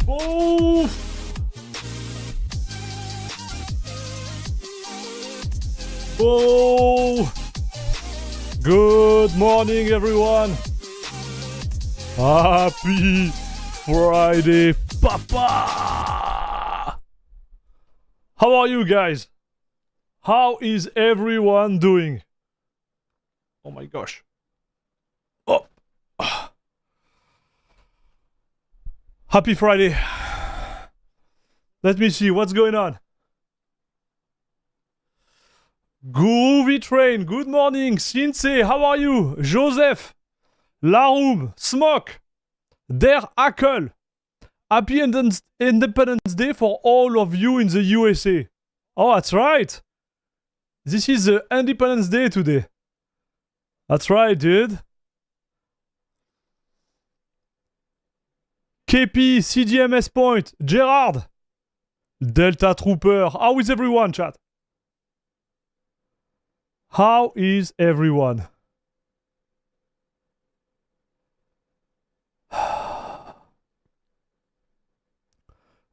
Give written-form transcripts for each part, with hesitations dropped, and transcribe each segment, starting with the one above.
Oh! Oh! Good morning, everyone! Happy Friday, Papa! How are you guys? How is everyone doing? Oh my gosh. Oh! Happy Friday. Let me see what's going on. Groovy Train, good morning. Sensei, how are you? Joseph, Laroum, Smoke, Der Akel. Happy Independence Day for all of you in the USA. Oh, that's right. This is the Independence Day today. That's right, dude. KP, CGMS Point, Gerard, Delta Trooper. How is everyone, chat? How is everyone?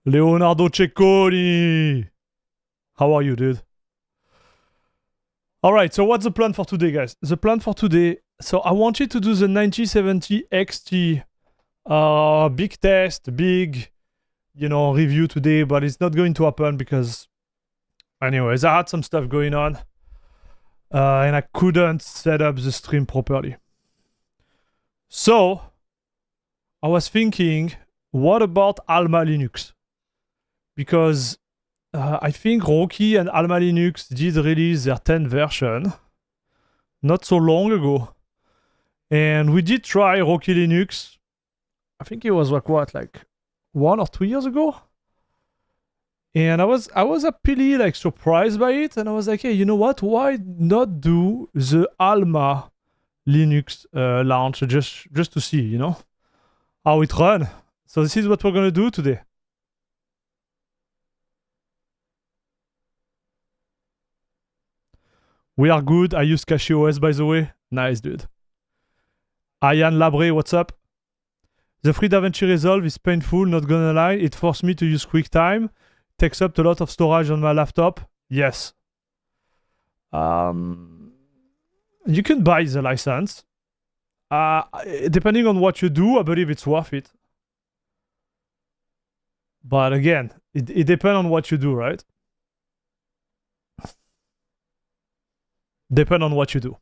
Leonardo Cecconi. How are you, dude? Alright, so what's the plan for today, guys? The plan for today, so I want you to do the 9070 XT big test, big, review today, but it's not going to happen because, anyways, I had some stuff going on. And I couldn't set up the stream properly. So, I was thinking, what about AlmaLinux? Because I think Rocky and AlmaLinux did release their 10th version not so long ago. And we did try Rocky Linux. I think it was like 1 or 2 years ago? And I was happily surprised by it, and I was like, hey, you know what? Why not do the Alma Linux launch just to see, how it runs? So this is what we're gonna do today. We are good. I use CacheOS, by the way. Nice, dude. Ayan Labre, what's up? The free Davinci Resolve is painful, not gonna lie. It forced me to use QuickTime. Takes up a lot of storage on my laptop. Yes. You can buy the license. Depending on what you do, I believe it's worth it. But again, it depends on what you do, right? Depend on what you do.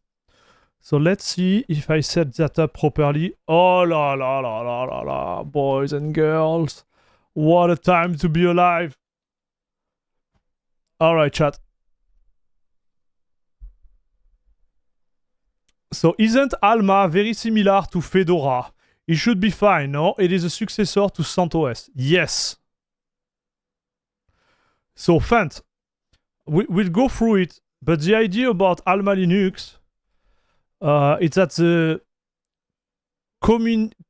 So let's see if I set that up properly. Oh la la la la la la, boys and girls. What a time to be alive. Alright, chat. So isn't Alma very similar to Fedora? It should be fine, no? It is a successor to CentOS. Yes. So Fent, we'll go through it, but the idea about Alma Linux, it's that the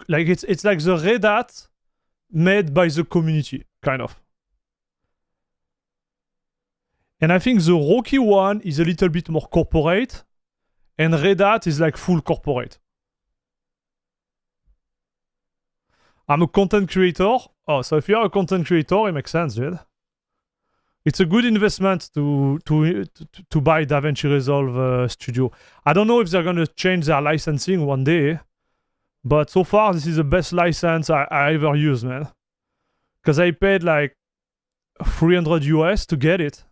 it's like the Red Hat made by the community, kind of. And I think the Rocky one is a little bit more corporate, and Red Hat is like full corporate. I'm a content creator. Oh, so if you're a content creator, it makes sense, dude. It's a good investment to buy Davinci Resolve Studio. I don't know if they're gonna change their licensing one day, but so far this is the best license I ever used, man. Because I paid like $300 US to get it.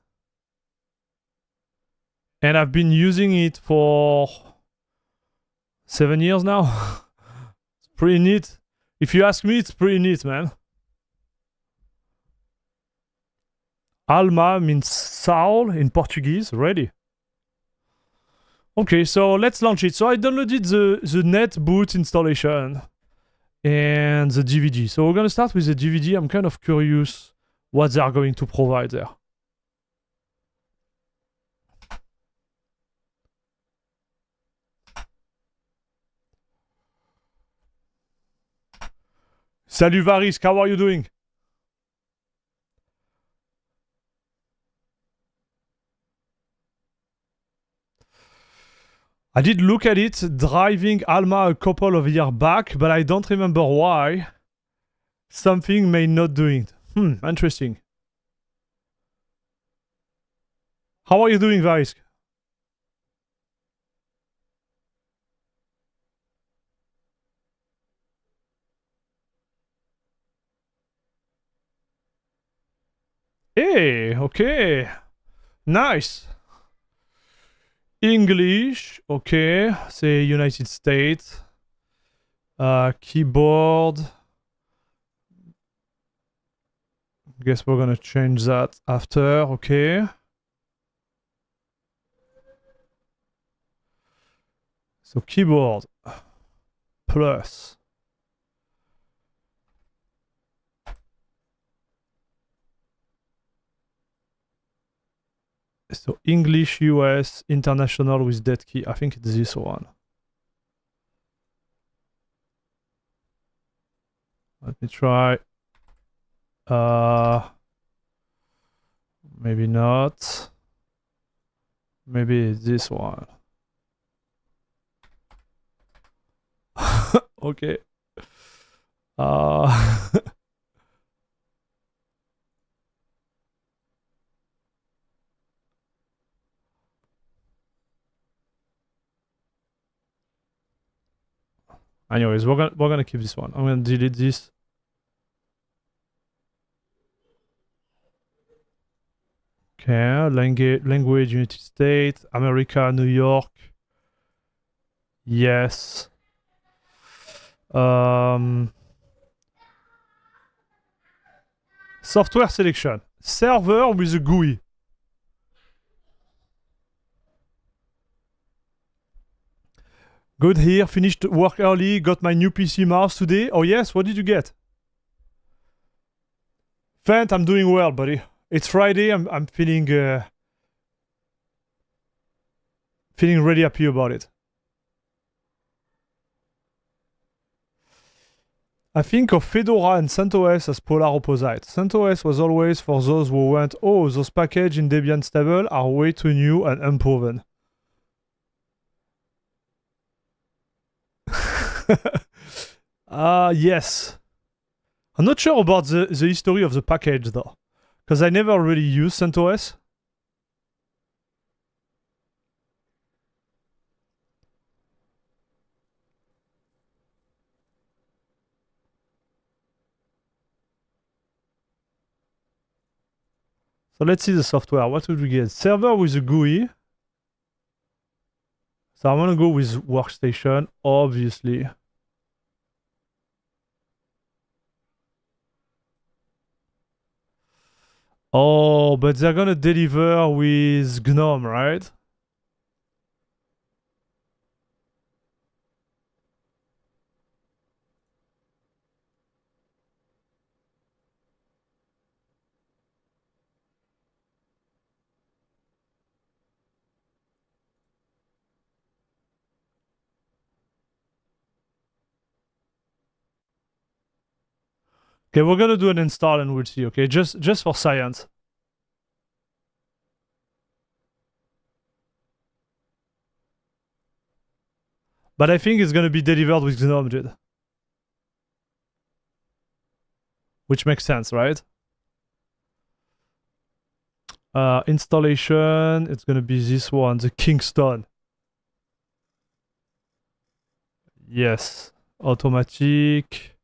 And I've been using it for 7 years now. It's pretty neat. If you ask me, it's pretty neat, man. Alma means Saul in Portuguese. Ready? Okay, so let's launch it. So I downloaded the NetBoot installation and the DVD. So we're going to start with the DVD. I'm kind of curious what they are going to provide there. Salut Varisk, how are you doing? I did look at it driving Alma a couple of years back, but I don't remember why. something may not do it. Interesting. How are you doing, Varisk? Hey, okay. Nice. English, okay. Say United States. Keyboard. Guess we're gonna change that after, okay. So keyboard plus. So English, US, international with that key. I think it's this one. Let me try. Maybe not. Maybe it's this one. Okay. Anyways, we're gonna keep this one. I'm gonna delete this. Okay, language, United States, America, New York. Yes. Software selection. Server with a GUI. Good here, finished work early, got my new PC mouse today. Oh yes, what did you get? Fant, I'm doing well, buddy. It's Friday, I'm feeling really happy about it. I think of Fedora and CentOS as polar opposites. CentOS was always for those who went, oh, those packages in Debian stable are way too new and unproven. Yes. I'm not sure about the history of the package though, because I never really used CentOS. So let's see the software. What would we get? Server with a GUI. So I'm gonna go with workstation, obviously. Oh, but they're gonna deliver with GNOME, right? Okay, we're gonna do an install and we'll see, okay? Just for science. But I think it's gonna be delivered with GNOME, dude. Which makes sense, right? Installation, it's gonna be this one, the Kingston. Yes, automatic.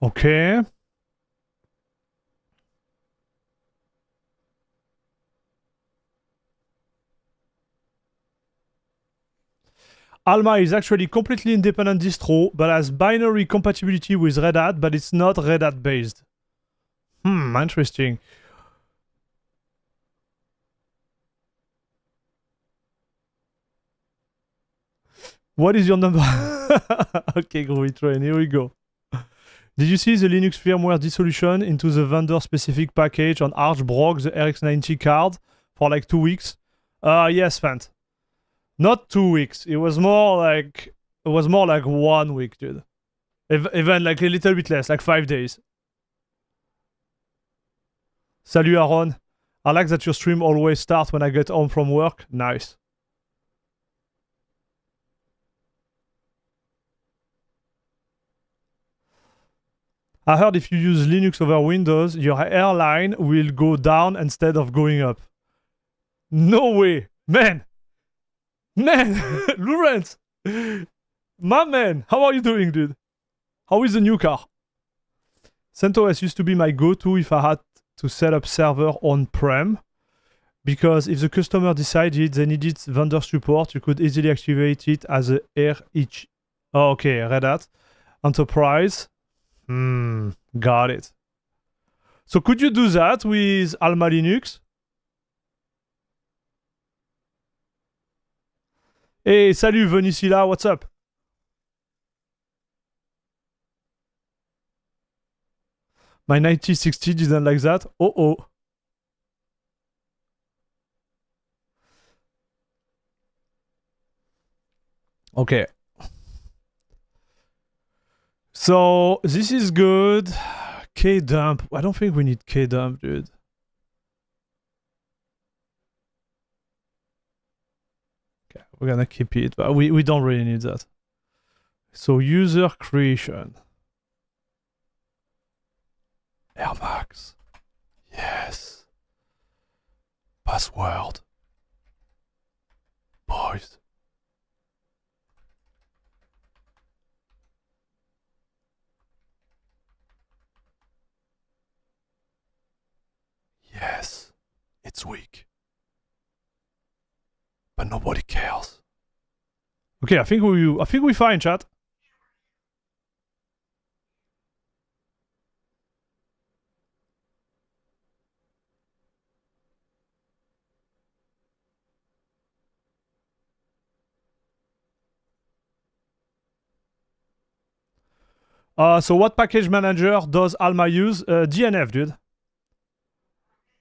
Okay. Alma is actually completely independent distro, but has binary compatibility with Red Hat, but it's not Red Hat based. Interesting. What is your number? Okay, Groovy Train, here we go. Did you see the Linux firmware dissolution into the vendor-specific package on Arch broke the RX90 card for like 2 weeks? Yes, Fant. Not 2 weeks. It was more like 1 week, dude. Even like a little bit less, like 5 days. Salut Aaron. I like that your stream always starts when I get home from work. Nice. I heard if you use Linux over Windows, your airline will go down instead of going up. No way. Man. Man. Lawrence. My man. How are you doing, dude? How is the new car? CentOS used to be my go-to if I had to set up server on-prem. Because if the customer decided they needed vendor support, you could easily activate it as a RH. Oh, okay, Red Hat. Enterprise. Got it. So could you do that with AlmaLinux? Hey, salut Venicilla, what's up? My 9060 didn't like that. Oh. Okay. So this is good. Kdump. I don't think we need Kdump, dude. Okay, we're gonna keep it, but we don't really need that. So user creation. Air Max. Yes. Password. Boys. Yes, it's weak. But nobody cares. Okay, I think we fine, chat. So what package manager does Alma use? DNF, dude.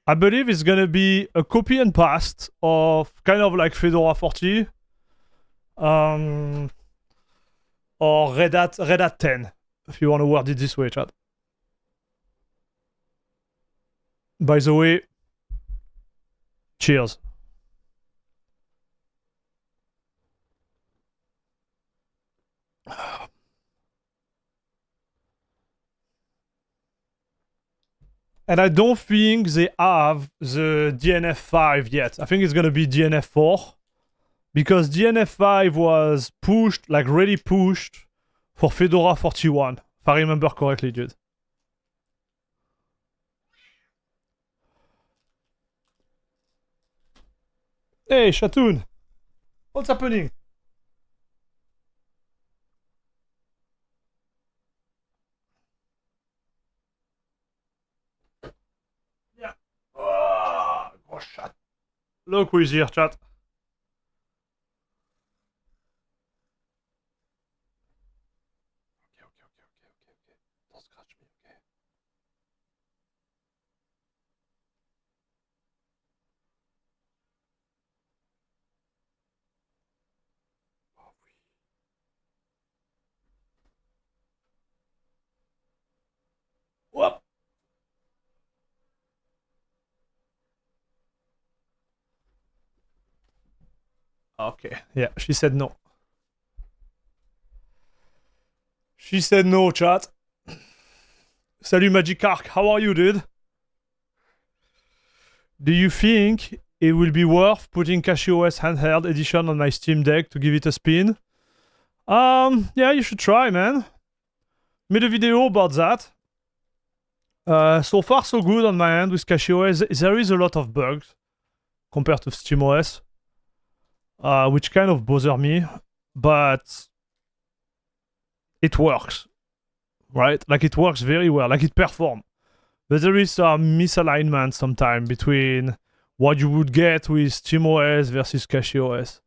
I believe it's gonna be a copy and paste of kind of like Fedora 40, or Red Hat 10, if you want to word it this way, chat. By the way, cheers. And I don't think they have the DNF5 yet. I think it's gonna be DNF4. Because DNF5 was pushed, like really pushed, for Fedora 41. If I remember correctly, dude. Hey, Shatoon. What's happening? Shut. Look who's here, chat. Okay. Don't scratch me, okay? Oh, oui. Whoop. Okay, yeah, she said no. She said no, chat. Salut Magikark, how are you, dude? Do you think it will be worth putting CachyOS handheld edition on my Steam Deck to give it a spin? Yeah, you should try, man. Made a video about that. So far, so good on my end with CachyOS. There is a lot of bugs compared to SteamOS. Which kind of bother me, but it works, right? Like it works very well, like it performs. But there is some misalignment sometimes between what you would get with SteamOS versus CachyOS.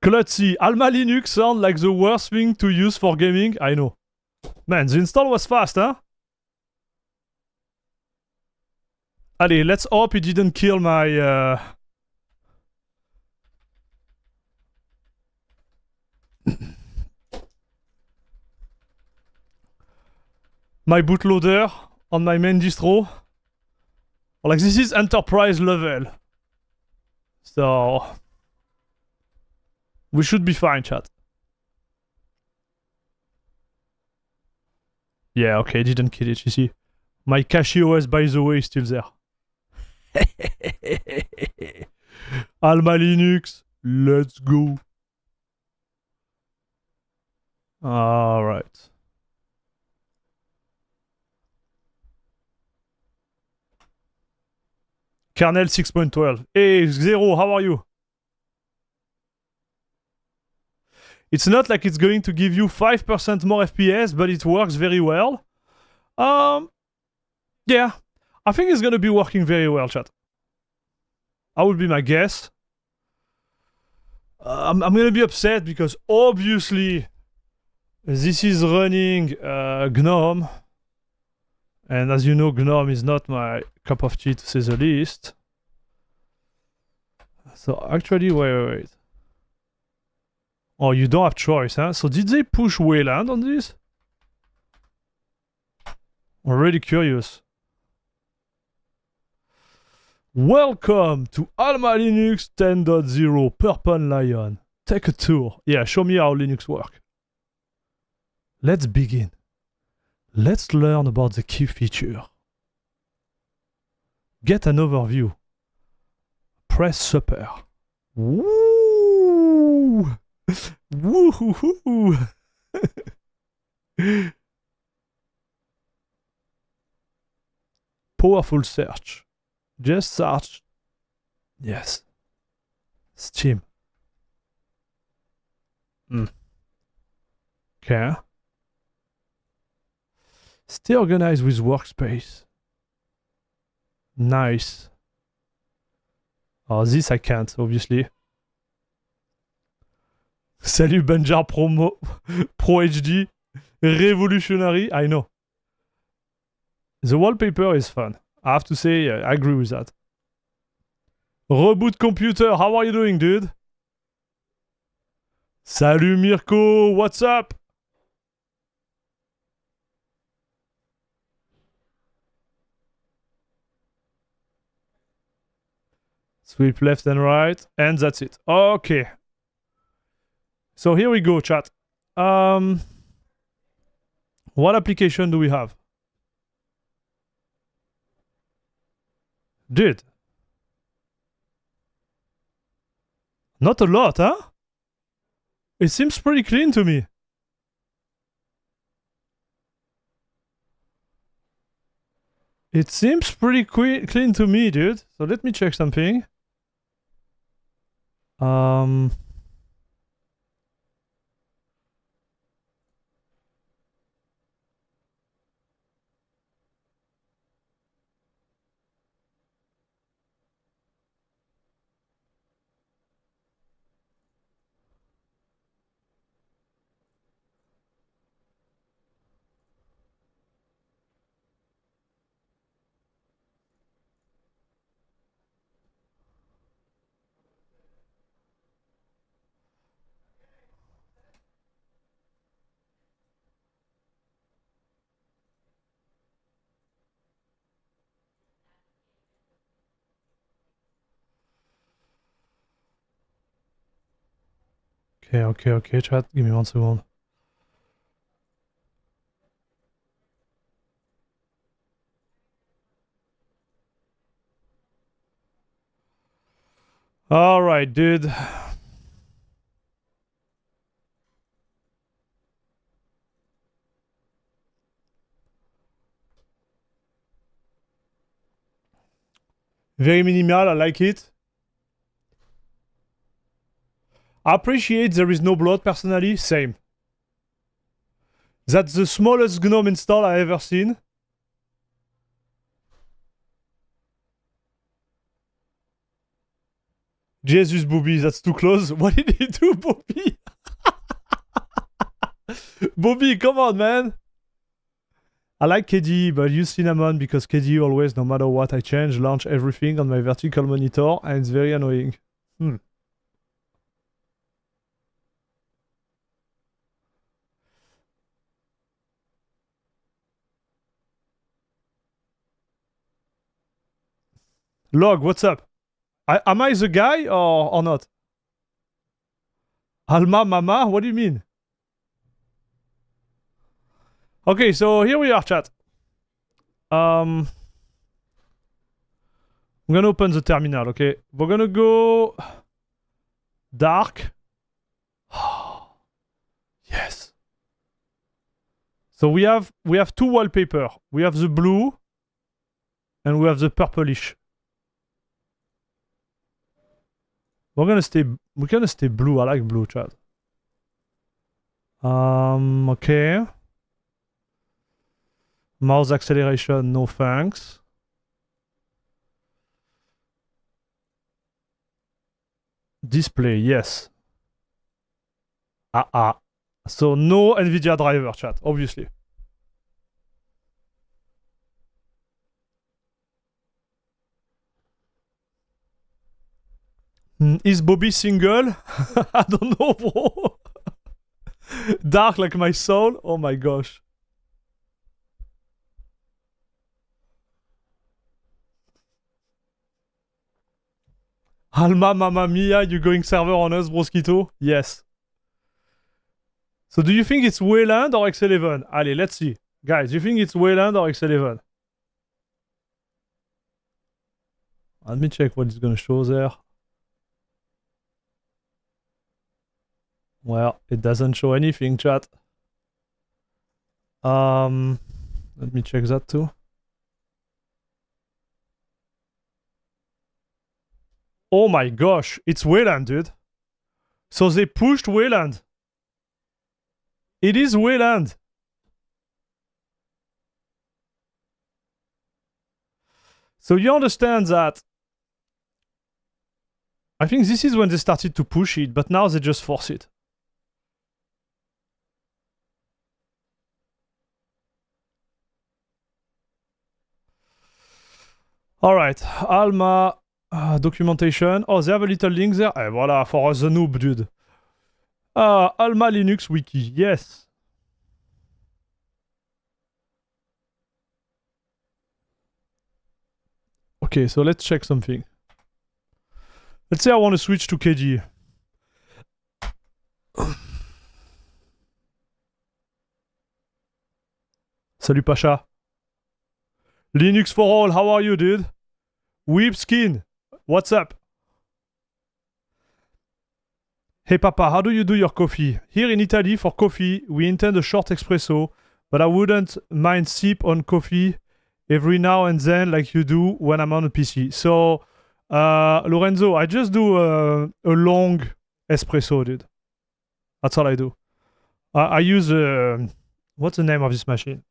Klutzy. AlmaLinux sound like the worst thing to use for gaming. I know. Man, the install was fast, huh? Allez, let's hope it didn't kill my... my bootloader on my main distro. Like, this is enterprise level. So... we should be fine, chat. Yeah, okay, didn't kill it, you see. My cache OS, by the way, is still there. AlmaLinux, let's go. Alright. Kernel 6.12. Hey, Zero, how are you? It's not like it's going to give you 5% more FPS, but it works very well. Yeah. I think it's gonna be working very well, chat. That would be my guess. I'm gonna be upset because obviously this is running GNOME. And as you know, GNOME is not my cup of tea, to say the least. So actually, wait. Oh, you don't have choice, huh? So did they push Wayland on this? I'm really curious. Welcome to AlmaLinux 10.0 Purple Lion. Take a tour. Yeah, show me how Linux works. Let's begin. Let's learn about the key feature. Get an overview. Press super. Woo! Woo-hoo-hoo! Powerful search. Just search. Yes. Steam. Okay. Stay organized with workspace. Nice. Oh, this I can't, obviously. Salut Benjar Pro HD. Revolutionary, I know. The wallpaper is fun. I have to say, I agree with that. Reboot computer, how are you doing, dude? Salut Mirko, what's up? Sweep left and right, and that's it. Okay. So here we go, chat. What application do we have? Dude. Not a lot, huh? It seems pretty clean to me. It seems pretty clean to me, dude. So let me check something. Okay, chat. Give me 1 second. Alright, dude. Very minimal, I like it. I appreciate there is no bloat personally, same. That's the smallest GNOME install I ever seen. Jesus, Bobby, that's too close. What did he do, Bobby? Bobby, come on, man. I like KDE, but I use Cinnamon because KDE always, no matter what I change, launch everything on my vertical monitor, and it's very annoying. Log, what's up? Am I the guy or not? Alma Mama? What do you mean? Okay, so here we are, chat. I'm gonna open the terminal, okay? We're gonna go dark. Yes. So we have two wallpaper. We have the blue and we have the purplish. We're gonna stay blue. I like blue, chat. Okay. Mouse acceleration, no thanks. Display, yes. So no Nvidia driver, chat, obviously. Is Bobby single? I don't know, bro. Dark like my soul? Oh my gosh. Alma Mamma Mia, you going server on us, Broskito? Yes. So do you think it's Wayland or X11? Allez, let's see. Guys, do you think it's Wayland or X11? Let me check what it's gonna show there. Well, it doesn't show anything, chat. Let me check that too. Oh my gosh, it's Wayland, dude. So they pushed Wayland. It is Wayland. So you understand that. I think this is when they started to push it, but now they just force it. All right, Alma documentation. Oh, they have a little link there. Eh, voilà, for the noob, dude. AlmaLinux wiki, yes. Okay, so let's check something. Let's say I want to switch to KDE. Salut Pacha. Linux for all, how are you, dude? Whip skin, what's up? Hey Papa, how do you do your coffee? Here in Italy, for coffee, we intend a short espresso, but I wouldn't mind sip on coffee every now and then like you do when I'm on a PC. So, Lorenzo, I just do a long espresso, dude. That's all I do. I use, what's the name of this machine?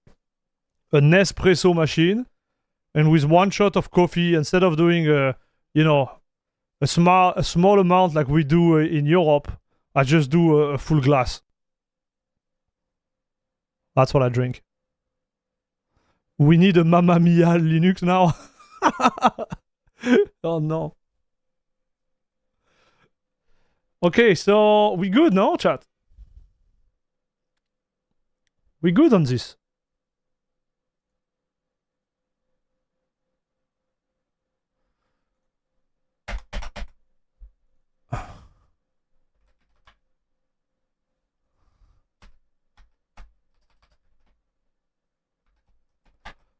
An espresso machine, and with one shot of coffee, instead of doing a small amount like we do in Europe, I just do a full glass. That's what I drink. We need a Mamma Mia Linux now. Oh no. Okay, so we good, no, chat? We good on this.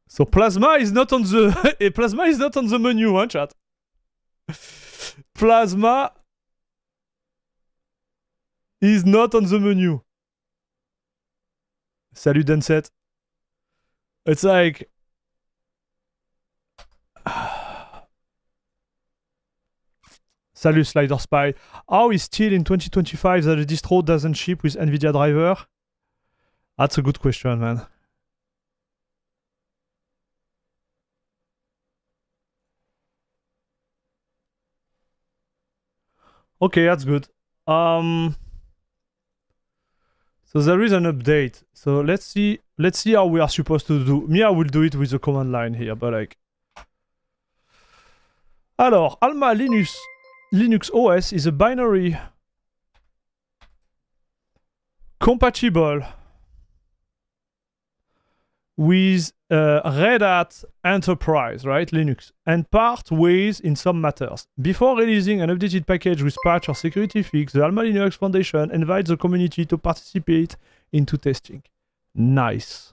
So Plasma is not on the Plasma is not on the menu, hein, chat. Plasma is not on the menu. Salut Denset. It's like Salut Slider Spy. How is still in 2025 that the distro doesn't ship with Nvidia driver? That's a good question, man. Okay, that's good. So there is an update. So let's see how we are supposed to do. Me, I will do it with the command line here, but like. Alors, Linux OS is a binary compatible with Red Hat Enterprise, right? Linux, and part ways in some matters. Before releasing an updated package with patch or security fix, the AlmaLinux Foundation invites the community to participate into testing. Nice.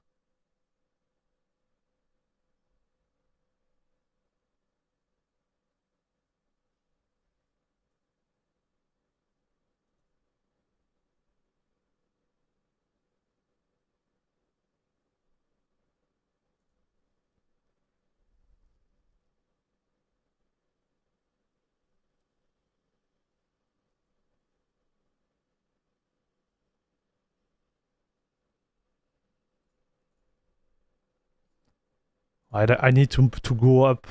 I need to go up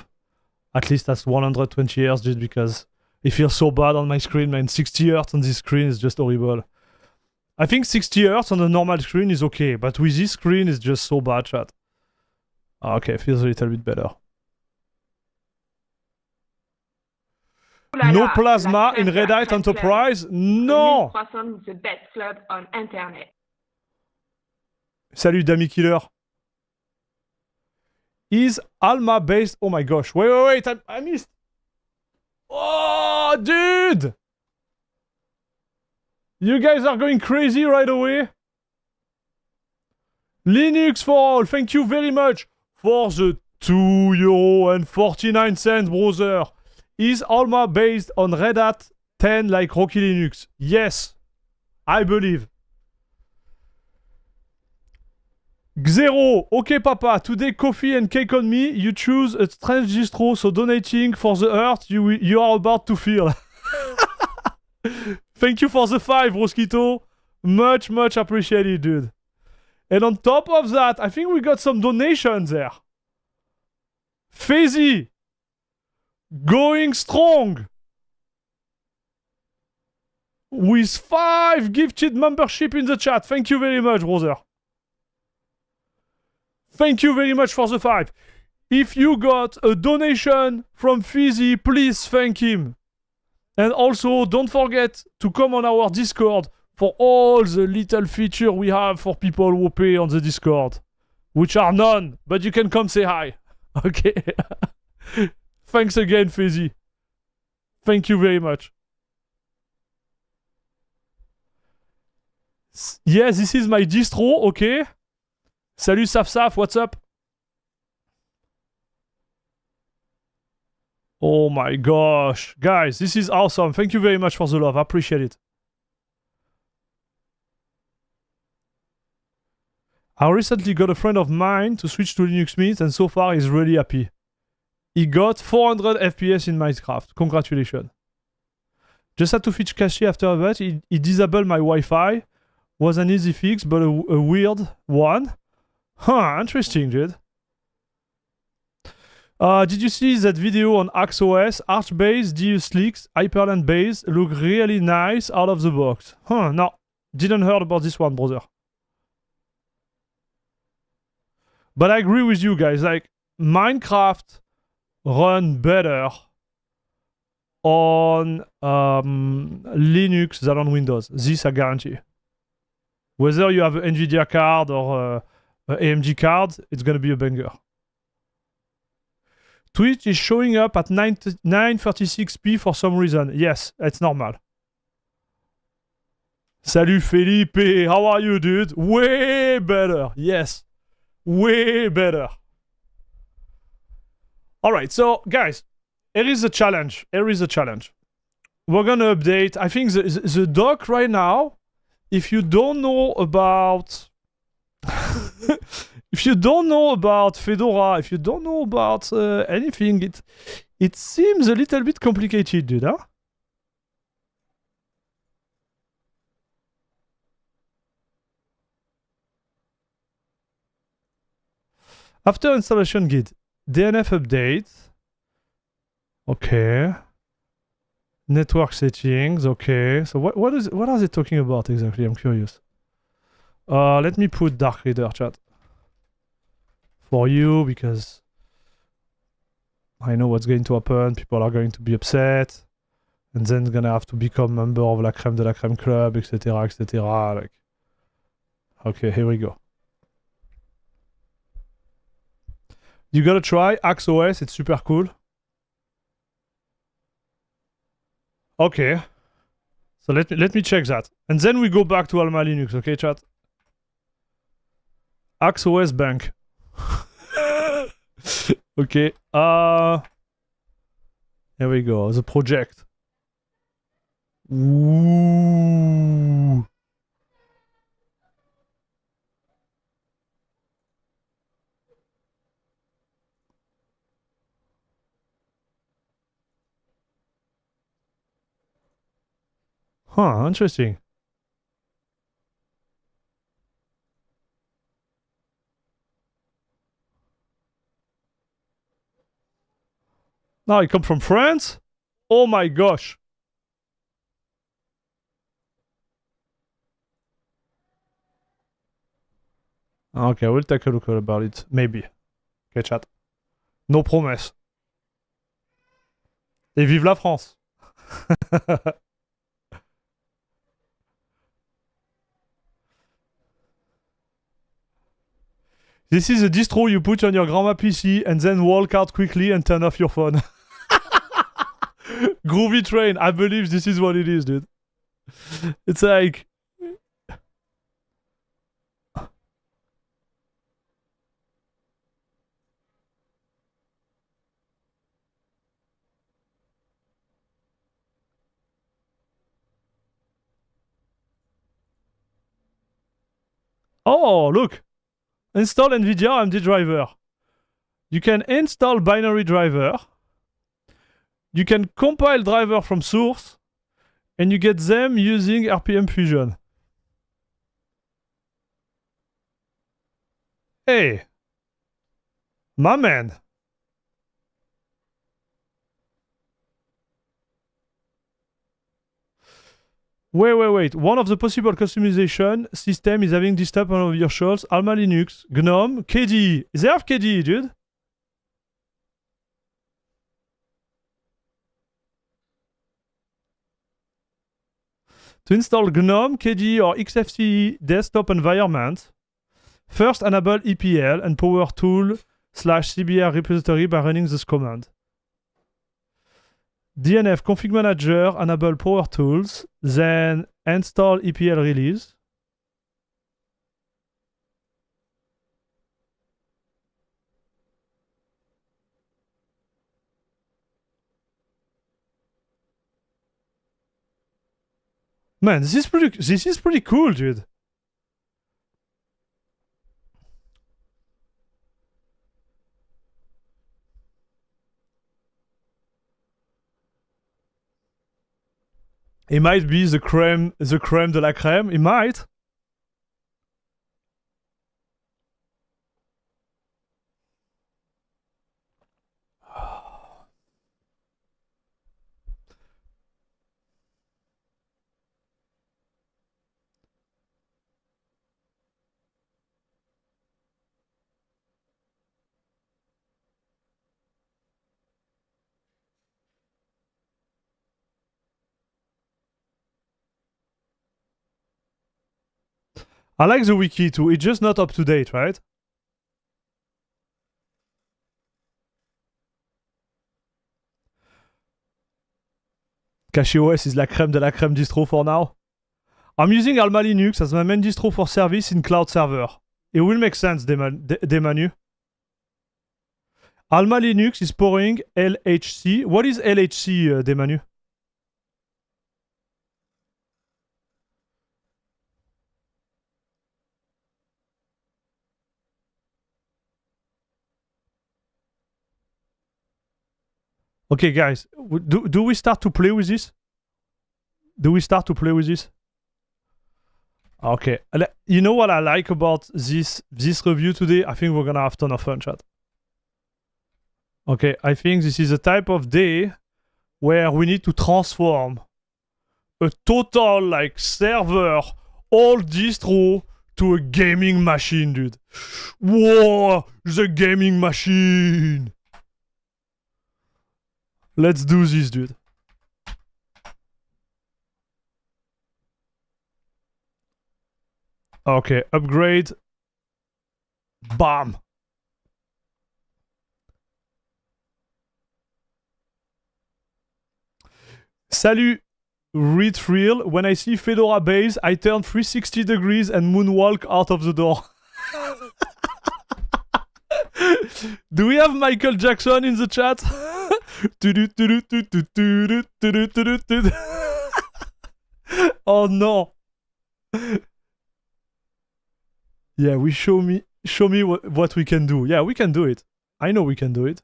at least that's 120 Hz just because it feels so bad on my screen, man. 60 Hz on this screen is just horrible. I think 60 Hz on a normal screen is okay, but with this screen it's just so bad, chat. Okay, feels a little bit better. No Plasma in Red Hat Enterprise? No! The best club on internet. Salut Dami Killer. Is Alma based? Oh my gosh. Wait, I missed. Oh, dude! You guys are going crazy right away. Linux for all. Thank you very much for the €2.49, brother. Is Alma based on Red Hat 10 like Rocky Linux? Yes, I believe. Xero, okay papa, today coffee and cake on me, you choose a strange distro, so donating for the earth you are about to feel. Thank you for the 5, Rosquito. Much appreciated, dude. And on top of that, I think we got some donations there. Fazy, going strong. With 5 gifted membership in the chat. Thank you very much, brother. Thank you very much for the 5. If you got a donation from Fizzy, please thank him. And also, don't forget to come on our Discord for all the little features we have for people who pay on the Discord. Which are none, but you can come say hi. Okay. Thanks again, Fizzy. Thank you very much. Yeah, this is my distro, okay. Salut Saf, what's up? Oh my gosh. Guys, this is awesome. Thank you very much for the love. I appreciate it. I recently got a friend of mine to switch to Linux Mint and so far he's really happy. He got 400 FPS in Minecraft. Congratulations. Just had to fetch cache after that. He disabled my Wi-Fi. Was an easy fix, but a weird one. Huh, interesting, dude. Did you see that video on AxOS? Arch-based, Deus Leaks, Hyperland base look really nice out of the box. Huh, no. Didn't heard about this one, brother. But I agree with you guys. Like, Minecraft run better on Linux than on Windows. This I guarantee. Whether you have an Nvidia card or AMD card, it's gonna be a banger. Twitch is showing up at 936p for some reason. Yes, it's normal. Salut Felipe, how are you, dude? Way better. Yes, way better. All right, so guys, here is a challenge. Here is a challenge. We're gonna update. I think the doc right now, if you don't know about if you don't know about Fedora, if you don't know about anything, it seems a little bit complicated, dude, huh? After installation git, DNF update. Okay. Network settings, okay. So what are they talking about exactly? I'm curious. Let me put Dark Reader chat for you because I know what's going to happen. People are going to be upset, and then gonna have to become member of La Crème de la Crème Club, etc., etc. Like, okay, here we go. You gotta try Axe OS. It's super cool. Okay. So let me check that. And then we go back to AlmaLinux, okay, chat? Axe OS Bank. Okay. Here we go. The project. Ooh. Huh, interesting. Now, it come from France? Oh my gosh. Okay, we'll take a look about it. Maybe. Okay, chat. No promise. Et vive la France. This is a distro you put on your grandma PC and then walk out quickly and turn off your phone. Groovy train. I believe this is what it is, dude. It's like... Oh, look. Install Nvidia AMD driver. You can install binary driver. You can compile driver from source. And you get them using RPM Fusion. Hey. My man. Wait. One of the possible customization system is having this type of your shells. AlmaLinux, GNOME, KDE. They have KDE, dude. To install GNOME, KDE, or XFCE desktop environment, first enable EPL and Power Tool /CBR repository by running this command. DNF config manager, enable Power Tools, then install EPL release. Man, this is pretty cool, dude. It might be the crème de la crème. It might. I like the wiki too. It's just not up to date, right? KachiOS is la crème de la crème distro for now. I'm using AlmaLinux as my main distro for service in cloud server. It will make sense, Demanu. AlmaLinux is pouring LHC. What is LHC, Demanu? Okay, guys, do we start to play with this? Do we start to play with this? Okay, you know what I like about this review today? I think we're gonna have a ton of fun, chat. Okay, I think this is a type of day where we need to transform a total like server old distro to a gaming machine, dude. Whoa, the gaming machine. Let's do this, dude. Okay, upgrade. Bam. Salut, Retrill. When I see Fedora base, I turn 360 degrees and moonwalk out of the door. Do we have Michael Jackson in the chat? Oh no. Yeah, we show me what we can do. Yeah, we can do it. I know we can do it.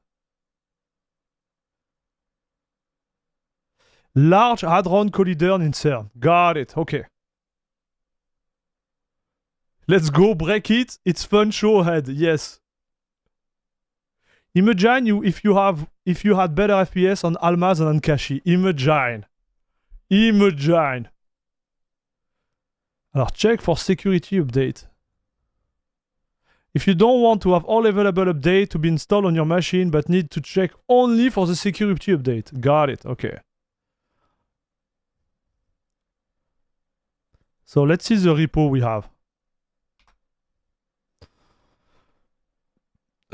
Large Hadron Collider in CERN. Got it. Okay. Let's go break it. It's fun show ahead. Yes. Imagine if you had better FPS on Alma than on Cache. Imagine. Alors check for security update. If you don't want to have all available updates to be installed on your machine, but need to check only for the security update. Got it. Okay. So let's see the repo we have.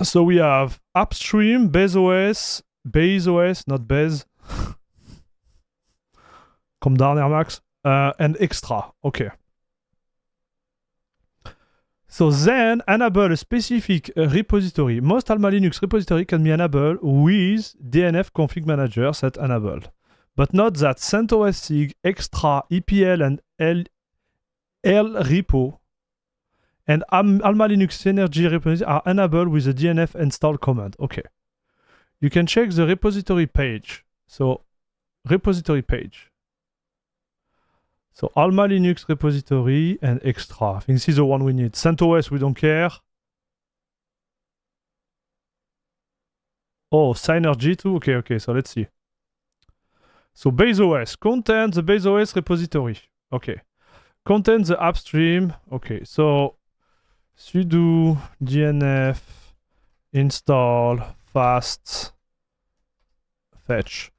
So we have upstream, base OS, not base. Come down here, Max. And extra. Okay. So then enable a specific repository. Most AlmaLinux repository can be enabled with DNF config manager set enabled. But note that CentOS SIG, extra, EPL, and L repo and AlmaLinux Energy repository are enabled with the DNF install command. Okay. You can check the repository page. So, repository page. So, AlmaLinux repository and extra. I think this is the one we need. CentOS, we don't care. Oh, Synergy too? Okay, so let's see. So, base OS. Contains the base OS repository. Okay. Contains the upstream. Okay, so sudo dnf install fast fetch.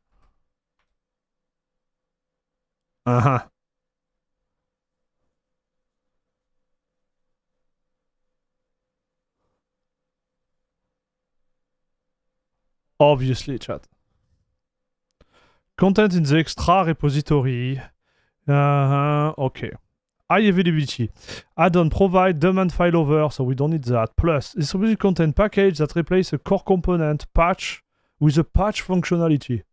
Obviously, chat. Content in the extra repository. Okay. High availability. Add-on provide demand failover, so we don't need that. Plus, distributed content package that replaces a core component patch with a patch functionality.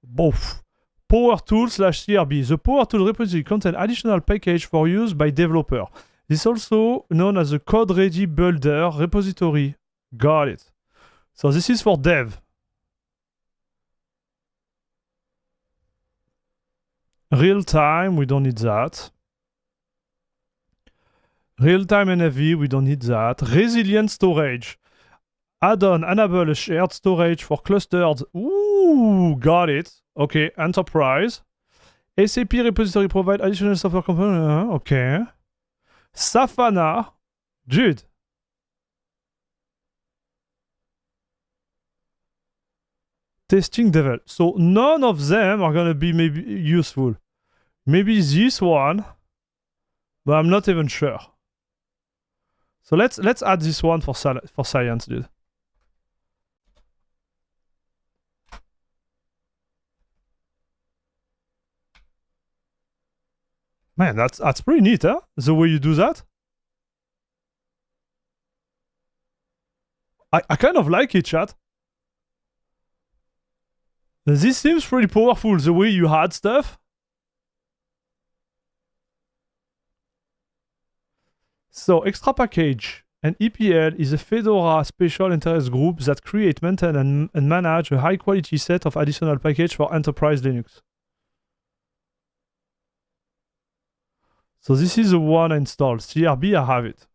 Both. Power tool / CRB. The power tool repository contains additional package for use by developer. This is also known as the code ready builder repository. Got it. So this is for dev. Real time, we don't need that. Real-time NFV, we don't need that. Resilient storage. Add-on, enable a shared storage for clustered. Ooh, got it. Okay, enterprise. SAP repository provide additional software component. Okay. Safana. Dude. Testing devel. So none of them are gonna be maybe useful. Maybe this one, but I'm not even sure. So let's add this one for science, dude. Man, that's pretty neat, huh? The way you do that. I kind of like it, chat. This seems pretty powerful, the way you had stuff. So, extra package. An EPL is a Fedora special interest group that create, maintain, and manage a high-quality set of additional packages for enterprise Linux. So this is the one I installed. CRB, I have it.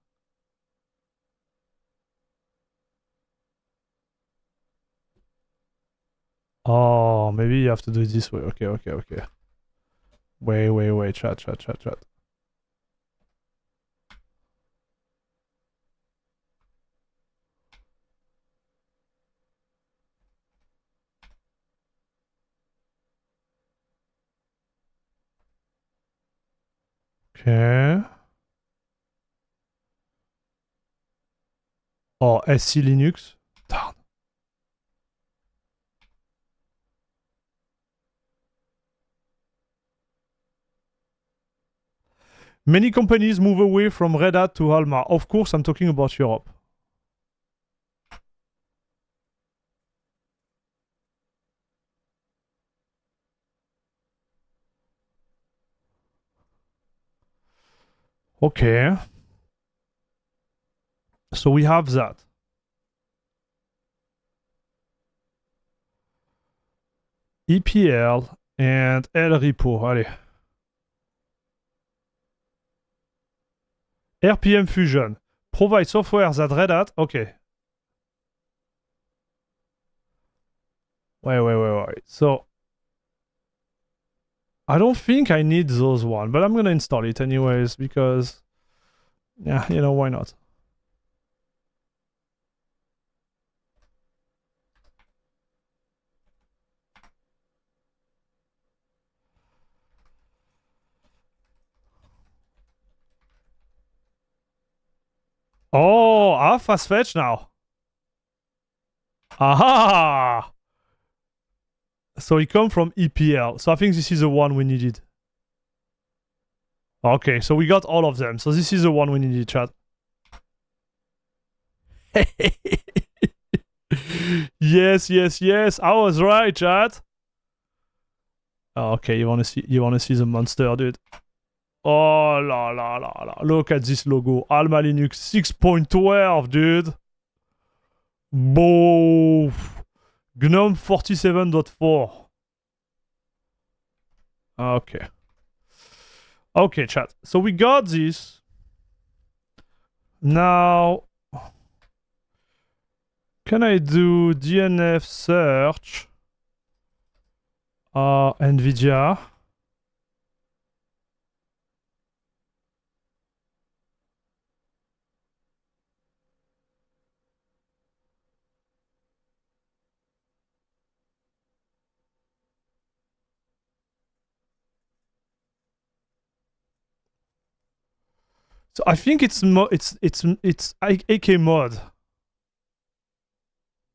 Oh, maybe you have to do it this way. Okay, okay, okay. Wait. Chat. Okay. Oh, SC Linux. Darn. Many companies move away from Red Hat to Alma. Of course, I'm talking about Europe. Okay. So we have that. EPL and L repo. Allez. RPM Fusion. Provide software that Red Hat. Okay. Wait. So I don't think I need those one, but I'm gonna install it anyways because, yeah, you know, why not? Oh, I have fast fetch now. Aha! So it come from EPL. So I think this is the one we needed. Okay, so we got all of them. So this is the one we needed, chat. Yes. I was right, chat. Oh, okay, you wanna see the monster, dude. Oh la. Look at this logo. AlmaLinux 6.12, dude. Bof. GNOME 47.4. Okay. Okay, chat. So we got this. Now, can I do DNF search? Nvidia. So I think it's AK mod.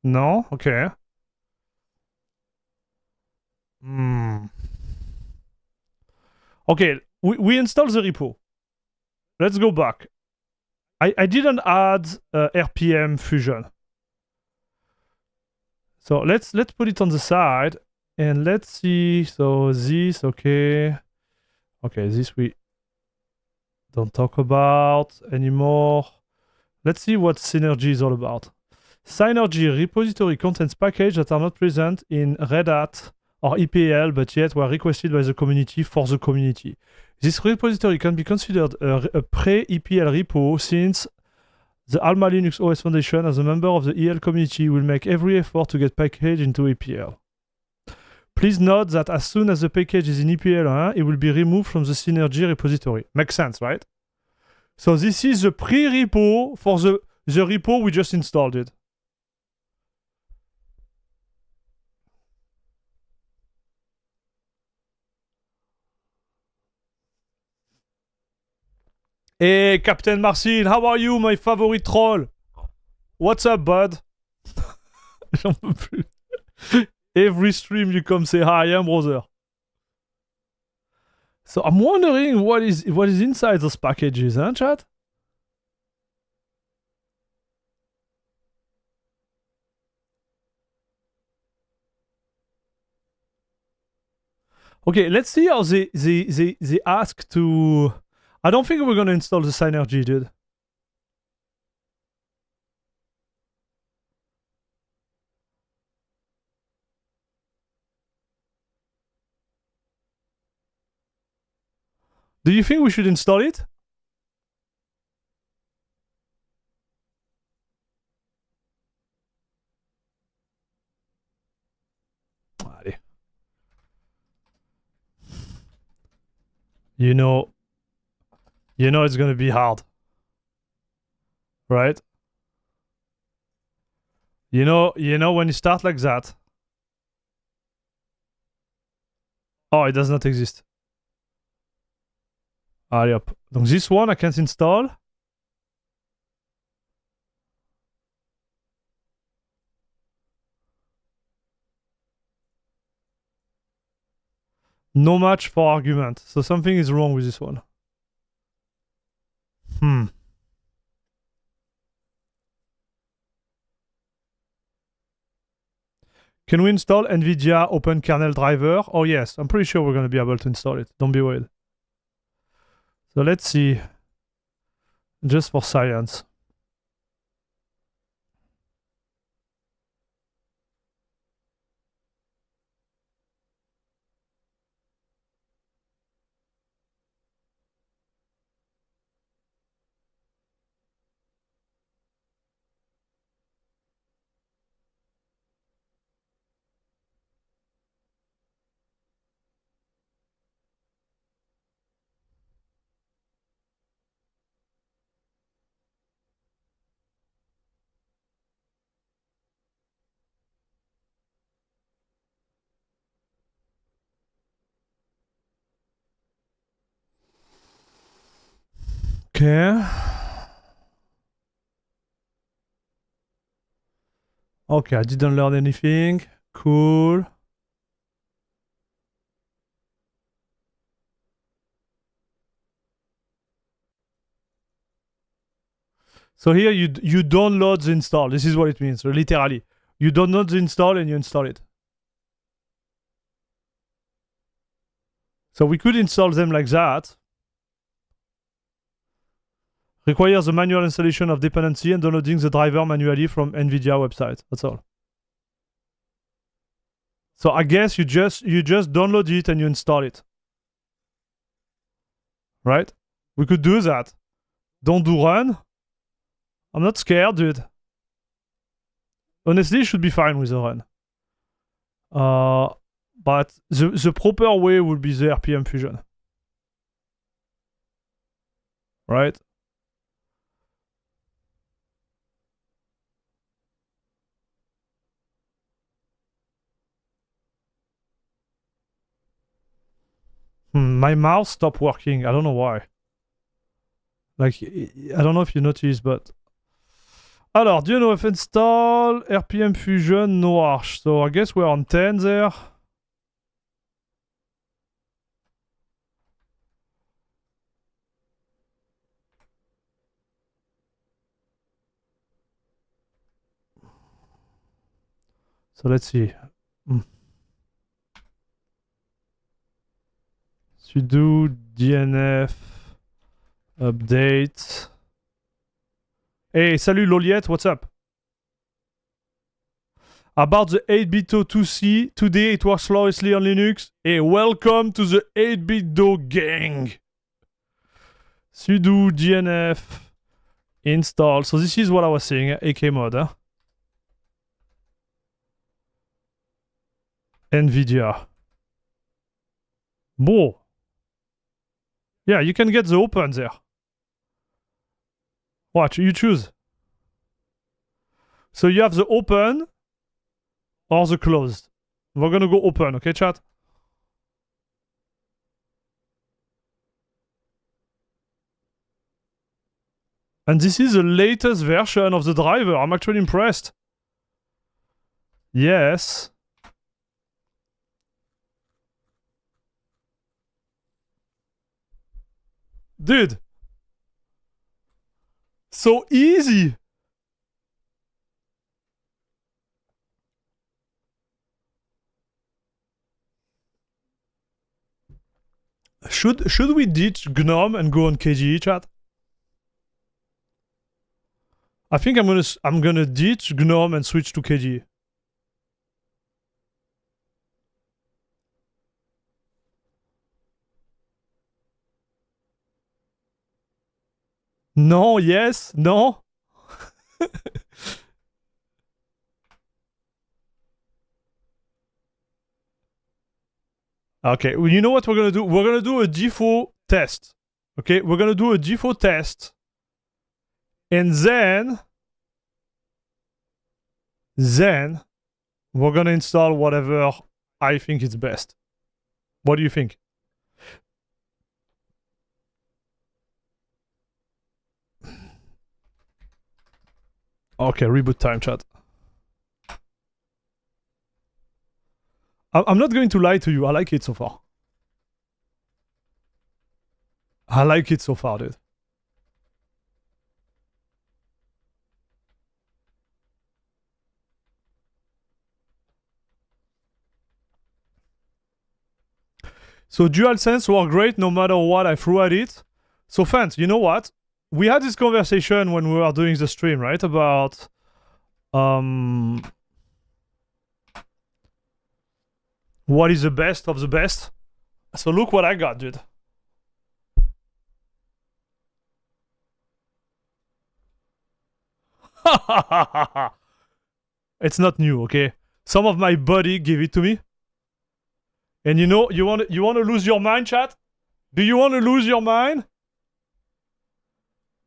No? Okay. Okay, we install the repo. Let's go back. I didn't add RPM Fusion. So let's put it on the side and let's see. So this, okay. Okay, this we don't talk about anymore. Let's see what Synergy is all about. Synergy repository contains packages that are not present in Red Hat or EPL, but yet were requested by the community for the community. This repository can be considered a pre-EPL repo since the AlmaLinux OS Foundation, as a member of the EL community, will make every effort to get package into EPL. Please note that as soon as the package is in EPL, it will be removed from the Synergy repository. Makes sense, right? So this is the pre-repo for the repo we just installed it. Hey, Captain Marcin, how are you, my favorite troll? What's up, bud? J'en peux plus. Every stream you come say hi, brother. So I'm wondering what is inside those packages, huh, chat? Okay, let's see how they ask to. I don't think we're gonna install the Synergy, dude. Do you think we should install it? you know it's gonna be hard, right? You know when you start like that. Oh, it does not exist. Allez hop. Donc this one I can't install. No match for argument. So something is wrong with this one. Can we install Nvidia Open Kernel driver? Oh yes, I'm pretty sure we're going to be able to install it. Don't be worried. So let's see. Just for science. Okay. Okay, I didn't learn anything. Cool. So here you download the install. This is what it means, literally. You download the install and you install it. So we could install them like that. Requires a manual installation of dependency and downloading the driver manually from Nvidia website. That's all. So I guess you just download it and you install it. Right? We could do that. Don't do run. I'm not scared, dude. Honestly, it should be fine with the run. But the proper way would be the RPM fusion. Right? My mouse stopped working. I don't know why. Like, I don't know if you noticed, but... Alors, do you know if install RPM Fusion no arch? So I guess we're on 10 there. So let's see. Sudo DNF update. Hey, salut Loliette, what's up? About the 8-bit 2C, today it works flawlessly on Linux. Hey, welcome to the 8-bit gang. Sudo DNF install. So this is what I was saying, AK mod. Huh? Nvidia. Bon. Yeah, you can get the open there. Watch, you choose. So you have the open or the closed. We're gonna go open, okay, chat? And this is the latest version of the driver. I'm actually impressed. Yes. Dude. So easy. Should we ditch GNOME and go on KDE, chat? I think I'm gonna ditch GNOME and switch to KDE. No, yes, no. Okay, well, you know what we're gonna do? We're gonna do a default test. Okay, we're gonna do a default test, and then we're gonna install whatever I think is best. What do you think? Okay, reboot time, chat. I'm not going to lie to you. I like it so far. I like it so far, dude. So DualSense worked great no matter what I threw at it. So fans, you know what? We had this conversation when we were doing the stream, right? About what is the best of the best. So look what I got, dude. It's not new, okay? Some of my buddy gave it to me. And you know, you want to lose your mind, chat? Do you want to lose your mind?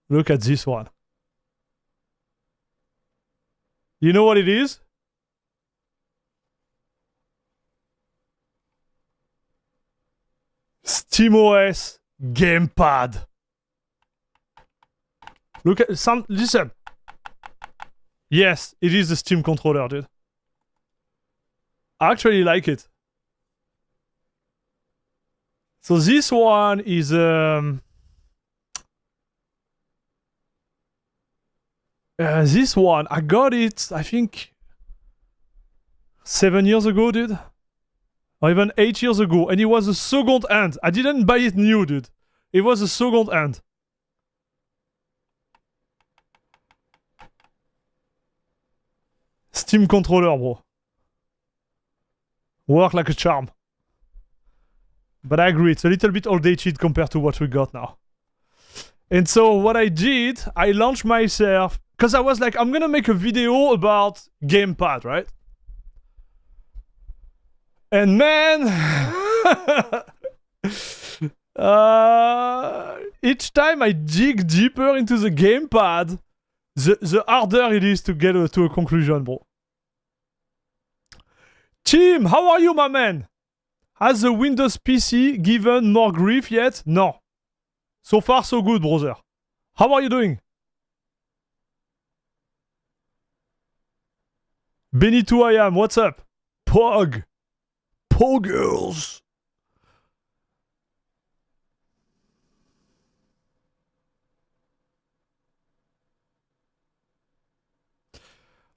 Look at this one. You know what it is? SteamOS gamepad. Look at some. Listen. Yes, it is a Steam controller, dude. I actually like it. So this one is this one I got it, I think 7 years ago, dude, or even 8 years ago, and it was a second hand. I didn't buy it new, dude. It was a second hand. Steam controller, bro. Work like a charm. But I agree, it's a little bit outdated compared to what we got now. And so what I did, I launched myself, because I was like, I'm gonna make a video about gamepad, right? And man, each time I dig deeper into the gamepad, the harder it is to get to a conclusion, bro. Tim, how are you, my man? Has the Windows PC given more grief yet? No. So far, so good, brother. How are you doing? Benito I am, what's up? Pog. Poggers.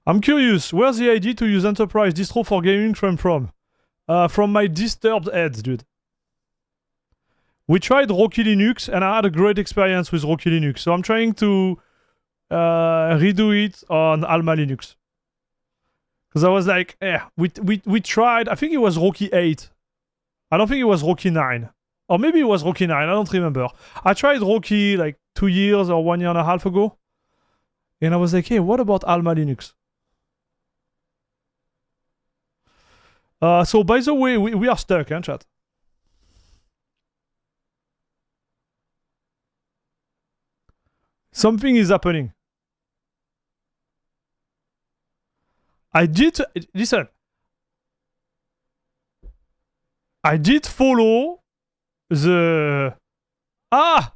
I'm curious, where's the idea to use enterprise distro for gaming from? From my disturbed head, dude. We tried Rocky Linux, and I had a great experience with Rocky Linux. So I'm trying to redo it on AlmaLinux. Because I was like, we tried, I think it was Rocky 8. I don't think it was Rocky 9. Or maybe it was Rocky 9, I don't remember. I tried Rocky like 2 years or 1 year and a half ago. And I was like, hey, what about AlmaLinux? So by the way, we are stuck, huh, chat? Something is happening. Listen. I did follow the... Ah!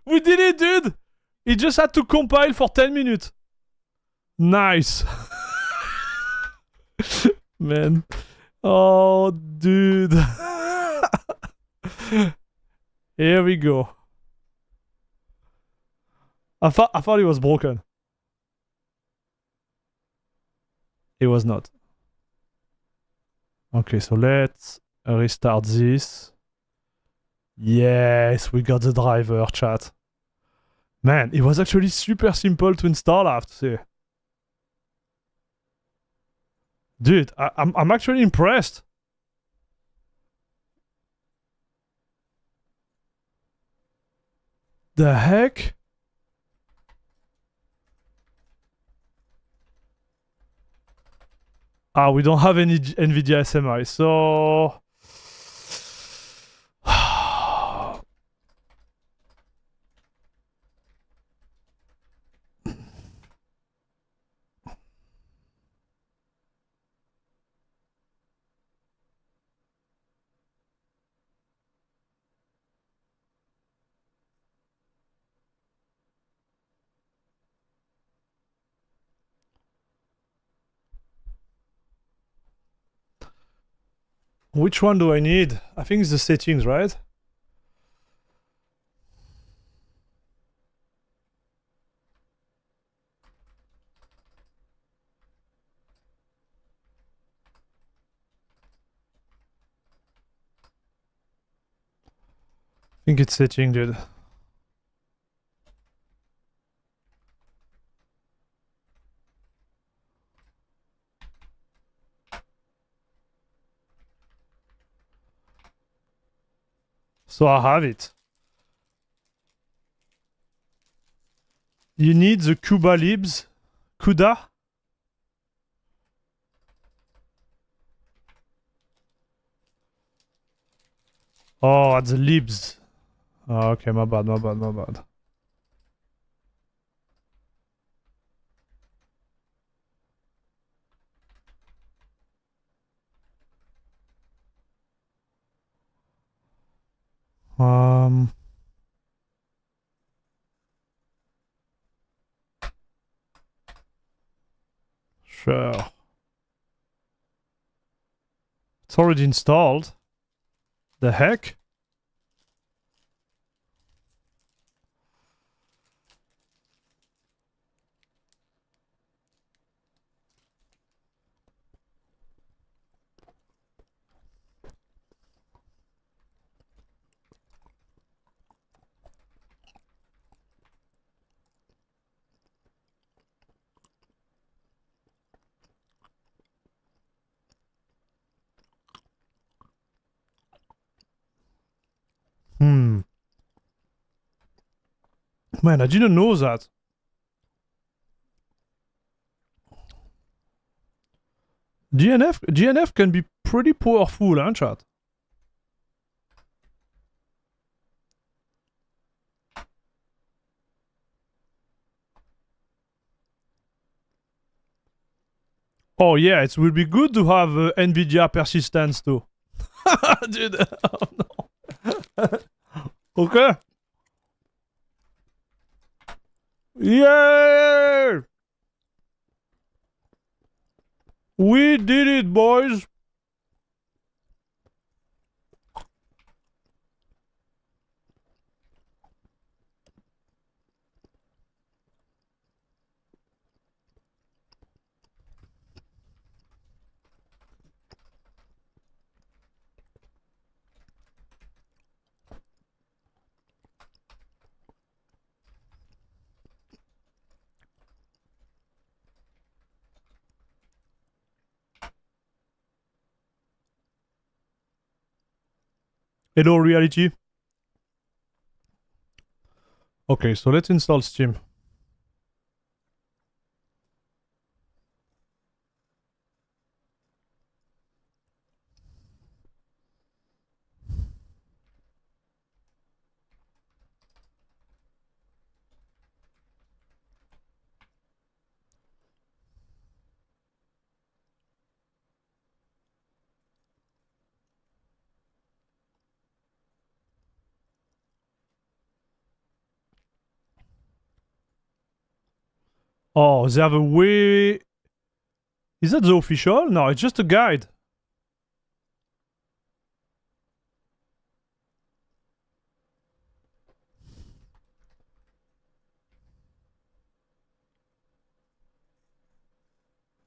We did it, dude! It just had to compile for 10 minutes. Nice. Man. Oh, dude. Here we go. I thought it was broken. It was not. Okay, so let's restart this. Yes, we got the driver, chat. Man, it was actually super simple to install, I have to say. Dude, I'm actually impressed. The heck? Ah, we don't have any Nvidia SMI, so... Which one do I need? I think it's the settings, right? I think it's setting, dude. So I have it. You need the Cuba libs. CUDA? Oh, at the libs. Oh, okay, my bad. Sure. It's already installed. The heck? Man, I didn't know that. GNF can be pretty powerful, huh, chat? Oh yeah, it will be good to have Nvidia persistence too. Dude, oh no. Okay. Yay! We did it, boys! Hello, reality. Okay, so let's install Steam. Oh, they have a way... Is that the official? No, it's just a guide.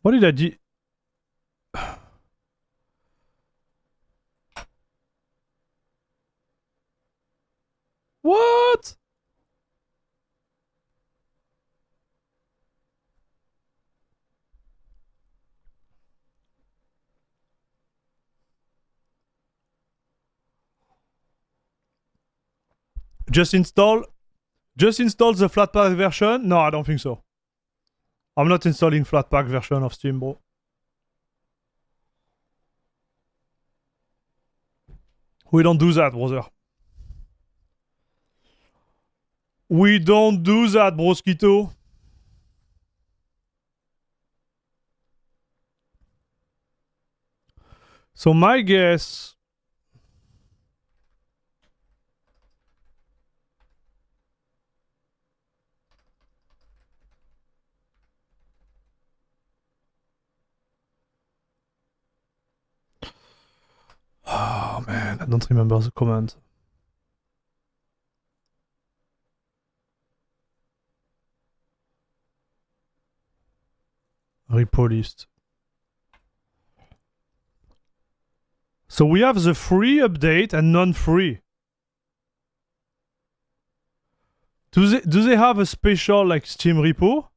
What did I do? What? Just install the Flatpak version? No, I don't think so. I'm not installing Flatpak version of Steam, bro. We don't do that, brother. We don't do that, broskito. So my guess... I don't remember the command. Repo list. So we have the free update and non-free. Do they have a special like Steam repo?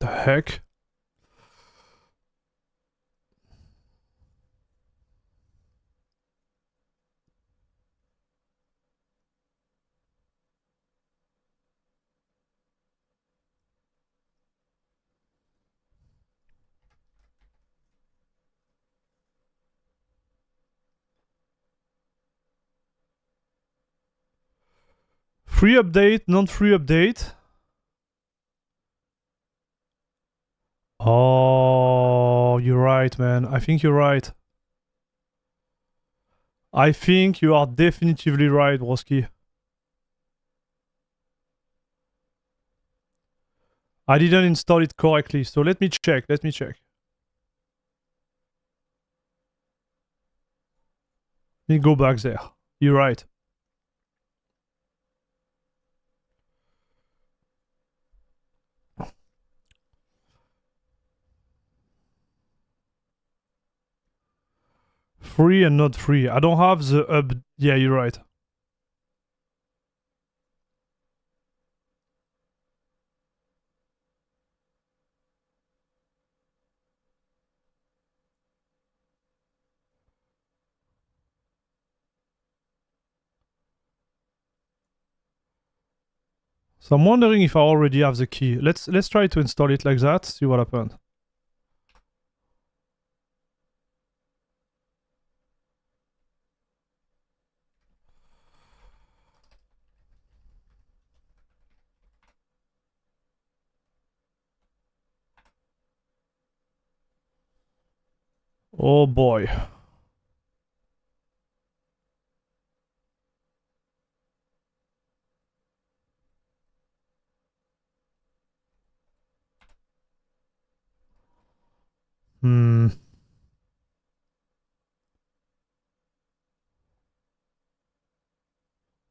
The heck? Free update, non-free update. Oh, you're right, man. I think you're right. I think you are definitively right, Broski. I didn't install it correctly, so let me check. Let me check. Let me go back there. You're right. Free and not free. I don't have the Yeah, you're right. So I'm wondering if I already have the key. Let's try to install it like that. See what happens. Oh boy. Hmm.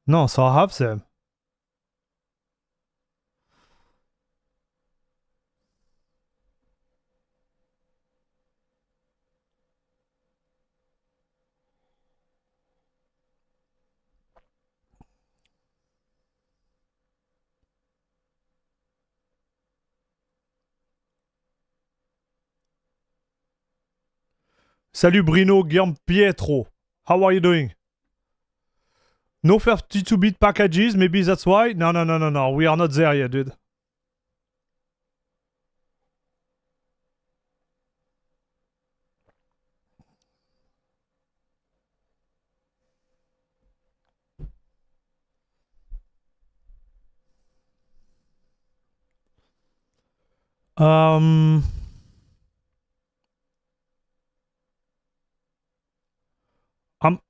No, so I have them. Salut Bruno Giampietro. How are you doing? No 32-bit packages, maybe that's why? No. We are not there yet, dude.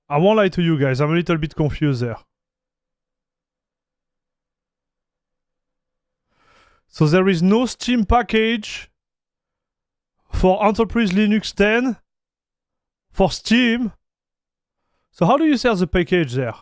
I won't lie to you guys, I'm a little bit confused there. So there is no Steam package for Enterprise Linux 10 for Steam. So how do you sell the package there?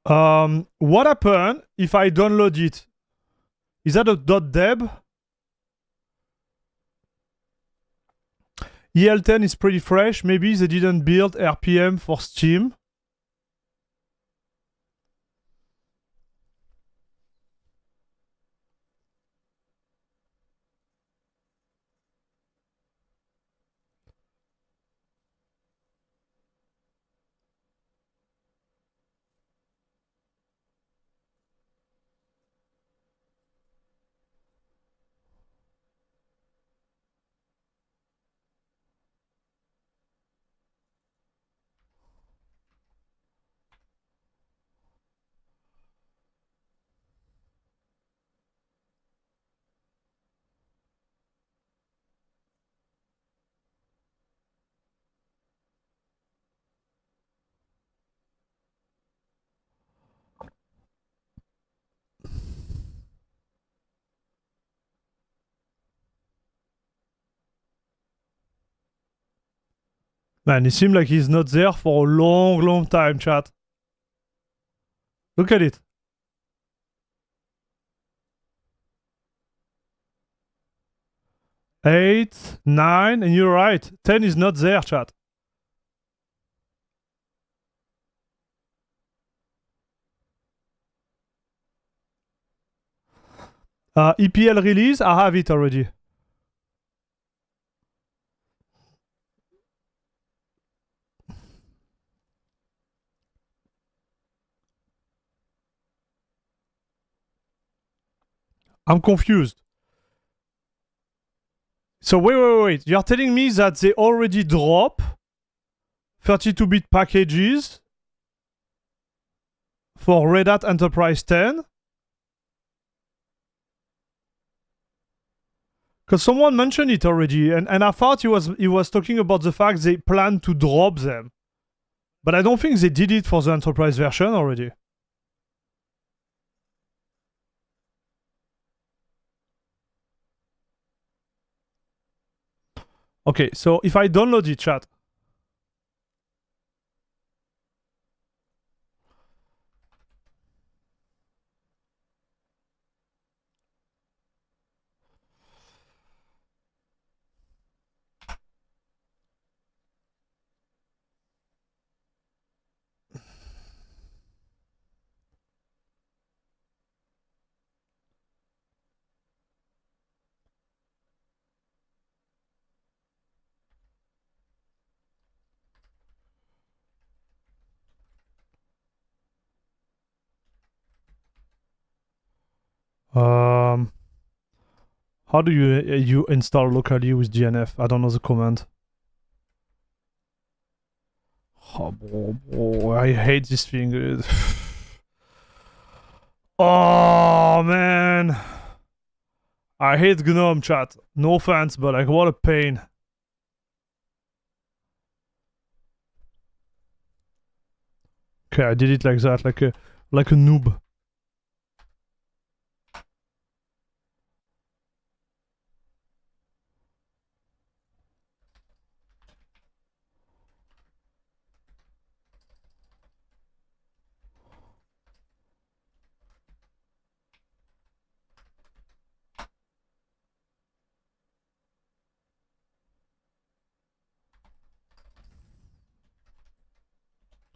What happened if I download it? Is that a .deb? EL10 is pretty fresh. Maybe they didn't build RPM for Steam. Man, it seems like he's not there for a long, long time, chat. Look at it. Eight, 9, and you're right. 10 is not there, chat. EPL release, I have it already. I'm confused. So wait. You're telling me that they already drop 32-bit packages for Red Hat Enterprise 10? Because someone mentioned it already, and I thought he was talking about the fact they plan to drop them. But I don't think they did it for the Enterprise version already. Okay, so if I download it, chat. How do you install locally with DNF? I don't know the command. Oh, bro, I hate this thing, dude. Oh, man. I hate GNOME, chat. No offense, but like, what a pain. Okay, I did it like that, like a noob.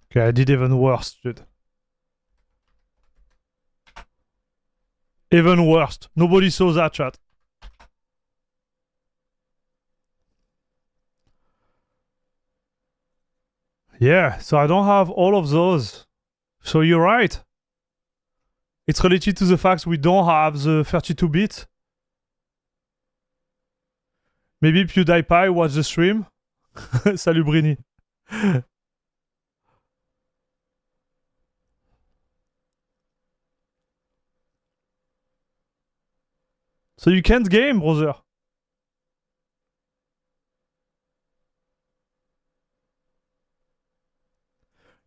Okay, I did even worse, dude. Even worse. Nobody saw that, chat. Yeah, so I don't have all of those. So you're right. It's related to the fact we don't have the 32-bit. Maybe PewDiePie watched the stream. Salut Brini. So you can't game, brother.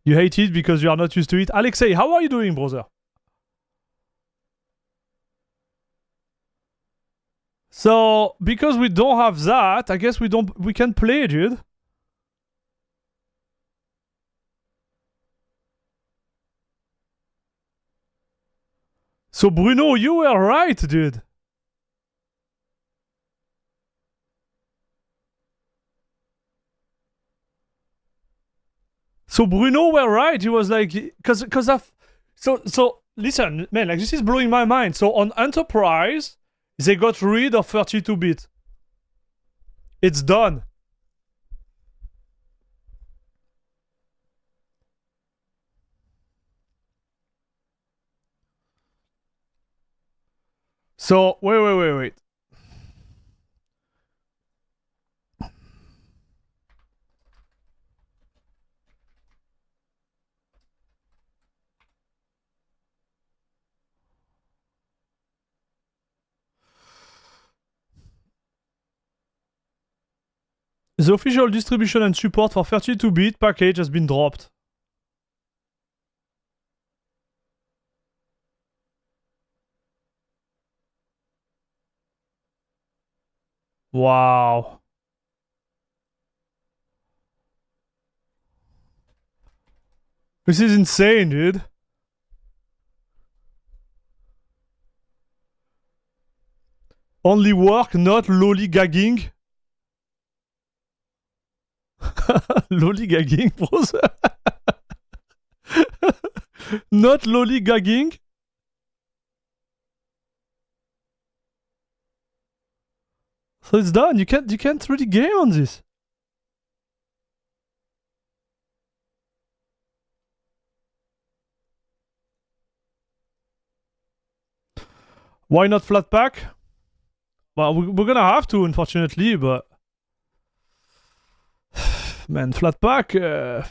You hate it because you are not used to it. Alexei, how are you doing, brother? So, because we don't have that, I guess we can play, dude. So Bruno, you were right, dude. So Bruno were right. He was like, because of so listen, man, like this is blowing my mind. So on Enterprise, they got rid of 32-bit. It's done. So wait. The official distribution and support for 32-bit package has been dropped. Wow. This is insane, dude. Only work, not lollygagging. Lollygagging, brother. Not lollygagging. So it's done. You can't really game on this. Why not Flatpak? Well, we're gonna have to, unfortunately, but man, Flatpak.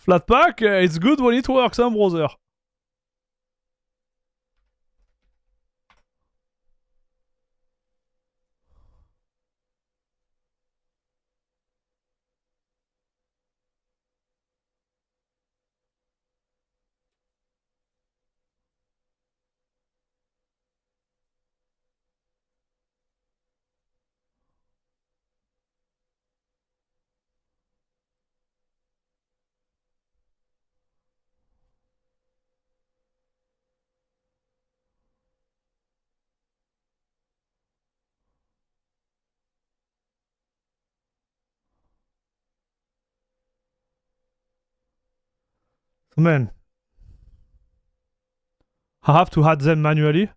Flatpak, it's good when it works, huh, brother? So, man, I have to add them manually.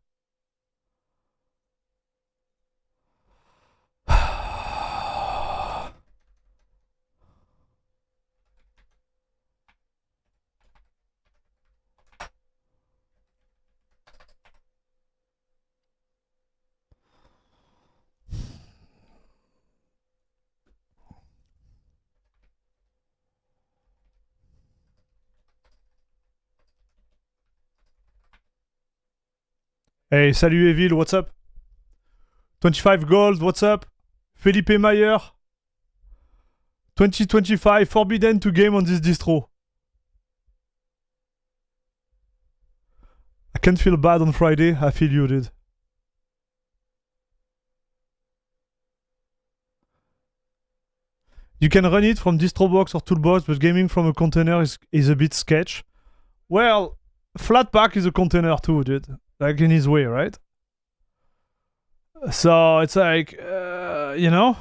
Hey, salut Evil, what's up? 25 gold, what's up? Felipe Mayer. 2025, forbidden to game on this distro. I can't feel bad on Friday, I feel you, dude. You can run it from DistroBox or Toolbox, but gaming from a container is a bit sketch. Well, Flatpak is a container too, dude. Like in his way, right? So it's like, you know?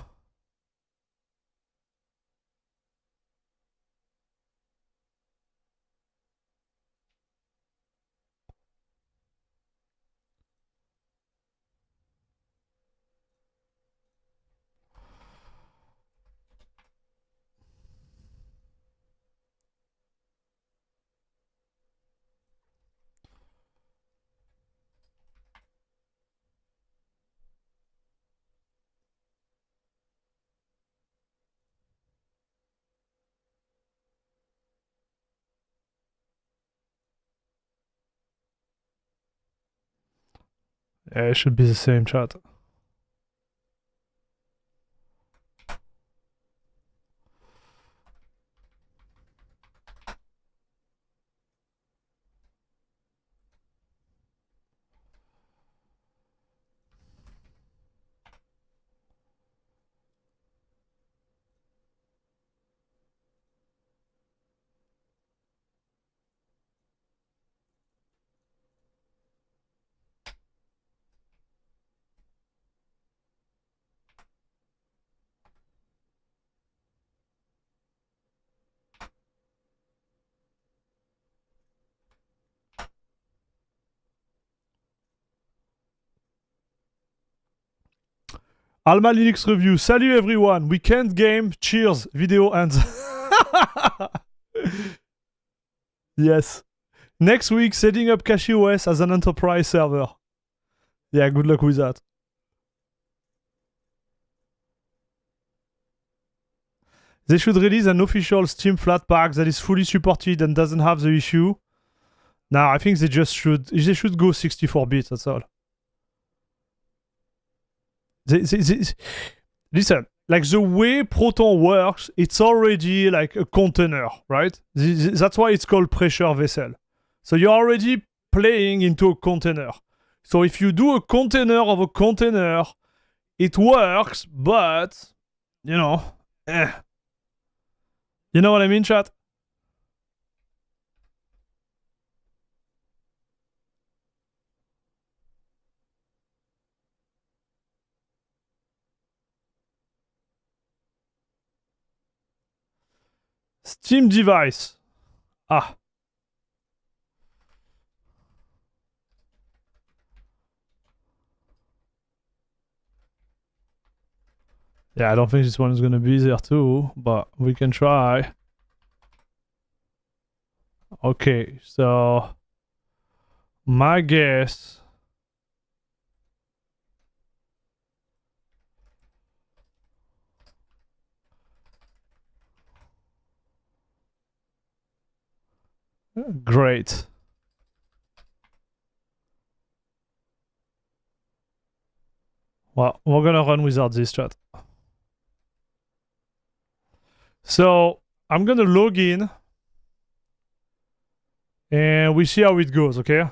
Yeah, it should be the same chat. AlmaLinux review. Salut everyone. We can't game. Cheers. Video ends. Yes. Next week, setting up CacheOS as an enterprise server. Yeah, good luck with that. They should release an official Steam Flatpak that is fully supported and doesn't have the issue. Now, I think they should go 64 bits, that's all. Listen, like the way Proton works, it's already like a container, right? That's why it's called pressure vessel. So you're already playing into a container. So if you do a container of a container, it works, but, you know, You know what I mean, chat? Steam device. Ah. Yeah, I don't think this one is going to be there too, but we can try. Okay, so my guess. Great. Well, we're gonna run without this chat. So I'm gonna log in and we see how it goes, okay?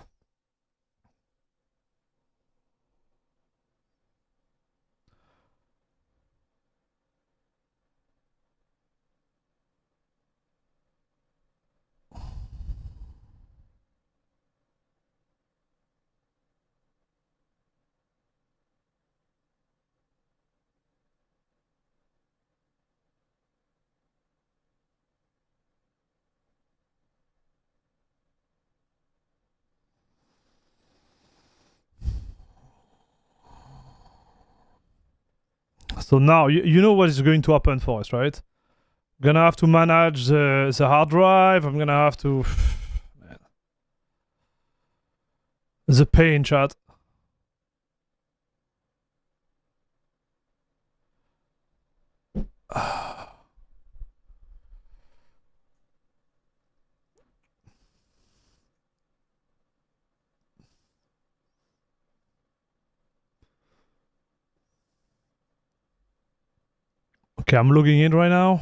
So now you know what is going to happen for us, right? Gonna have to manage the hard drive. I'm gonna have to man. The pain chat. Okay, I'm logging in right now.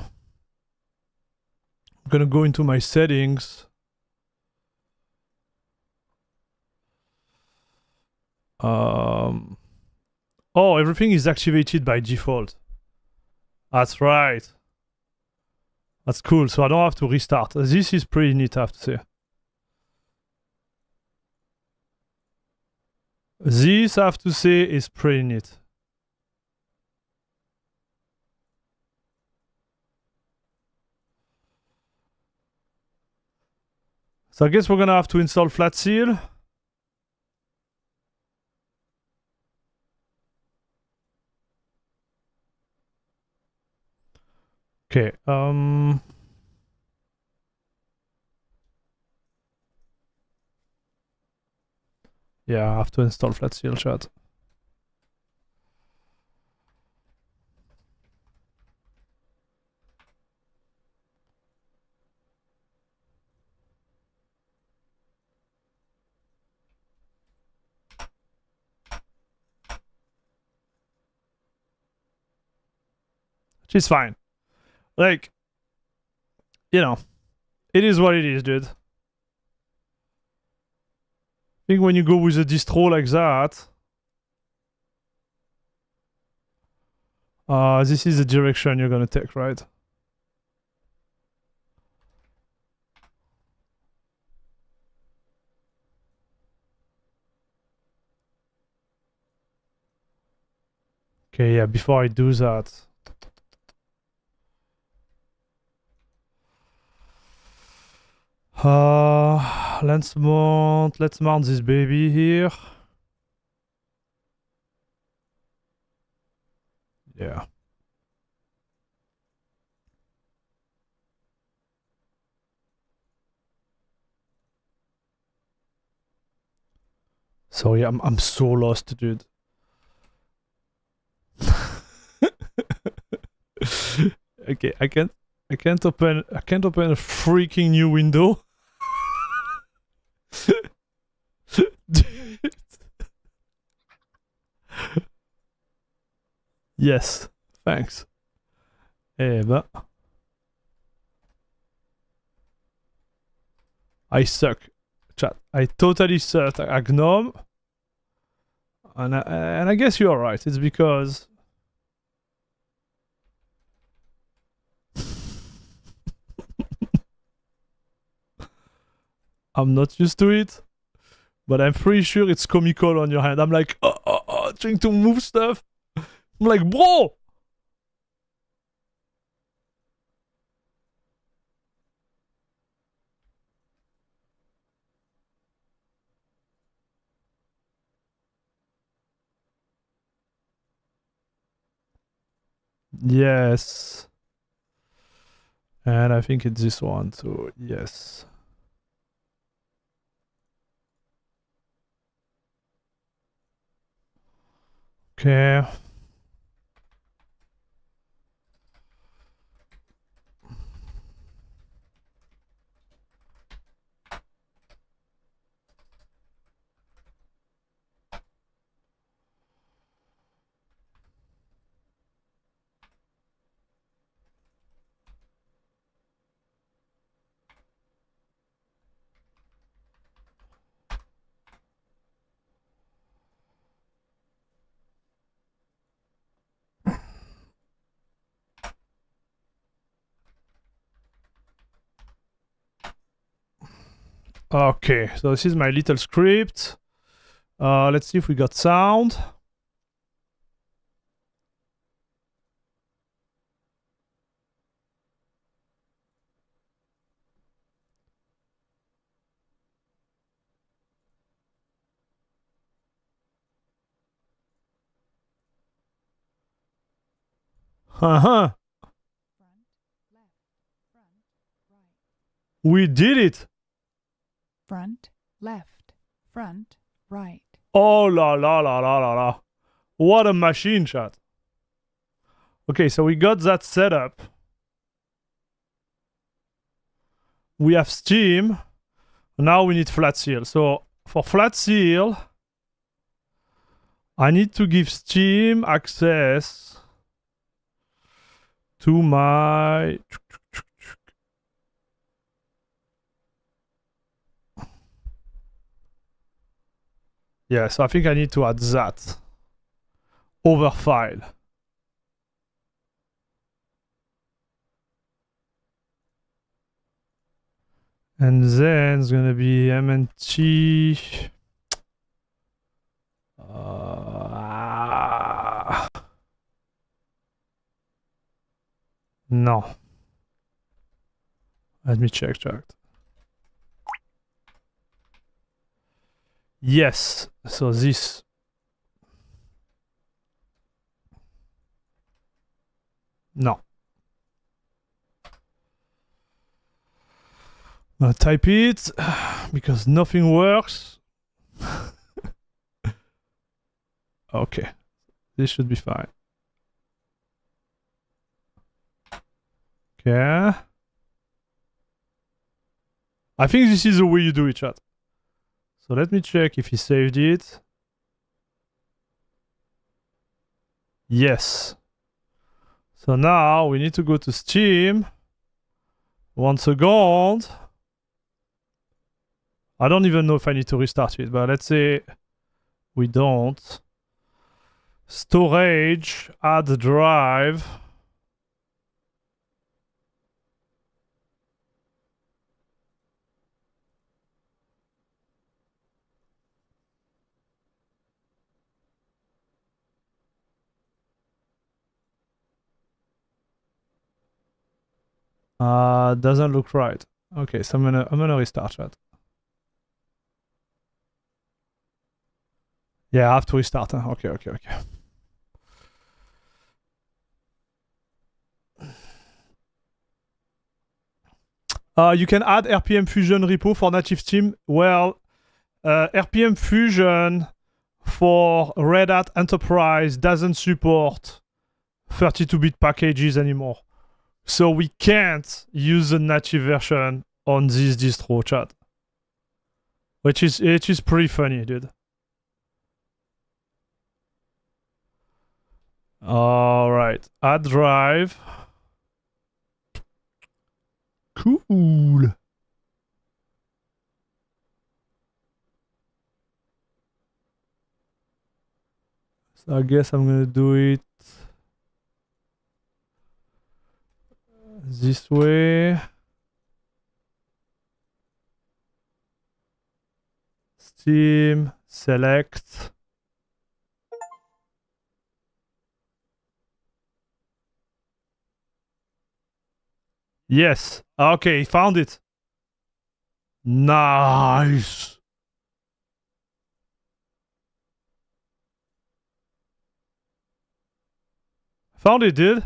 I'm gonna go into my settings. Oh, everything is activated by default. That's right. That's cool. So I don't have to restart. This is pretty neat, I have to say. This, I have to say, is pretty neat. So I guess we're gonna have to install Flatseal. Okay, yeah, I have to install Flatseal chat. She's fine. Like, you know, it is what it is, dude. I think when you go with a distro like that, this is the direction you're gonna take, right? Okay, yeah, before I do that. Let's mount this baby here. Yeah. Sorry, I'm so lost, dude. Okay, I can't open a freaking new window. Yes, thanks. Eh ben, I suck, chat. I totally suck at GNOME. And I guess you're right. It's because I'm not used to it. But I'm pretty sure it's comical on your hand. I'm like, trying to move stuff. I'm like, bro! Yes. And I think it's this one too. Yes. Okay. Okay, so this is my little script. Let's see if we got sound. Uh-huh. We did it. Front, left, front, right. Oh la la la la la la. What a machine, chat. Okay, so we got that set up. We have Steam. Now we need flat seal. So for flat seal, I need to give Steam access to my... Yeah, so I think I need to add that over file. And then it's gonna be MNT. No. Let me check. Yes. So this. No. Type it because nothing works. Okay. This should be fine. Okay. I think this is the way you do it, chat. So let me check if he saved it. Yes. So now we need to go to Steam. 1 second. I don't even know if I need to restart it, but let's say we don't. Storage, add drive. Doesn't look right. Okay, so I'm gonna restart that. Yeah, I have to restart. Huh? Okay. You can add RPM Fusion repo for native Steam. Well, RPM Fusion for Red Hat Enterprise doesn't support 32-bit packages anymore. So we can't use the native version on this distro, chat. Which is pretty funny, dude. Alright. Add drive. Cool. So I guess I'm gonna do it this way. Steam, select. Yes. Okay, found it. Nice. Found it, dude.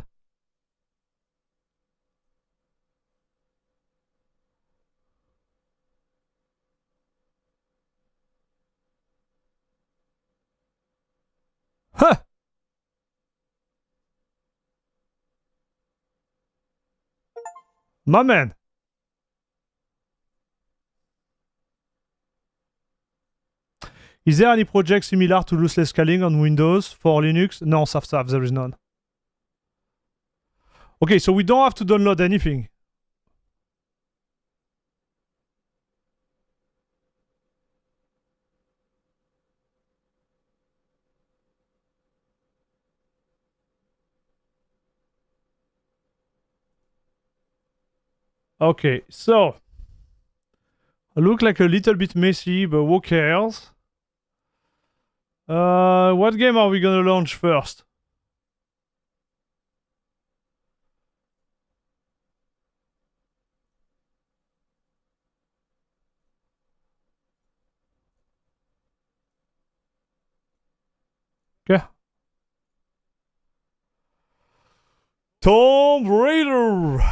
Huh. My man. Is there any project similar to lossless scaling on Windows for Linux? No, SAF, there is none. Okay, so we don't have to download anything. Okay, so I look like a little bit messy, but who cares? What game are we gonna launch first? Okay. Tomb Raider.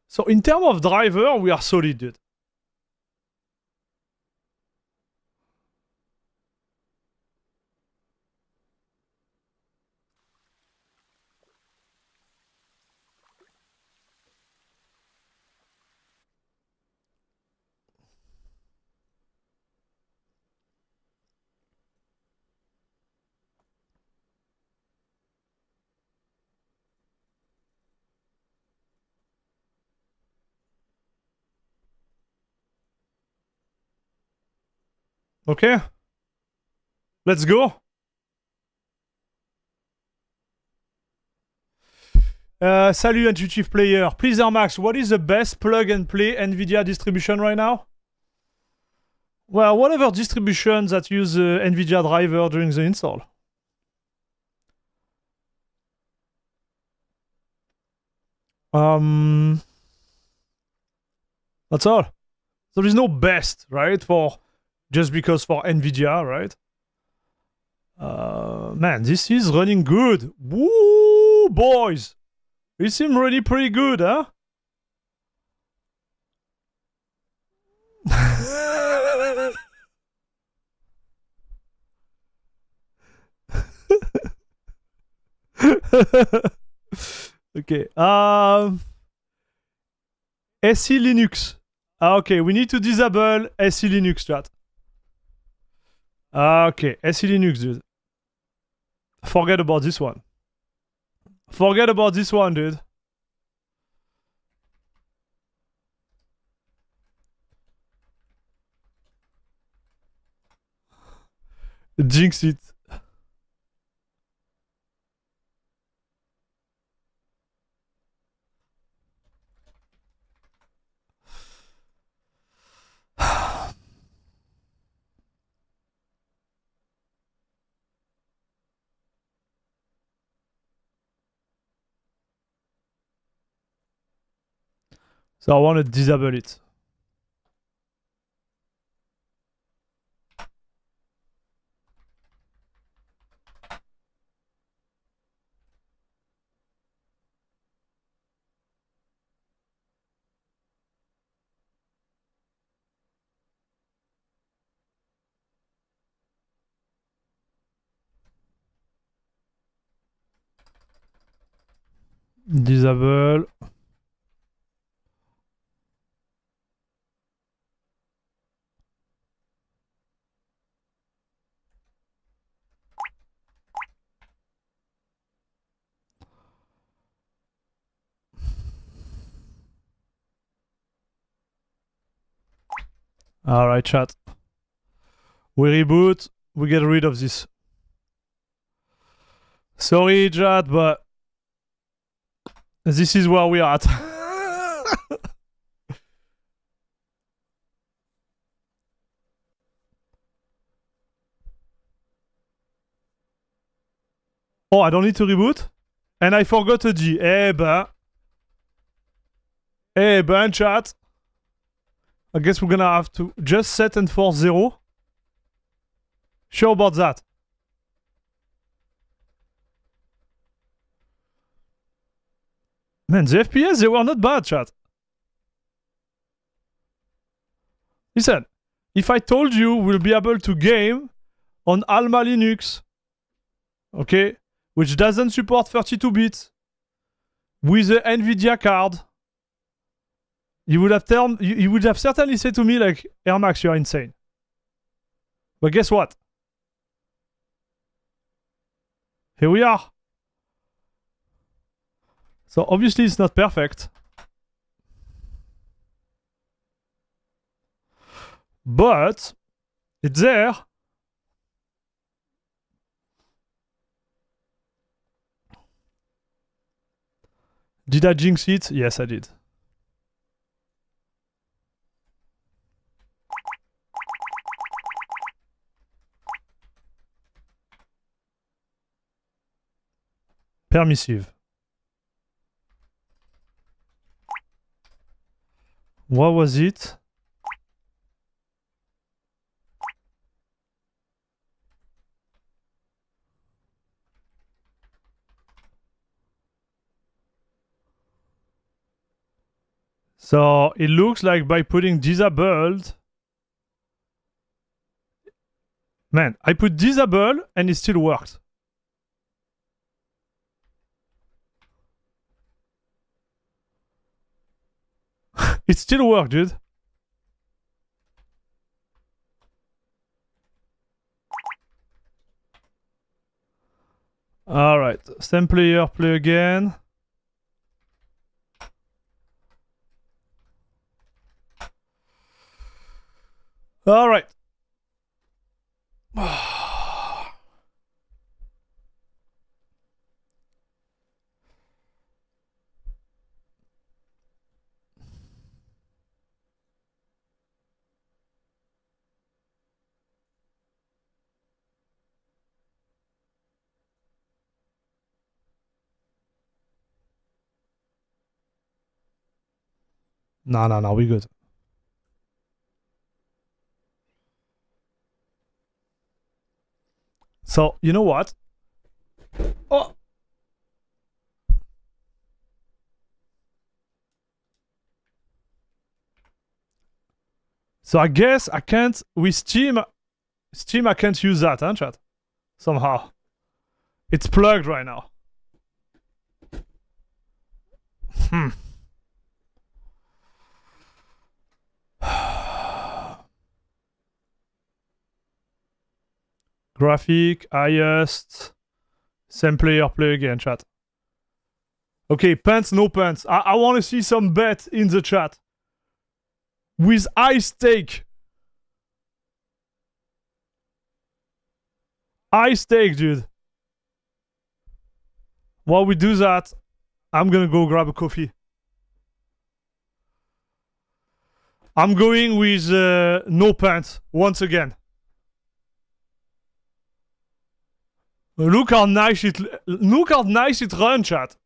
So in terms of driver, we are solid, dude. Okay. Let's go. Salut Intuitive Player. Please, Max, what is the best plug and play Nvidia distribution right now? Well, whatever distribution that use Nvidia driver during the install. That's all. There is no best, right? For just because for Nvidia, right? Man, this is running good. Woo, boys! It seems really pretty good, huh? Okay. SE Linux. Okay, we need to disable SE Linux, chat. Okay, SE Linux, dude. Forget about this one. Forget about this one, dude. Jinx it. So I want to disable it. Disable. Alright, chat. We reboot. We get rid of this. Sorry, chat, but this is where we are at. Oh, I don't need to reboot? And I forgot a G. Eh ben. Eh ben, chat. I guess we're gonna have to just set and force 0. Sure about that. Man, the FPS, they were not bad, chat. Listen, if I told you we'll be able to game on AlmaLinux, okay, which doesn't support 32 bits, with the Nvidia card, you would have certainly said to me like, Air Max, you're insane. But guess what? Here we are. So obviously it's not perfect. But it's there. Did I jinx it? Yes, I did. Permissive. What was it? So it looks like by putting disabled. Man, I put disable and it still worked. It still worked, dude. Alright, same player, play again. Alright. No, we good. So, you know what? Oh! So I guess I can't, with Steam I can't use that, huh, chat? Somehow. It's plugged right now. Graphic, highest. Same player, play again, chat. Okay, pants, no pants. I want to see some bet in the chat. With high stake. High stake, dude. While we do that, I'm gonna go grab a coffee. I'm going with no pants once again. Look how nice it runs, chat.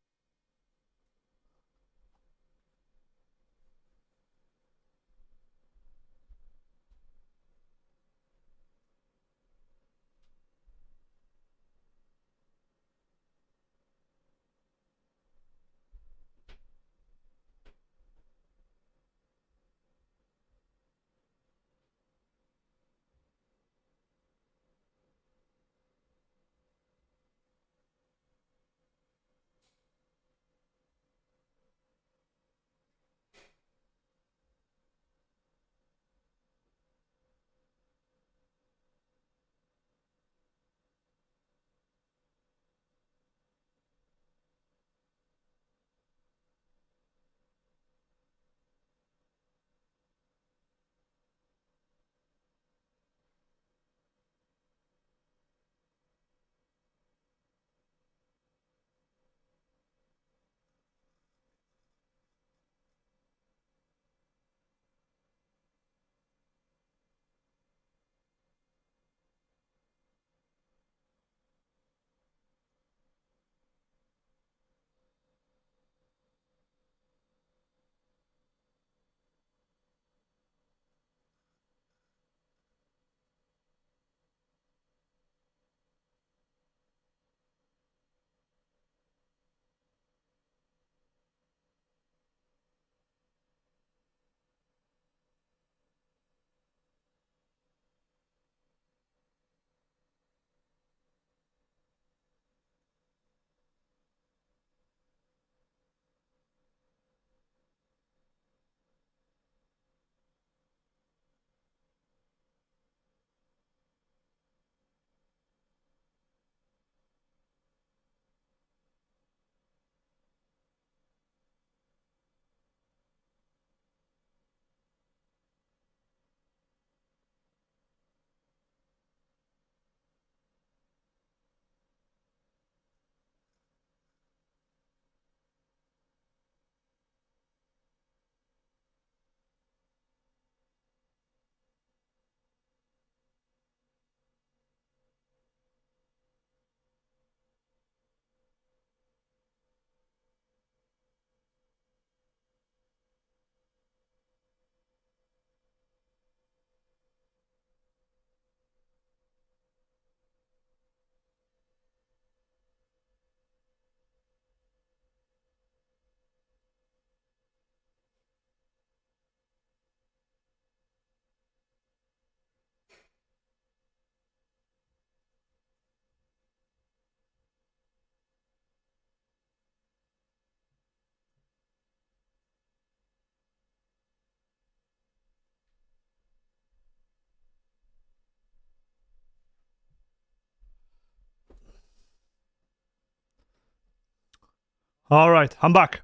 All right, I'm back.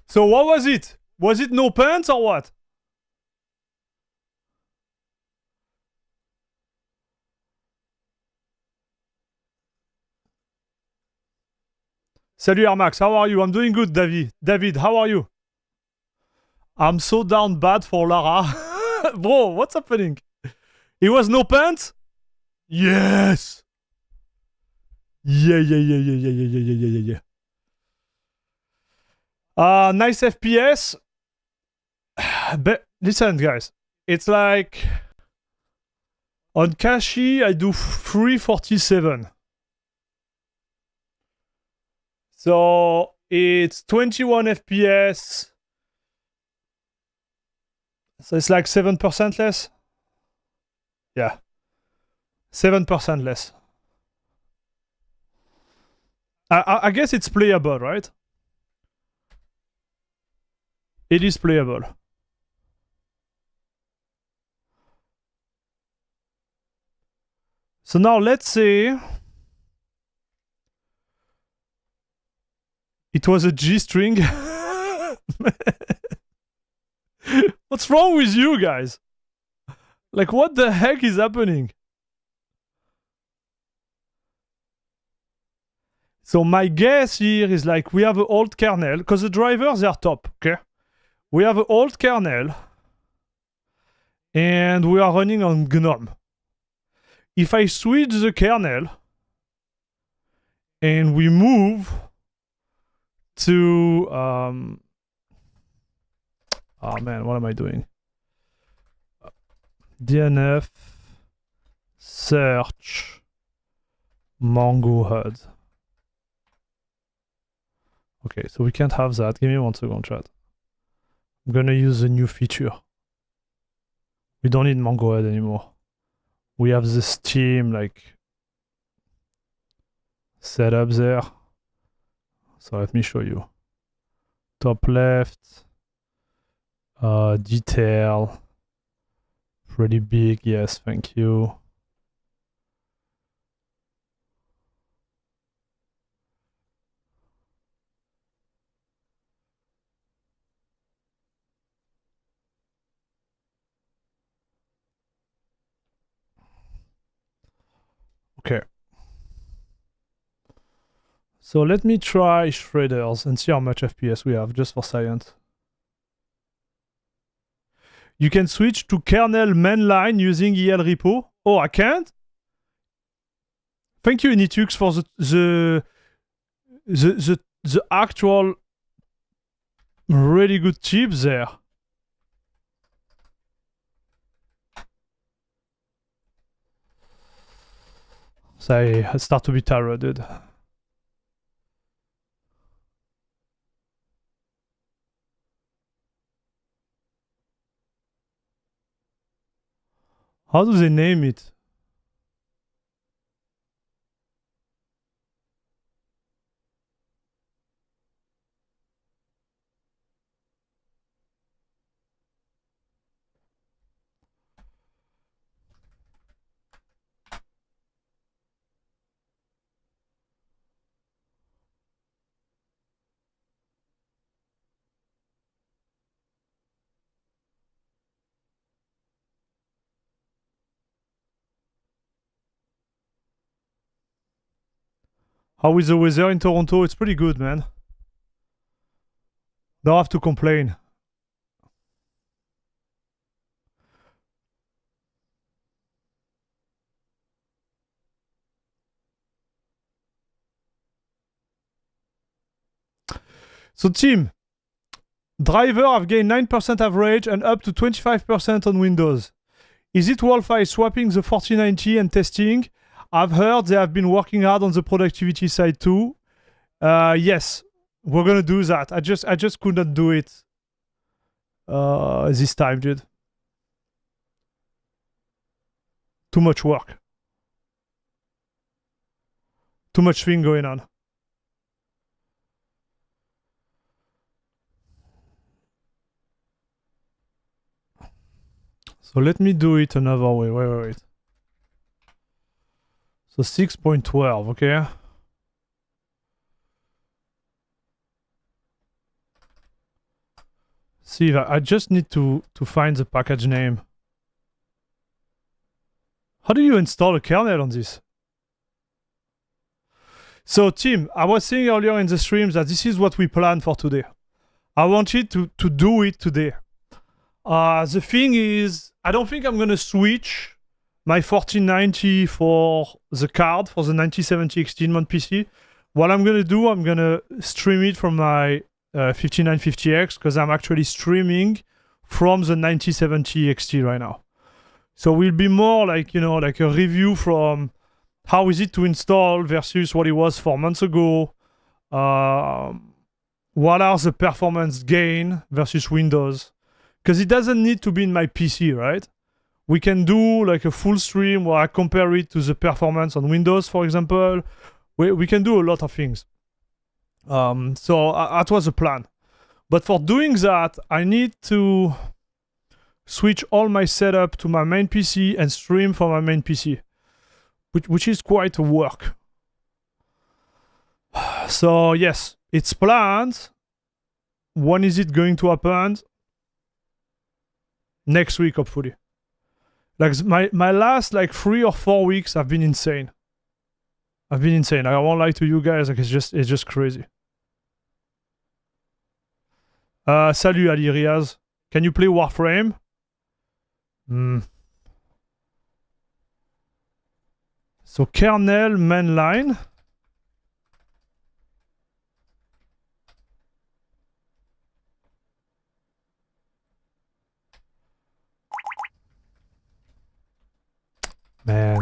So what was it? Was it no pants or what? Salut Armax, how are you? I'm doing good, David. David, how are you? I'm so down bad for Lara. Bro, what's happening? It was no pants? Yes! Yeah. Nice FPS. But listen, guys. It's like... On Kashi, I do 347. So it's 21 FPS. So it's like 7% less. Yeah. 7% less. I guess it's playable, right? It is playable. So now let's say it was a G string. What's wrong with you guys? Like, what the heck is happening? So my guess here is like we have an old kernel, because the drivers are top, okay? We have an old kernel, and we are running on GNOME. If I switch the kernel, and we move to... oh man, what am I doing? DNF, search, Mongo HUD. Okay, so we can't have that. Give me 1 second, chat. I'm gonna use a new feature. We don't need Mongo HUD anymore. We have the Steam, like, set up there. So let me show you. Top left, detail, pretty big, yes, thank you. Okay. So let me try shredders and see how much FPS we have, just for science. You can switch to kernel mainline using EL repo. Oh, I can't? Thank you, Initux, for the actual really good tip there. So I start to be tired, dude. How do they name it? How is the weather in Toronto? It's pretty good, man. Don't have to complain. So team, driver have gained 9% average and up to 25% on Windows. Is it worthwhile swapping the 4090 and testing? I've heard they have been working hard on the productivity side too. Yes, we're gonna do that. I just couldn't do it this time, dude. Too much work. Too much thing going on. So let me do it another way. Wait. So 6.12, okay? see if I just need to find the package name. How do you install a kernel on this? So team, I was saying earlier in the streams that this is what we plan for today. I want you to do it today. The thing is, I don't think I'm going to switch my 1490 for the card, for the 9070 XT PC. What I'm going to do, I'm going to stream it from my 5950X because I'm actually streaming from the 9070 XT right now. So we'll be more like, you know, like a review from how is it to install versus what it was 4 months ago. What are the performance gain versus Windows? Because it doesn't need to be in my PC, right? We can do like a full stream where I compare it to the performance on Windows, for example. We can do a lot of things. So that was the plan. But for doing that, I need to switch all my setup to my main PC and stream from my main PC, which is quite a work. So yes, it's planned. When is it going to happen? Next week, hopefully. Like my last like 3 or 4 weeks have been insane. I won't lie to you guys, like it's just crazy. Salut Ali Riaz. Can you play Warframe? So kernel mainline. Man.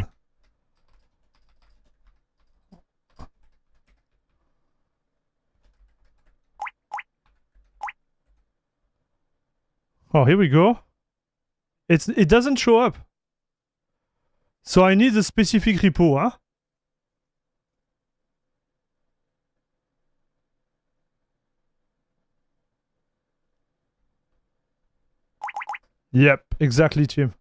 Oh, here we go. It doesn't show up. So I need a specific repo, huh? Yep, exactly, Tim.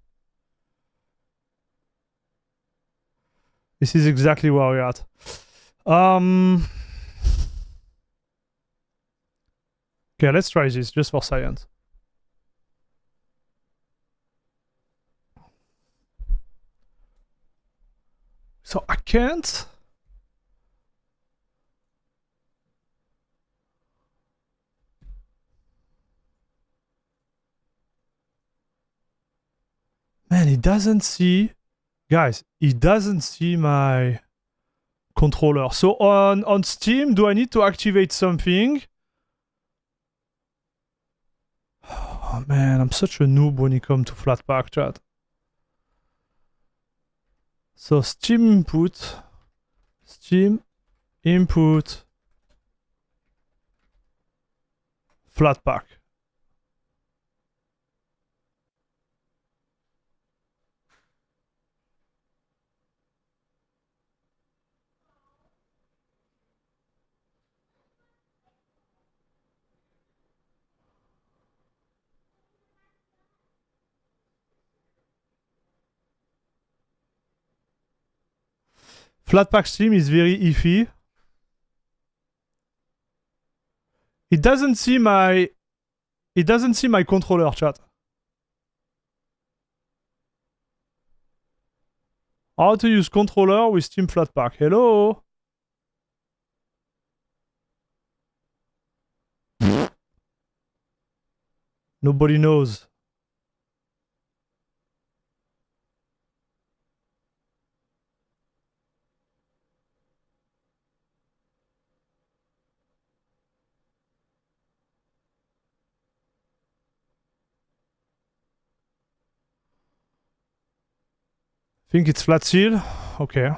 This is exactly where we're at. Okay, let's try this just for science. So I can't. Man, it doesn't see. Guys, it doesn't see my controller. So on Steam, do I need to activate something? Oh man, I'm such a noob when it comes to Flatpak, chat. So Steam input, Flatpak. Flatpak Steam is very iffy. It doesn't see my controller, chat. How to use controller with Steam Flatpak? Hello? Nobody knows. Think it's flat seal? Okay.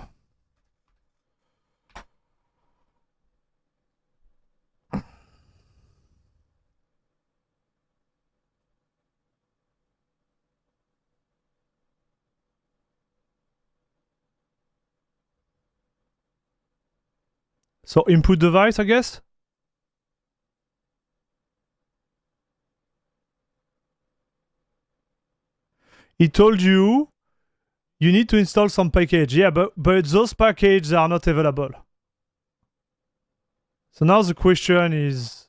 So input device, I guess? He told you you need to install some package. Yeah, but those packages are not available. So now the question is,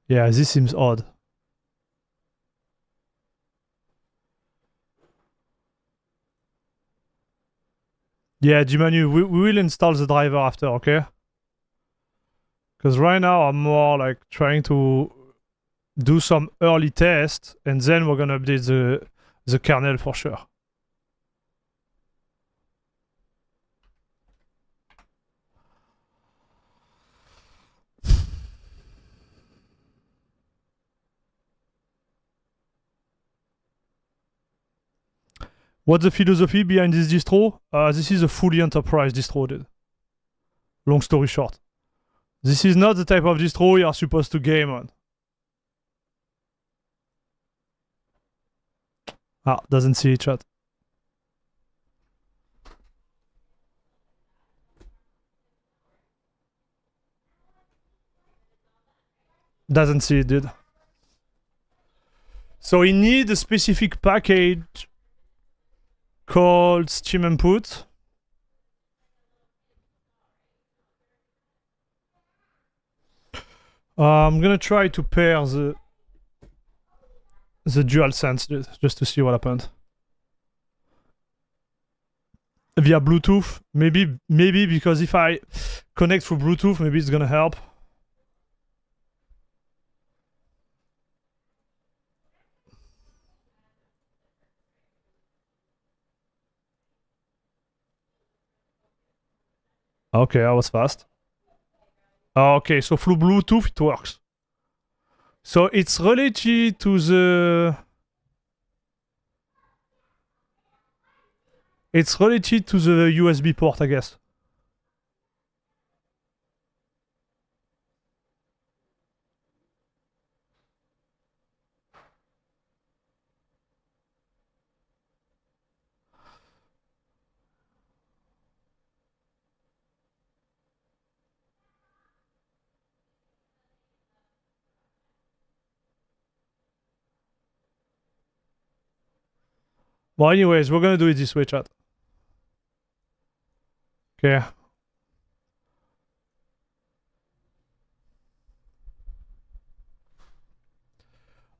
Yeah, this seems odd. Yeah, Gmanu, we will install the driver after, okay? Because right now I'm more like trying to do some early tests, and then we're gonna update the kernel for sure. What's the philosophy behind this distro? This is a fully enterprise distro, dude. Long story short. This is not the type of distro you are supposed to game on. Ah, doesn't see it, chat. Doesn't see it, dude. So you need a specific package called Steam Input. I'm gonna try to pair the DualSense, dude, just to see what happened. Via Bluetooth, maybe because if I connect through Bluetooth, maybe it's gonna help. Okay, I was fast. Okay, so through Bluetooth it works. So it's related to the... It's related to the USB port, I guess. Well, anyways, we're gonna do it this way, chat. Okay.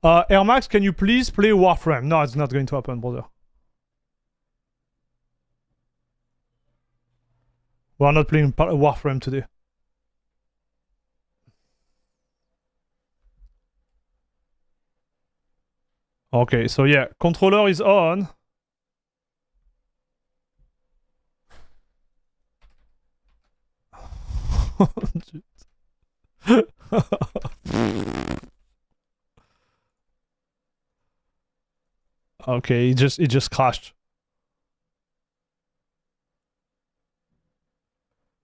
Air Max, can you please play Warframe? No, it's not going to happen, brother. We're not playing Warframe today. Okay, so yeah, controller is on. Okay, it just crashed.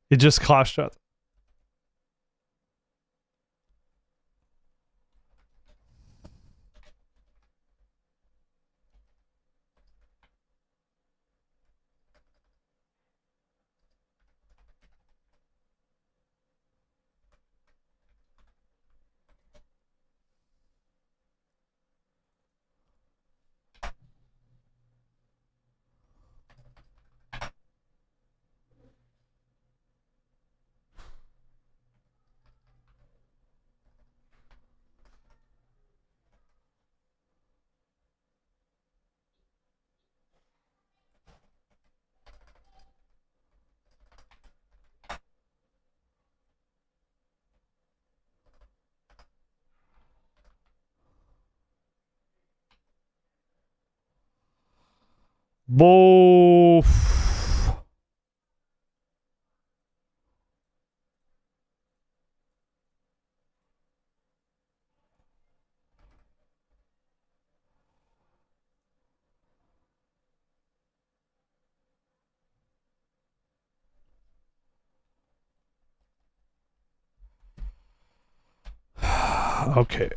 It just crashed, chat. Bof. Okay.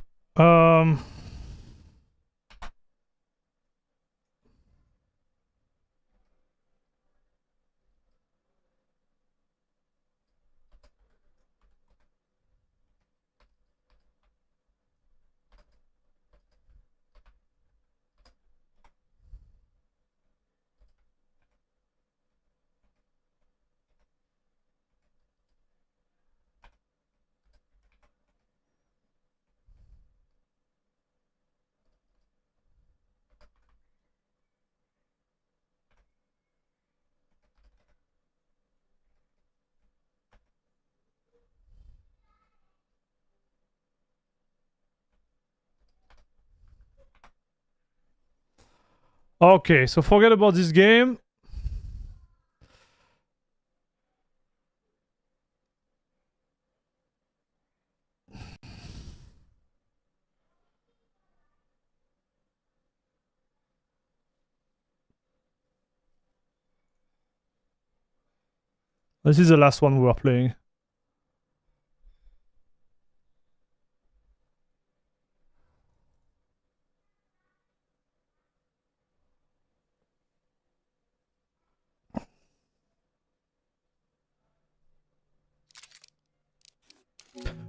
Okay, so forget about this game. This is the last one we are playing.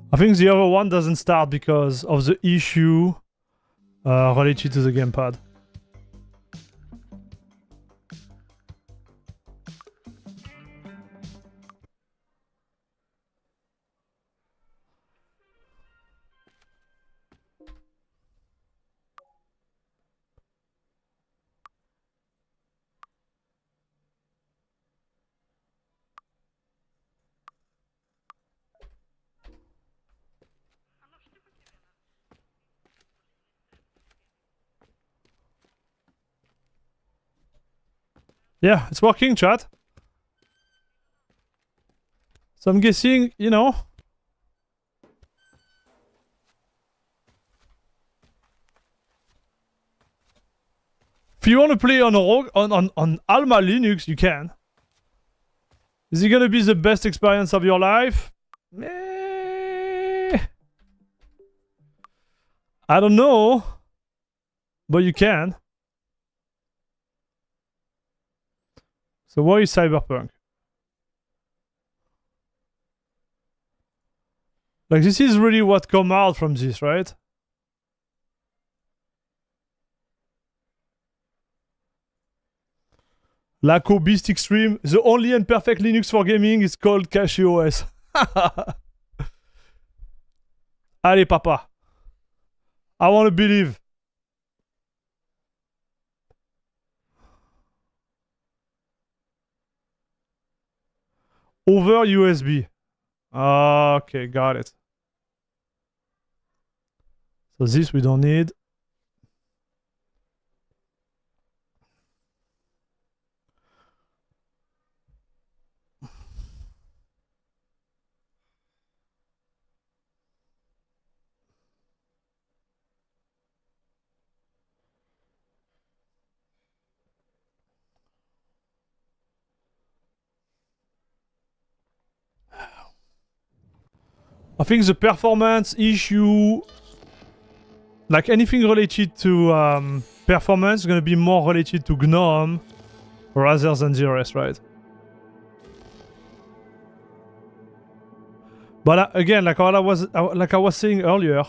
I think the other one doesn't start because of the issue related to the gamepad. Yeah, it's working, chat. So I'm guessing, you know. If you want to play on AlmaLinux, you can. Is it gonna be the best experience of your life? I don't know. But you can. So why is Cyberpunk? Like, this is really what come out from this, right? Laco Beast Extreme. The only and perfect Linux for gaming is called Cache OS. Allez, papa. I want to believe. Over USB. Okay, got it. So this we don't need. I think the performance issue, like anything related to performance, is going to be more related to GNOME rather than the rest, right? But again, like I was saying earlier,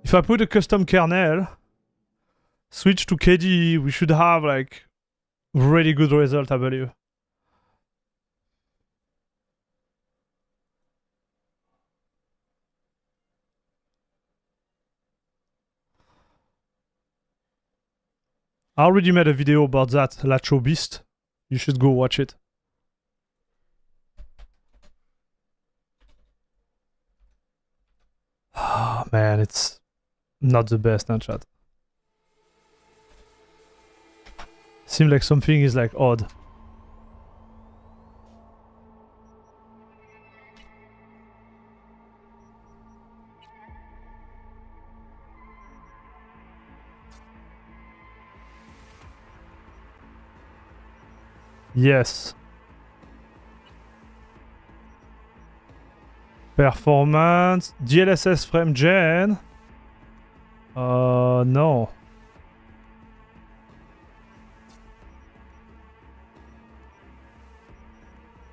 if I put a custom kernel, switch to KDE, we should have like really good result, I believe. I already made a video about that, Lacho Beast. You should go watch it. Ah, man, it's not the best, huh, chat. Seems like something is like odd. Yes. Performance, DLSS frame gen. No.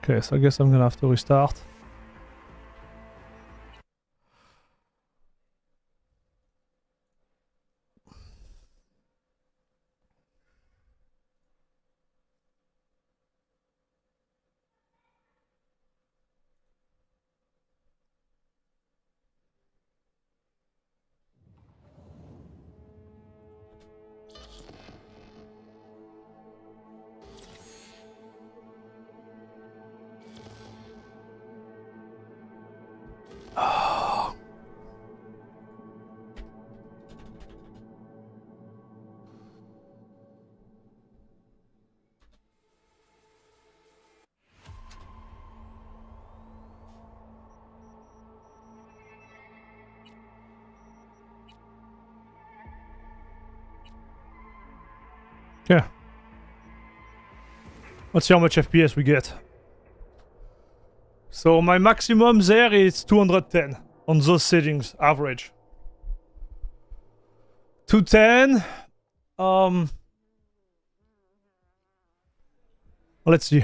Okay, so I guess I'm gonna have to restart. Okay. Let's see how much FPS we get. So my maximum there is 210 on those settings, average. 210. Let's see.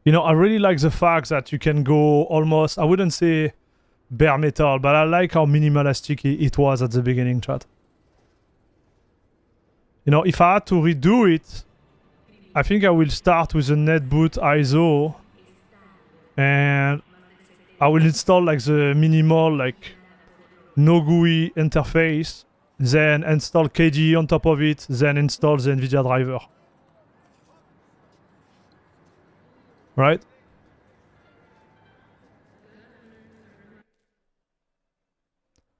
You know, I really like the fact that you can go almost, I wouldn't say bare metal, but I like how minimalistic it was at the beginning, chat. You know, if I had to redo it, I think I will start with the netboot ISO and I will install like the minimal, like no GUI interface, then install KDE on top of it, then install the Nvidia driver. Right?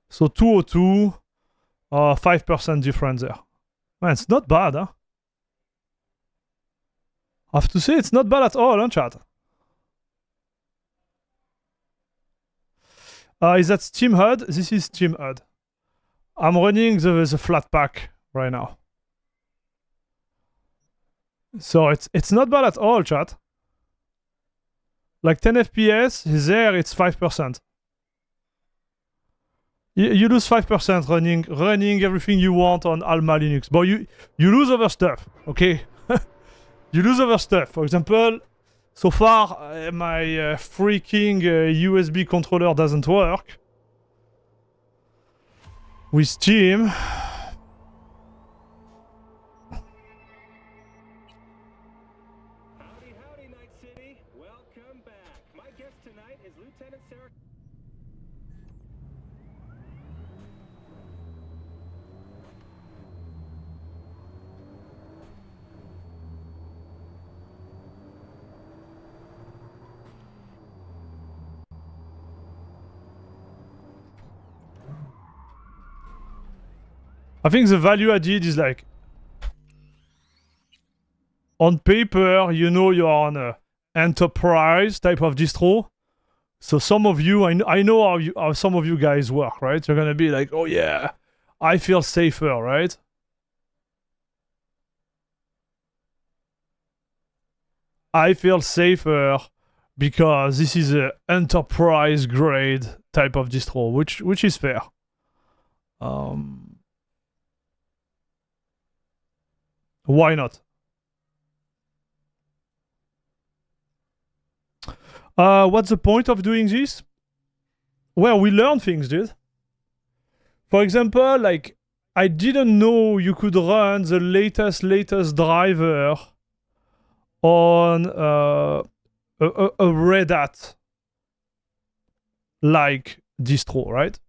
So 202, 5% difference there. Man, it's not bad, huh? I have to say, it's not bad at all, huh, chat? Is that Steam HUD? This is Steam HUD. I'm running the Flatpak right now. So it's not bad at all, chat. Like 10 FPS, there it's 5%. You lose 5% running everything you want on AlmaLinux. But you lose other stuff, okay? You lose other stuff. For example, so far my freaking USB controller doesn't work. With Steam. Howdy, Night City. Welcome back. My guest tonight is Lieutenant Sarah. I think the value added is like, on paper, you know you're on a enterprise type of distro. So some of you, I know how some of you guys work, right? You're gonna be like, oh yeah, I feel safer, right? I feel safer because this is a enterprise grade type of distro, which is fair. Why not? What's the point of doing this? Well, we learn things, dude. For example, like, I didn't know you could run the latest driver on a Red Hat like distro, right?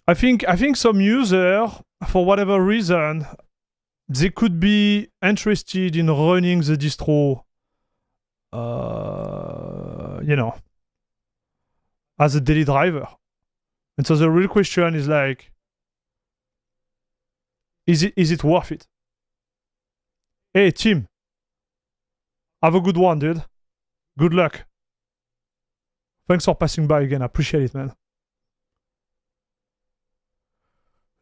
I think some user, for whatever reason, they could be interested in running the distro, you know, as a daily driver. And so the real question is like, is it worth it? Hey, Tim, have a good one, dude. Good luck. Thanks for passing by again. I appreciate it, man.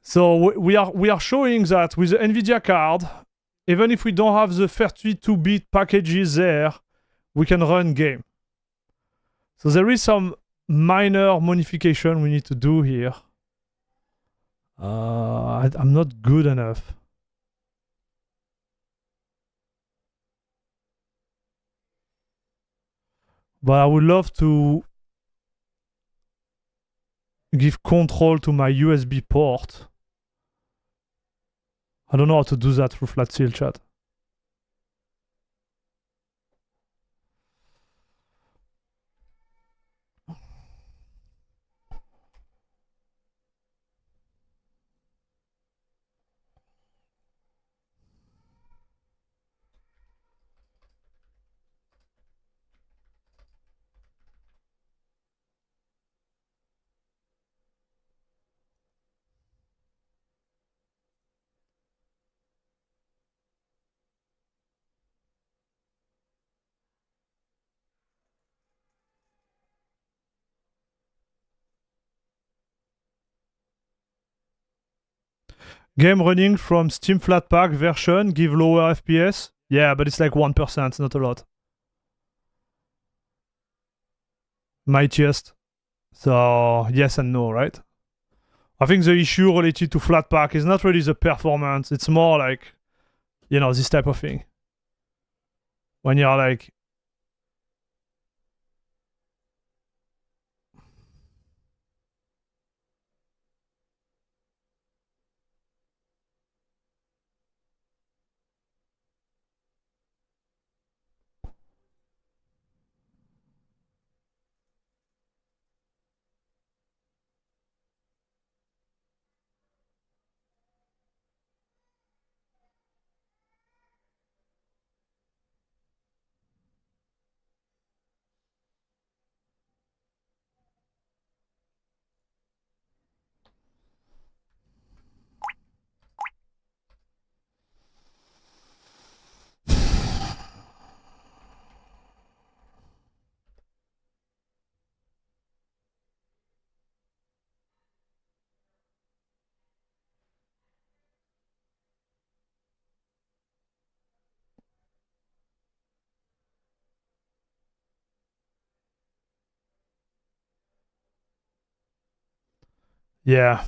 So we are showing that with the Nvidia card, even if we don't have the 32-bit packages there, we can run game. So there is some minor modification we need to do here. I'm not good enough. But I would love to give control to my USB port. I don't know how to do that through FlatSeal chat. Game running from Steam Flatpak version give lower FPS. Yeah, but it's like 1%, not a lot. Mightiest. So yes and no, right? I think the issue related to Flatpak is not really the performance. It's more like, you know, this type of thing. When you're like, yeah.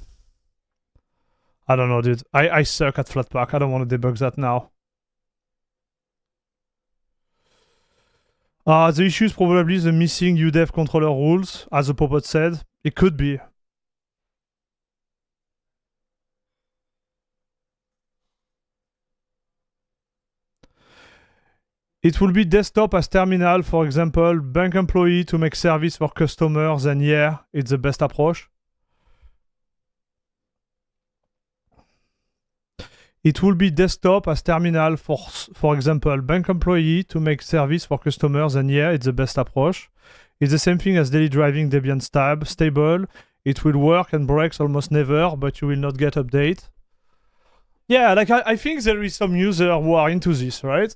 I don't know, dude. I suck at Flatpak. I don't want to debug that now. The issue is probably the missing UDEV controller rules, as the Popot said. It could be. It will be desktop as terminal, for example, bank employee to make service for customers, and yeah, it's the best approach. It will be desktop as terminal for example, bank employee to make service for customers, and yeah, it's the best approach. It's the same thing as daily driving Debian stable. It will work and breaks almost never, but you will not get update. Yeah, like I think there is some user who are into this, right?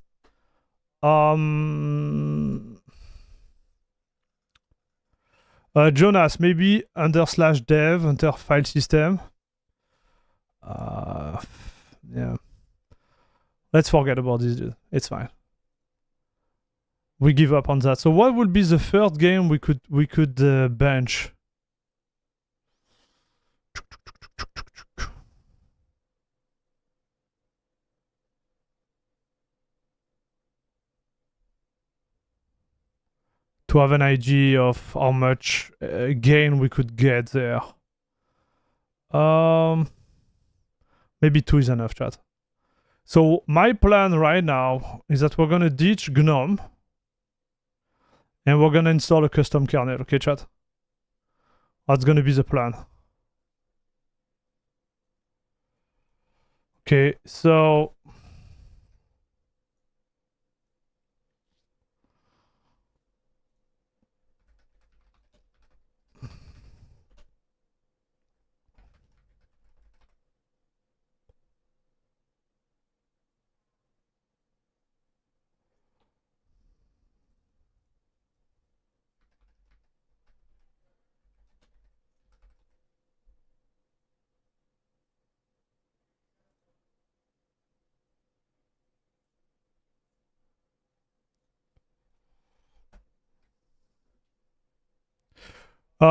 Jonas, maybe /dev enter file system. Yeah. Let's forget about this, dude. It's fine. We give up on that. So what would be the first game we could bench? To have an idea of how much gain we could get there. Maybe 2 is enough, chat. So my plan right now is that we're gonna ditch GNOME and we're gonna install a custom kernel, okay, chat? That's gonna be the plan. Okay, so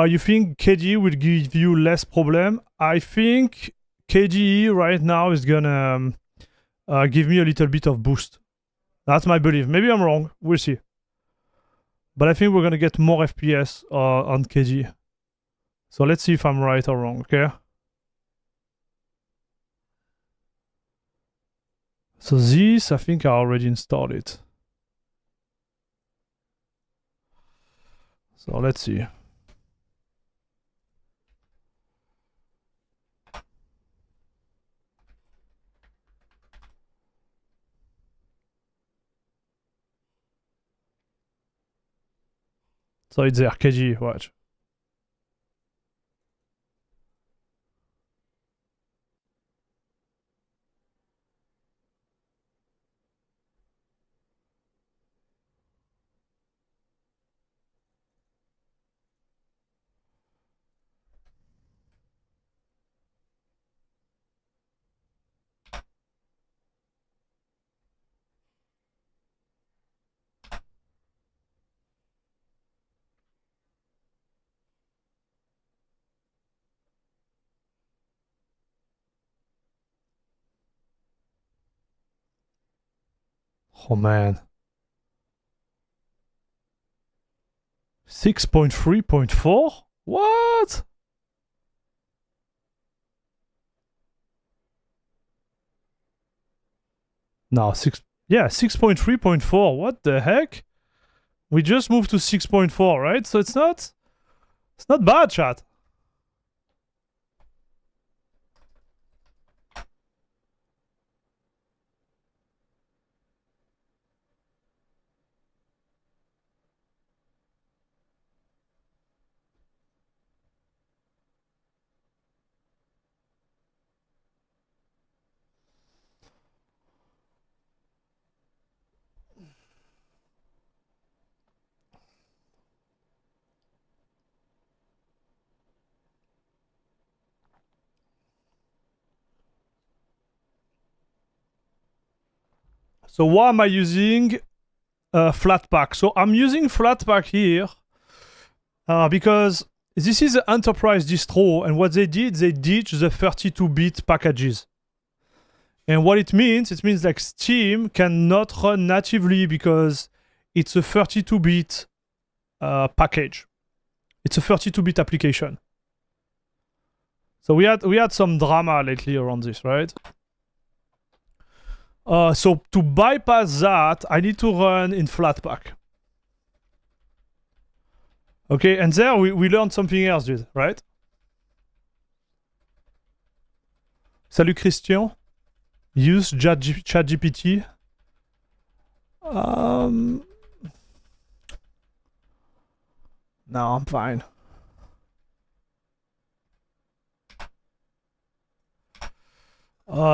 you think KDE will give you less problem? I think KDE right now is gonna give me a little bit of boost. That's my belief. Maybe I'm wrong. We'll see. But I think we're gonna get more FPS on KDE. So let's see if I'm right or wrong, okay? So this, I think I already installed it. So let's see. So it's there, KDE, watch. Oh man. 6.3.4? What? No, 6.3.4. What the heck? We just moved to 6.4, right? So it's not bad, chat. So why am I using Flatpak? So I'm using Flatpak here because this is an enterprise distro, and what they did, they ditched the 32-bit packages. And what it means like Steam cannot run natively because it's a 32-bit package. It's a 32-bit application. So we had some drama lately around this, right? So to bypass that, I need to run in Flatpak. Okay, and there we learned something else, dude, right? Salut Christian. Use ChatGPT. No, I'm fine.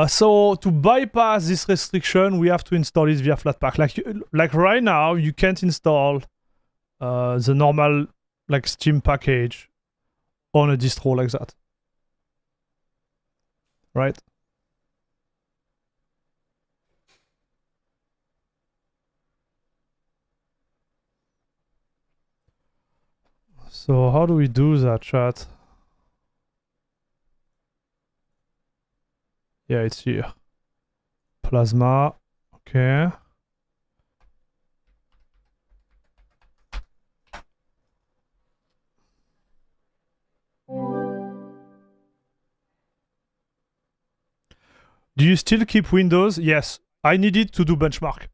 So to bypass this restriction, we have to install it via Flatpak. Like right now, you can't install the normal like Steam package on a distro like that, right? So how do we do that, chat? Yeah, it's here. Plasma, okay. Do you still keep Windows? Yes, I need it to do benchmark.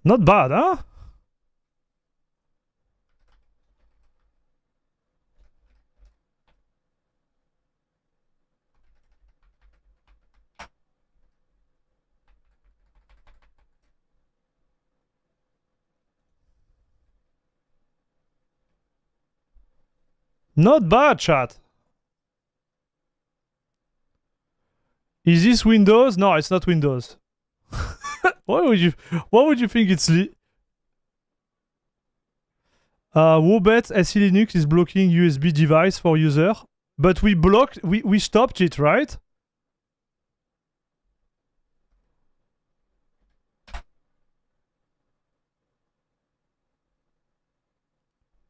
Not bad, huh? Not bad, chat. Is this Windows? No, it's not Windows. What would you think it's Wobet SE Linux is blocking USB device for user, but we stopped it, right?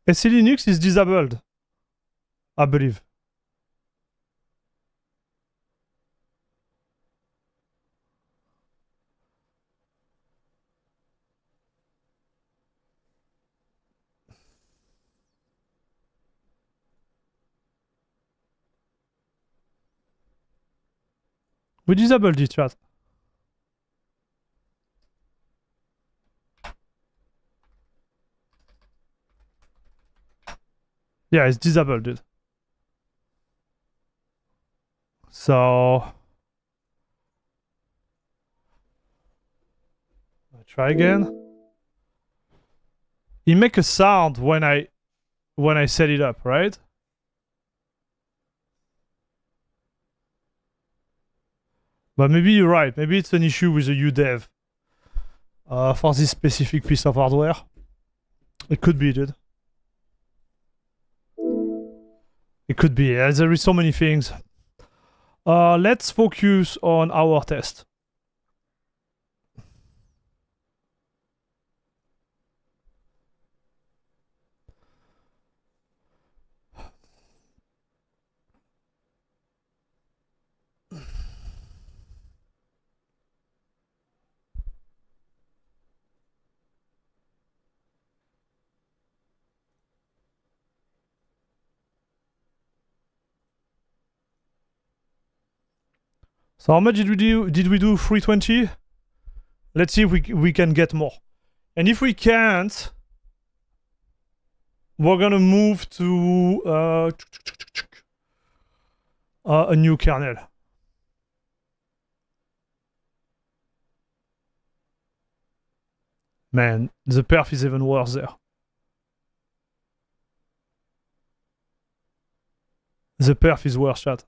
SE Linux is disabled, I believe. We disabled it, chat. Yeah, it's disabled, dude. So Try again. It make a sound when I set it up, right? But maybe you're right. Maybe it's an issue with the UDEV for this specific piece of hardware. It could be, dude. It could be. There is so many things. Let's focus on our test. So how much did we do? Did we do 320? Let's see if we can get more. And if we can't, we're gonna move to a new kernel. Man, the perf is even worse there. The perf is worse, chat.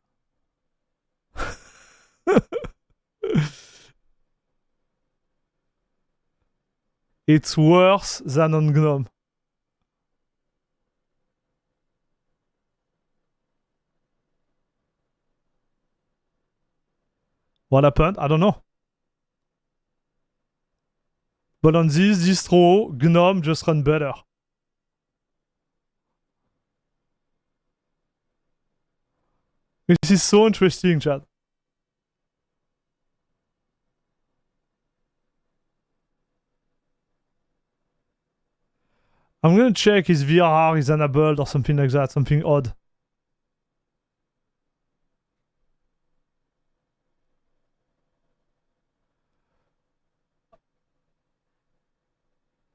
It's worse than on GNOME. What happened? I don't know. But on this distro, GNOME just run better. This is so interesting, chat. I'm gonna check his VRR is enabled or something like that, something odd.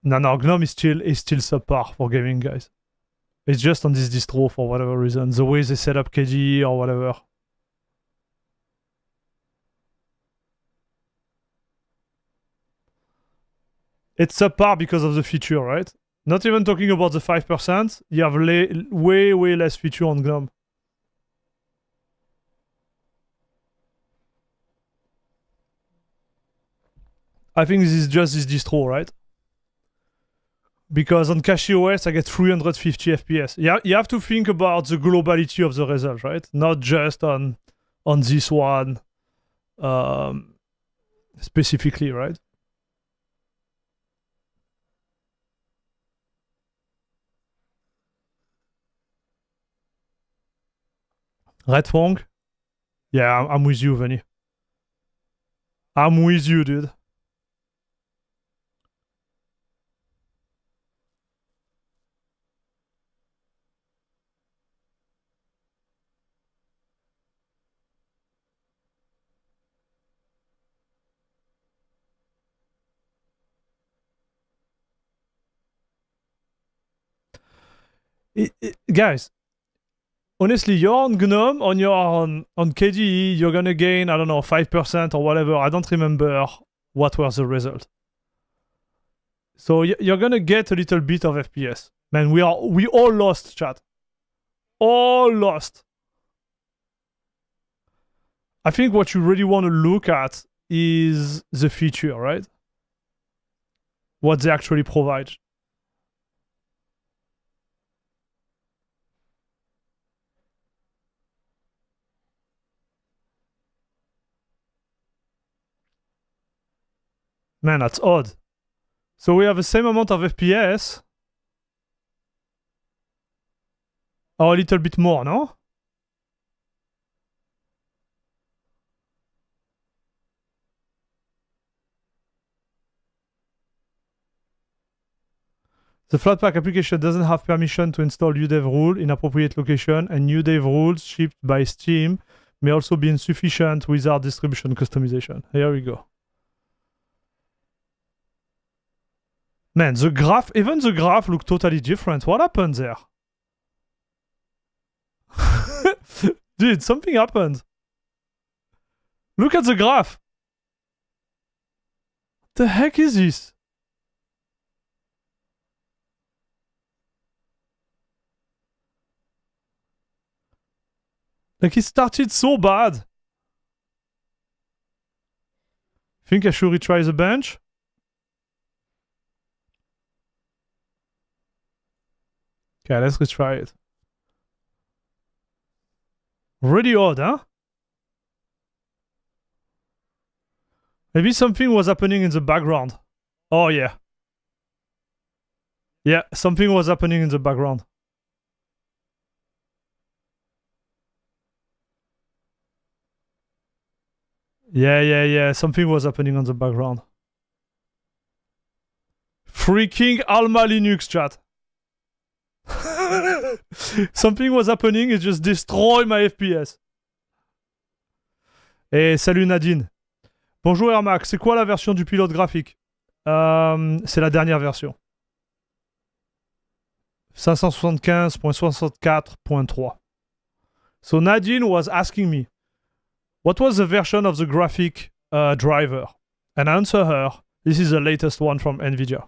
No, GNOME is still subpar for gaming, guys. It's just on this distro for whatever reason. The way they set up KDE or whatever. It's subpar because of the feature, right? Not even talking about the 5%, you have way less feature on GNOME. I think this is just this distro, right? Because on CachyOS I get 350 FPS. Yeah, you have to think about the globality of the result, right? Not just on this one specifically, right? Red Fong? Yeah, I'm with you, Vinny. I'm with you, dude. Guys, honestly, you're on GNOME, on KDE, you're gonna gain, I don't know, 5% or whatever. I don't remember what was the result. So you're gonna get a little bit of FPS. Man, we all lost, chat. All lost. I think what you really want to look at is the feature, right? What they actually provide. Man, that's odd. So we have the same amount of FPS. Or a little bit more, no? The Flatpak application doesn't have permission to install UDEV rule in appropriate location, and UDEV rules shipped by Steam may also be insufficient without distribution customization. Here we go. Man, the graph, even the graph look totally different. What happened there? Dude, something happened. Look at the graph. What the heck is this? Like, it started so bad. Think I should retry the bench? Okay, let's retry it. Really odd, huh? Maybe something was happening in the background. Oh, yeah. Yeah, something was happening in the background. Yeah. Something was happening on the background. Freaking AlmaLinux, chat. Something was happening, it just destroyed my FPS. Et salut Nadine. Bonjour Ermac, c'est quoi la version du pilote graphique? C'est la dernière version. 575.64.3. So Nadine was asking me, what was the version of the graphic driver? And I answer her, this is the latest one from Nvidia.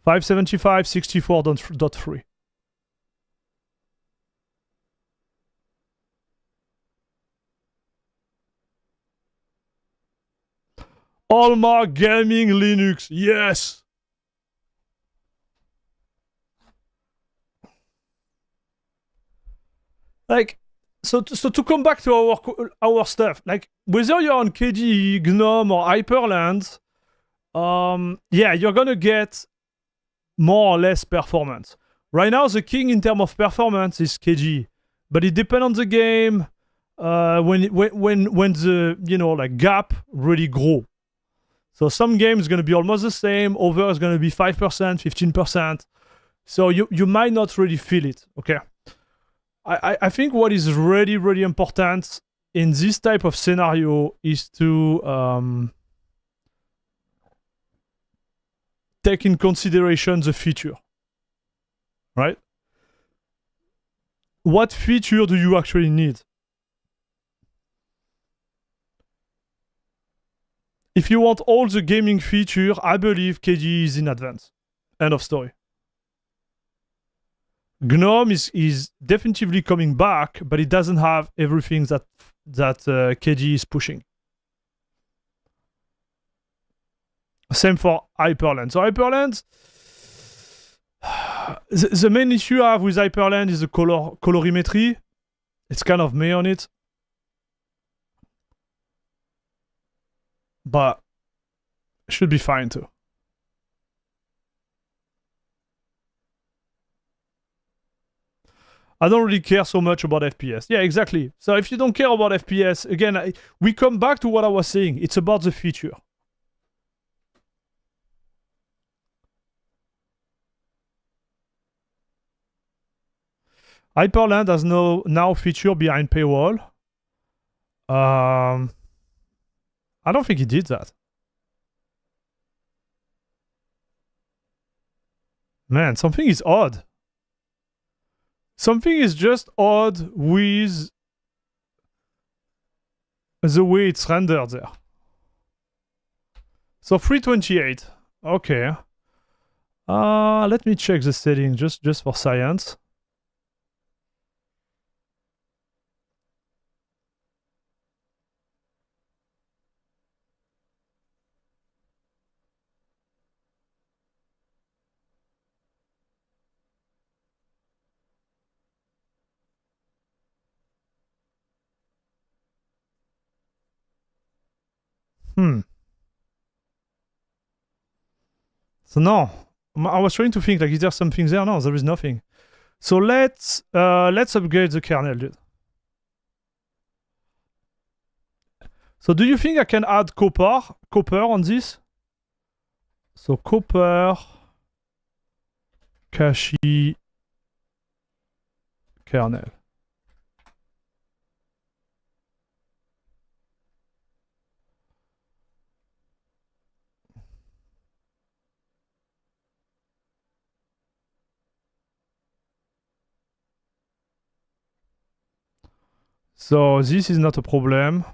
575.64.3. Alma Gaming Linux, yes! Like, so to come back to our stuff, like, whether you're on KDE, GNOME, or Hyperland, yeah, you're gonna get more or less performance. Right now, the king in terms of performance is KDE, but it depends on the game. When the like gap really grow. So some games gonna be almost the same. Over is gonna be 5%, 15%. So you might not really feel it. Okay. I think what is really, really important in this type of scenario is to take in consideration the feature, right? What feature do you actually need? If you want all the gaming feature, I believe KDE is in advance. End of story. GNOME is definitively coming back, but it doesn't have everything that KDE is pushing. Same for Hyperland. So Hyperland, the main issue I have with Hyperland is the colorimetry. It's kind of meh on it. But it should be fine too. I don't really care so much about FPS. Yeah, exactly. So if you don't care about FPS, again, we come back to what I was saying. It's about the feature. Hyperland has now feature behind paywall. I don't think he did that. Man, something is odd. Something is just odd with the way it's rendered there. So 328. Okay. Let me check the setting just for science. So no, I was trying to think, like, is there something there? No, there is nothing. So let's upgrade the kernel, dude. So do you think I can add copper on this? So copper, cache, kernel. So this is not a problem.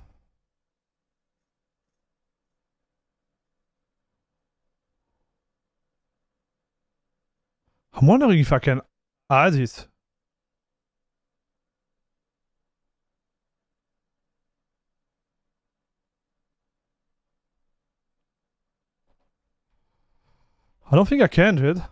I'm wondering if I can add it. I don't think I can, dude.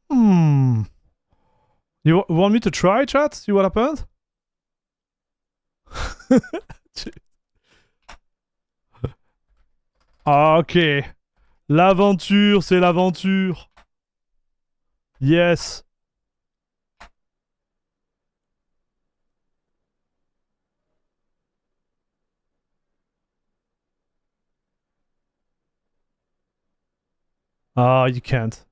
Hmm. You want me to try, chat? See what happened? Ok. L'aventure, c'est l'aventure. Yes. Ah, you can't.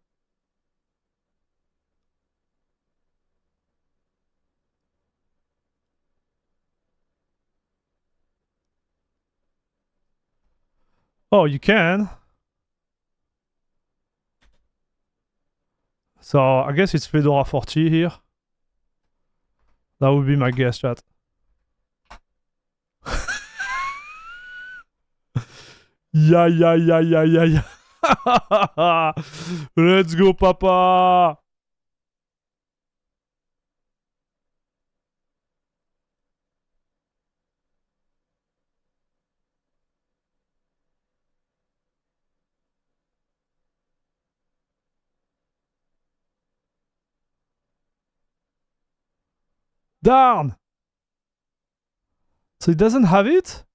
Oh, you can. So, I guess it's Fedora 40 here. That would be my guess, chat. Yeah, yeah, yeah, yeah, yeah, yeah. Let's go, papa. Darn. So it doesn't have it?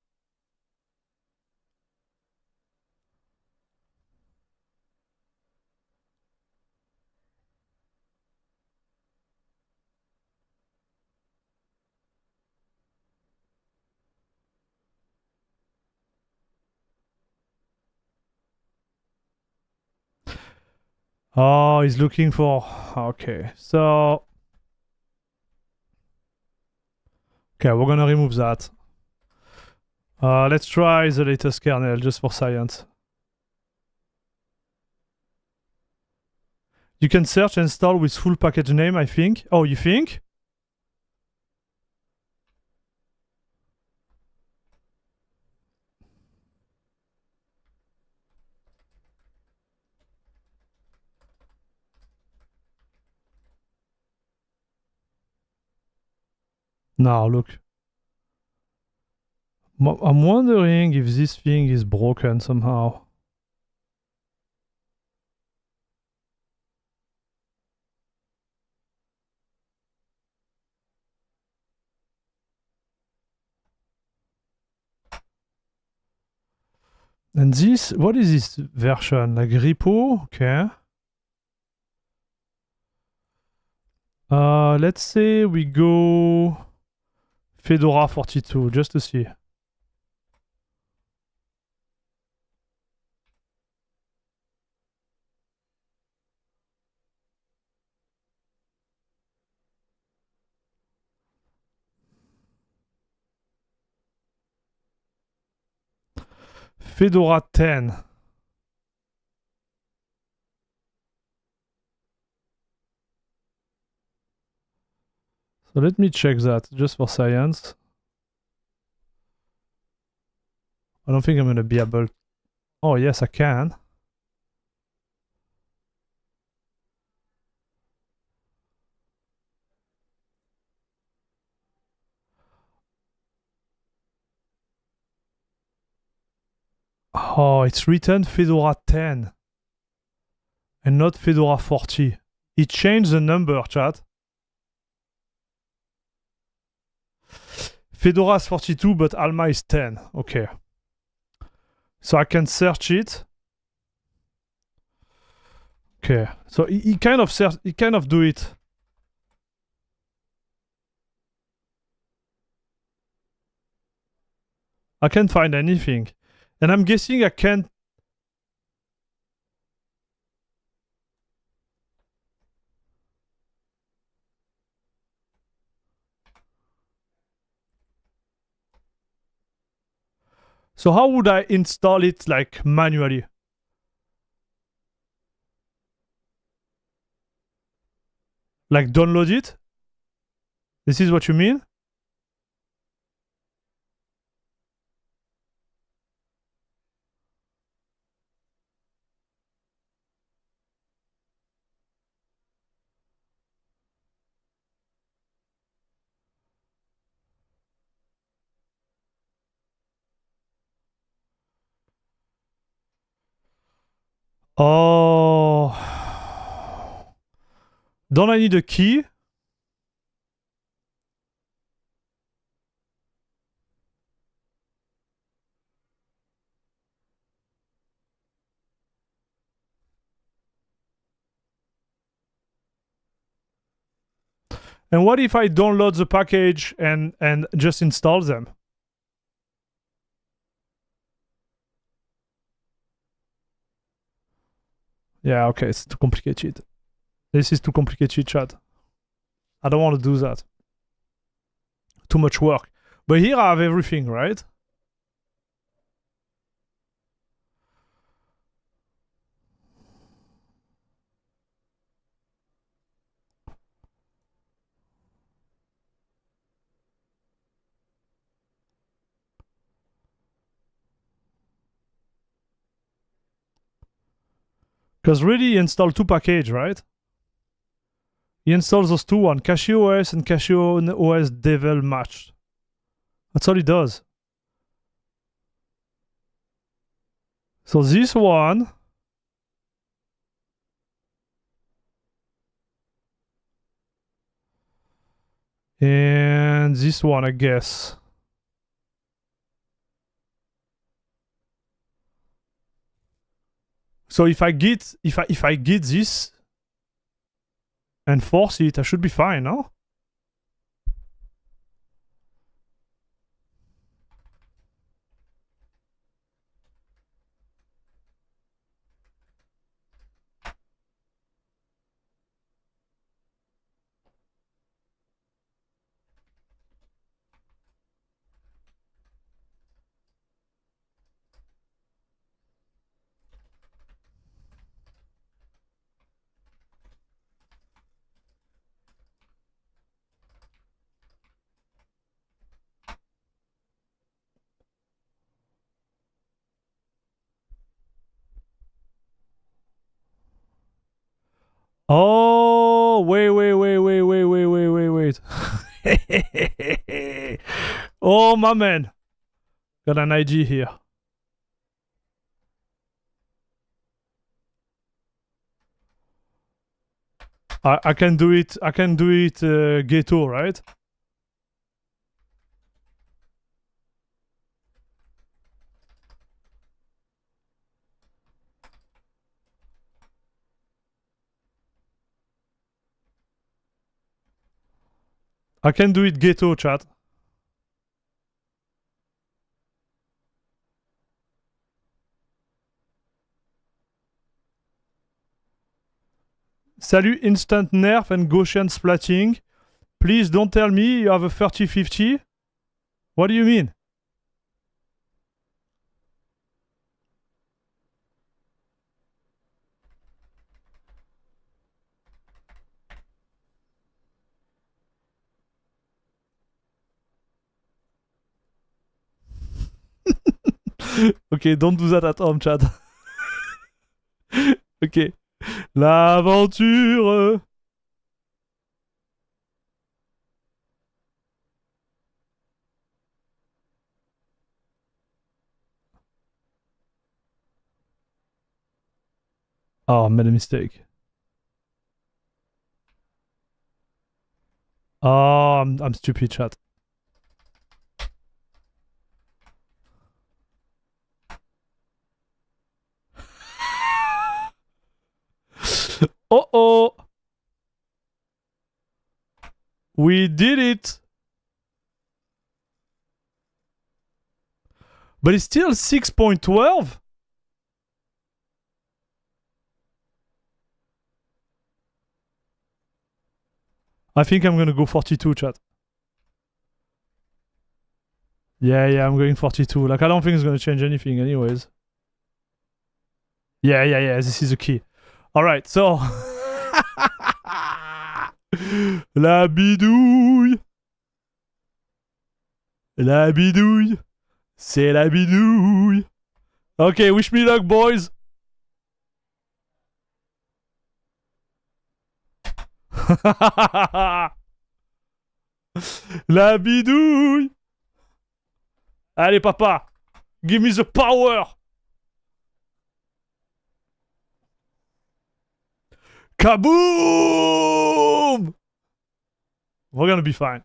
Oh, he's looking for... Okay, so... Okay, we're gonna remove that. Let's try the latest kernel, just for science. You can search and install with full package name, I think. Oh, you think? Now, look. I'm wondering if this thing is broken somehow. And this, what is this version? Like repo? Okay. Let's say we go Fedora 42, just to see. Fedora 10. So let me check that, just for science. I don't think I'm gonna be able... Oh, yes, I can. Oh, it's written Fedora 10 and not Fedora 40. It changed the number, chat. Fedora is 42, but Alma is 10. Okay. So I can search it. Okay. So he kind of do it. I can't find anything. And I'm guessing I can't... So how would I install it, like, manually? Like, download it? This is what you mean? Oh. Don't I need a key? And what if I download the package and just install them? Yeah, okay, it's too complicated. This is too complicated, chat. I don't want to do that. Too much work. But here I have everything, right? Because really, he installed two packages, right? He installs those two, one Casio OS and Casio OS Devil Match. That's all he does. So this one. And this one, I guess. So if I get this and force it, I should be fine, no? Oh, wait. Oh, my man. Got an IG here. I can do it. I can do it ghetto, right? I can do it ghetto, chat. Salut instant nerf and Gaussian splatting. Please don't tell me you have a 3050. What do you mean? Okay, don't do that at home, chat. Okay. L'aventure. Oh, I made a mistake. Oh, I'm stupid, chat. Uh-oh. We did it. But it's still 6.12. I think I'm gonna go 42, chat. Yeah, I'm going 42. Like, I don't think it's gonna change anything anyways. Yeah, this is the key. Alright, so... La bidouille. La bidouille. C'est la bidouille. Okay, wish me luck, boys. La bidouille. Allez, papa. Give me the power. Kaboom! We're gonna be fine.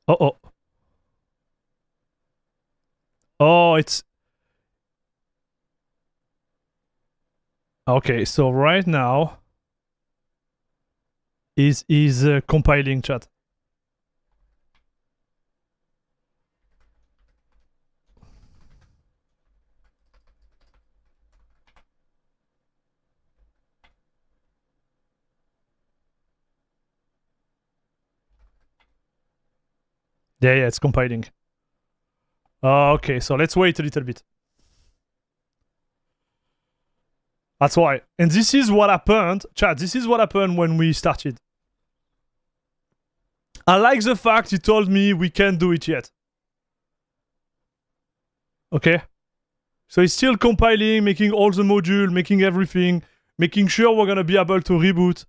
Uh-oh. Oh, it's... Okay, so right now... is compiling chat. Yeah, it's compiling. Okay, so let's wait a little bit. That's why. And this is what happened, chat, this is what happened when we started. I like the fact you told me we can't do it yet. Okay? So it's still compiling, making all the modules, making everything, making sure we're gonna be able to reboot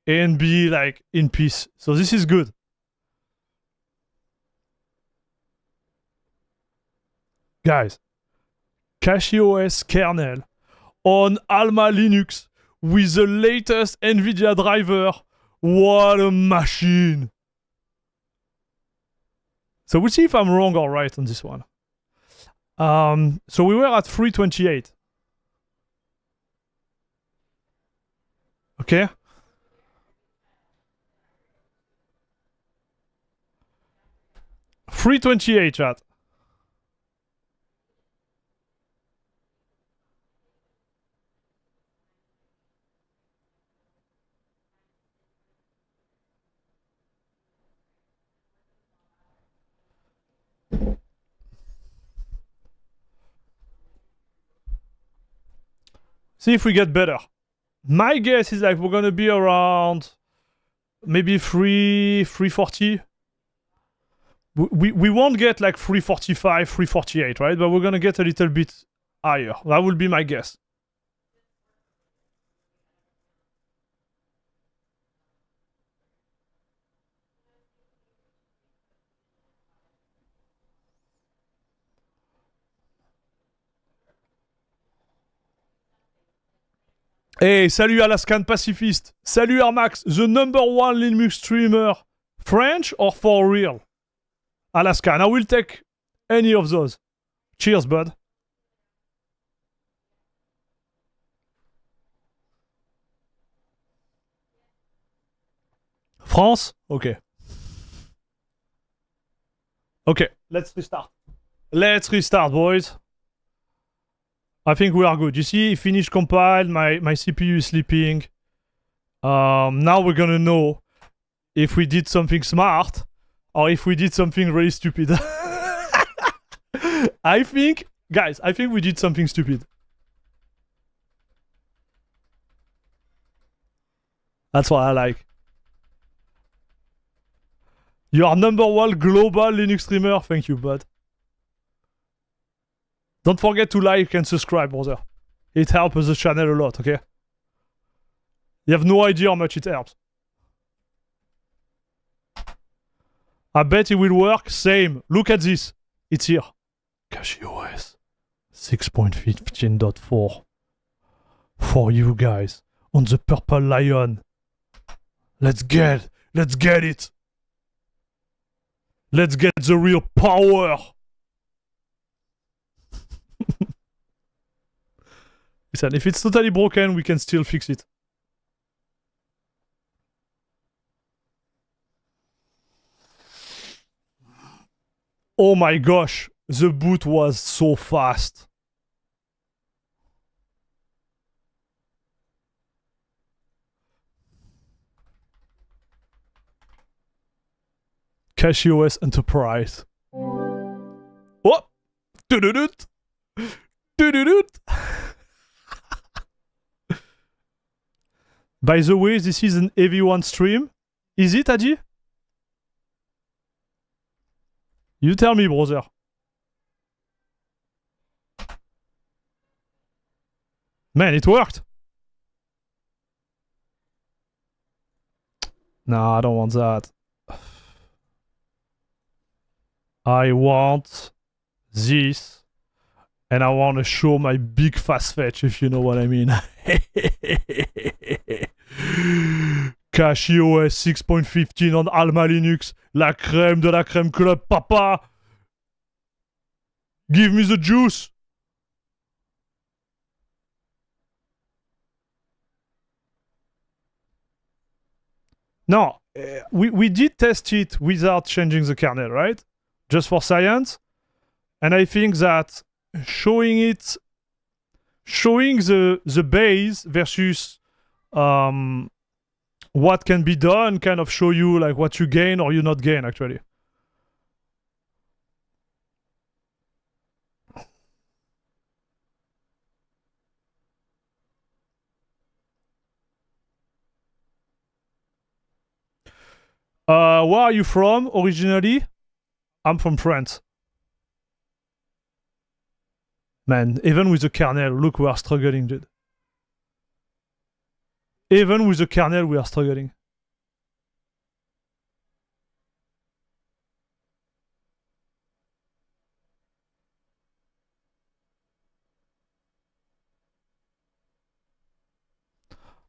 and be like in peace. So this is good. Guys, CachyOS kernel on AlmaLinux with the latest Nvidia driver. What a machine! So we'll see if I'm wrong or right on this one. So we were at 328. Okay? $328, chat. See if we get better. My guess is like we're gonna be around maybe 340. We won't get like 345, 348, right? But we're gonna get a little bit higher. That will be my guess. Hey, salut Alaskan pacifiste. Salut Armax, the #1 Linux streamer. French or for real? Alaskan, I will take any of those. Cheers, bud. France? Okay. Okay, let's restart. Let's restart, boys. I think we are good. You see, finish compile, my CPU is sleeping. Now we're gonna know if we did something smart or if we did something really stupid. I think, guys, I think we did something stupid. That's what I like. You are #1 global Linux streamer. Thank you, bud. Don't forget to like and subscribe, brother. It helps the channel a lot, okay? You have no idea how much it helps. I bet it will work. Same. Look at this. It's here. CachyOS 6.15.4 for you guys on the Purple Lion. Let's get it. Let's get the real power. Listen, if it's totally broken, we can still fix it. Oh my gosh, the boot was so fast. KDE OS Enterprise. Oh! Do-do-doot! Do-do-doot! By the way, this is an AV1 stream. Is it, Adi? You tell me, brother. Man, it worked. No, I don't want that. I want this. And I want to show my big fast fetch, if you know what I mean. KDE OS 6.15 on AlmaLinux. La crème de la crème club, papa. Give me the juice. No, we did test it without changing the kernel, right? Just for science. And I think that showing the base versus what can be done kind of show you like what you gain or you not gain actually. Where are you from originally? I'm from France. Man, even with the kernel, look, we are struggling, dude. Even with the kernel, we are struggling.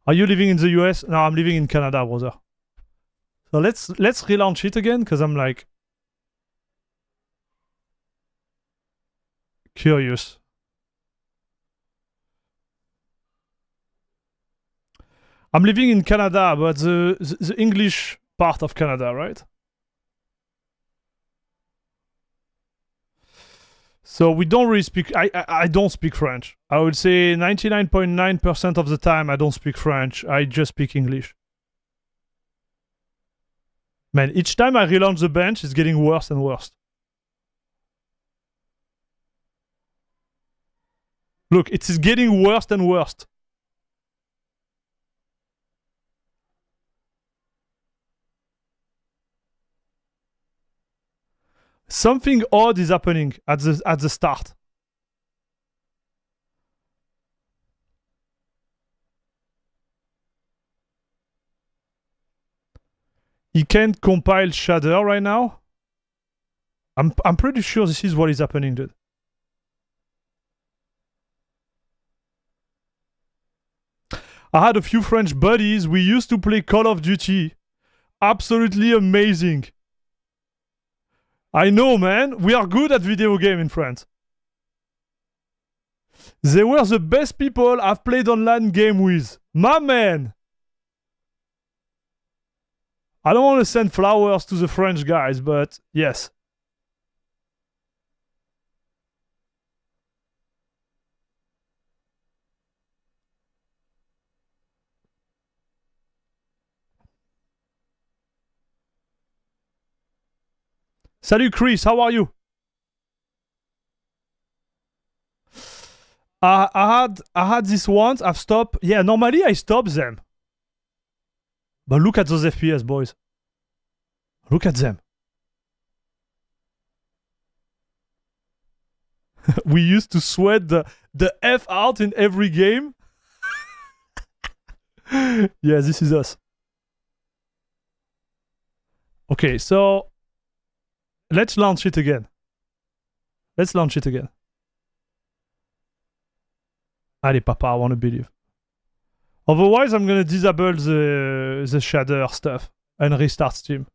Are you living in the US? No, I'm living in Canada, brother. So let's relaunch it again, because I'm like curious. I'm living in Canada, but the English part of Canada, right? So we don't really speak. I don't speak French. I would say 99.9% of the time I don't speak French. I just speak English. Man, each time I relaunch the bench, it's getting worse and worse. Look, it is getting worse and worse. Something odd is happening at the start. He can't compile shader right now. I'm pretty sure this is what is happening, dude. I had a few French buddies. We used to play Call of Duty. Absolutely amazing. I know, man. We are good at video game in France. They were the best people I've played online game with. My man. I don't want to send flowers to the French guys, but yes. Salut Chris, how are you? I had this once. I've stopped. Yeah, normally I stop them. But look at those FPS, boys. Look at them. We used to sweat the F out in every game. Yeah, this is us. Okay, so let's launch it again. Let's launch it again. Allez, papa, I want to believe. Otherwise, I'm gonna disable the shader stuff and restart Steam.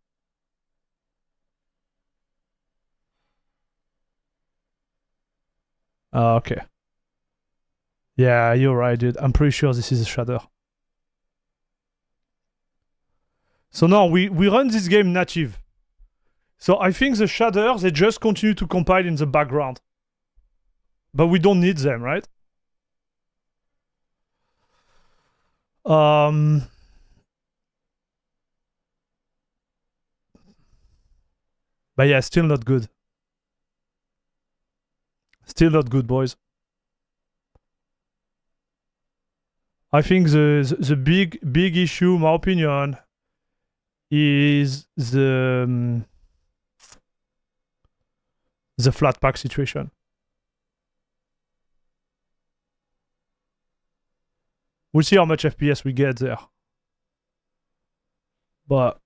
Okay. Yeah, you're right, dude. I'm pretty sure this is a shader. So now we run this game native. So I think the shaders, they just continue to compile in the background. But we don't need them, right? But yeah, still not good. Still not good, boys. I think the big issue, my opinion, is the Flatpak situation. We'll see how much FPS we get there. But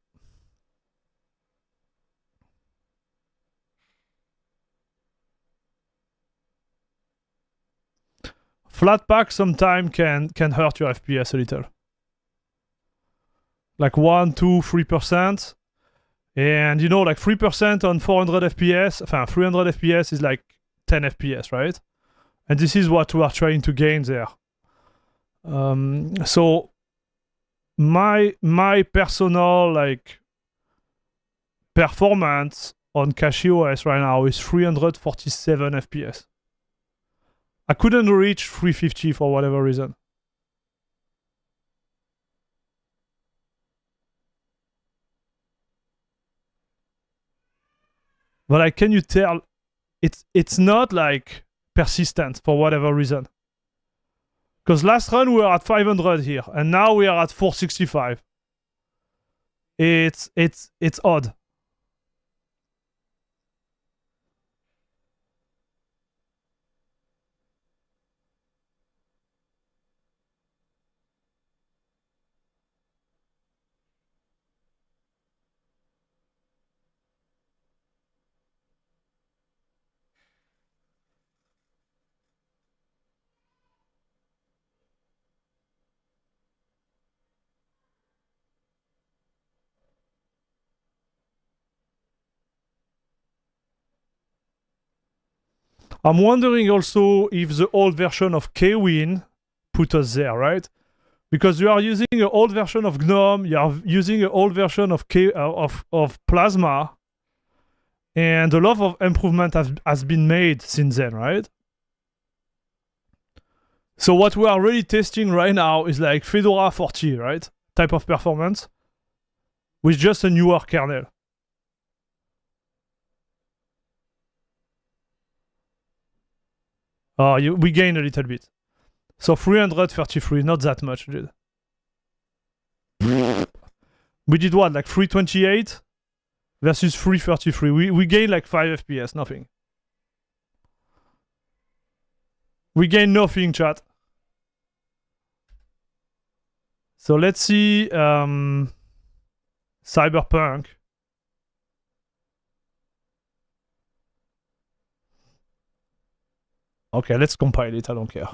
Flatpak sometimes can hurt your FPS a little. Like 1, 2, 3%. And you know, like 3% on 400 FPS, 300 FPS is like 10 FPS, right? And this is what we are trying to gain there. So my personal like performance on CachyOS right now is 347 FPS. I couldn't reach 350 for whatever reason. But like, can you tell it's not like persistent for whatever reason? Because last run we were at 500 here, and now we are at 465. It's odd. I'm wondering also if the old version of Kwin put us there, right? Because you are using an old version of GNOME, you are using an old version of Plasma, and a lot of improvement has been made since then, right? So what we are really testing right now is like Fedora 40, right? Type of performance with just a newer kernel. We gain a little bit. So 333, not that much, dude. We did what, like 328 versus 333. We gained like 5 FPS, nothing. We gain nothing, chat. So let's see Cyberpunk. Okay, let's compile it, I don't care.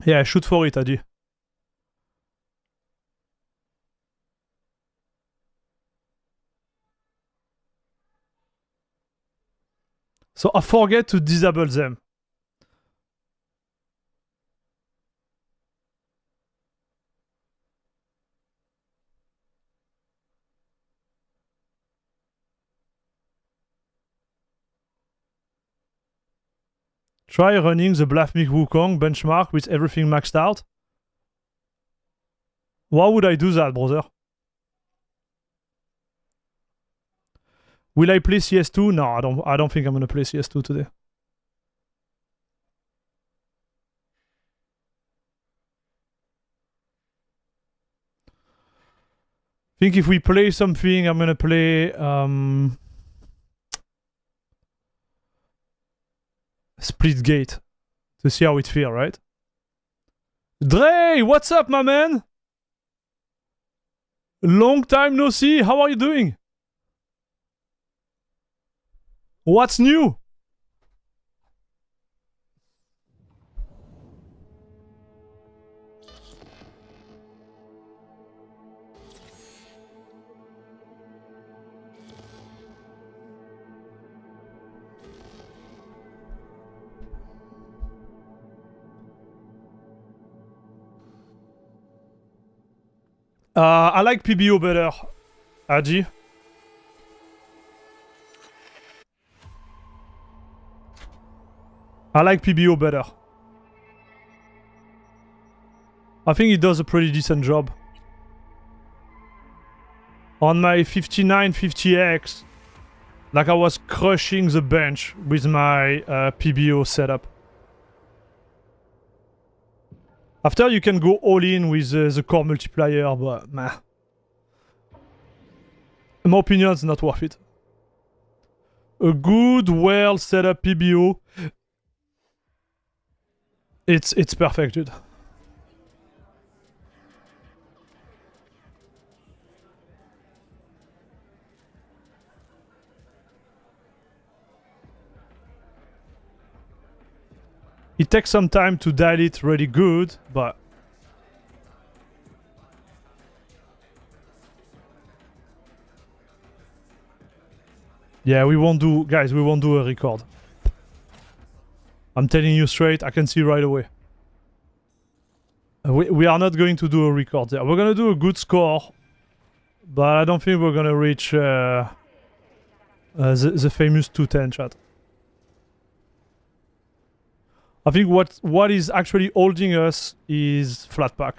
Yeah, shoot for it, Adi. So I forget to disable them. Try running the Blasphemic Wukong benchmark with everything maxed out. Why would I do that, brother? Will I play CS2? No, I don't think I'm gonna play CS2 today. I think if we play something, I'm gonna play Splitgate to see how it feels, right? Dre, what's up, my man? Long time no see. How are you doing? What's new? I like PBO better, Adi. I like PBO better. I think it does a pretty decent job. On my 5950X, like I was crushing the bench with my PBO setup. After you can go all in with the core multiplier, but meh. In my opinion, it's not worth it. A good, well set up PBO, it's perfect, dude. It takes some time to dial it really good, but yeah, we won't do, guys, we won't do a record. I'm telling you straight, I can see right away. We are not going to do a record there. We're gonna do a good score, but I don't think we're gonna reach the famous 210 chat. I think what is actually holding us is Flatpak.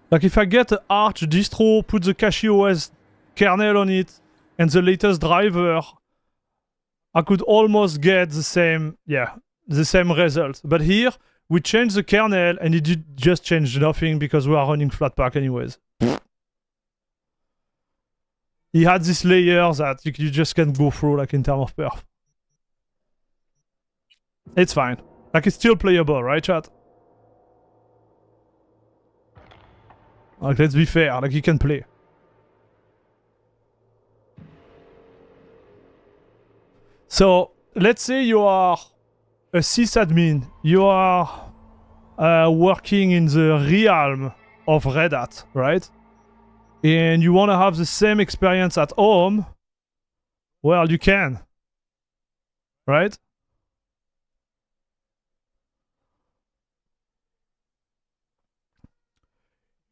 Like if I get an Arch distro, put the CachyOS kernel on it, and the latest driver, I could almost get the same, yeah, the same result. But here, we changed the kernel, and it did just change nothing because we are running Flatpak anyways. He had this layer that you just can't go through, like in terms of perf. It's fine. Like it's still playable, right, chat? Like, let's be fair, like, you can play. So, let's say you are a sysadmin. You are working in the realm of Red Hat, right? And you want to have the same experience at home. Well, you can. Right?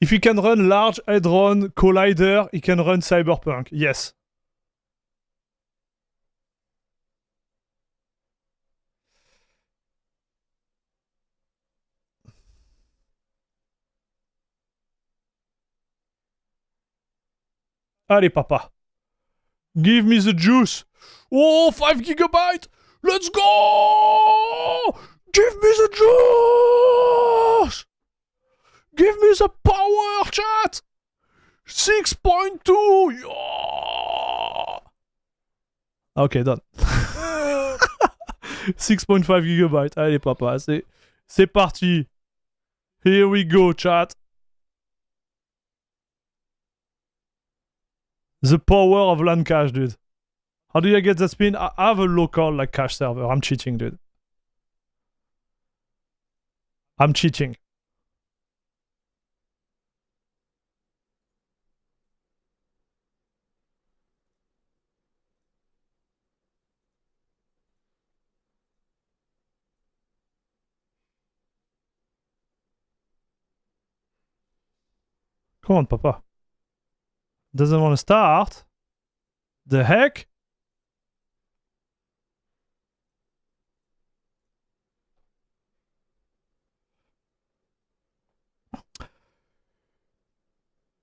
If you can run Large Hadron Collider, you can run Cyberpunk. Yes. Allez, papa. Give me the juice. Oh, 5 gigabytes. Let's go. Give me the juice. Give me the power, chat! 6.2! Yeah! Ok, done. 6.5 gigabytes. Allez, papa, c'est parti. Here we go, chat. The power of LAN cache, dude. How do you get that spin? I have a local like cache server. I'm cheating, dude. I'm cheating. Come on, papa. Doesn't want to start? The heck?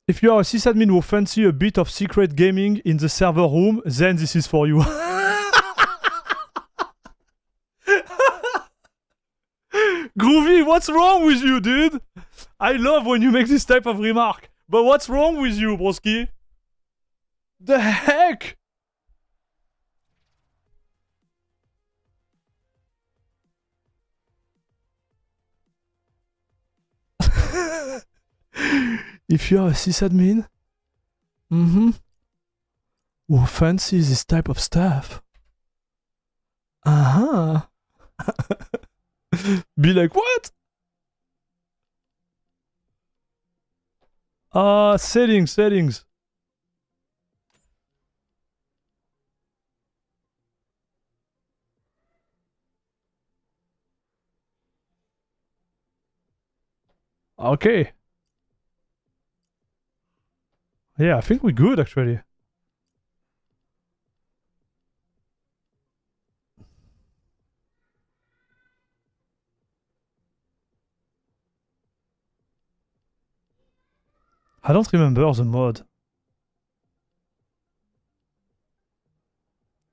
If you are a sysadmin who fancy a bit of secret gaming in the server room, then this is for you. Groovy, what's wrong with you, dude? I love when you make this type of remark. But what's wrong with you, broski? The heck? If you're a sysadmin, who fancies this type of stuff, be like, what? Settings. Okay. Yeah, I think we're good actually. I don't remember the mod.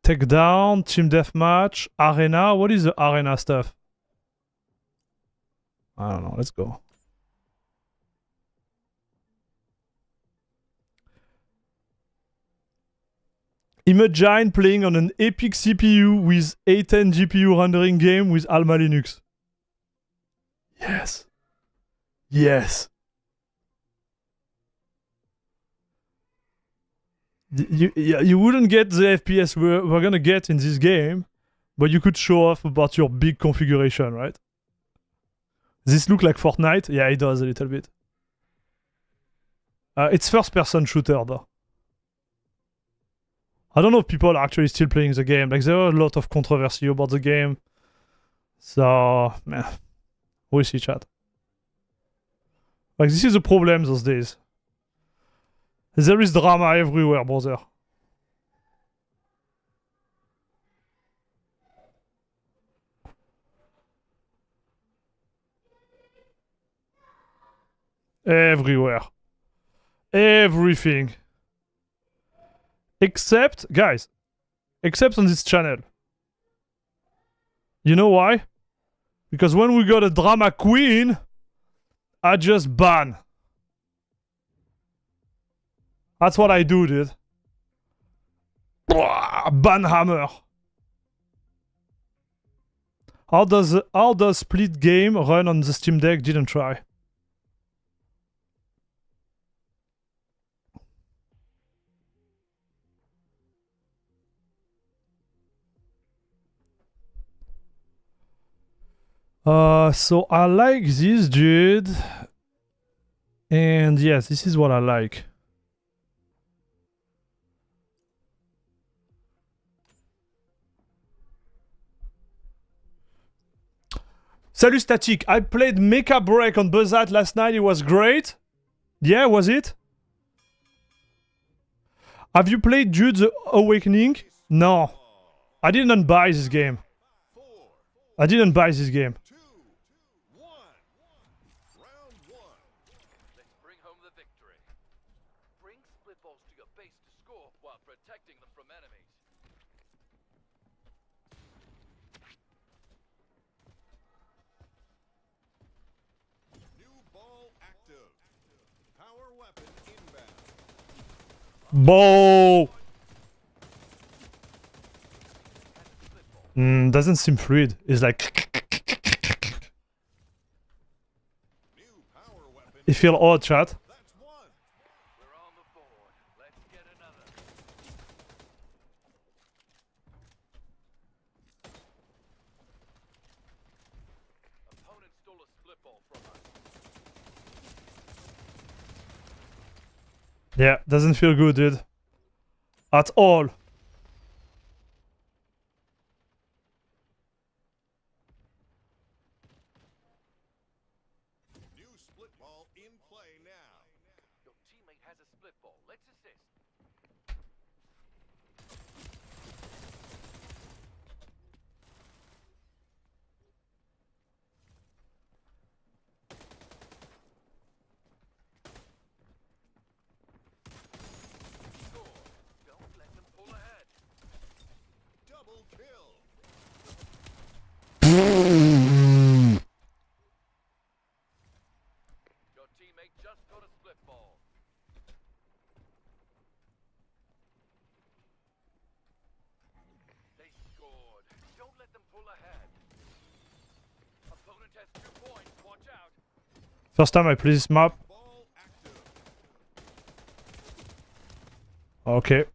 Takedown, team deathmatch, arena. What is the arena stuff? I don't know. Let's go. Imagine playing on an epic CPU with A10 GPU rendering game with AlmaLinux. Yes. Yes. You wouldn't get the FPS we're gonna get in this game, but you could show off about your big configuration, right? This look like Fortnite? Yeah, it does a little bit. It's first-person shooter though. I don't know if people are actually still playing the game. Like, there are a lot of controversy about the game. So, man, we'll see, chat. Like, this is a problem those days. There is drama everywhere, brother. Everywhere. Everything. Except, guys, except on this channel. You know why? Because when we got a drama queen, I just ban. That's what I do, dude. Ban hammer. How does split game run on the Steam Deck? Didn't try. So I like this, dude. And yes, this is what I like. Salut Static, I played Mecha Break on Buzzat last night, it was great. Yeah, was it? Have you played Jude's Awakening? No. I didn't buy this game. I didn't buy this game. Let's bring home the victory. Bring split balls to your base to score while protecting them from enemies. New ball active. Power weapon inbound. Bow! Doesn't seem fluid. It's like... New power weapon. It feel odd, chat. That's one. We're on the board. Let's get another. Opponent stole a split ball from us. Yeah, doesn't feel good, dude. At all. New split ball in play now. Your teammate has a split ball. Let's assist. Score. Don't let them pull ahead. Double kill. Your teammate just got a split ball. They scored. Don't let them pull ahead. Opponent has 2 points. Watch out. First time I play this map. Ball active. Okay.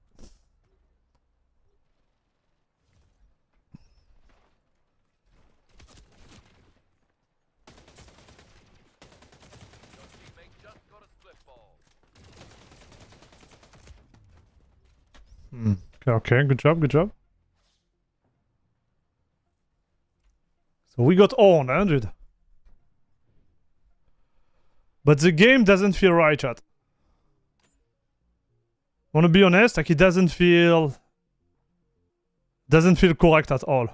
Your teammate just got a split ball. Okay, good job, good job. So we got on, 100. But the game doesn't feel right, chat. wanna be honest, like it doesn't feel correct at all.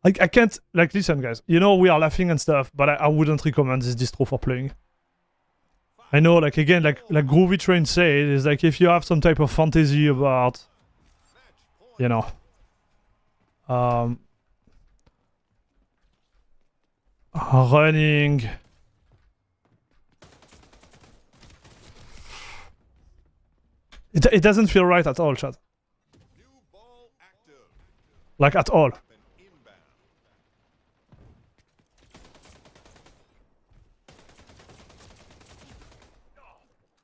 Like I can't, like, listen guys, you know we are laughing and stuff, but I wouldn't recommend this distro for playing. I know, like again, like Groovy Train said, is like if you have some type of fantasy about, you know, running it doesn't feel right at all, chat. New ball active. Like at all. Weapon inbound.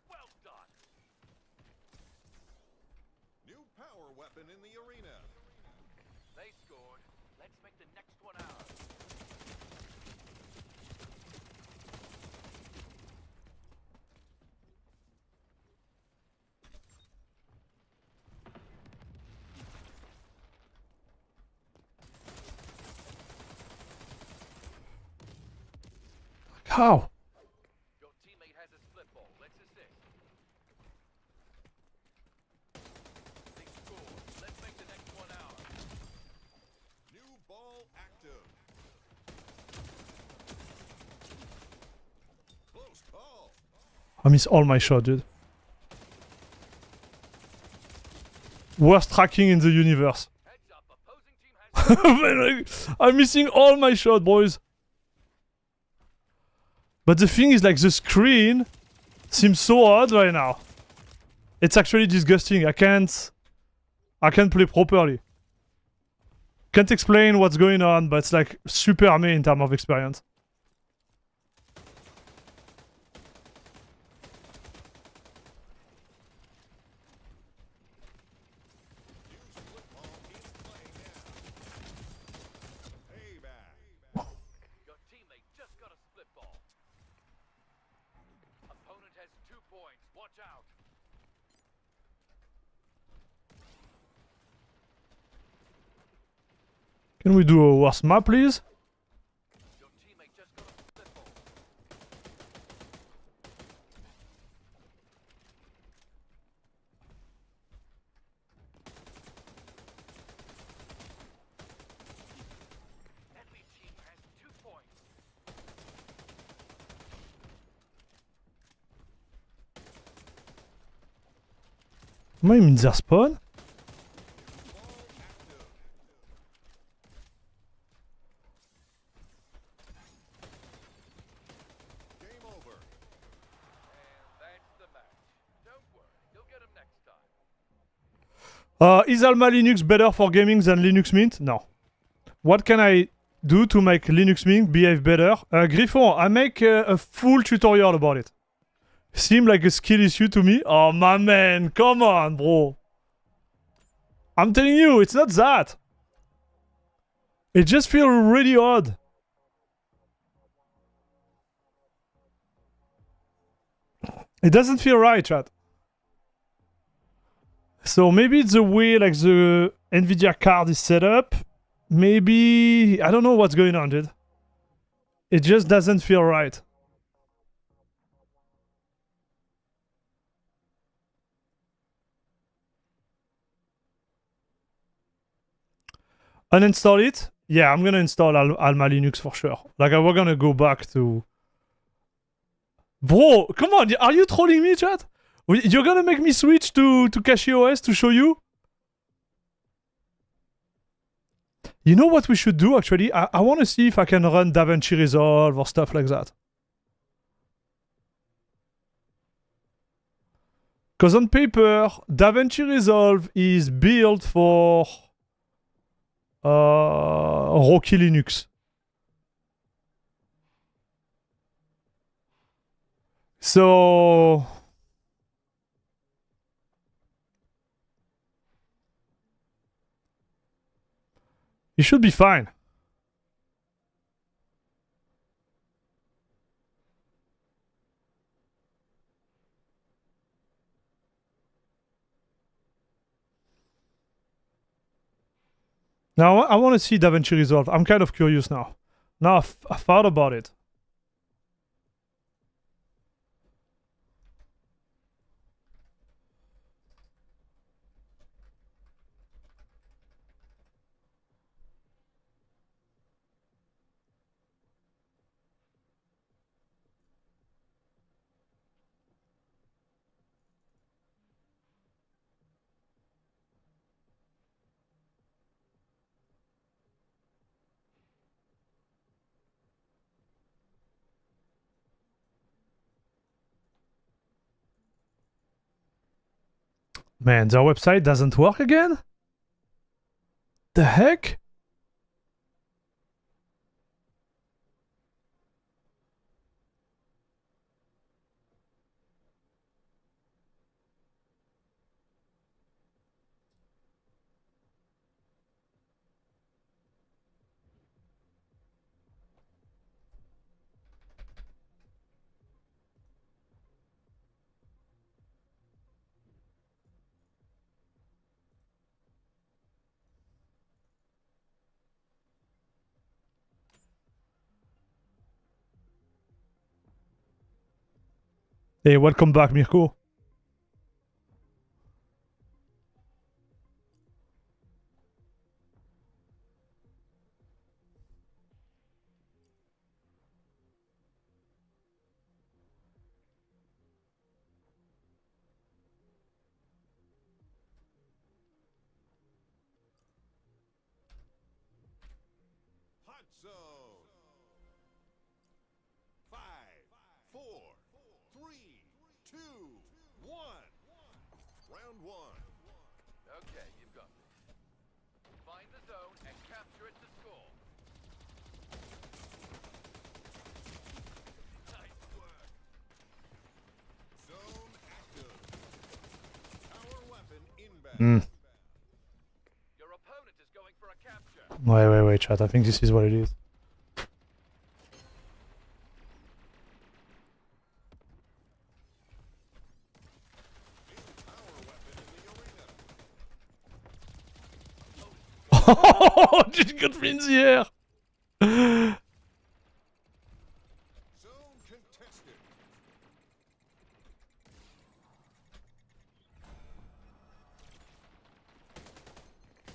Well done. New power weapon in the arena. They scored. Let's make the next one ours. How? Your teammate has a split ball. Let's assist. They scored. Let's make the next one ours. New ball active. Close call. I miss all my shots, dude. Worst tracking in the universe. Heads up. Opposing team has I'm missing all my shots, boys. But the thing is, like, the screen seems so odd right now. It's actually disgusting. I can't play properly. Can't explain what's going on, but it's like super me in terms of experience. New split ball in play now. Payback. Your teammate just got a split ball. Opponent has 2 points. Watch out. Can we do a worse map, please? Your teammate just got a split ball. Enemy team has 2 points. Am I in their spawn? Game over. And that's the match. Don't worry. You'll get him next time. Is AlmaLinux better for gaming than Linux Mint? No. What can I do to make Linux Mint behave better? Griffon, I make a full tutorial about it. Seem like a skill issue to me? Oh my man, come on, bro. I'm telling you, it's not that. It just feels really odd. It doesn't feel right, chat. So maybe it's the way like the Nvidia card is set up. Maybe I don't know what's going on, dude. It just doesn't feel right. Uninstall it? Yeah, I'm gonna install AlmaLinux for sure. Like we're gonna go back to. Bro, come on! Are you trolling me, chat? You're gonna make me switch to KDE to show you? You know what we should do, actually? I want to see if I can run Davinci Resolve or stuff like that. Because on paper, Davinci Resolve is built for Rocky Linux. So... you should be fine. Now, I want to see Davinci Resolve. I'm kind of curious now. Now I thought about it. Man, their website doesn't work again? The heck? Hey, welcome back, Mirko. Hot zone. 5, 4, 3, 2, 1. Round 1. Okay, you've got this. Find the zone and capture it to score. Nice work. Zone active. Power weapon inbound. Your opponent is going for a capture. Wait, chat. I think this is what it is. Power weapon in the arena. Oh, just got me in the air. Zone contested.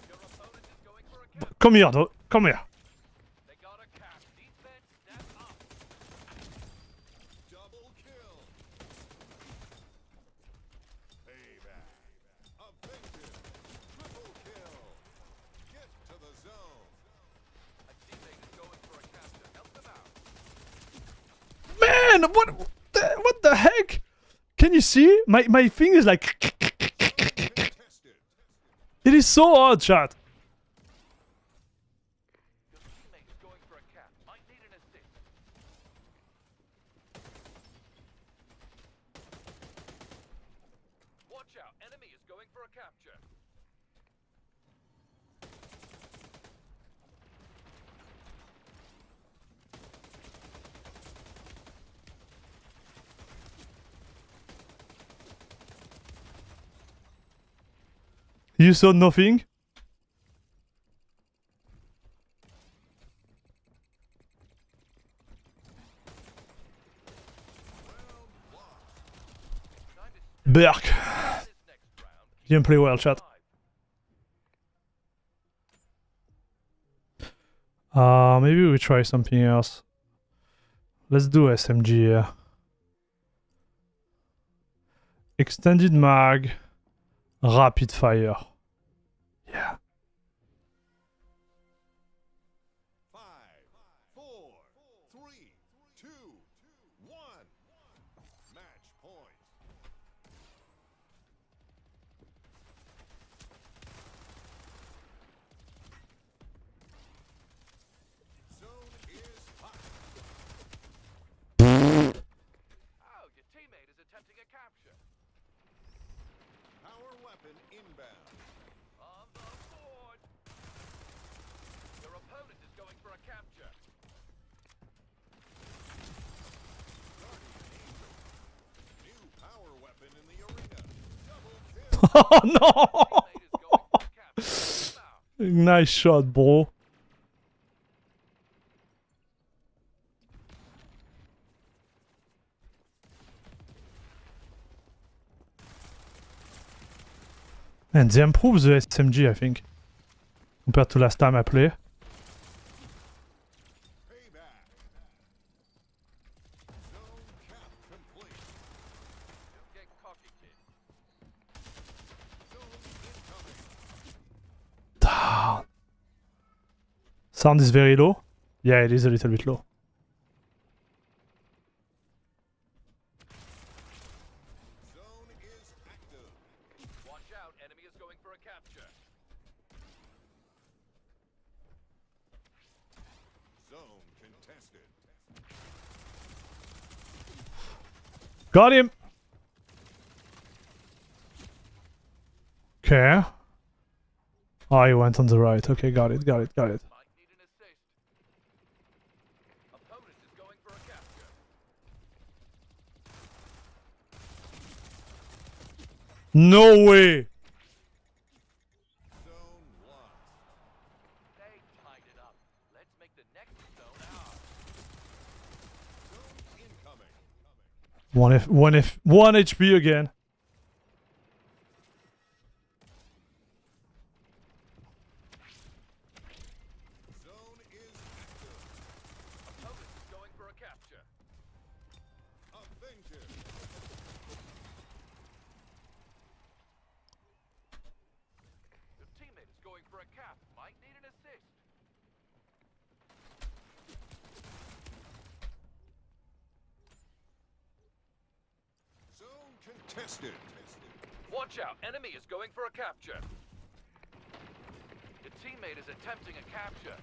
Your opponent is going for a capture. Come here, though. Come here. They got a cap. Defense, step up. Double kill. Payback. Offensive. Triple kill. Get to the zone. A teammate is going for a capture. Help them out. Man, what the heck? Can you see? My thing is like... Contested. It is so hard, chat. Your teammate is going for a cap. Might need an assist. Watch out. Enemy is going for a capture. You saw nothing? Berk. This next round. Didn't play well, chat. Maybe we try something else. Let's do SMG here. Extended mag. Rapid fire. Yeah. 5, 4, 3, 2, 1. Match point. Zone is hot. Oh, your teammate is attempting a capture. Power weapon inbound. On the board. Your opponent is going for a capture. Guardian Angel. New power weapon in the arena. Double kill. Oh no! Teammate is going for a capture. Help them out. Nice shot, bro. And they improved the SMG, I think, compared to last time I played. Payback. Zone cap complete. Don't get cocky, kid. Zone incoming. Down. Sound is very low. Yeah, it is a little bit low. Zone is active. Watch out. enemy is going for a capture. Zone contested. Got him. Okay. Oh, he went on the right. Okay, got it, got it, got it. Might need an assist. Opponent is going for a capture. No way. Zone lost. They tied it up. Let's make the next zone ours. Zone incoming. One HP again. Zone is active. Opponent is going for a capture. Avenger. Your teammate is going for a cap. Might need an assist. Zone contested. Watch out, enemy is going for a capture. Your teammate is attempting a capture.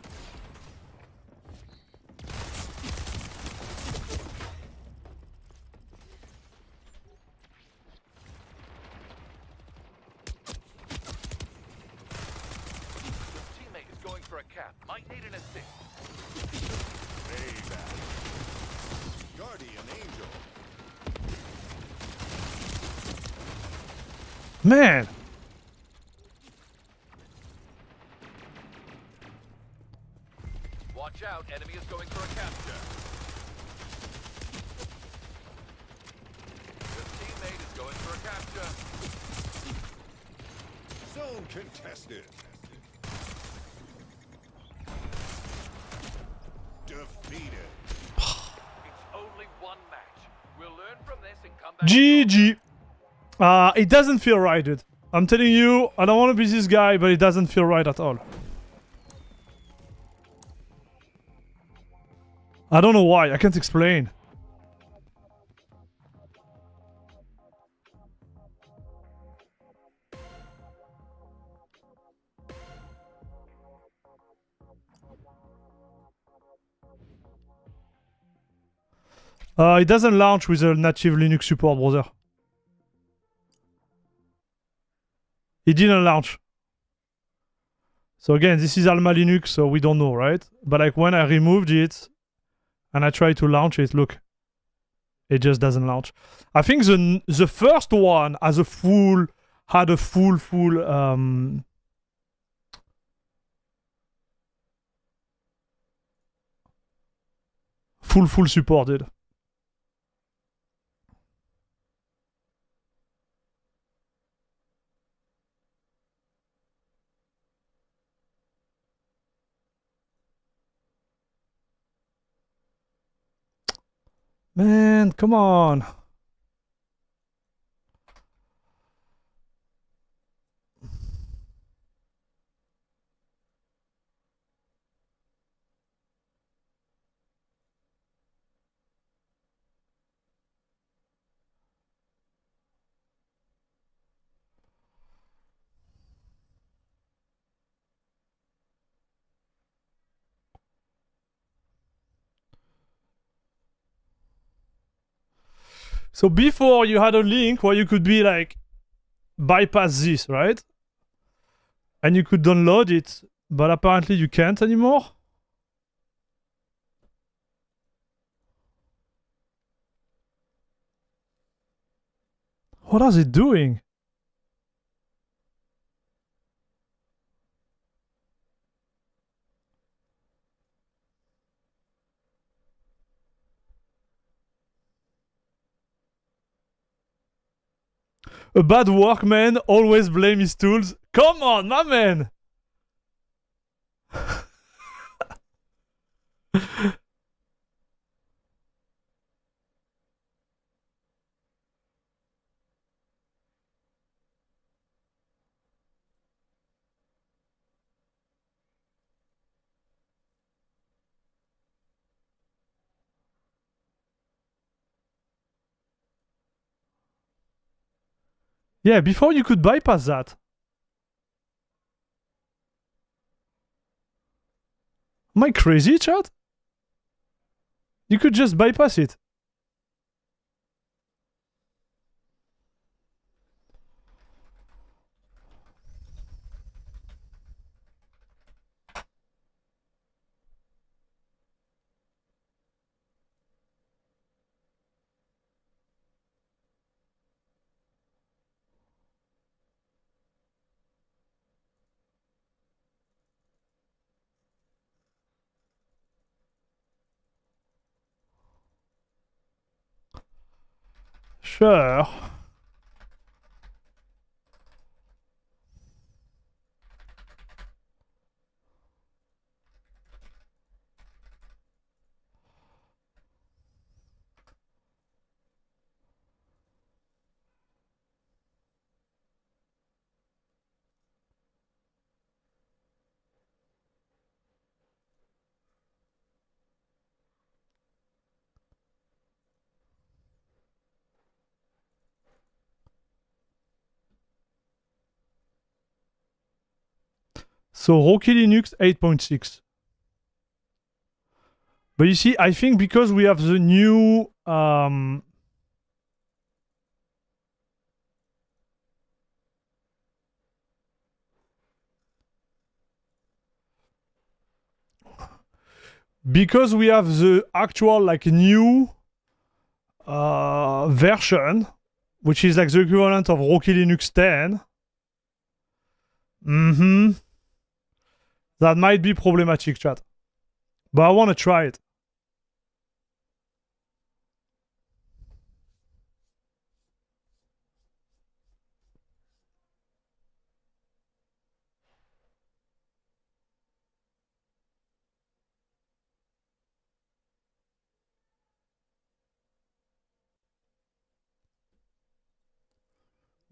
Your teammate is going for a cap. Might need an assist. Payback. Guardian Angel. Man. Watch out, enemy is going for a capture. Your teammate is going for a capture. Zone contested. Defeated. It's only one match. We'll learn from this and come back. GG. It doesn't feel right, dude. I'm telling you, I don't want to be this guy, but it doesn't feel right at all. I don't know why. I can't explain. It doesn't launch with a native Linux support, brother. It didn't launch. So again, this is AlmaLinux, so we don't know, right? But like when I removed it and I tried to launch it, look, it just doesn't launch. I think the first one had a full supported. Man, come on. So before you had a link where you could be like bypass this, right? And you could download it, but apparently you can't anymore. What are they doing? A bad workman always blame his tools. Come on, my man! Yeah, before you could bypass that. Am I crazy, chat? You could just bypass it. Sure. So Rocky Linux 8.6. But you see, I think because we have the new because we have the actual like new version, which is like the equivalent of Rocky Linux 10. That might be problematic, chat. But I want to try it.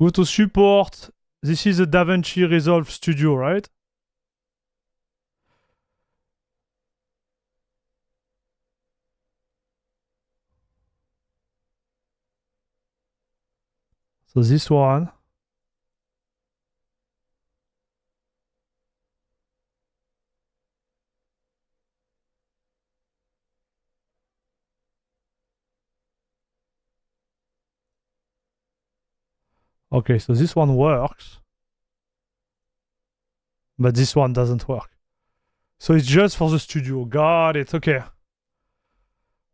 Go to support. This is the Davinci Resolve Studio, right? So this one. Okay, so this one works. But this one doesn't work. So it's just for the studio. Got it. Okay.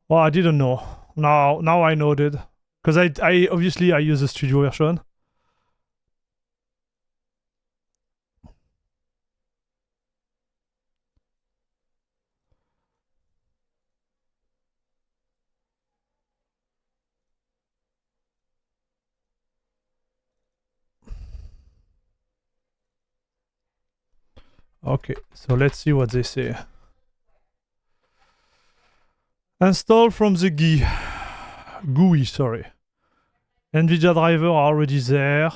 Well, I didn't know. Now I know, dude. Because I obviously I use the studio version. Okay, so let's see what they say. Install from the GUI, sorry. Nvidia driver are already there.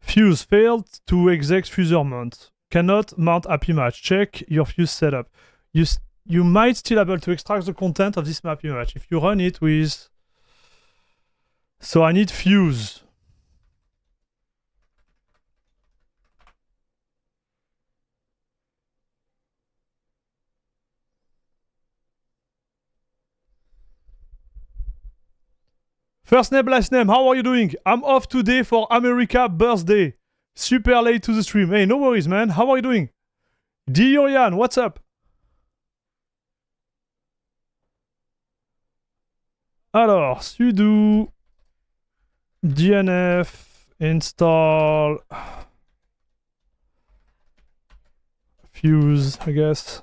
Fuse failed to exec fuser mount. Cannot mount happy match. Check your fuse setup. You might still able to extract the content of this happy match if you run it with. So I need fuse. First name, last name, how are you doing? I'm off today for America birthday. Super late to the stream. Hey, no worries, man. How are you doing? Diorian, what's up? Alors, sudo dnf install fuse, I guess.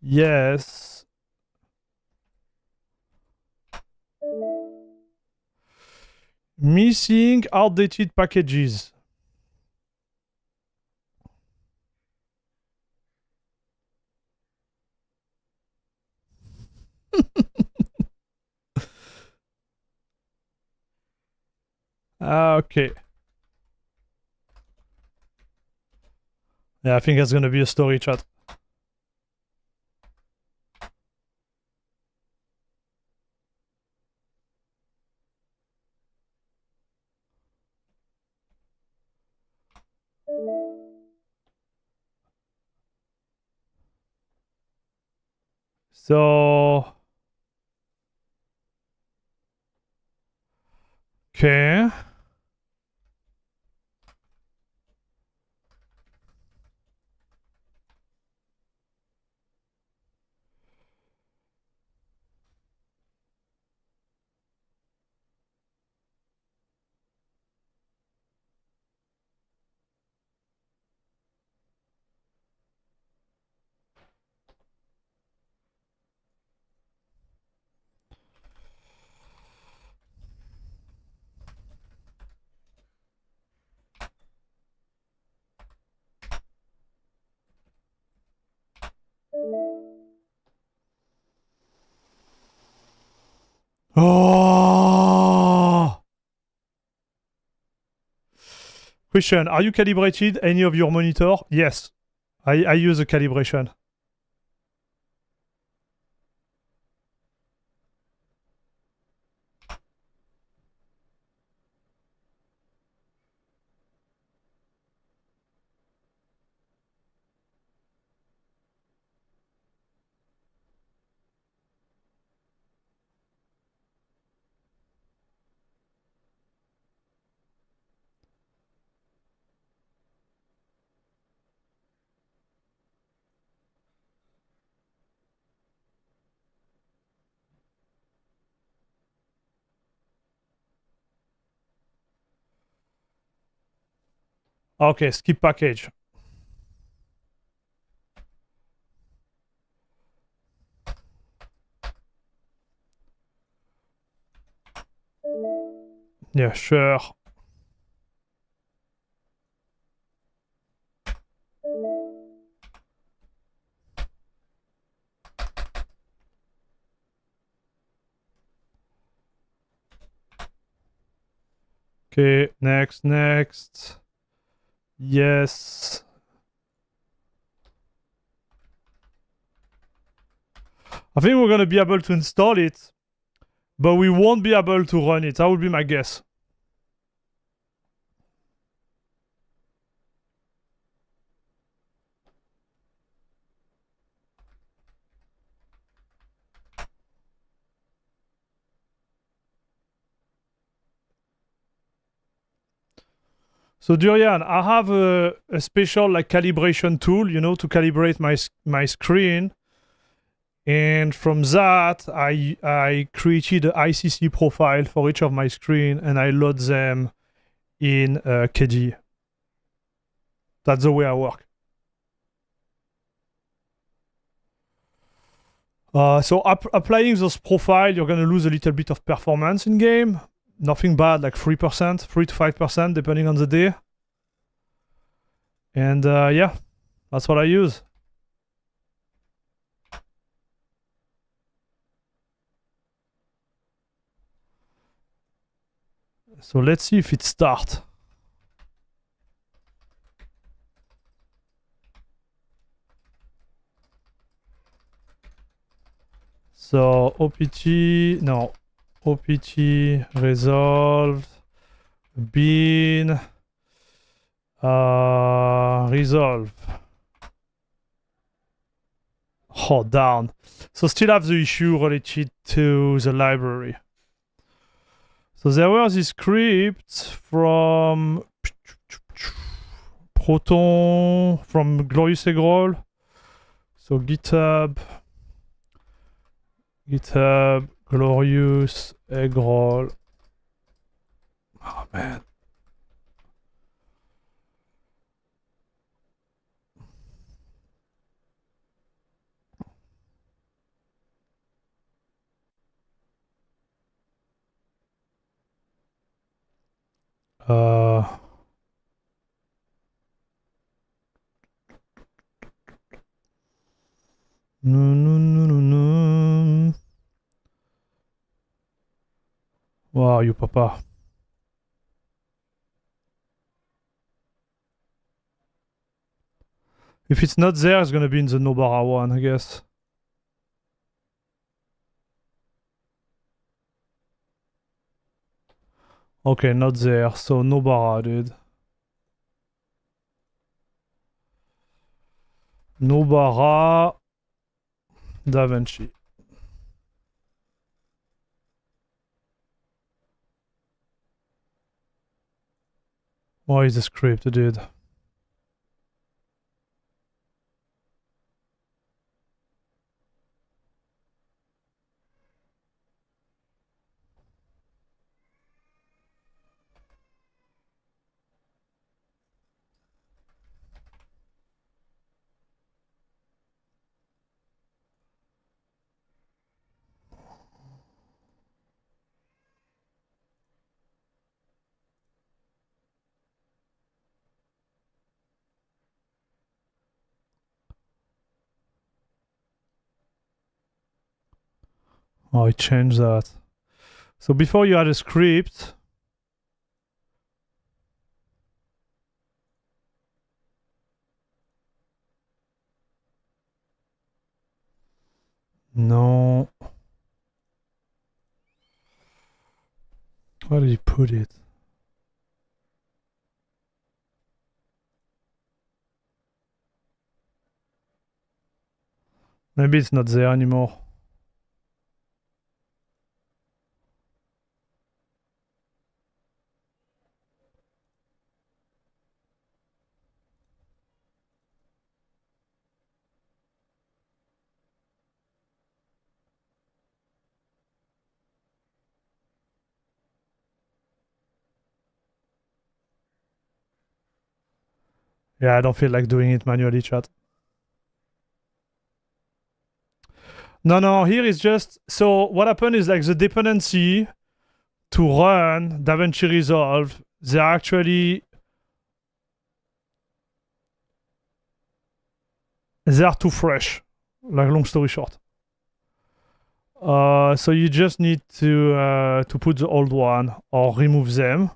Yes. Missing outdated packages. Okay. Yeah, I think that's gonna be a story chat. So okay. Oh! Question, are you calibrated any of your monitor? Yes. I use a calibration. Okay, skip package. Yeah, sure. Okay, next. Yes. I think we're gonna be able to install it, but we won't be able to run it. That would be my guess. So Durian, I have a special like calibration tool, you know, to calibrate my screen. And from that, I created an ICC profile for each of my screen, and I load them in KDE. That's the way I work. So applying those profiles, you're gonna lose a little bit of performance in game. Nothing bad, like 3%, 3 to 5%, depending on the day. And yeah, that's what I use. So let's see if it starts. So OPT resolved, bin, resolve. Oh, down. So still have the issue related to the library. So there was this script from Proton, from Glorious Eggroll. So GitHub, Glorious Eggroll. Oh man. No. Wow, you papa. If it's not there, it's gonna be in the Nobara one, I guess. Okay, not there. So Nobara, dude. Nobara, Davinci. Why is the script, dude? Oh, I changed that. So before you had a script. No. Where did he put it? Maybe it's not there anymore. Yeah, I don't feel like doing it manually, chat. No, here is just... So what happened is like the dependency to run Davinci Resolve, they're actually... They are too fresh. Like, long story short. So you just need to put the old one or remove them.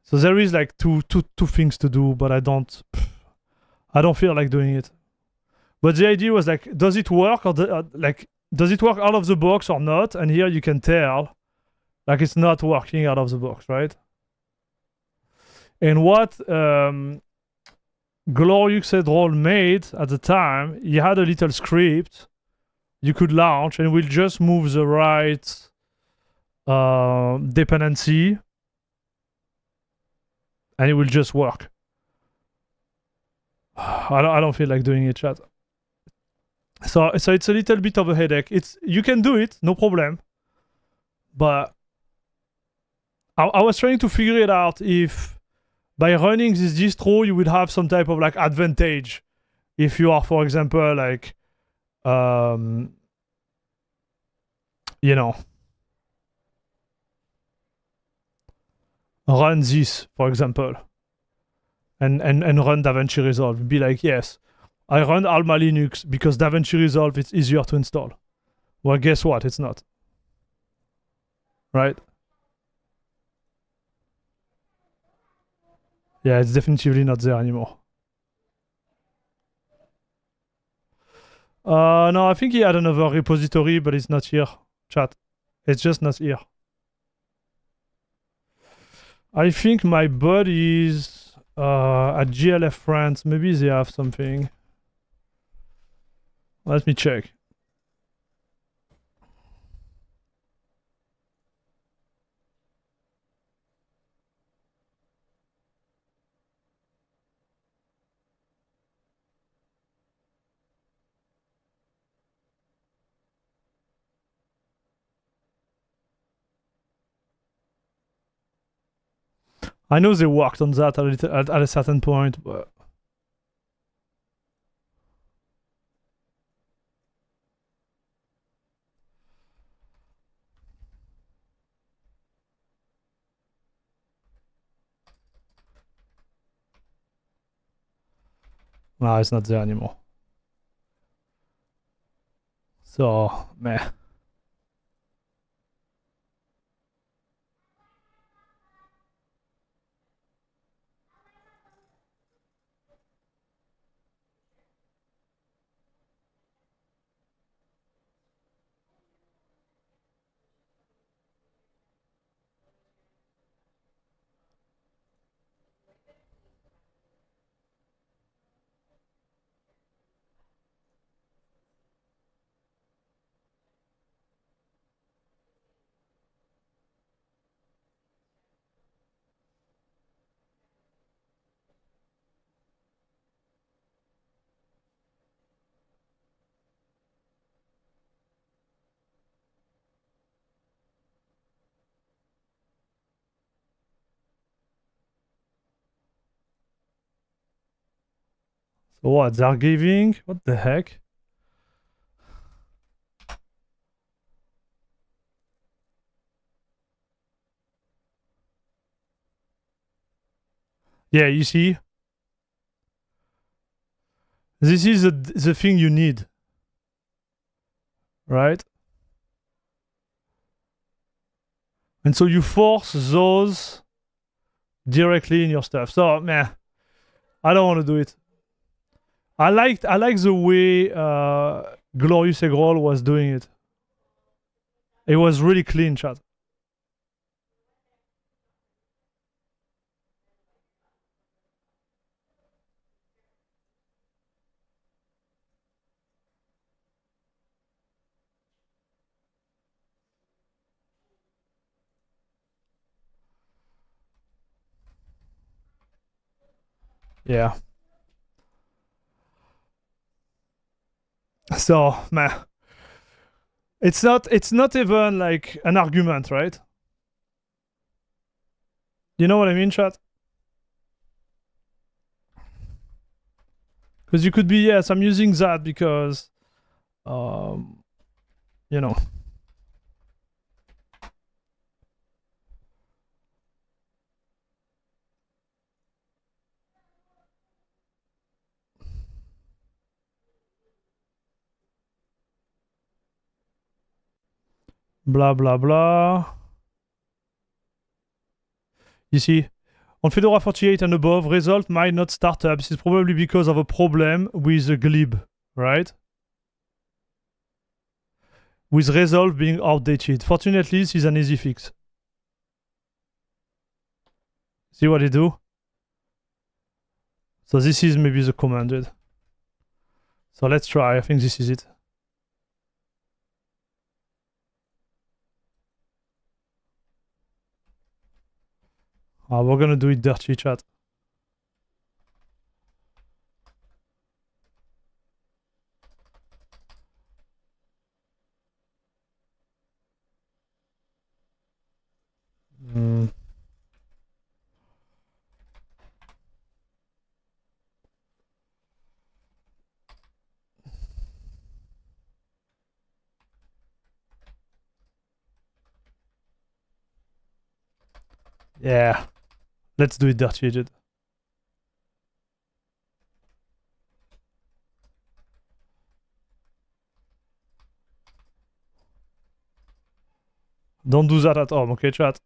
So there is like two things to do, but I don't feel like doing it. But the idea was like, does it work or does it work out of the box or not? And here you can tell, like it's not working out of the box, right? And what Glorious Resolve made at the time, he had a little script you could launch, and we'll just move the right dependency, and it will just work. I don't feel like doing it, chat. So it's a little bit of a headache. You can do it, no problem. But I was trying to figure it out if by running this distro you would have some type of like advantage. If you are, for example, like you know, run this, for example, and run Davinci Resolve. Be like, yes, I run AlmaLinux because Davinci Resolve is easier to install. Well, guess what? It's not. Right? Yeah, it's definitively not there anymore. No, I think he had another repository, but it's not here, chat. It's just not here. I think my buddies at GLF France, maybe they have something. Let me check. I know they worked on that at a certain point, but... No, it's not there anymore. So, meh. So what? They're giving? What the heck? Yeah, you see? This is the thing you need. Right? And so you force those directly in your stuff. So, man, I don't want to do it. I like the way Glorious Eggroll was doing it. It was really clean, chat. Yeah. So, man, it's not even like an argument, right? You know what I mean, chat? Because you could be, yes, I'm using that because, you know. Blah, blah, blah. You see, on Fedora 48 and above, Resolve might not start up. This is probably because of a problem with the glib, right? With Resolve being outdated. Fortunately, this is an easy fix. See what they do? So this is maybe the commanded. So let's try. I think this is it. We're gonna do it dirty, chat. Yeah. Let's do it dirty, dude. Don't do that at home, okay, chat?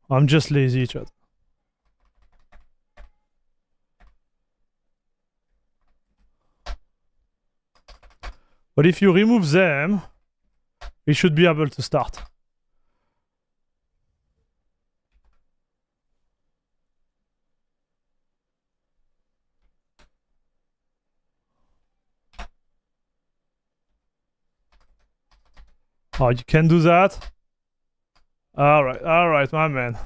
I'm just lazy, chat. But if you remove them, we should be able to start. Oh, you can do that? Alright, my man.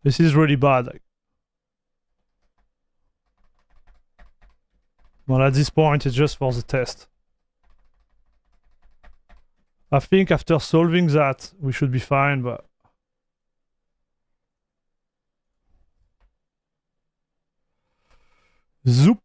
This is really bad. Well, at this point, it's just for the test. I think after solving that, we should be fine, but... Zoop.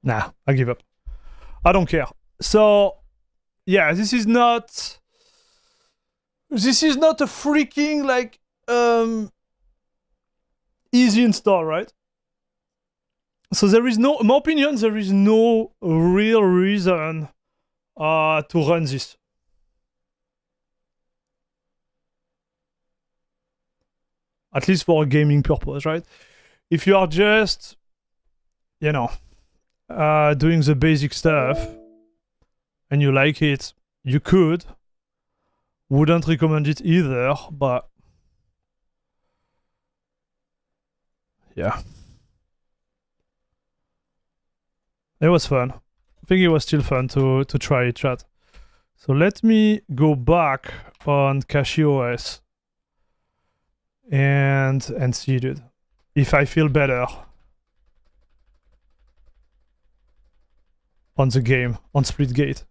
Nah, I give up. I don't care. So, yeah, this is not a freaking like easy install, right? So there is no, in my opinion, there is no real reason to run this. At least for a gaming purpose, right? If you are just, you know, doing the basic stuff and you like it, you could. Wouldn't recommend it either, but yeah. It was fun. I think it was still fun to try it, chat. So let me go back on CachyOS and see, dude, if I feel better on the game, on Splitgate.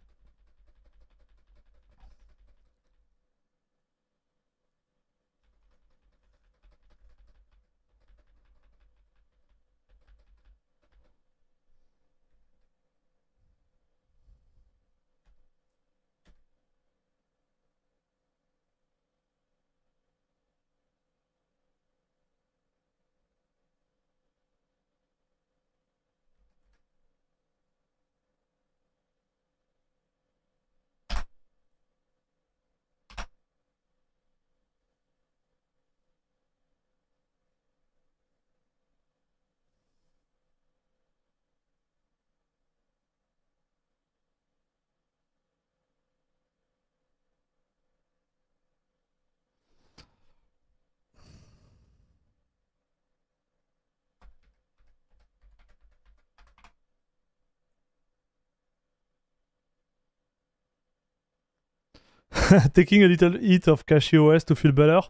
Taking a little hit of CachyOS to feel better.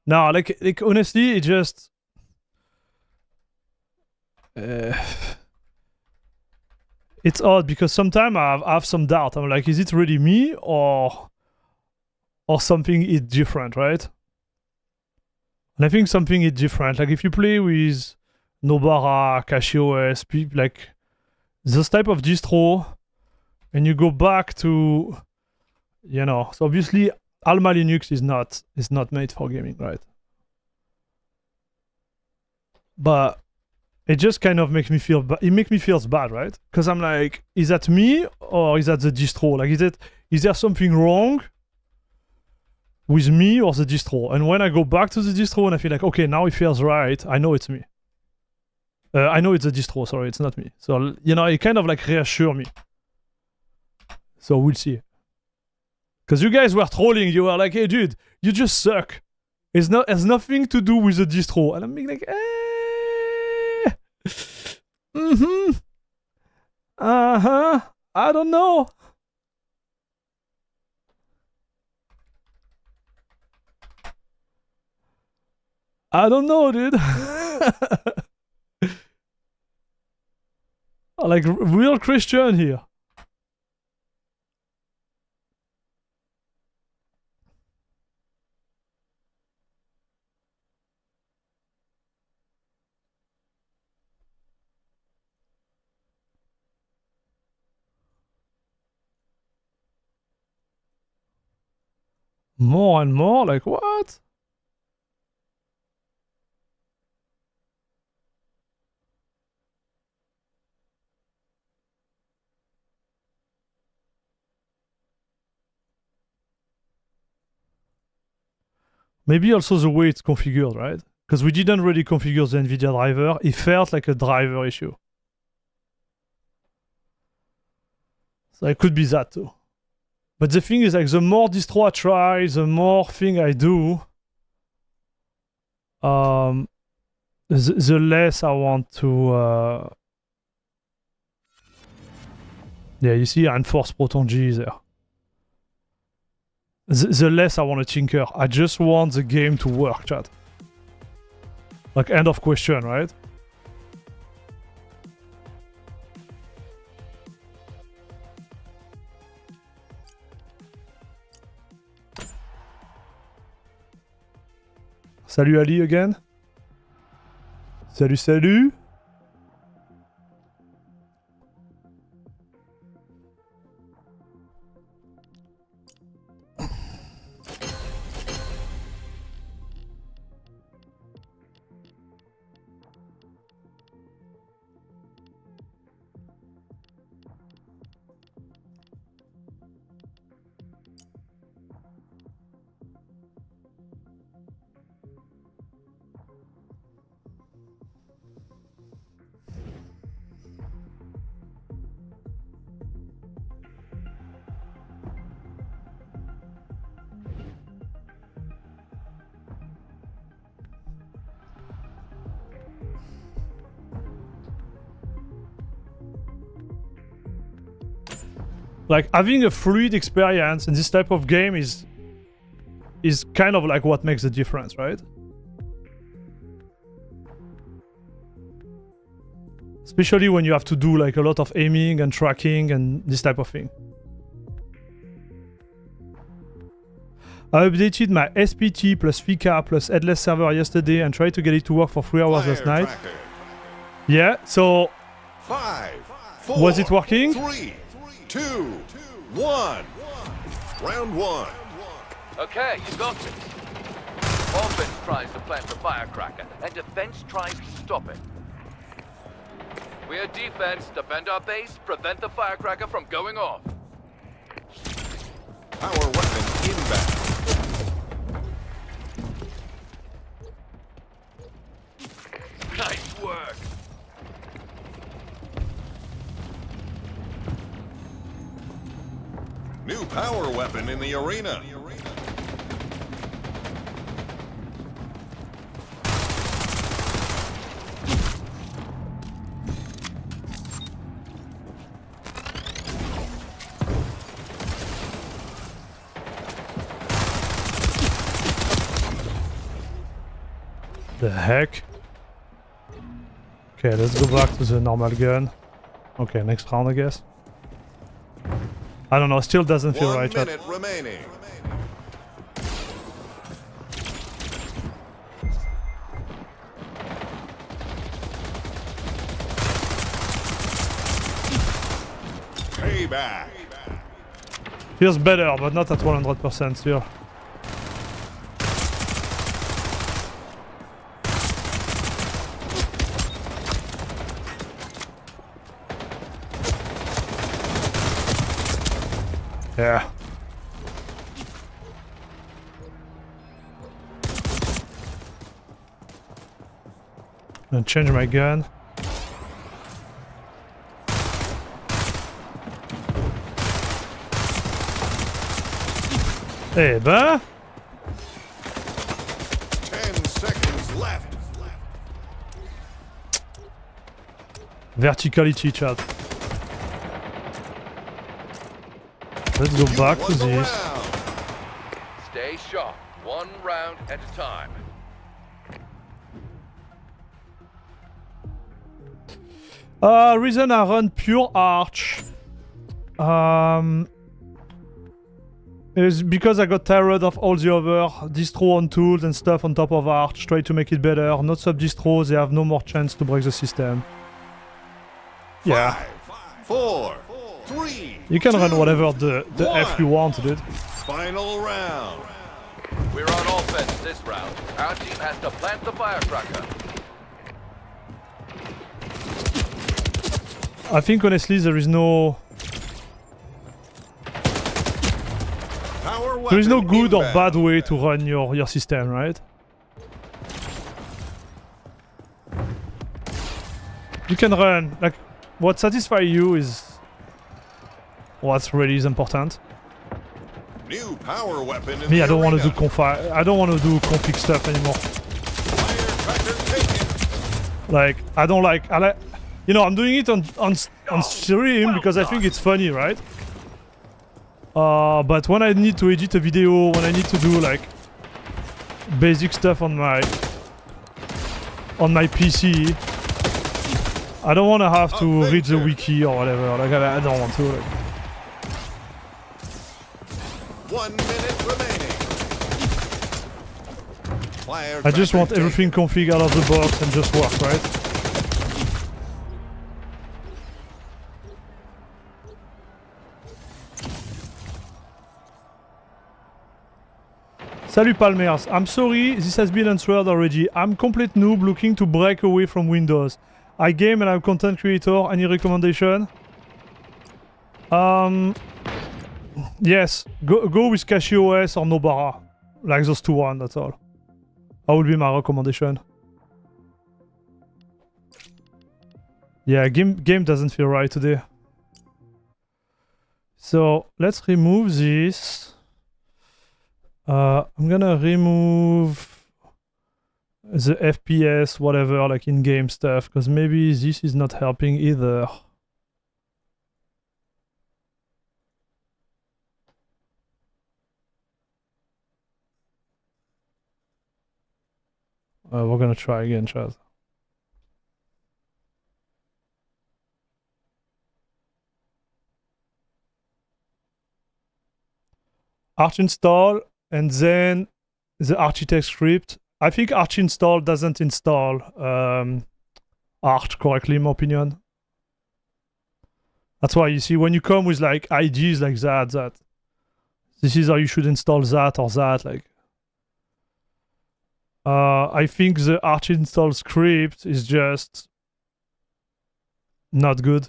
No, like honestly, it just it's odd because sometimes I have some doubt. I'm like, is it really me or something is different, right? And I think something is different. Like if you play with Nobara, CachyOS, like this type of distro, and you go back to, you know, so obviously AlmaLinux is not made for gaming, right? But it just kind of makes me feel it makes me feel bad, right? Because I'm like, is that me or is that the distro? Like, is there something wrong with me or the distro? And when I go back to the distro and I feel like, okay, now it feels right, I know it's me. I know it's the distro, sorry, it's not me. So, you know, it kind of like reassure me. So we'll see. Because you guys were trolling, you were like, hey dude, you just suck. It has nothing to do with the distro. And I'm being like, I don't know. I don't know, dude. Like real Christian here. More and more? Like what? Maybe also the way it's configured, right? Because we didn't really configure the Nvidia driver. It felt like a driver issue. So it could be that too. But the thing is, like, the more distro I try, the more thing I do, the less I want to... Yeah, you see, I enforce Proton G there. The less I want to tinker. I just want the game to work, chat. Like, end of question, right? Salut Ali again. Salut, salut. like having a fluid experience in this type of game is kind of like what makes the difference, right? Especially when you have to do like a lot of aiming and tracking and this type of thing. I updated my SPT plus FICA plus headless server yesterday and tried to get it to work for 3 hours last night. Firecracker. Yeah, so 5, 4, was it working? 3, 2, 1. Round 1. Okay, you got this. Offense tries to plant the firecracker, and defense tries to stop it. We're defense, defend our base, prevent the firecracker from going off. Power weapon inbound. Nice work. New power weapon in the arena. The heck? Okay, let's go back to the normal gun. Okay, next round, I guess. I don't know, still doesn't feel 1 right. Chat. minute remaining. Payback. Feels better, but not at 100% still. Yeah. I'm gonna change my gun. Eh ben, 10 seconds left. verticality, chat. Let's go back to Won the this. round. Stay sharp, one round at a time. Reason I run pure Arch is because I got tired of all the other distro on tools and stuff on top of Arch. Try to make it better. Not sub distros, they have no more chance to break the system. Yeah, 5, 4, 3. you can run 2, whatever the F 1. you want, dude. Final round. We're on offense this round. Our team has to plant the firecracker. I think honestly there is no Power there is no weapon good or inbound. bad way to run your system, right? You can run like what satisfies you is what really is important. New power weapon in Me, the I don't want to do arena. I don't want to do config stuff anymore. Firecracker taken. Like I don't like you know, I'm doing it on stream because I think it's funny, right? But when I need to edit a video, when I need to do like basic stuff on my PC, I don't want to have to read the wiki or whatever. Like I don't want to. Like. 1 minute remaining. I just want everything config out of the box and just work, right? Salut Palmers, I'm sorry, this has been answered already. I'm complete noob looking to break away from Windows. I game and I'm content creator, any recommendation? Yes, go with CachyOS or Nobara. Like those two one, that's all. That would be my recommendation. Yeah, game doesn't feel right today. So let's remove this. I'm gonna remove the FPS, whatever, like in-game stuff, because maybe this is not helping either. We're gonna try again, chat. Arch install and then the architect script. I think Arch install doesn't install Arch correctly, in my opinion. That's why you see when you come with like IDs like that this is how you should install that or that. Like, I think the Arch install script is just not good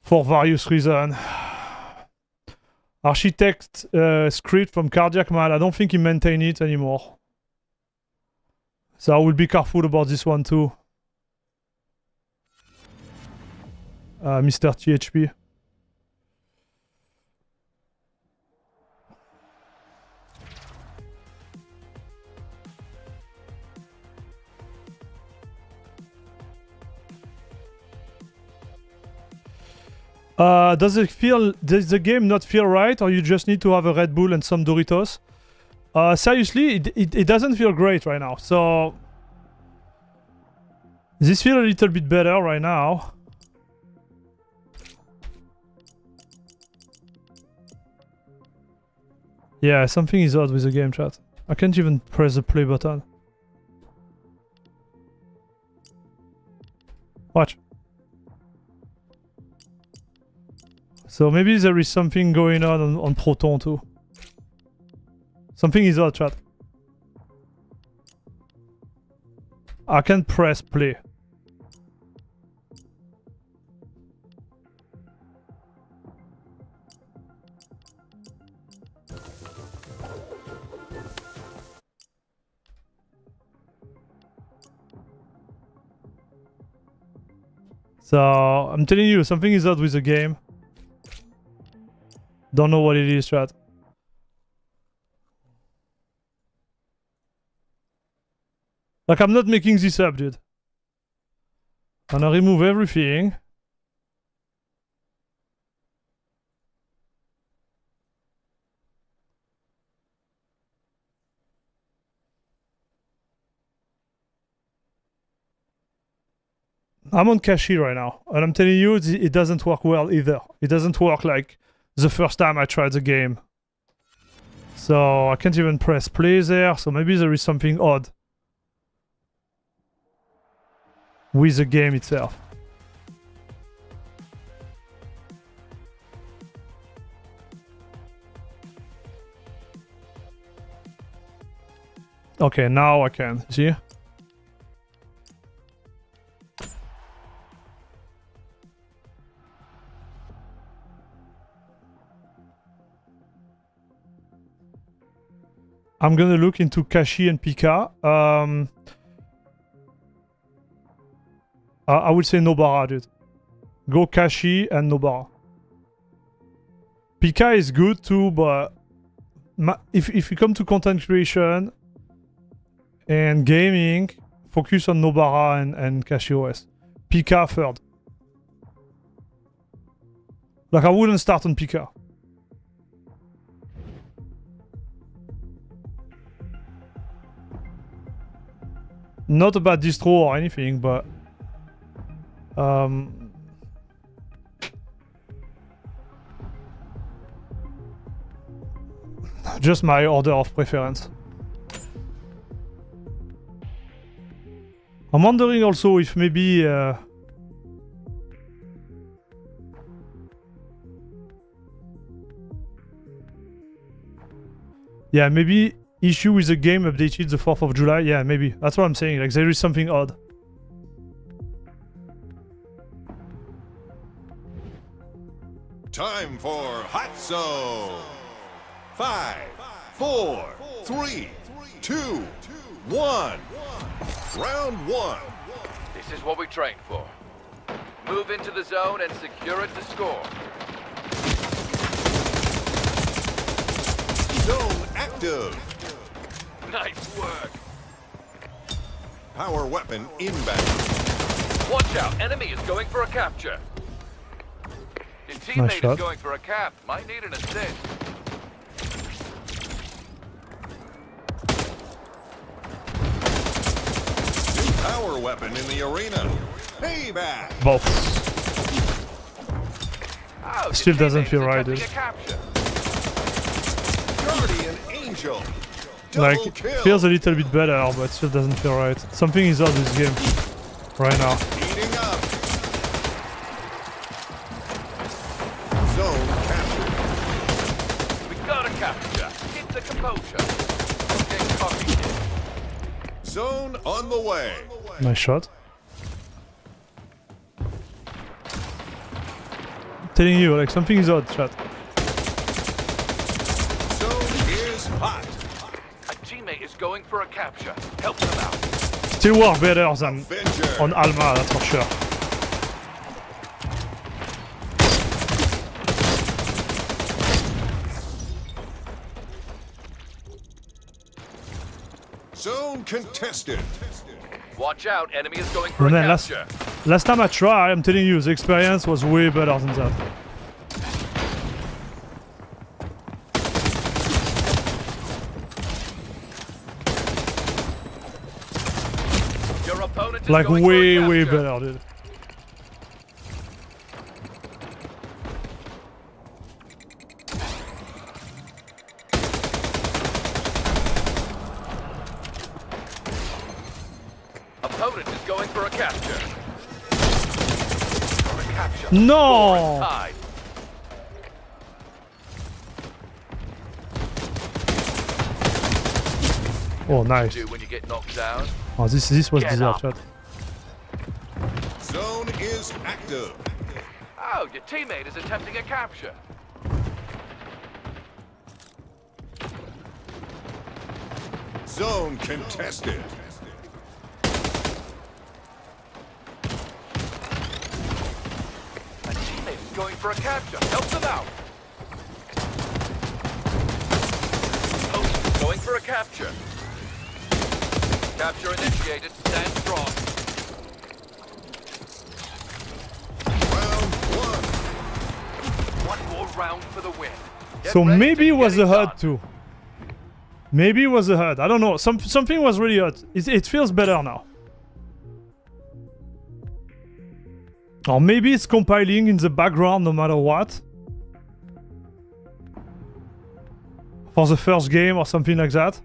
for various reasons. Architect script from Cardiac Man, I don't think he maintain it anymore. So I will be careful about this one too. Mr. THP. Does the game not feel right, or you just need to have a Red Bull and some Doritos? Seriously, it doesn't feel great right now. So this feels a little bit better right now. Yeah, something is odd with the game, chat. I can't even press the play button. Watch. So maybe there is something going on Proton too. Something is odd, chat. I can't press play. So I'm telling you, something is odd with the game. Don't know what it is, chat. Like, I'm not making this up, dude. I'm gonna remove everything. I'm on cache right now, and I'm telling you, it doesn't work well either. It doesn't work like the first time I tried the game. So I can't even press play there, so maybe there is something odd with the game itself. Okay, now I can, see? I'm gonna look into Cache and Pika. I would say Nobara, dude. Go Cache and Nobara. Pika is good too, but if you come to content creation and gaming, focus on Nobara and Cache OS. Pika third. Like, I wouldn't start on Pika. Not a bad distro or anything, but just my order of preference. I'm wondering also if maybe yeah, maybe issue with the game updated the 4th of July. Yeah, maybe. That's what I'm saying. Like, there is something odd. Time for Hot Zone. 5, 4, 3, 2, 1. Round 1. This is what we trained for. Move into the zone and secure it to score. Zone active. Nice work. Power weapon inbound. Watch out, enemy is going for a capture. Your teammate shot. is going for a cap. Might need an assist. power weapon in the arena. Payback. Both. Oh, your Still doesn't teammates feel are right, attempting dude. a capture. Guardian Angel. Like, Double kill. feels a little bit better, but still doesn't feel right. Something is off this game right now. Heating up. Zone captured. We got a capture. Keep the composure. Don't get cocky here. Zone on the way. Nice shot. I'm telling you, like, something is odd, chat. Zone is hot. A teammate is going for a capture. Help them out. Still work better than Avenger. on Alma, that's for sure. Zone contested. Watch out, enemy is going for And a then capture. last time I tried, I'm telling you, the experience was way better than that. Your opponent is Like, going way, for a way capture. better, dude. Opponent is going for a capture. For a capture. No! Tied. Oh, nice. Do when you get knocked down. Oh, this was Get deserved, up. chat. Zone is active. Oh, your teammate is attempting a capture. Zone contested. A teammate is going for a capture. Help them out. Oh, going for a capture. Capture initiated. Stand strong. Round one. One more round for the win. Get So ready maybe to it was get a HUD done. too. Maybe it was a HUD. I don't know. Something was really hot. It feels better now. Or maybe it's compiling in the background no matter what. For the first game or something like that.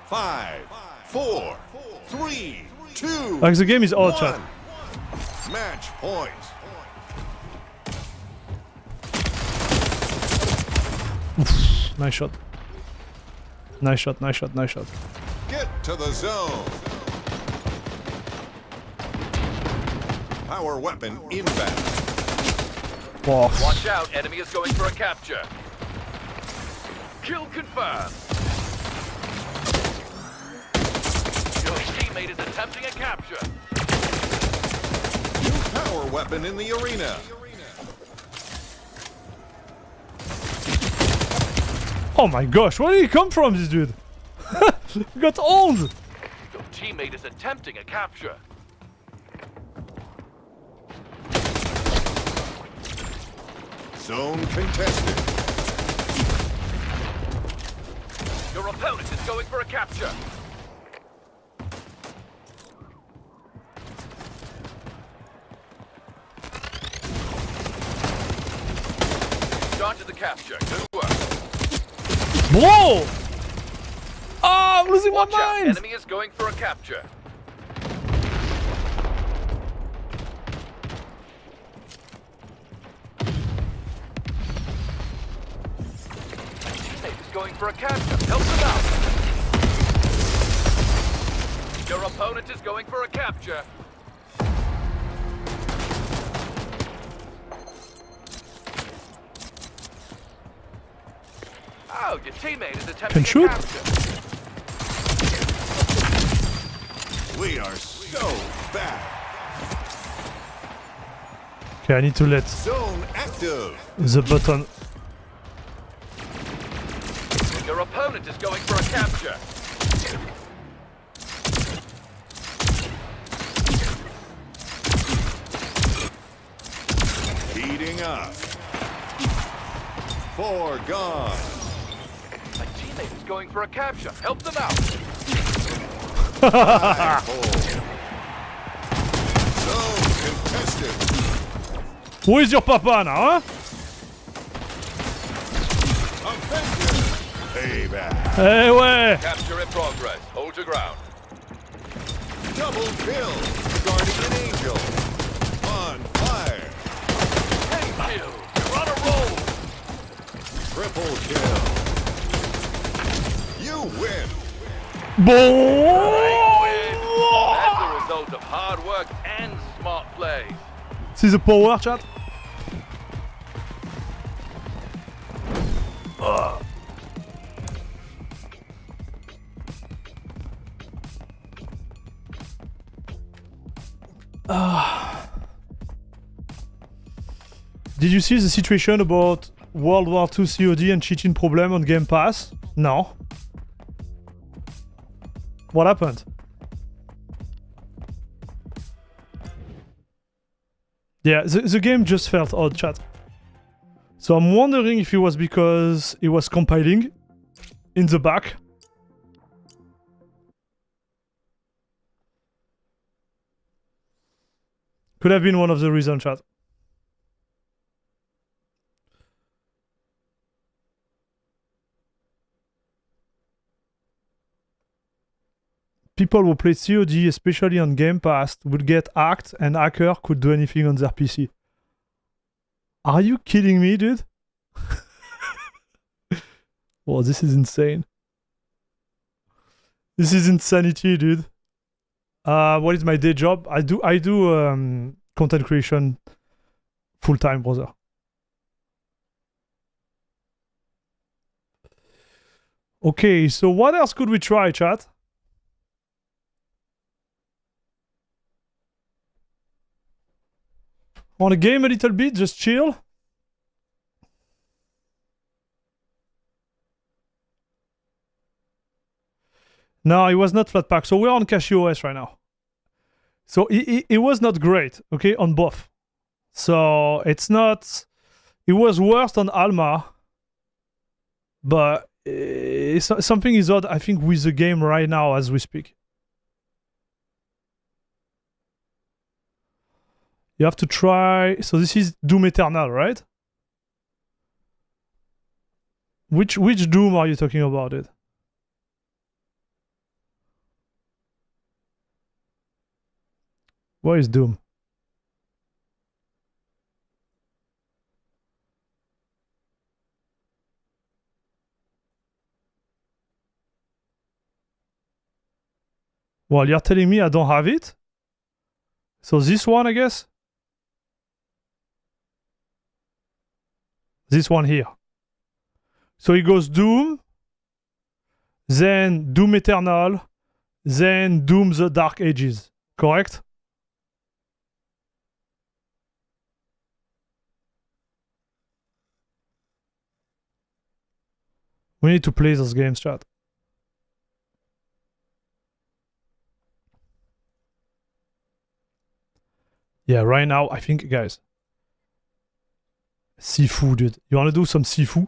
5, 4, 3, 2. Like the game is odd, chat. Match point. Nice shot. Nice shot, nice shot, nice shot. Get to the zone. Power weapon inbound. Wow. Watch out, enemy is going for a capture. Kill confirmed. Your teammate is attempting a capture. New power weapon in the arena. Oh my gosh, where did he come from, this dude? He got old! Your teammate is attempting a capture. Zone contested. Your opponent is going for a capture. Started the capture. Good work. Whoa! Ah, I'm losing Watch my out. mind! Enemy is going for a capture. My teammate is going for a capture. Help them out. Your opponent is going for a capture. Oh, your teammate is attempting Can shoot? a capture. We are so bad. Okay, I need to let Zone active. the button. Your opponent is going for a capture. Heating up. 4 gone. My teammate is going for a capture. Help them out. High hole. Zone contested. Who is your papa now, huh? Offensive. Payback. Eh ouais. Capture in progress. Hold your ground. Double kill. Guardian Angel. On fire. Hey, kill. You're on a roll. Triple kill. You win. Bon. That's the result of hard work and smart plays. See the power, chat? Did you see the situation about World War II COD and cheating problem on Game Pass? No. What happened? Yeah, the game just felt odd, chat. So I'm wondering if it was because it was compiling in the back. Could have been one of the reasons, chat. People who played COD, especially on Game Pass, would get hacked and hacker could do anything on their PC. Are you kidding me, dude? Oh, this is insane. This is insanity, dude. What is my day job? I do content creation full time, brother. Okay, so what else could we try, chat? Want to game a little bit? Just chill? No, it was not Flatpak. So we're on CachyOS right now. So it was not great, okay, on both. So it's not... It was worse on Alma. But something is odd, I think, with the game right now as we speak. You have to try... So this is Doom Eternal, right? Which Doom are you talking about it? Where is Doom? Well, you're telling me I don't have it? So this one, I guess? This one here. So it goes Doom, then Doom Eternal, then Doom the Dark Ages. Correct? We need to play those games, chat. Yeah, right now, I think, guys. Sifu, dude. You wanna do some Sifu?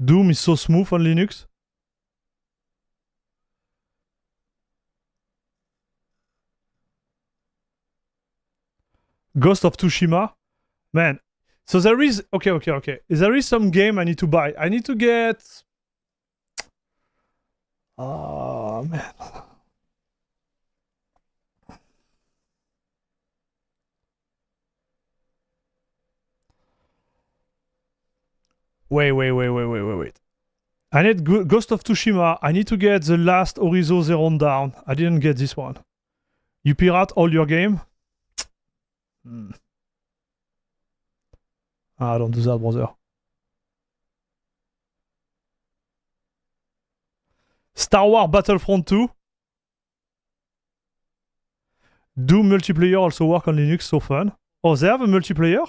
Doom is so smooth on Linux. Ghost of Tsushima? Man. So there is... Okay. There is some game I need to buy. I need to get... Oh, man. Wait. I need Ghost of Tsushima. I need to get the last Horizon Zero Dawn. I didn't get this one. You pirate all your game? Ah, don't do that, brother. Star Wars Battlefront 2. Doom multiplayer also work on Linux, so fun. Oh, they have a multiplayer?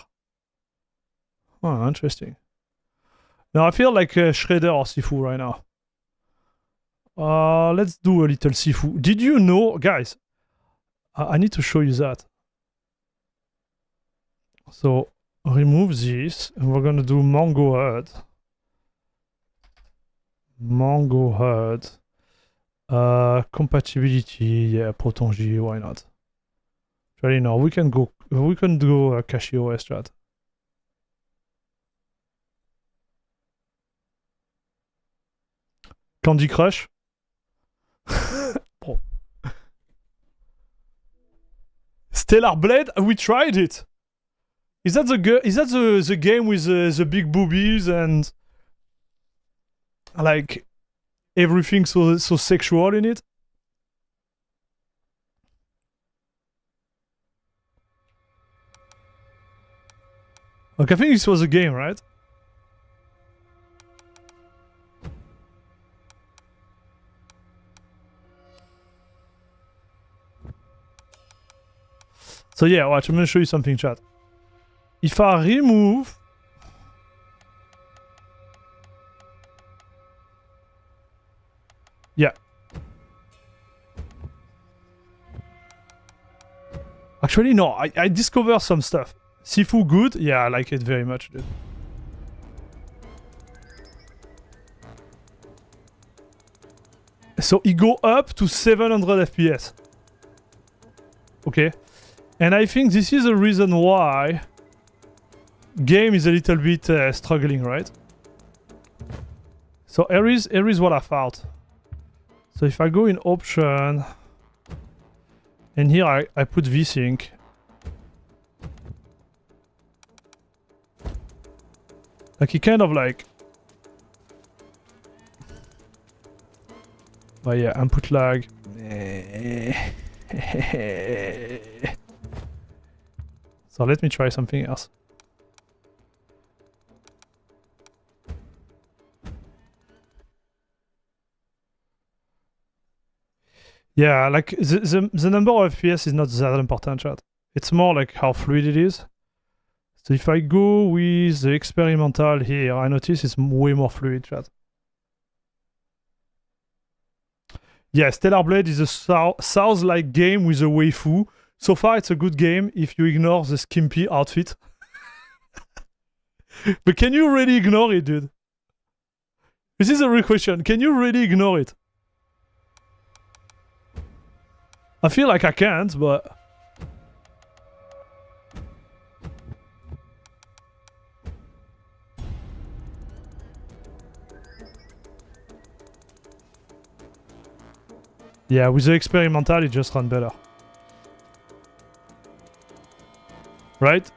Oh, interesting. Now I feel like Shredder or Sifu right now. Let's do a little Sifu. Did you know, guys? I need to show you that. So remove this, and we're gonna do Mongo HUD. Mongo HUD. Compatibility, yeah, Proton G, why not? Actually, no, we can do Cache OS chat. Candy Crush. Bro. Stellar Blade, we tried it. Is that the game with the big boobies and like everything so sexual in it? Like, I think this was a game, right? So yeah, watch, I'm gonna show you something, chat. If I remove... Yeah. Actually, no, I discovered some stuff. Sifu good? Yeah, I like it very much, dude. So it go up to 700 FPS. Okay. And I think this is the reason why game is a little bit struggling, right? So here is what I found. So if I go in option, and here I put vsync. Like he kind of like... Oh yeah, input lag. So let me try something else. Yeah, like the number of FPS is not that important, chat. It's more like how fluid it is. So if I go with the experimental here, I notice it's way more fluid, chat. Yeah, Stellar Blade is a Souls-like game with a waifu. So far, it's a good game if you ignore the skimpy outfit. But can you really ignore it, dude? This is a real question. Can you really ignore it? I feel like I can't, but... Yeah, with the experimental, it just runs better. Right?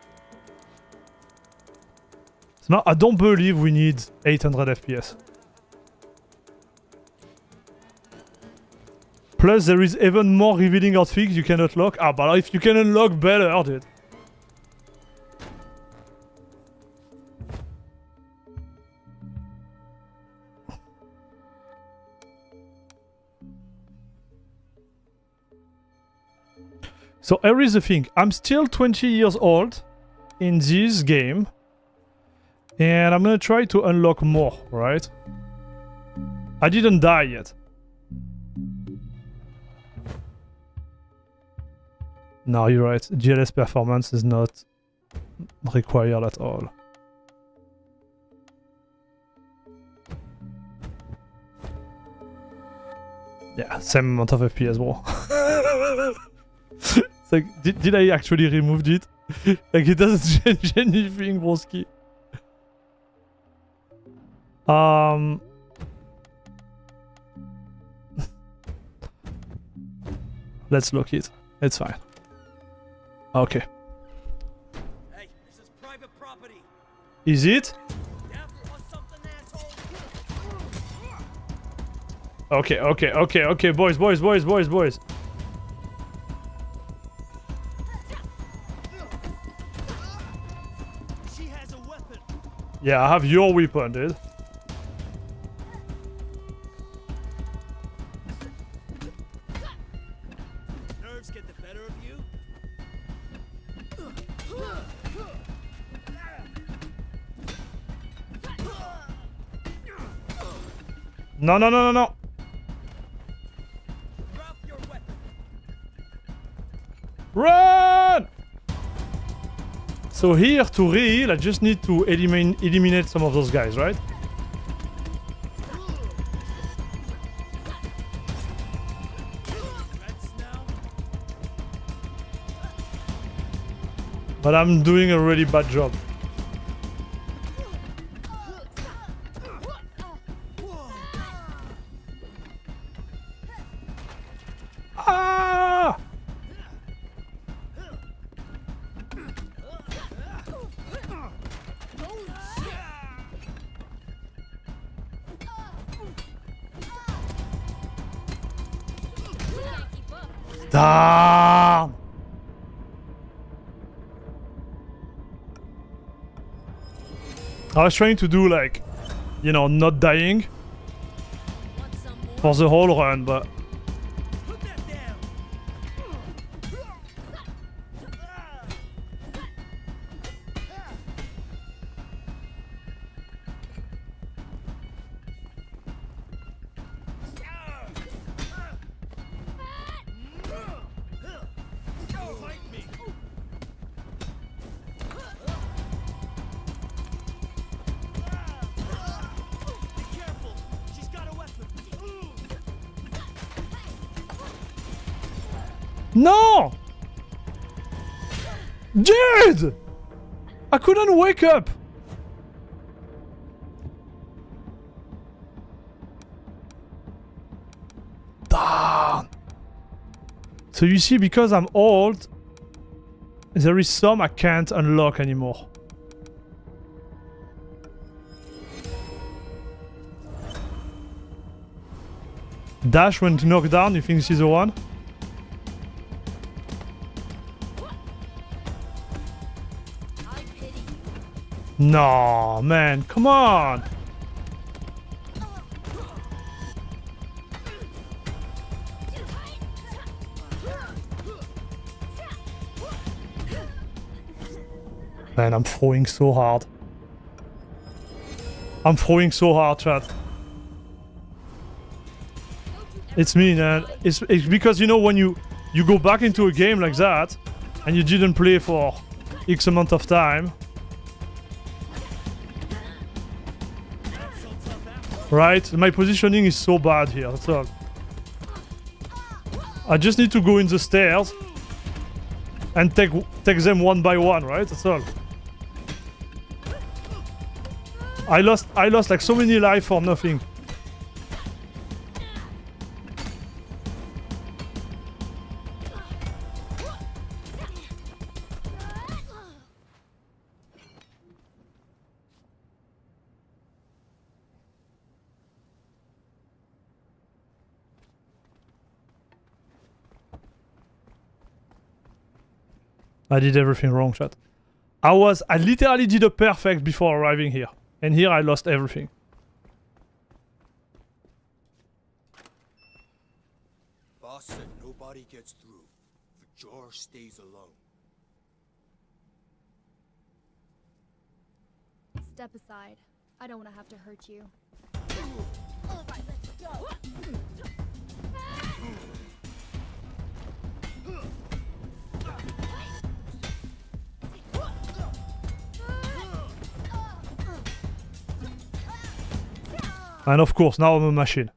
So now, I don't believe we need 800 FPS. Plus, there is even more revealing outfits you can unlock. Ah, but if you can unlock better, dude. So here is the thing. I'm still 20 years old in this game. And I'm gonna try to unlock more, right? I didn't die yet. No, you're right. GLS performance is not required at all. Yeah, same amount of FPS, bro. It's like, did I actually remove it? Like, it doesn't change anything, broski. Let's lock it. It's fine. Okay. Hey, this is private property. Is it? Okay, boys. She has a weapon. Yeah, I have your weapon, dude. Nerves get the better of you. No. Drop your weapon. Run! So here to re-heal, I just need to eliminate some of those guys, right? But I'm doing a really bad job. Ah! Damn! I was trying to do like, you know, not dying for the whole run, but no! Dude! I couldn't wake up! Damn! So you see, because I'm old, there is some I can't unlock anymore. Dash when knocked down, you think this is the one? No, man, come on! Man, I'm throwing so hard. I'm throwing so hard, chat. It's me, man. It's because, you know, when you go back into a game like that, and you didn't play for X amount of time, right? My positioning is so bad here, that's all. I just need to go in the stairs and take them one by one, right? That's all. I lost like so many life for nothing. I did everything wrong, chat. I literally did a perfect before arriving here. And here I lost everything. Boss said nobody gets through. But George stays alone. Step aside. I don't want to have to hurt you. And of course, now I'm a machine.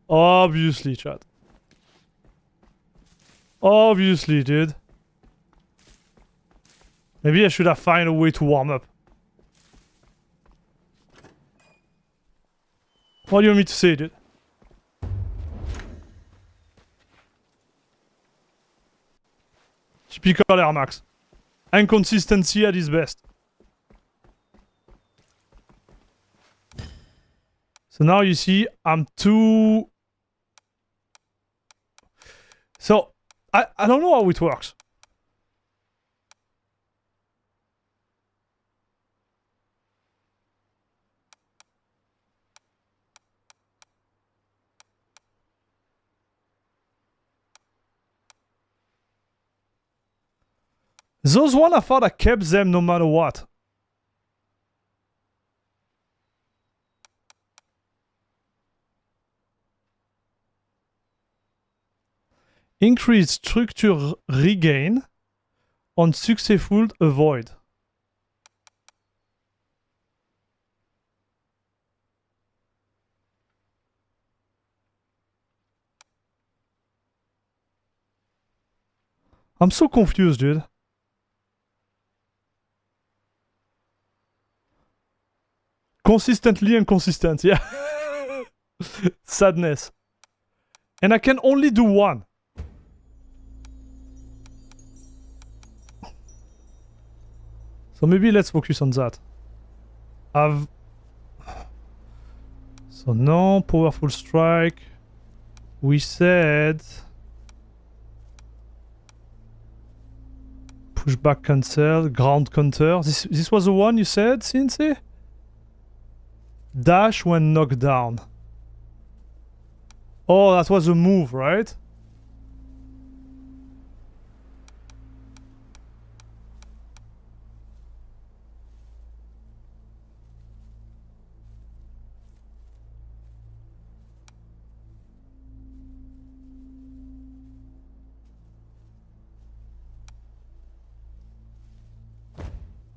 Obviously, chat. Obviously, dude. Maybe I should have found a way to warm up. What do you want me to say, dude? Typical Air Max. Inconsistency at its best. So now you see, I'm too... So, I don't know how it works. Those one I thought I kept them no matter what. Increase structure regain on successful avoid. I'm so confused, dude. Consistently inconsistent, yeah. Sadness. And I can only do one. So maybe let's focus on that. So no powerful strike. We said pushback cancel, ground counter. This was the one you said, Cincy? Dash when knocked down. Oh, that was a move, right?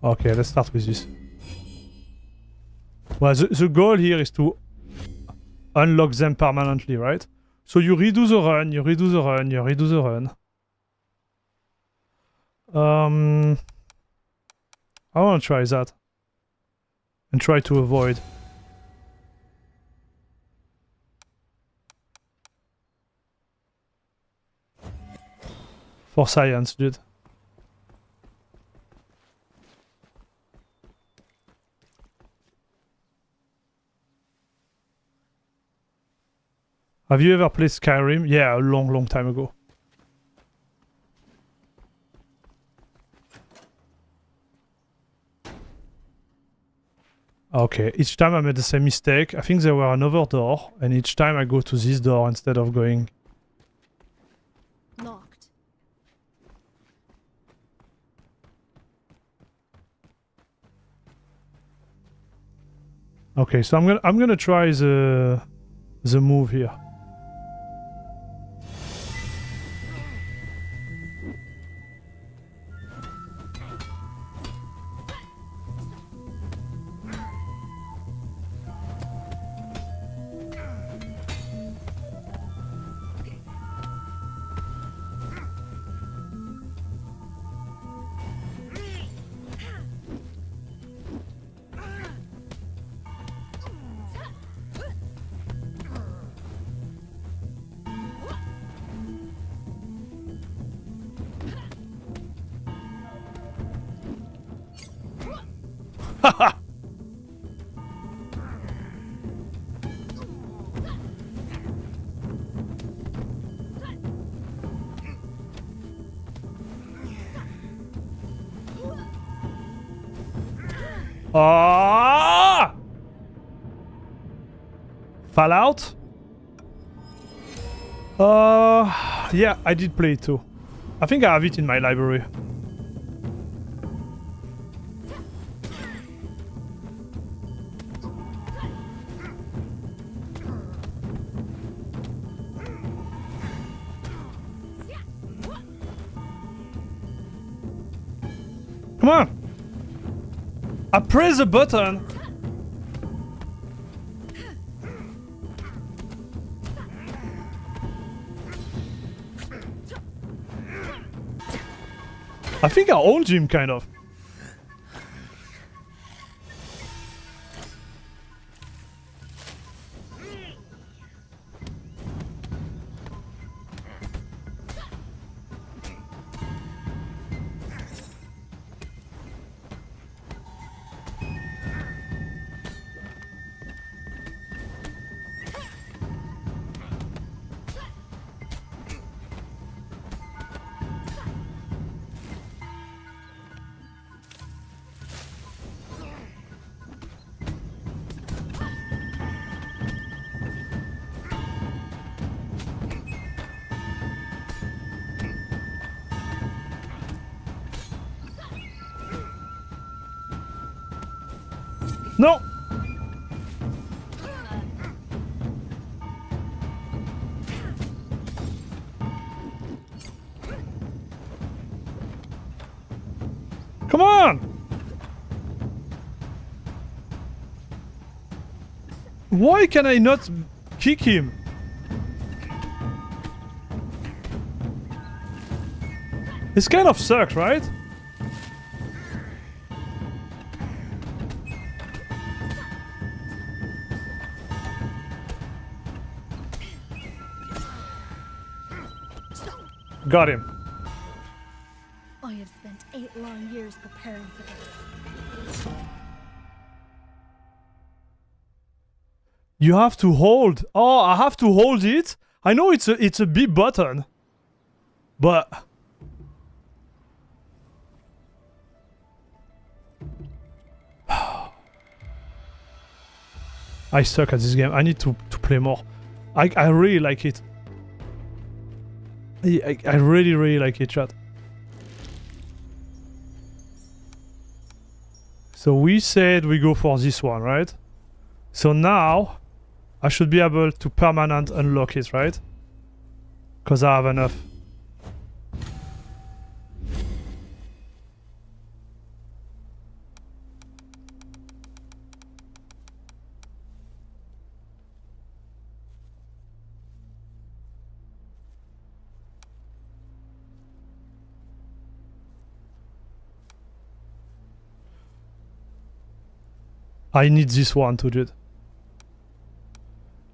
Okay, let's start with this. Well, the goal here is to unlock them permanently, right? So you redo the run, you redo the run, you redo the run. I want to try that. And try to avoid. For science, dude. Have you ever played Skyrim? Yeah, a long time ago. Okay, each time I made the same mistake. I think there were another door, and each time I go to this door instead of going... Locked. Okay, so I'm gonna try the move here. Ah! Fallout? Yeah, I did play it too. I think I have it in my library. Come on! I press the button! I think I own him, kind of. No! Come on! Why can I not kick him? This kind of sucks, right? Got him. I have spent 8 long years preparing for this. You have to hold. Oh, I have to hold it. I know it's a B button, but I suck at this game. I need to play more. I really like it. I really like it, chat. So we said we go for this one, right? So now I should be able to permanent unlock it, right? Because I have enough. I need this one to do it.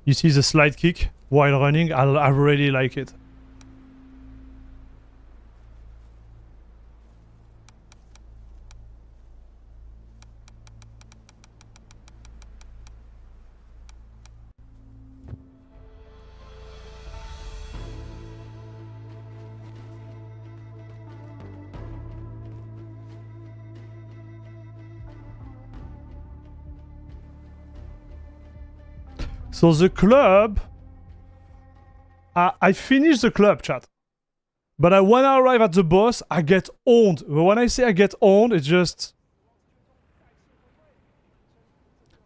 You see the slide kick while running? I really like it. So the club, I finished the club, chat. But when I arrive at the boss, I get owned. But when I say I get owned, it's just...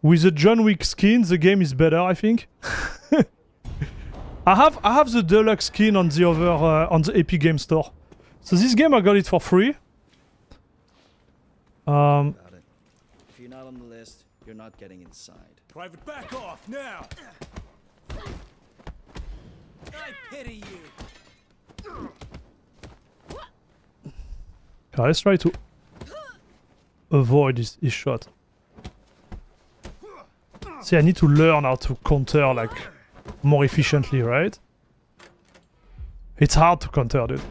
With the John Wick skin, the game is better, I think. I have the deluxe skin on the other on the Epic Game Store. So this game I got it for free. About it. If you're not on the list, you're not getting inside. Private, back off now! I pity you! Okay, let's try to avoid this shot. See, I need to learn how to counter like more efficiently, right? It's hard to counter, dude.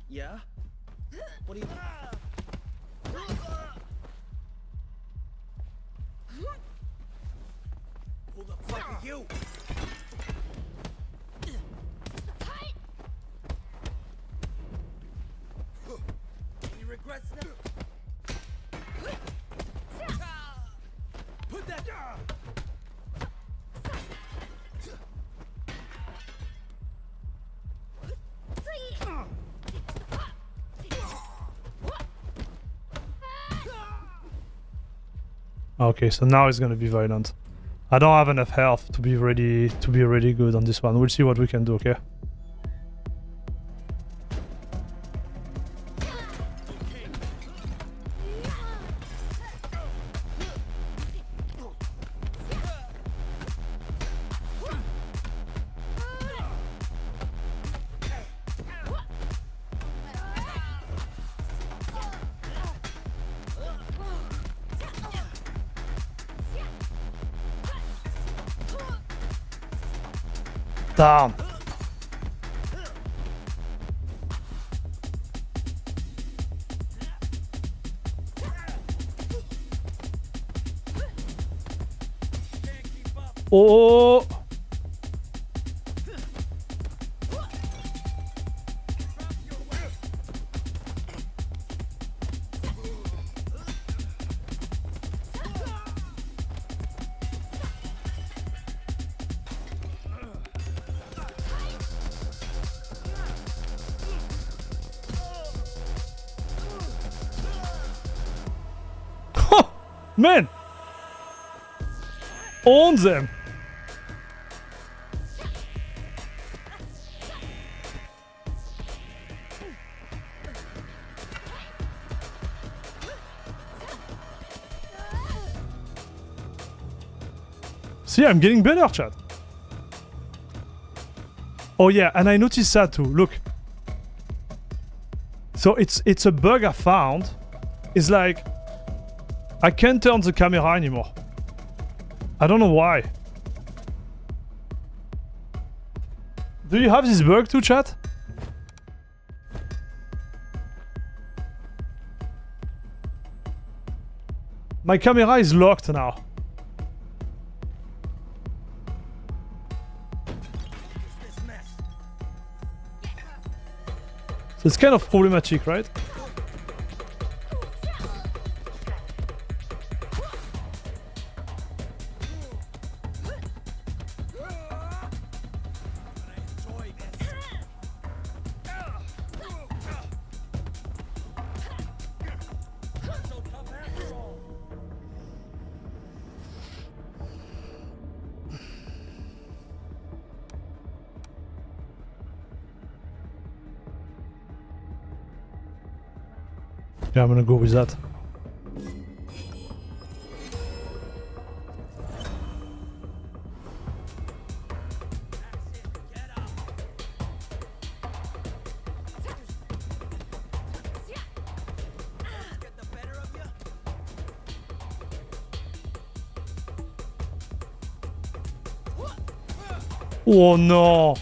Yeah? What do you... Who the fuck are you? Any regrets now? Put that down! Okay, so now it's gonna be violent. I don't have enough health to be really good on this one. We'll see what we can do, okay? Down. Oh. Man! Own them! See, I'm getting better, chat. Oh yeah, and I noticed that too. Look. So it's a bug I found. It's like I can't turn the camera anymore. I don't know why. Do you have this bug too, chat? My camera is locked now. So it's kind of problematic, right? Yeah, I'm gonna go with that. Oh no!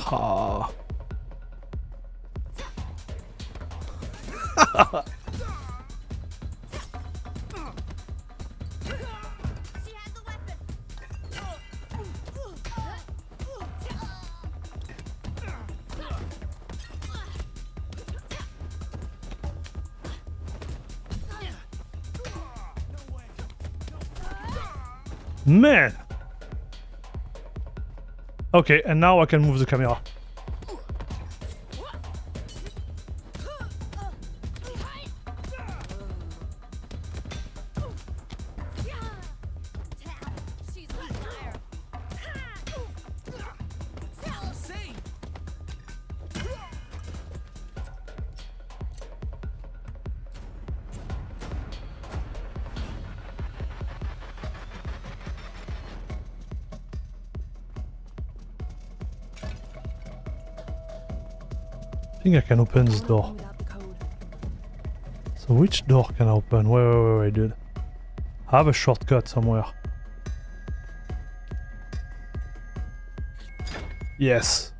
Ah. Man! Okay, and now I can move the camera. I think I can open this door. So which door can I open? Wait, dude. I have a shortcut somewhere. Yes.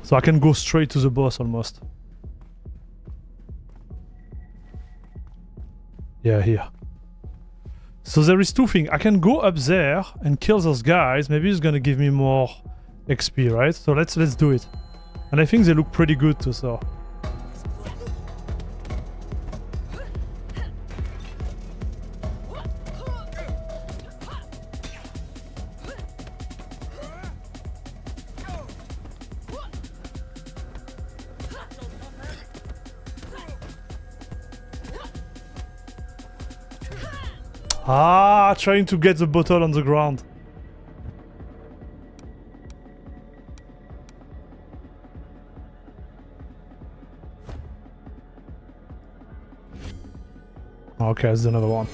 So I can go straight to the boss almost. Yeah, here. So there is two things. I can go up there and kill those guys. Maybe it's gonna give me more XP, right? So let's do it. And I think they look pretty good too, so. Ah, trying to get the bottle on the ground. Okay, there's another one.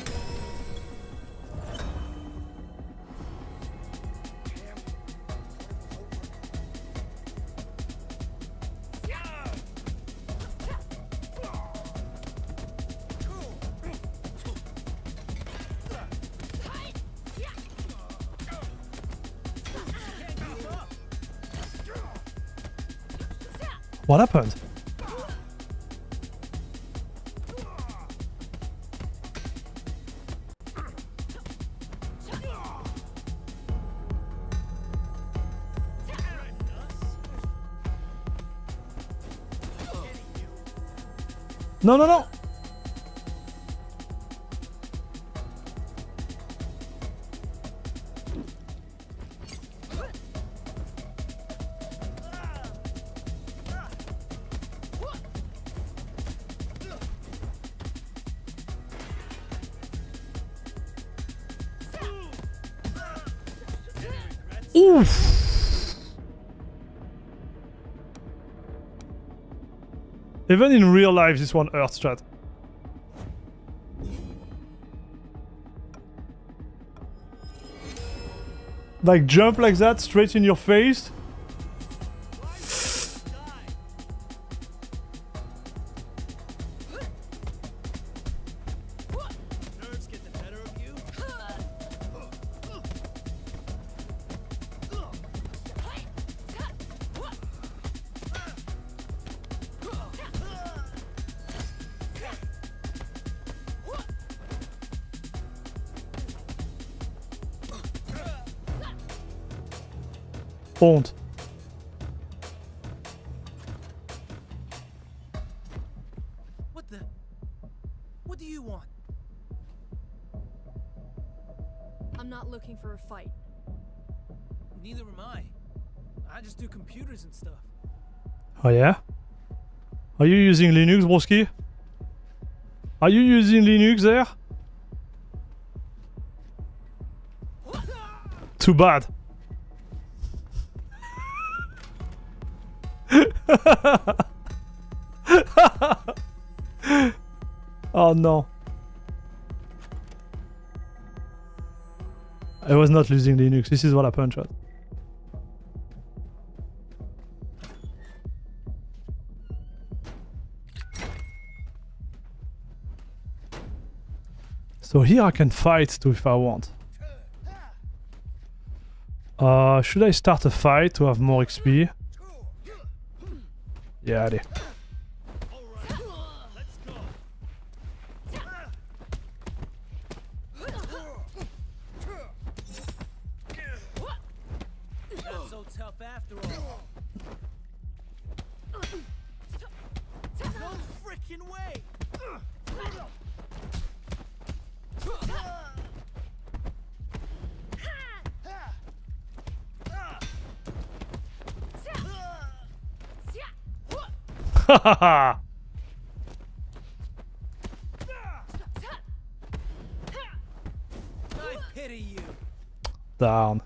What happened? No, no, no! Oof! Even in real life, this one hurts, chat. like jump like that straight in your face. Nerves get the better of you. Honte. What the? What do you want? I'm not looking for a fight. Neither am I. I just do computers and stuff. Oh yeah? Are you using Linux, broski? Are you using Linux there? Too bad. Oh no. I was not using Linux. This is what happened, chat. So here I can fight too if I want. Should I start a fight to have more XP? Yeah, allez. Not so tough after all. No freaking way! Hahaha. I pity you. Down.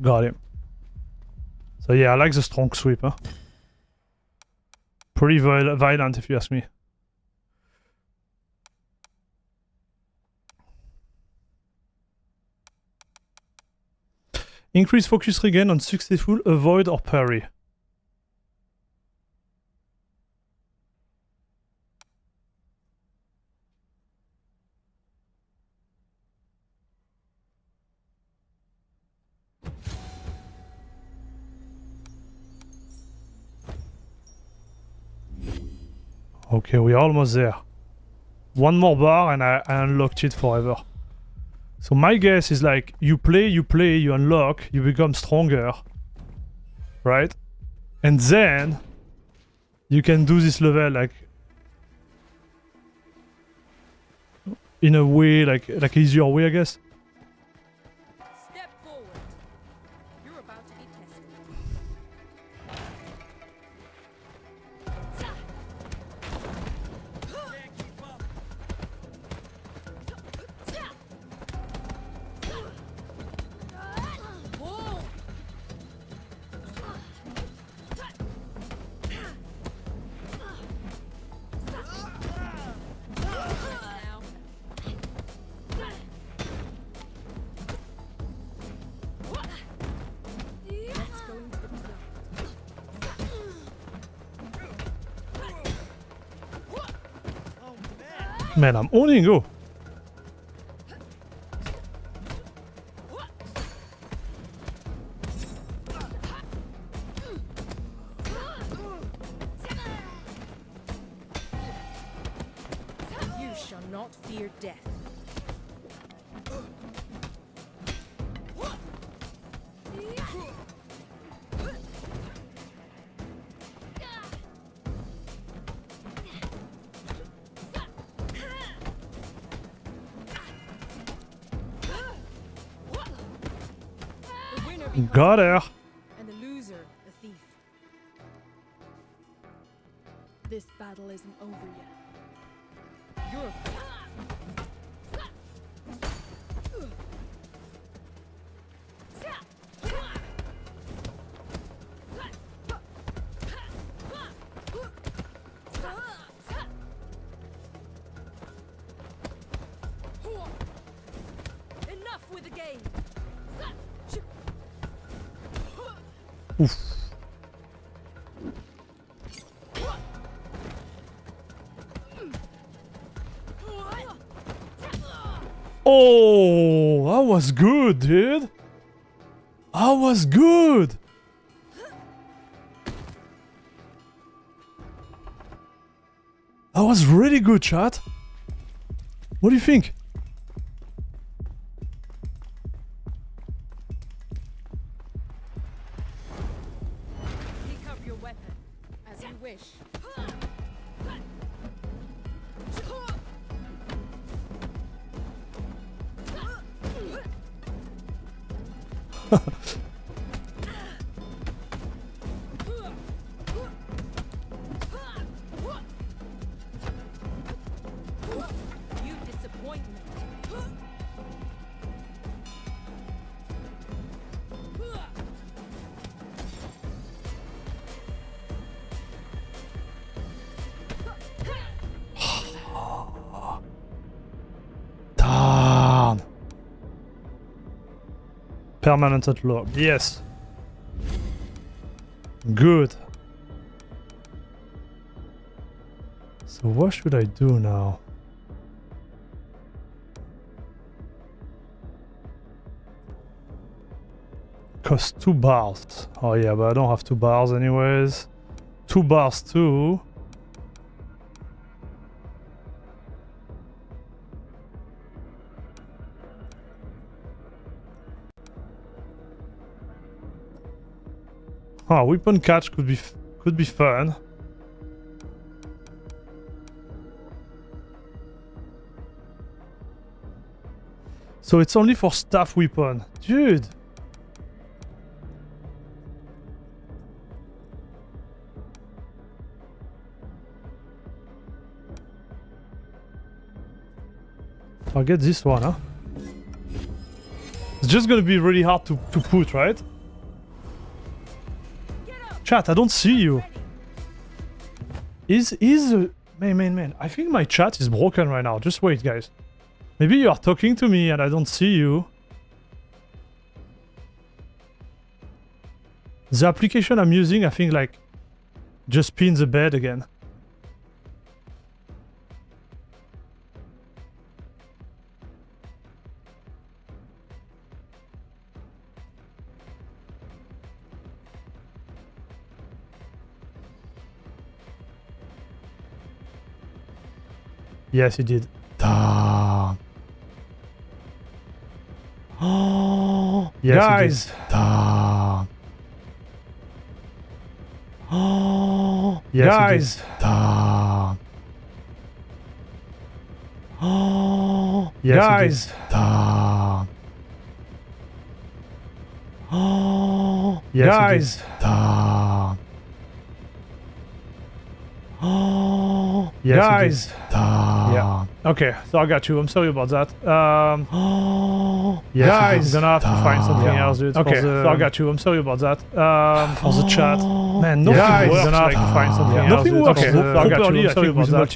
Got him. So yeah, I like the strong sweep, huh? Pretty violent if you ask me. Increase focus regain on successful avoid or parry. Okay, we're almost there. One more bar and I unlocked it forever. So my guess is like, you play, you unlock, you become stronger. Right? And then you can do this level like in a way, like easier way, I guess. Step forward. You're about to be tested. Man, I'm owning, go. You shall not fear death. Got her. And the loser, the thief. This battle isn't over yet. You're a Oof. Oh, that was good, dude. That was good. That was really good, chat. What do you think? Pick up your weapon, as you wish. You disappoint me. Darn. Permanent unlock. Yes. Good. So what should I do now? Cost 2 bars. Oh yeah, but I don't have 2 bars anyways. 2 bars too. Oh, weapon catch could be fun. So it's only for staff weapon, dude. I'll get this one, huh? It's just gonna be really hard to put, right? Chat, I don't see you. Man, I think my chat is broken right now. Just wait, guys. Maybe you are talking to me and I don't see you. The application I'm using, I think, like, just pins the bed again. Yes, he did. Damn. Oh, yes, guys. Damn. Oh, yes, guys. Damn. Oh, yes, guys. Damn. Oh, yes, guys. Damn. Oh, yes, guys. Yeah. Okay, so I got you. I'm sorry about that. Yes, guys, I'm gonna have to find something else, dude. Okay, so I got you. I'm sorry about that. For the chat, man, nothing works. Gonna have to find something else. Nothing works. Okay, so I got you. I'm sorry about that.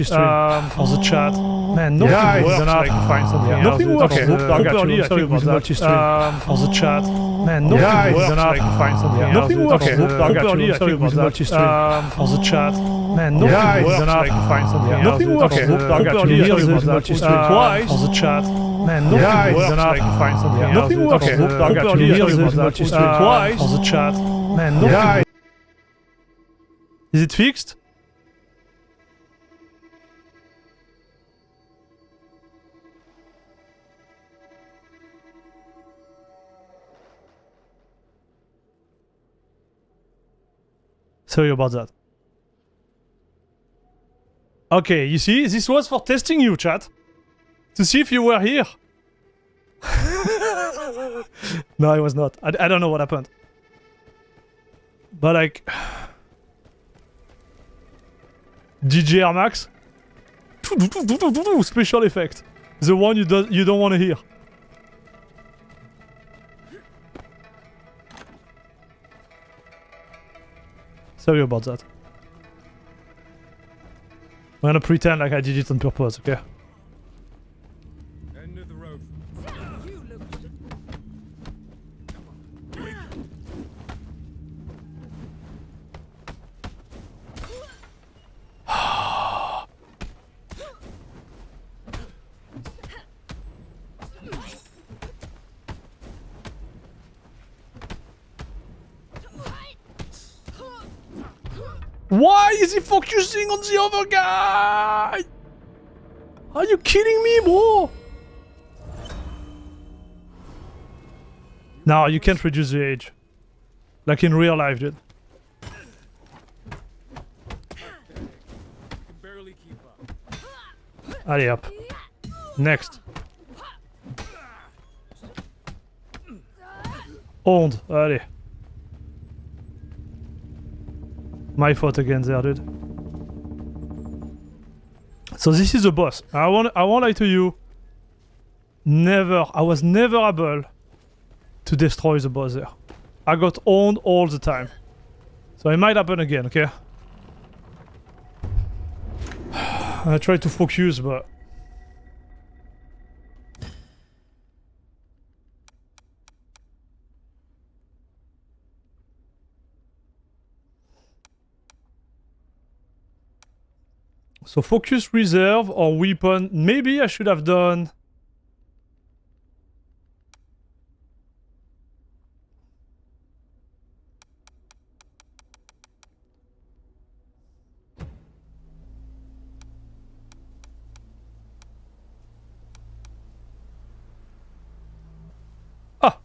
For the chat, man, nothing works. Gonna have to find something else. Nothing works. Okay, so I got you. I'm sorry about that. For the chat, man, nothing works. Gonna have to find something else. Nothing works. Okay, so I got you. I'm sorry about that. For the chat, man, nothing works. Gonna have to find something else. Nothing works. Okay, so I got you. Twice for the chat. Man, nothing works. Gonna have to find something else. Nothing works. Okay, so I got you. Twice for the chat. Man, nothing. Is it fixed? Sorry about that. Okay, you see, this was for testing you, chat. To see if you were here. No, I was not. I don't know what happened. But like... DJ Air Max. Special effect. The one you don't want to hear. Sorry about that. I'm gonna pretend like I did it on purpose, okay? End of the road. You look Why is he focusing on the other guy? Are you kidding me, bro? No, you can't reduce the age. Like in real life, dude. Barely keep up. Allez, hop. Next. Owned. Allez. My fault again there, dude. So this is the boss. I won't lie to you. I was never able to destroy the boss there. I got owned all the time. So it might happen again, okay? I try to focus, but... So focus reserve or weapon. Maybe I should have done... Ah!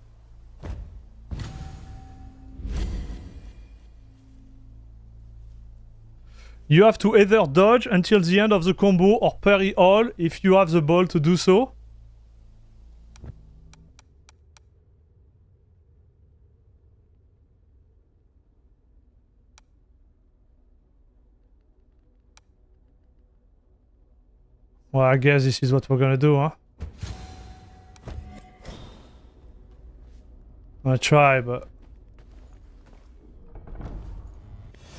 You have to either dodge until the end of the combo or parry all if you have the ball to do so. Well, I guess this is what we're gonna do, huh? I'm gonna try, but...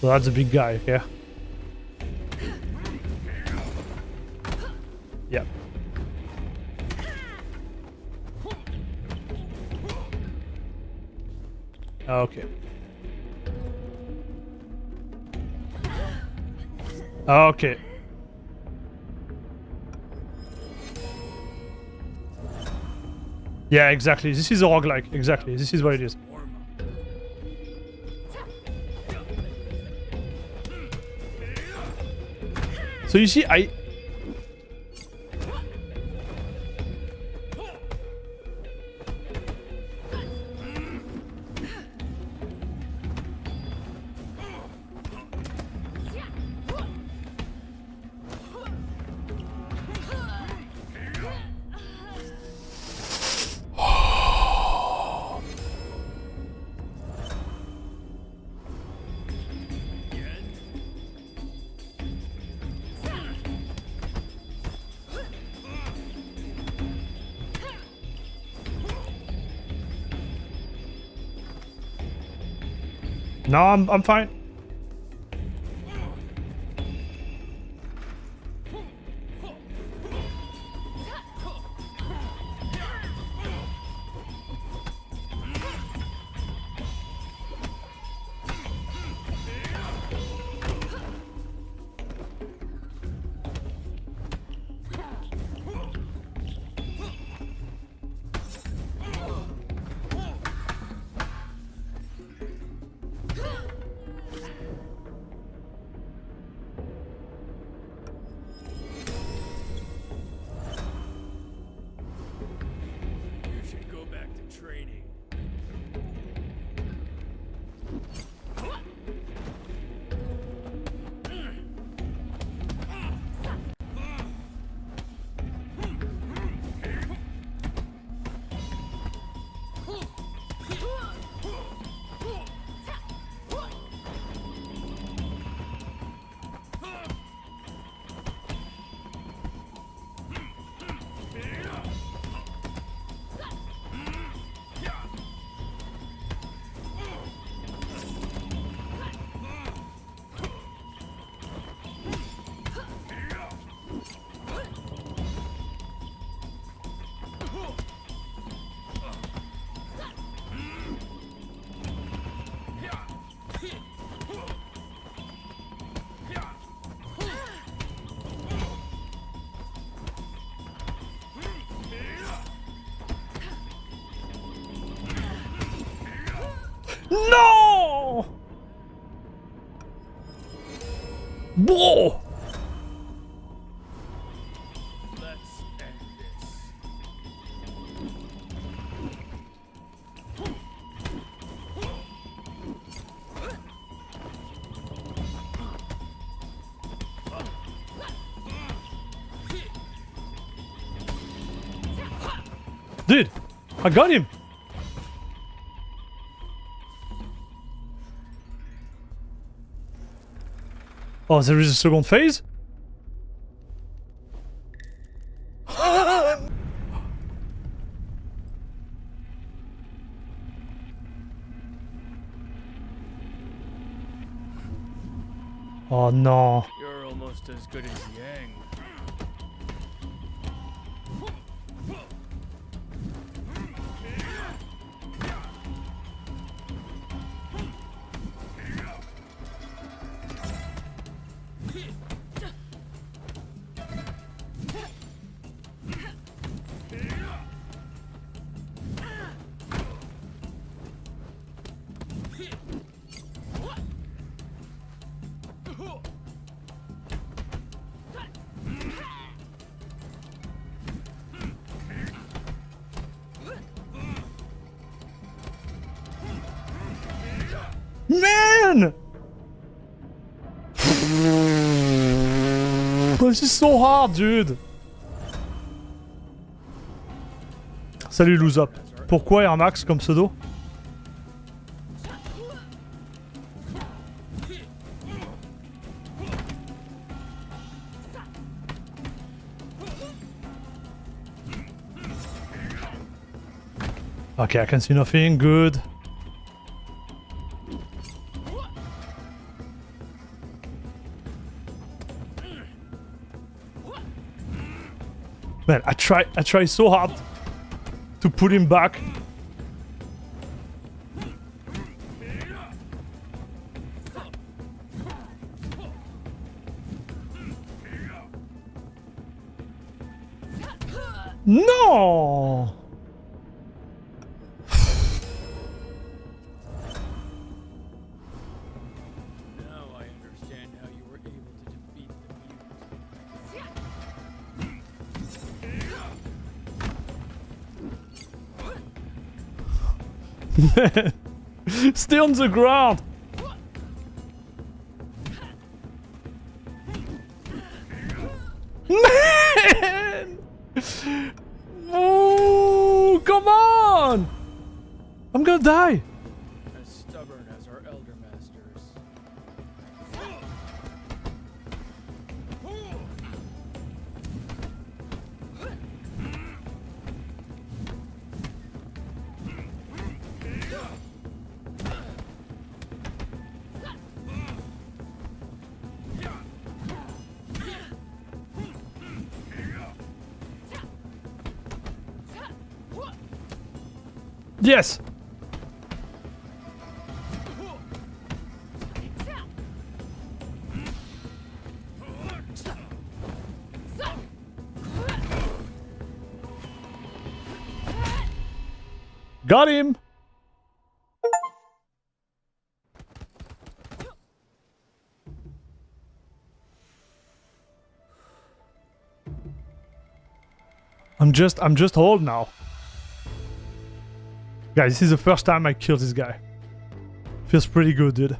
So that's a big guy, okay? Yep. Okay. Okay. Yeah, exactly. This is a roguelike. Exactly. This is what it is. So you see, No, I'm fine. Whoa! Let's end this. Dude, I got him. Oh, there is a second phase? Oh no. You're almost as good as Yang. Man! This is so hard, dude. Salut Loosop. Pourquoi Air Max comme pseudo? Okay, I can see nothing. Good. Man, I try so hard to put him back. No! Now I understand how you were able to defeat the mutants. Man, stay on the ground. Man! Oh, come on! I'm gonna die. As stubborn as our elder masters. Yes! Got him! I'm just old now. Guys, this is the first time I kill this guy. Feels pretty good, dude.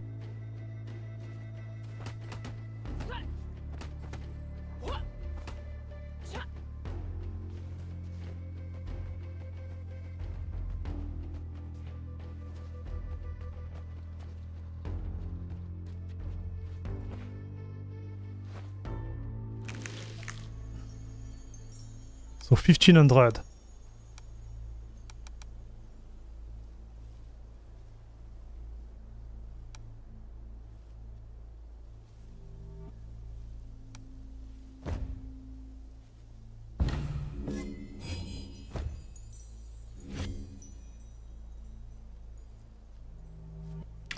So 1500.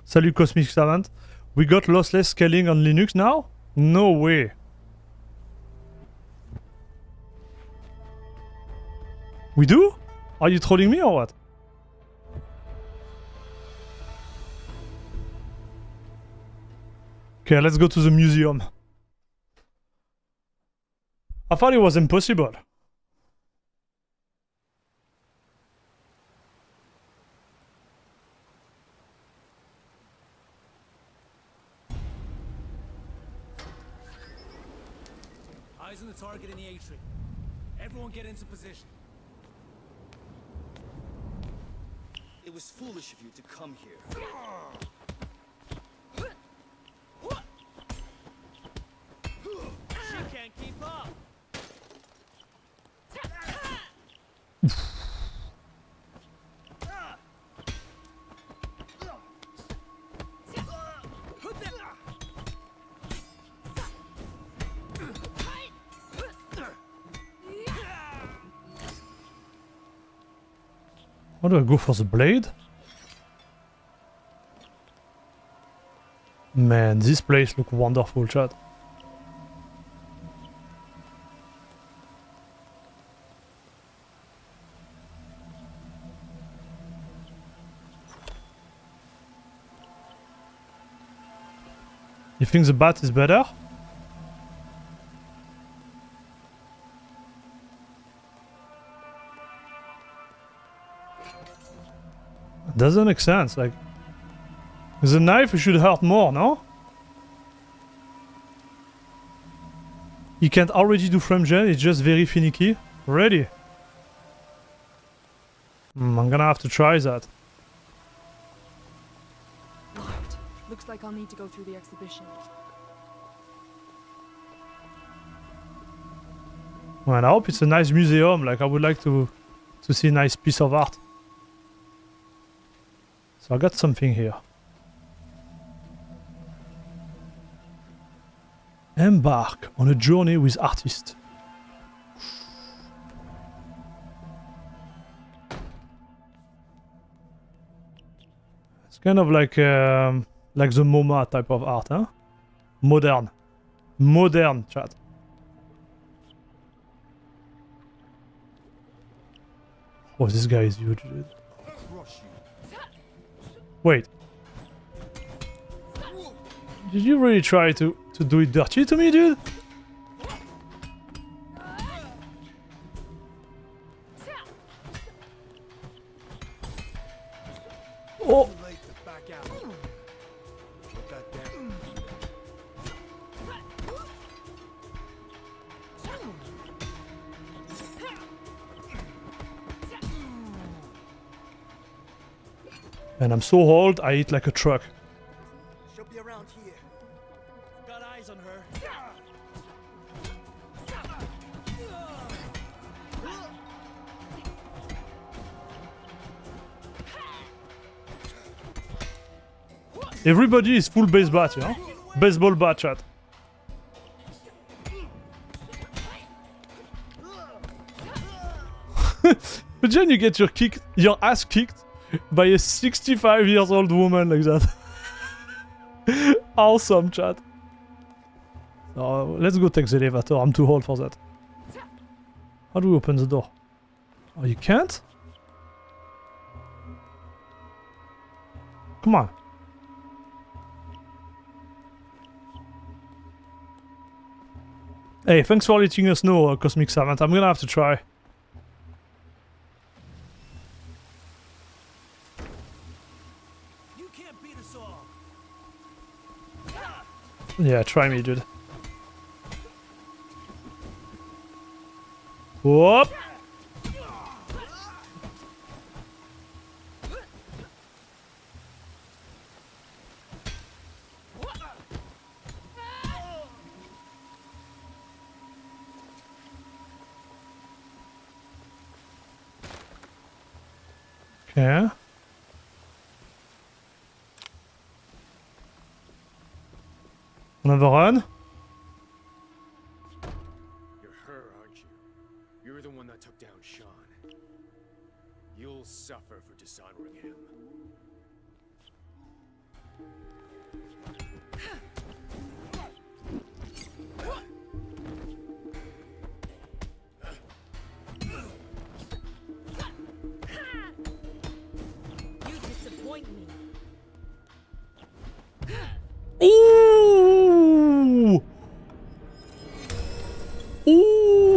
Salut Cosmic Savant. We got lossless scaling on Linux now? No way. We do? Are you trolling me or what? Okay, let's go to the museum. I thought it was impossible. Eyes on the target in the atrium. Everyone get into position. It was foolish of you to come here. She can't keep up. How do I go for the blade? Man, this place looks wonderful, chat. You think the bat is better? Doesn't make sense, like... The knife should hurt more, no? You can't already do frame gen, it's just very finicky. Ready? I'm gonna have to try that. Locked. Looks like I'll need to go through the exhibition. Well, I hope it's a nice museum, like I would like to see a nice piece of art. So I got something here. Embark on a journey with artists. It's kind of like the MoMA type of art, huh? Modern. Modern, chat. Oh, this guy is huge, dude. Wait. Did you really try to do it dirty to me, dude? Oh! And I'm so old, I eat like a truck. She'll be around here. Got eyes on her. Everybody is full base bat, you know? Baseball bat, chat. But then you get your ass kicked by a 65-year-old woman like that. Awesome, chat. So, let's go take the elevator. I'm too old for that. How do we open the door? Oh, you can't? Come on. Hey, thanks for letting us know, Cosmic Savant. I'm gonna have to try. You can't beat us all. Yeah, try me, dude. Whoop! Okay. Another run. You're her, aren't you? You're the one that took down Sean. You'll suffer for dishonoring him. You disappoint me. Ooh! Ooh!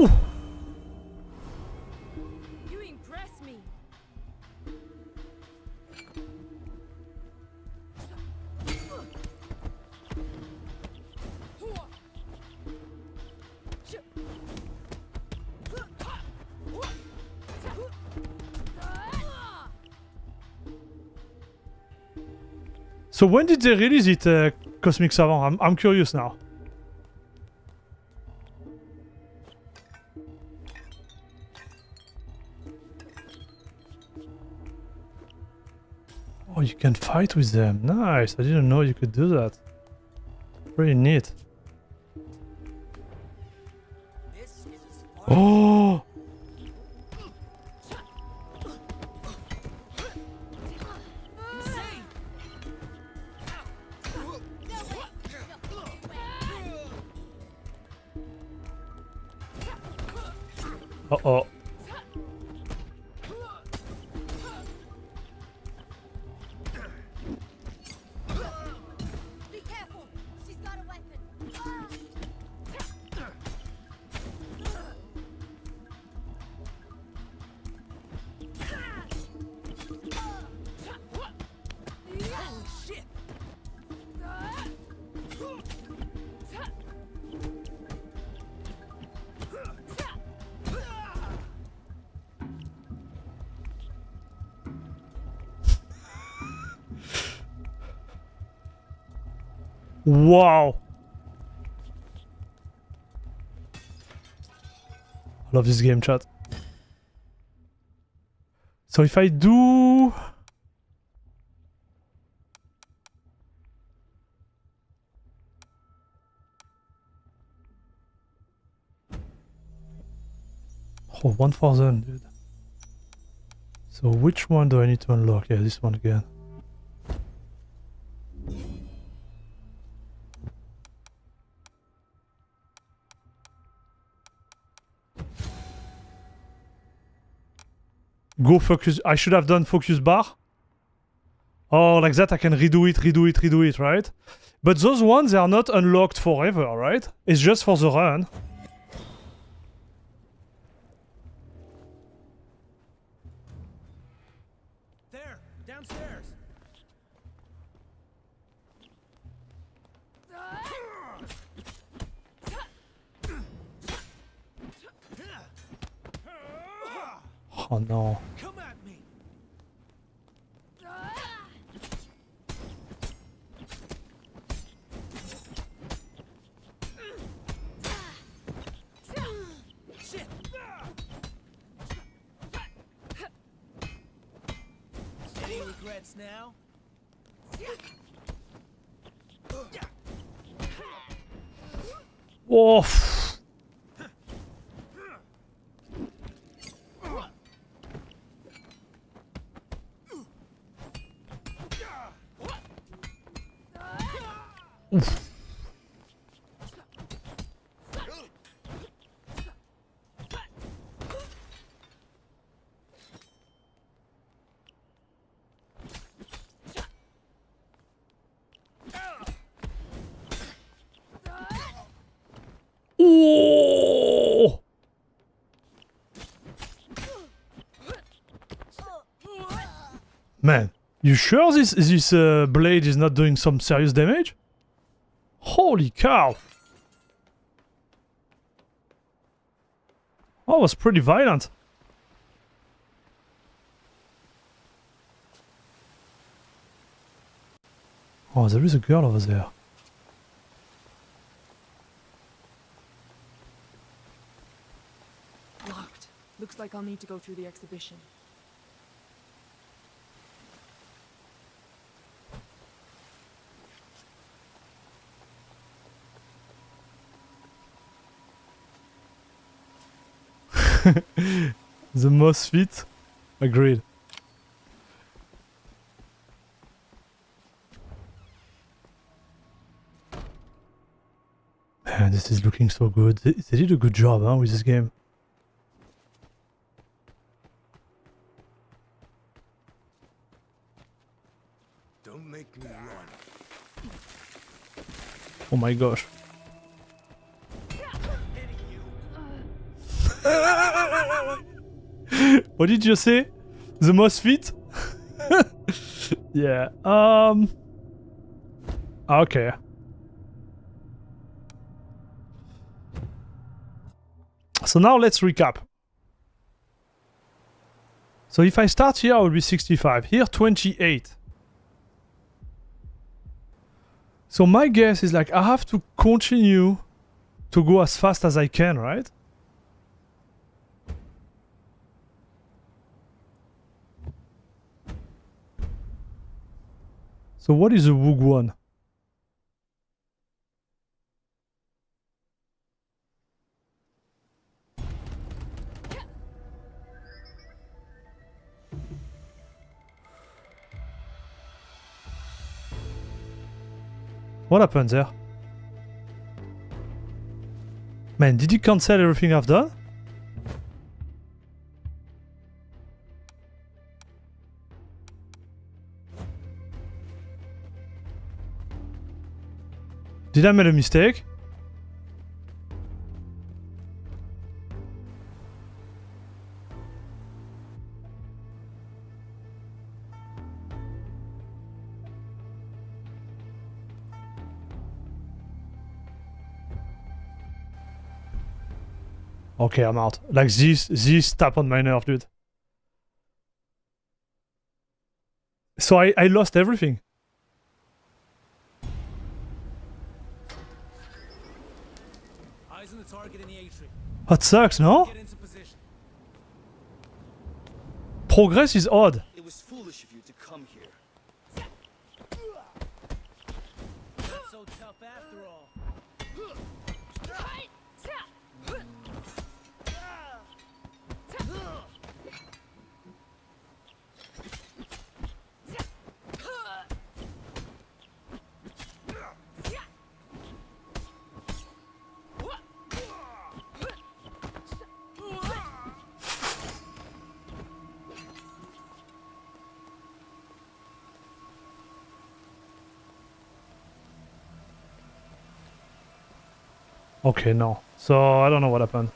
So when did they release it, Cosmic Savant? I'm curious now. Oh, you can fight with them. Nice. I didn't know you could do that. Pretty neat. Oh! Uh-oh. Be careful. She's got a weapon. Holy shit! Wow! I love this game, chat. So if I do... Oh, 1000, dude. So which one do I need to unlock? Yeah, this one again. Go focus. I should have done focus bar. Oh, like that I can redo it, right? But those ones, they are not unlocked forever, right? It's just for the run. There, downstairs. Oh no. Come at me. Shit. Any regrets now? Oh. Oof. Oh. Man, you sure this blade is not doing some serious damage? Holy cow! Oh, it was pretty violent. Oh, there is a girl over there. Locked. Looks like I'll need to go through the exhibition. The most fit? Agreed. Man, this is looking so good. They did a good job, huh, with this game. Don't make me run. Oh my gosh. What did you say? The most fit? Yeah. Okay. So now let's recap. So if I start here, I will be 65. Here, 28. So my guess is like I have to continue to go as fast as I can, right? So what is a Woog one? What happened there? Man, did he cancel everything I've done? Did I make a mistake? Okay, I'm out. Like this tap on my nerve, dude. So I lost everything. Eyes on the target in the atrium. That sucks, no? Get into position. Progress is odd. It was foolish of you to come here. Not so tough after all. Okay, no. So I don't know what happened.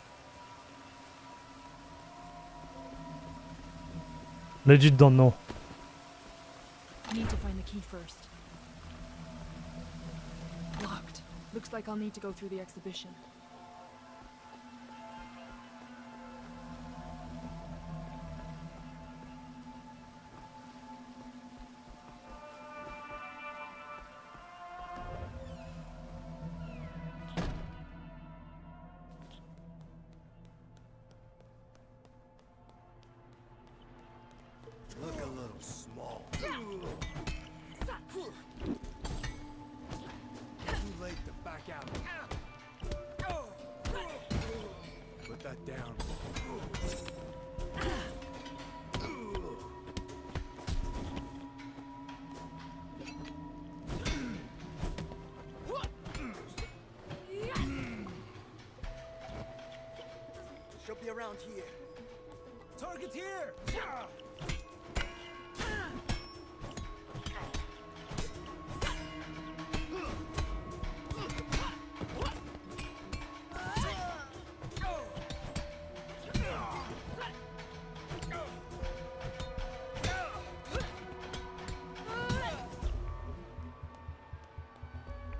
Legit don't know. Need to find the key first. Locked. Looks like I'll need to go through the exhibition. Look a little small. Too late to back out. Put that down. She'll be around here. Target's here!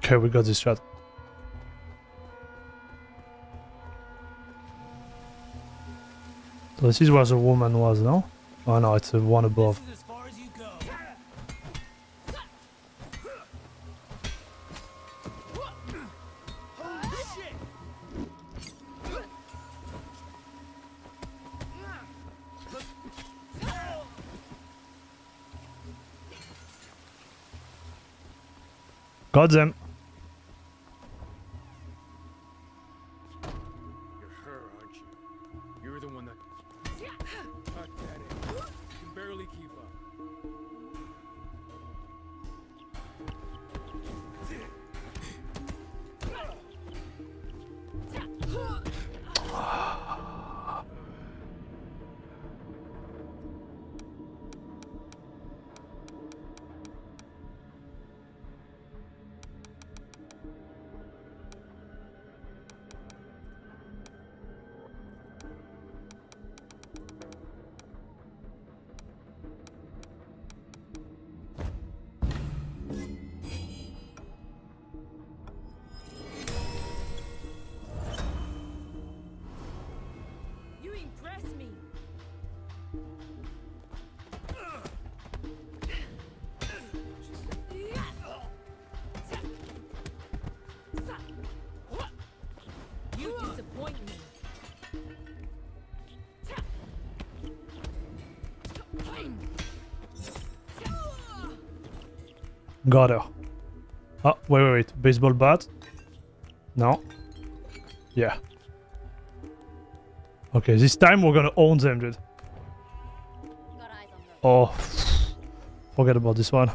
Okay, we got this shot. So this is where the woman was, no? Oh no, it's the one above. This is as far as you go. Got them. You're her, aren't you? You're the one that... Tuck that in. You can barely keep up. Got her. Oh, wait. Baseball bat? No. Yeah. Okay, this time we're gonna own them, dude. Oh. Forget about this one.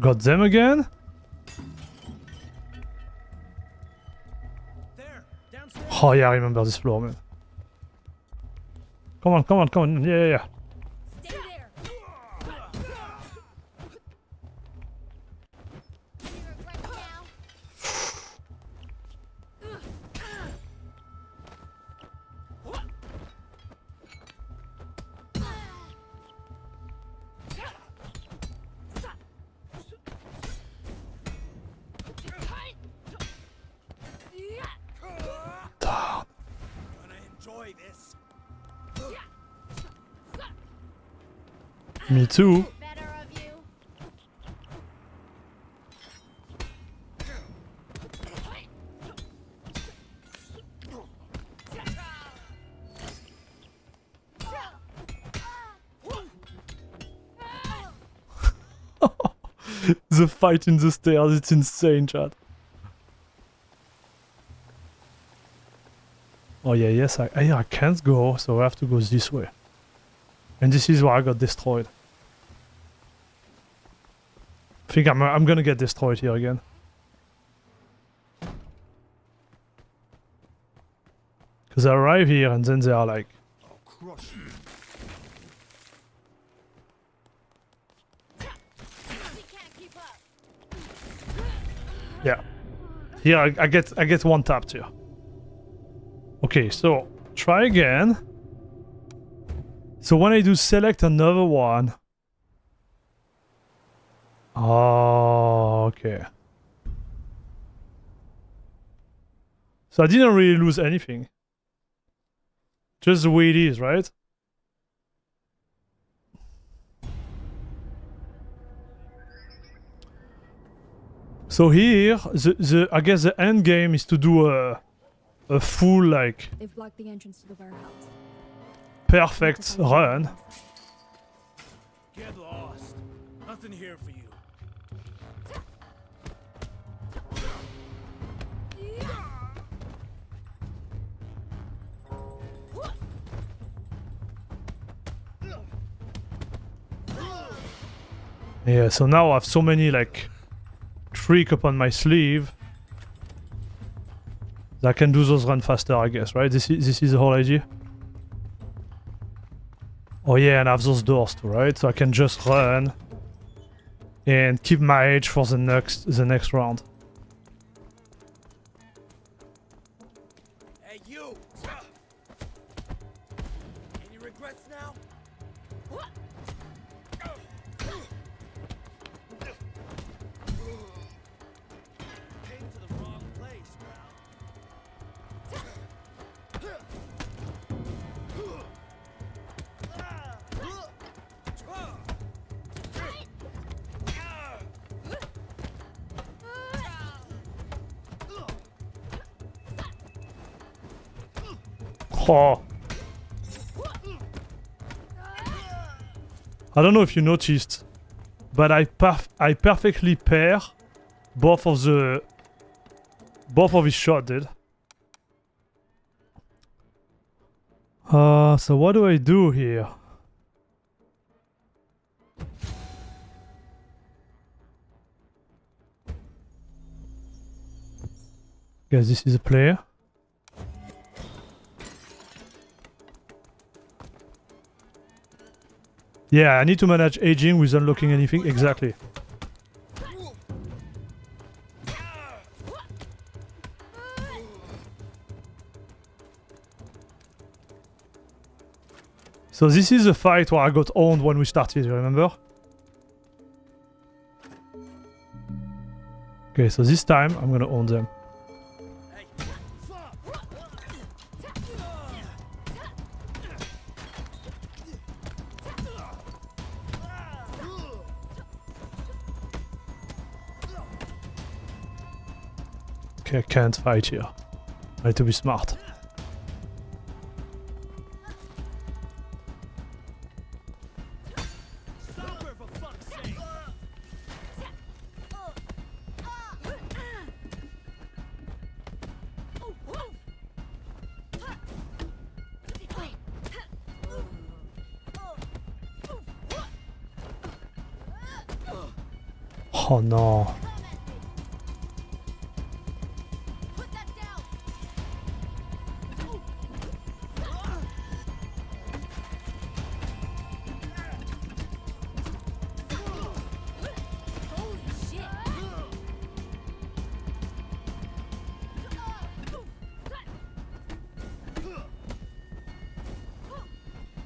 Got them again? Oh yeah, I remember this floor, man. Come on. Yeah. Me too. The fight in the stairs, it's insane, chat. Oh yeah, yes, I can't go, so I have to go this way. And this is where I got destroyed. I think I'm gonna get destroyed here again. Because I arrive here and then they are like... I'll crush you. Yeah. Here I get one tapped here. Okay, so try again. So when I do select another one... Oh, okay. So I didn't really lose anything. Just the way it is, right? So here, I guess the end game is to do a full, like, They've blocked the entrance to the warehouse. Perfect run. Get lost. Nothing here for you. Yeah, so now I have so many, like, tricks up on my sleeve that I can do those run faster, I guess, right? This is the whole idea. Oh yeah, and I have those doors too, right? So I can just run and keep my edge for the next round. Hey, you! Any regrets now? Came to the wrong place, Oh. I don't know if you noticed, but I perfectly pair both of his shots, dude. So what do I do here? Guess this is a player. Yeah, I need to manage aging with unlocking anything. Exactly. So this is the fight where I got owned when we started, you remember? Okay, so this time I'm gonna own them. Okay, I can't fight here. I need to be smart. Oh no.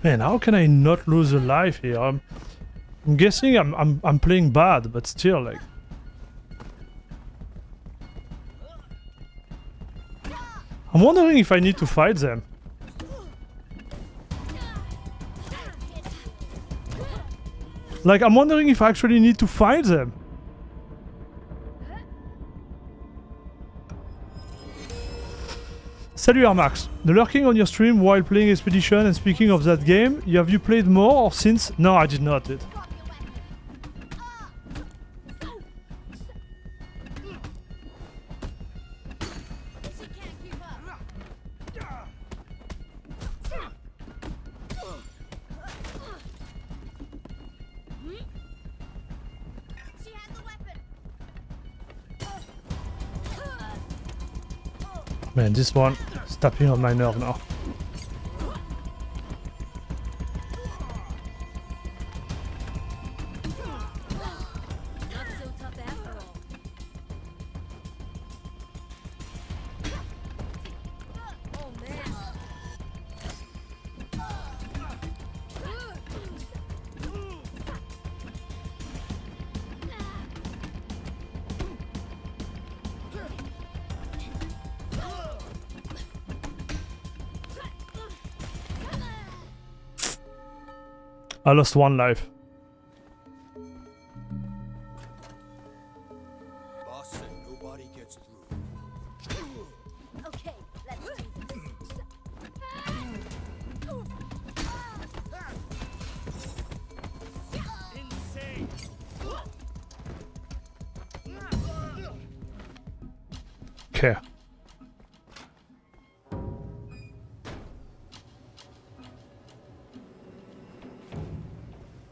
Man, how can I not lose a life here? I'm guessing I'm playing bad, but still, like. I'm wondering if I need to fight them. Like, I'm wondering if I actually need to fight them. Salut Armax. The lurking on your stream while playing Expedition, and speaking of that game, have you played more or since? No, I did not. Man, this one is tapping on my nerve now. I lost one life. Boss said nobody gets through. Okay, let's do this. Insane. Okay.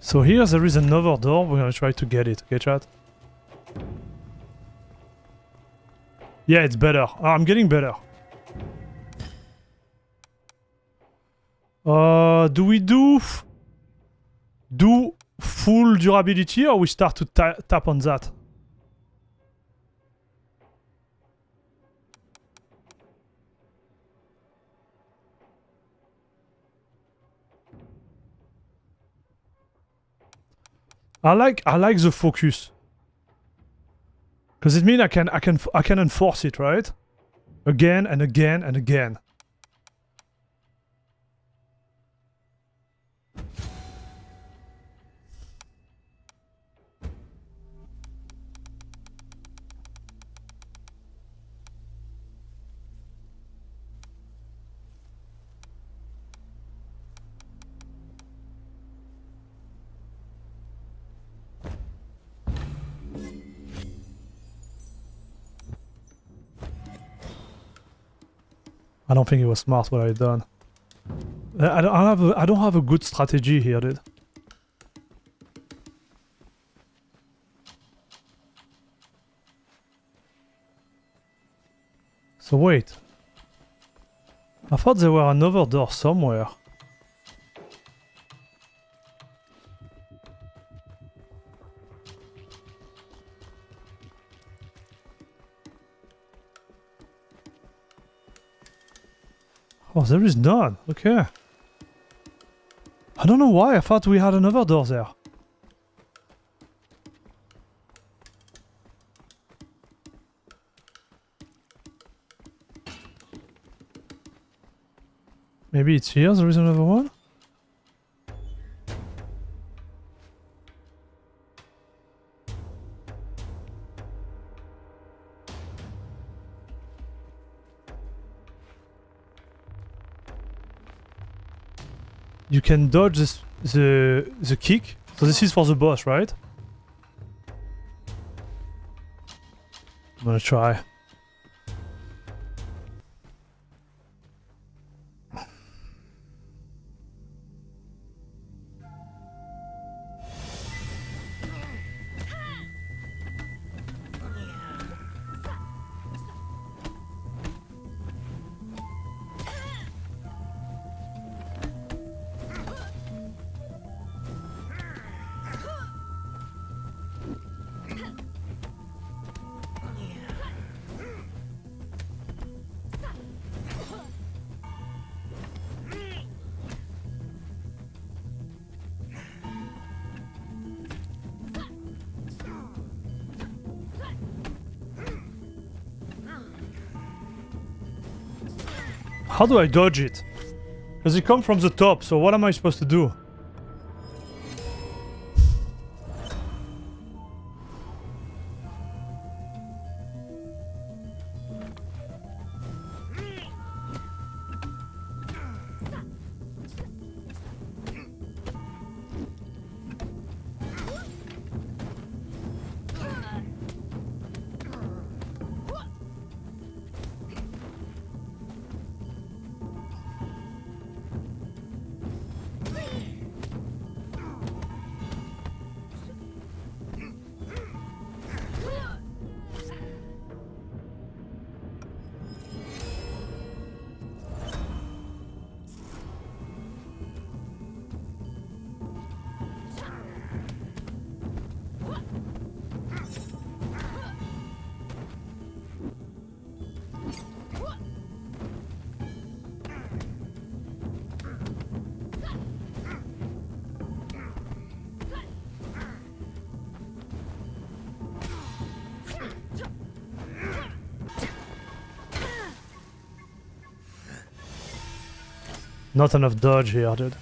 So here there is another door, we're gonna try to get it, okay chat? Yeah, it's better. I'm getting better. Do we do full durability or we start to tap on that? I like the focus, because it means I can enforce it, right? Again and again and again. I don't think it was smart what I done. I don't have a good strategy here, dude. So wait. I thought there were another door somewhere. Oh, there is none. Okay. don't know why, I thought we had another door there. Maybe it's here, there is another one? You can dodge this, the kick. So this is for the boss, right? I'm gonna try. How do I dodge it? Because it comes from the top, so what am I supposed to do? Not enough dodge here, dude.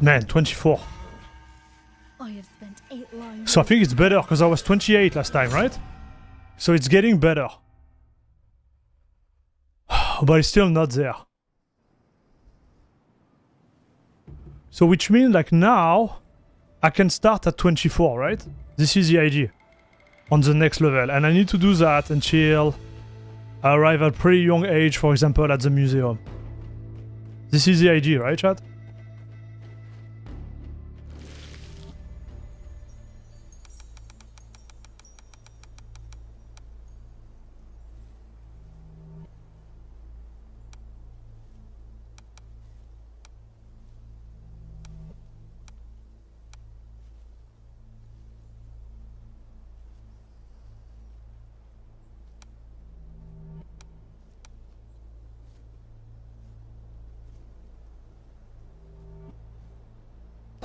Man, 24. I have spent 8 long So I think it's better, because I was 28 last time, right? So it's getting better. But it's still not there. So which means, like, now, I can start at 24, right? This is the idea. On the next level. And I need to do that until I arrive at pretty young age, for example, at the museum. This is the idea, right, chat?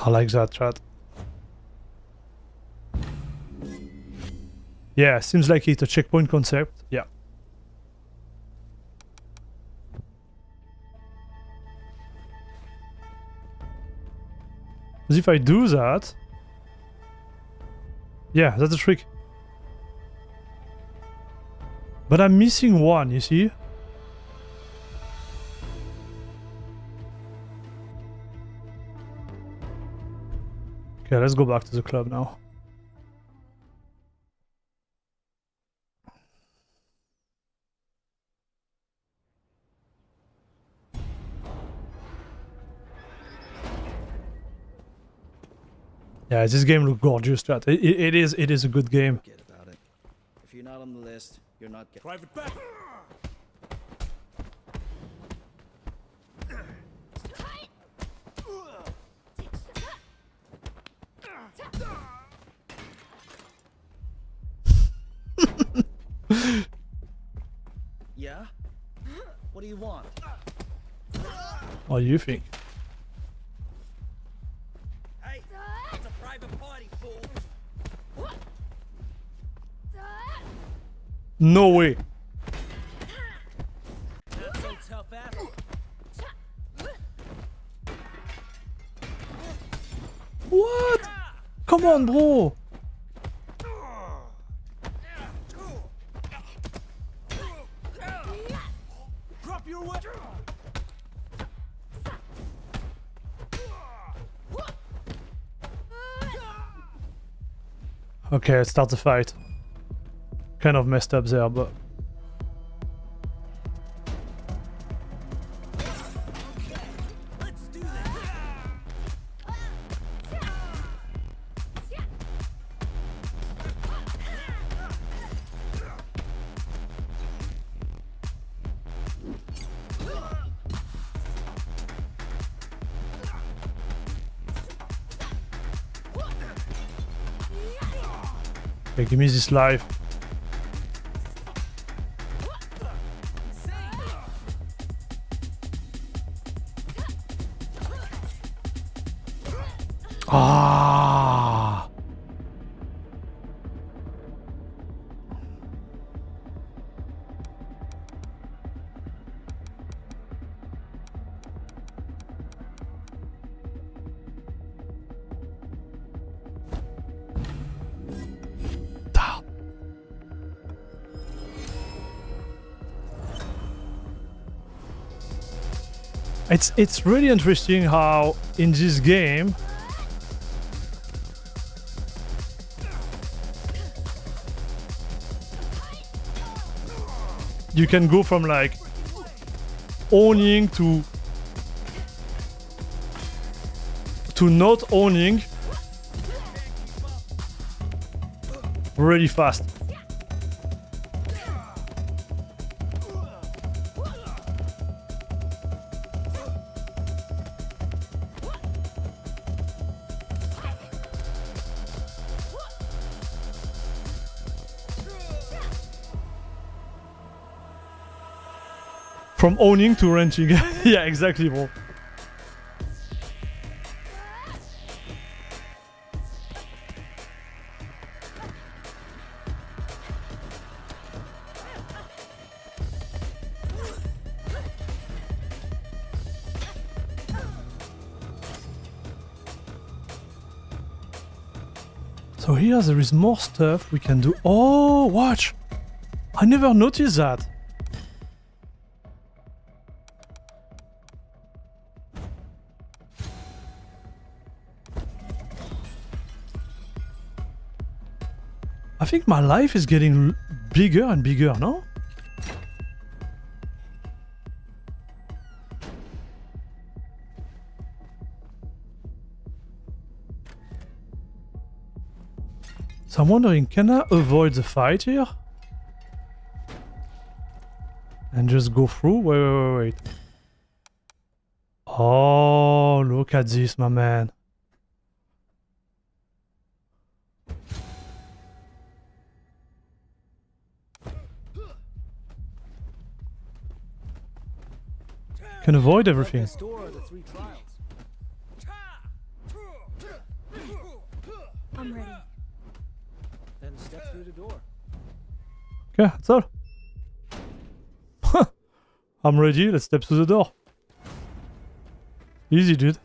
I like that, chat. Yeah, seems like it's a checkpoint concept. Yeah. Because if I do that... Yeah, that's the trick. But I'm missing one, you see? Okay, let's go back to the club now. Yeah, this game looks gorgeous, chat. It is a good game. Forget about it. If you're not on the list, you're not getting. Private back. Yeah? What do you want? What do you think? Hey, it's a private party, fool. No way. Not so tough after. What? Come on, bro. Drop your weapon. Okay, let's start the fight. Kind of messed up there, but... Let's do this. Okay, give me this life. Ah! Damn. It's really interesting how in this game you can go from like owning to not owning really fast. From owning to renting. Yeah, exactly, bro. So here there is more stuff we can do. Oh, watch! I never noticed that. I think my life is getting bigger and bigger, no? So I'm wondering, can I avoid the fight here? And just go through? Wait. Oh, look at this, my man. Can avoid everything. This door are the 3 trials. I'm ready. Then step through the door. Okay, that's all. I'm ready, let's step to the door. Easy, dude.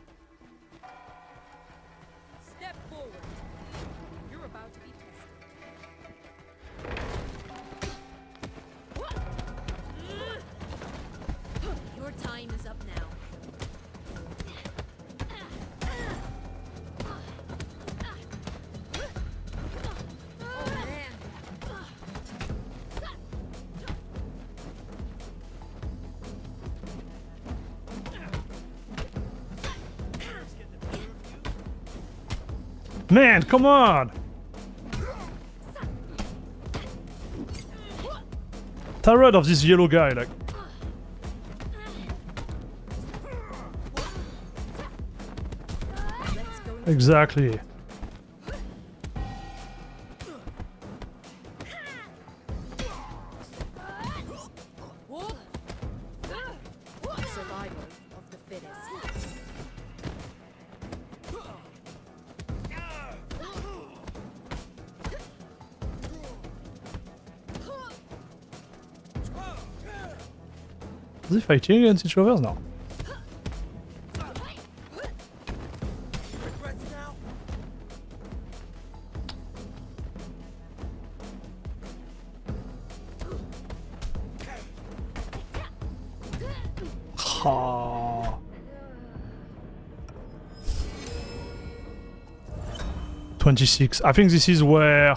Step forward. You're about to be tested. Your time is up now. Oh man. Man, come on! Tired of this yellow guy, like. Exactly. Survival of the fittest. Is he fighting against each other now? Ha. 26. I think this is where.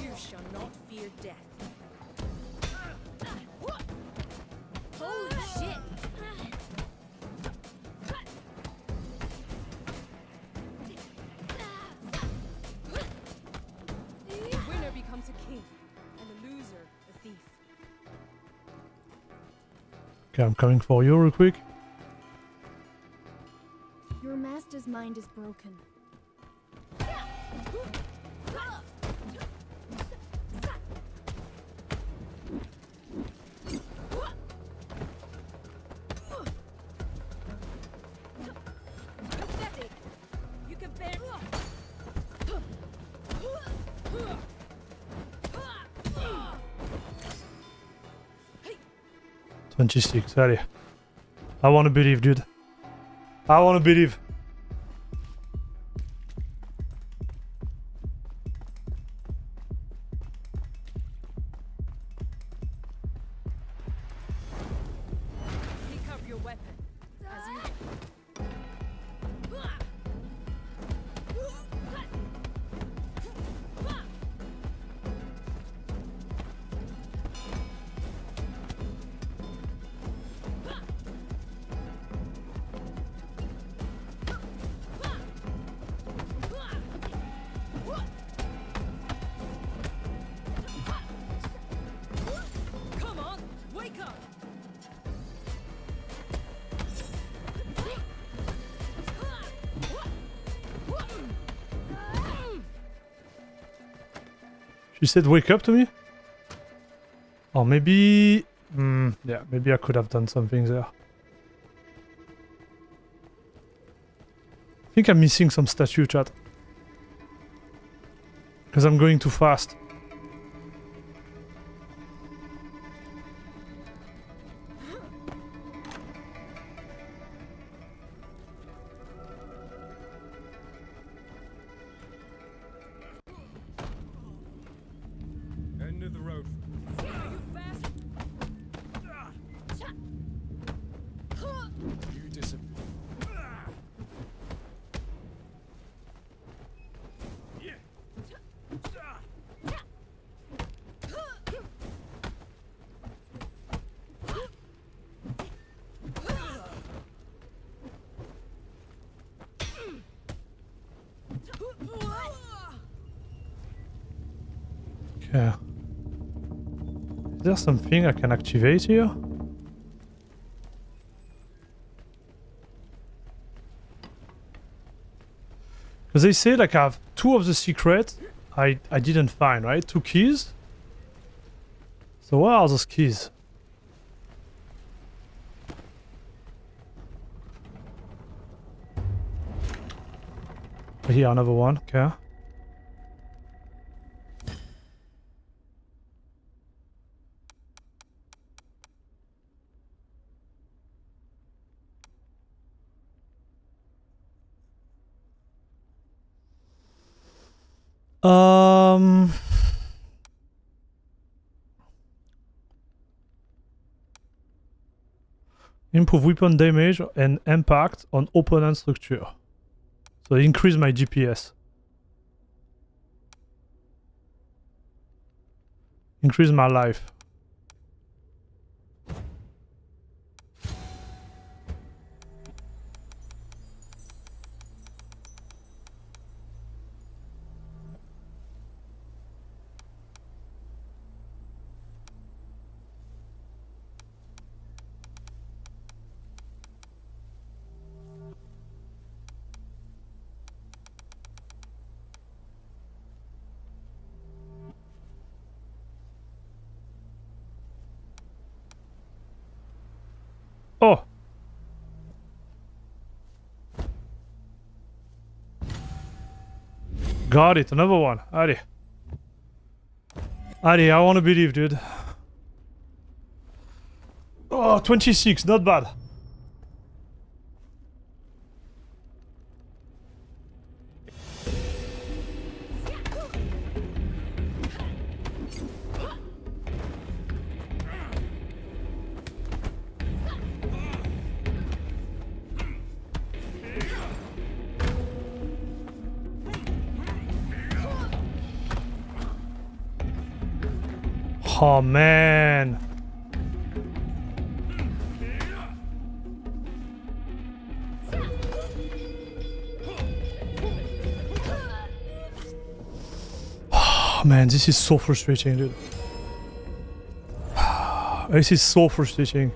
You shall not fear death. Holy shit! The winner becomes a king, and the loser a thief. Okay, I'm coming for you real quick. Your master's mind is broken. Pathetic. You can bear. 26, allez. I wanna believe, dude. I wanna believe. Pick up your weapon. As you. Come on, wake up. She said wake up to me? Or maybe... yeah, maybe I could have done something there. I think I'm missing some statue, chat. Because I'm going too fast. End of the road. Are you fast? You disappoint. Okay. Is there something I can activate here? Because they say like I have 2 of the secrets I didn't find, right? 2 keys. So where are those keys? here, another one. Okay. Improve weapon damage and impact on opponent structure. So increase my GPS. Increase my life. Oh! Got it, another one. Allez. Allez, I want to believe, dude. Oh, 26, not bad. Oh man. Oh man, this is so frustrating, dude. This is so frustrating.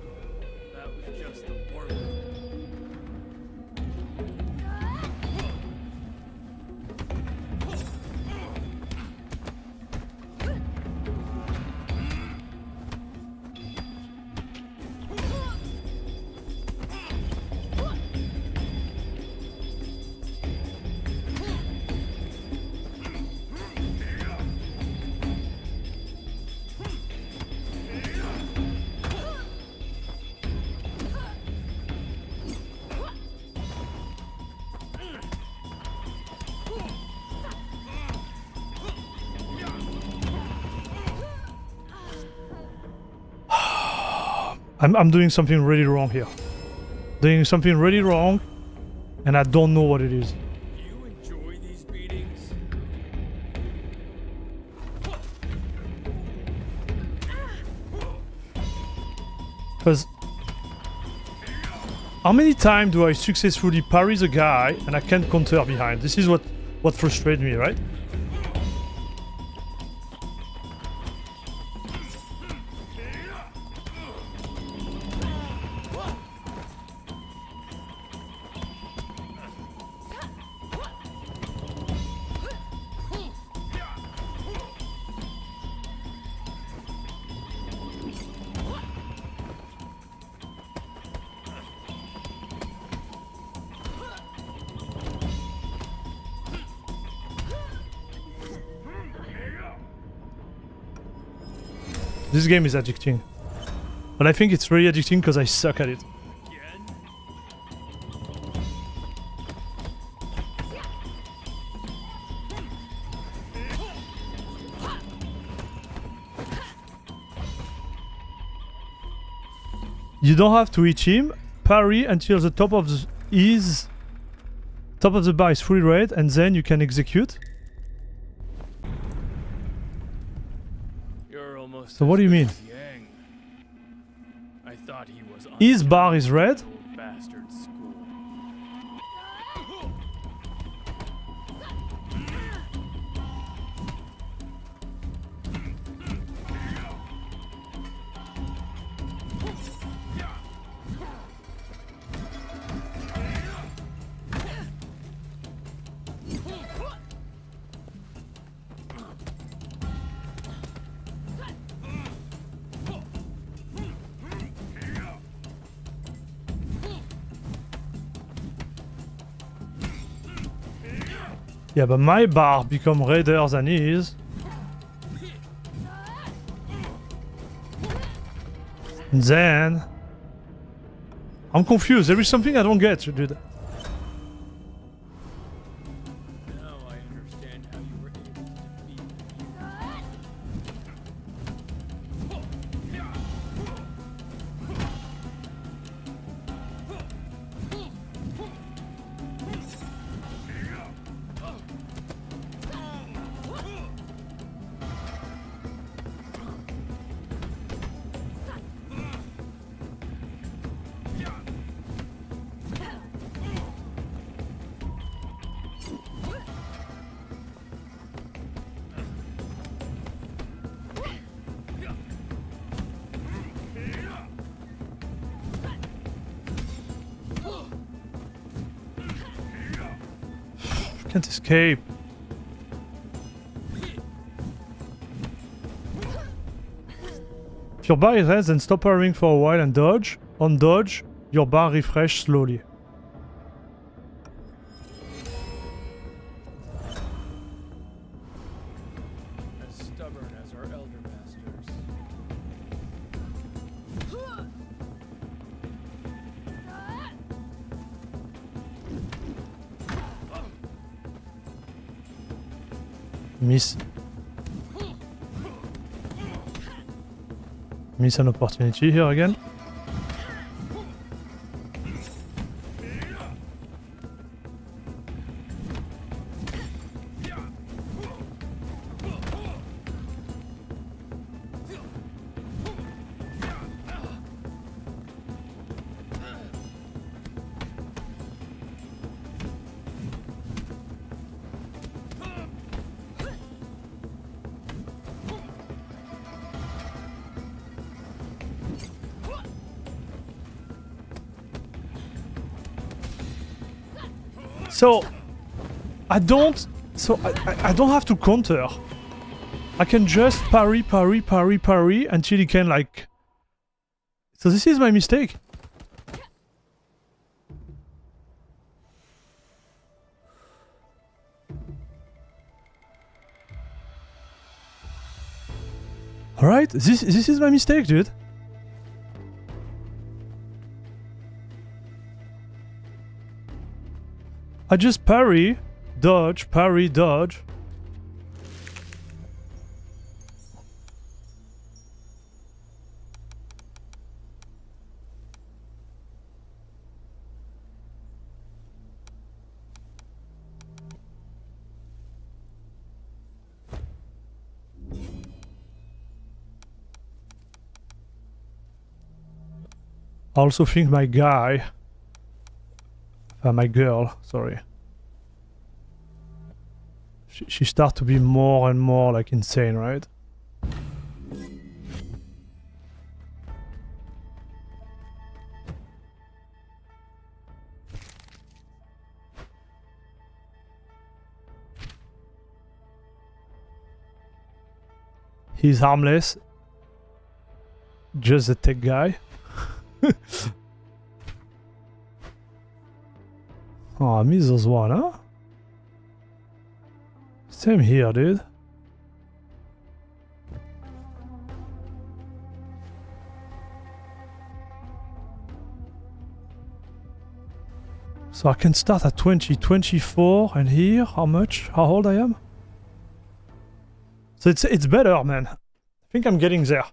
I'm doing something really wrong here. Doing something really wrong, and I don't know what it is. Do you enjoy these beatings? Because how many times do I successfully parry the guy and I can't counter behind? This is what frustrates me, right? This game is addicting. But I think it's really addicting because I suck at it. You don't have to hit him. Parry until the top of the bar is fully red, and then you can execute. You're almost So what do you mean? Yang. I thought he was His bar is red. old bastard school. Yeah, but my bar become redder than his. And then... I'm confused. There is something I don't get, dude. Now I understand how you were able to defeat Can't escape. If your bar is red, then stop firing for a while and dodge. On dodge, your bar refresh slowly. as stubborn as our elder masters. Miss an opportunity here again. So I don't have to counter. I can just parry until he can like. So this is my mistake. All right, this is my mistake, dude. I just parry, dodge. I also think my guy... my girl, sorry. She starts to be more and more like insane, right? He's harmless. Just a tech guy. Oh, I missed those one, huh? Same here, dude. So I can start at 20, 24, and here, how much? How old I am? So it's better, man. I think I'm getting there.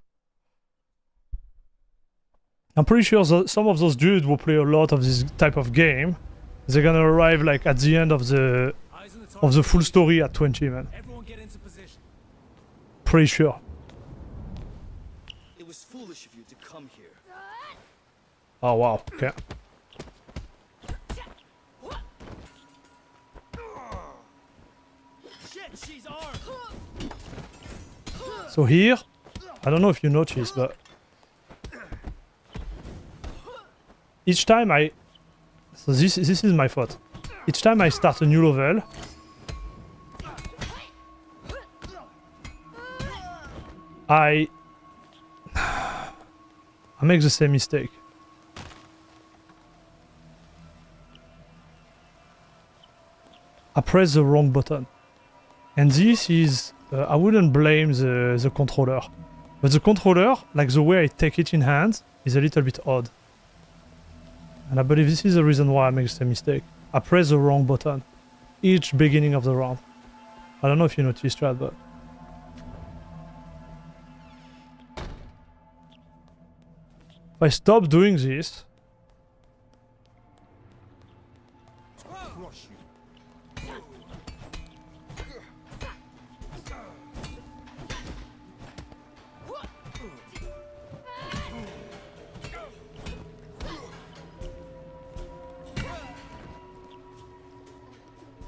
I'm pretty sure some of those dudes will play a lot of this type of game. They're gonna arrive like at the end of the full story at 20, man. Everyone get into position. Pretty sure. It was foolish of you to come here. Oh wow, okay. Shit, she's armed. So here, I don't know if you noticed, but each time so this is my fault. Each time I start a new level, I make the same mistake. I pressed the wrong button. And this is, I wouldn't blame the controller. But the controller, like the way I take it in hand, is a little bit odd. And I believe this is the reason why I make the mistake. I press the wrong button each beginning of the round. I don't know if you noticed that, but... If I stop doing this...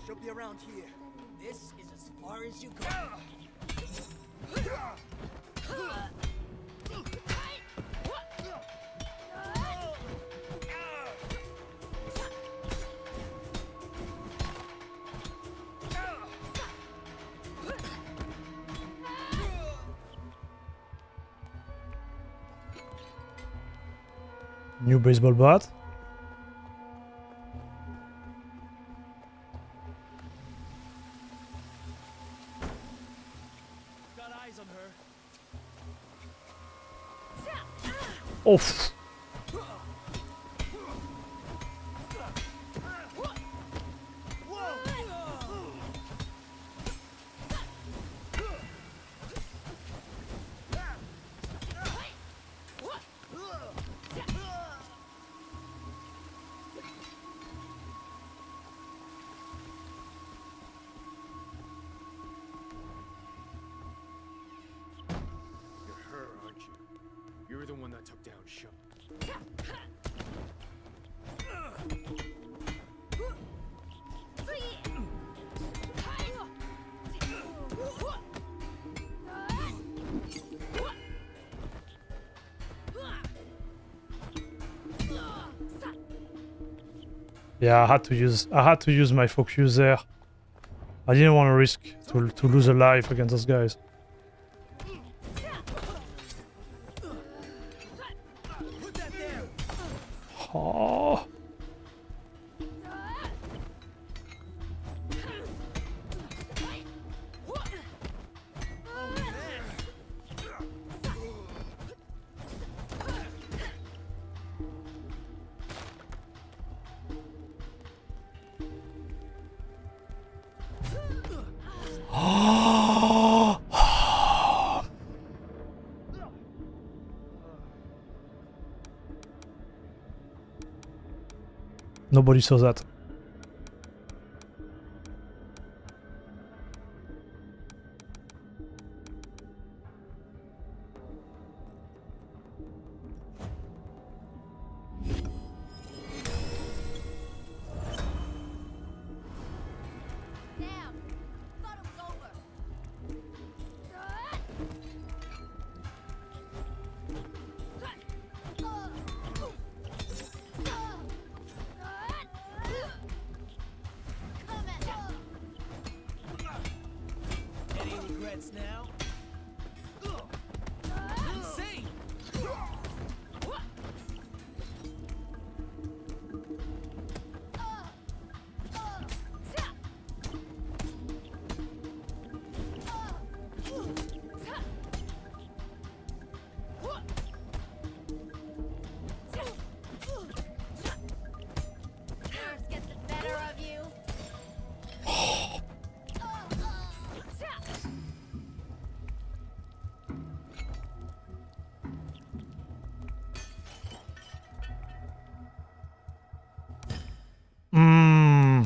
She'll be around here. This is as far as you go. New baseball bat. Got eyes on her. Oof. You're the one that took down Sean. Yeah, I had to use my focus there. I didn't want to risk to lose a life against those guys. Oh. Nobody saw that. Now? Insane!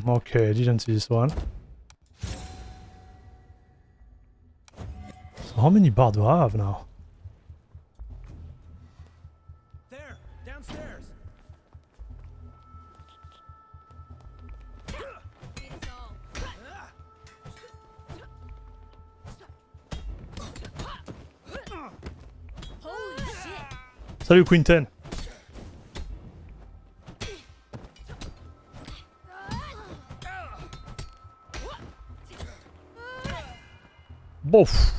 Okay, I didn't see this one. So how many bars do I have now? There, downstairs. Holy shit! Salut Quinten. Bof.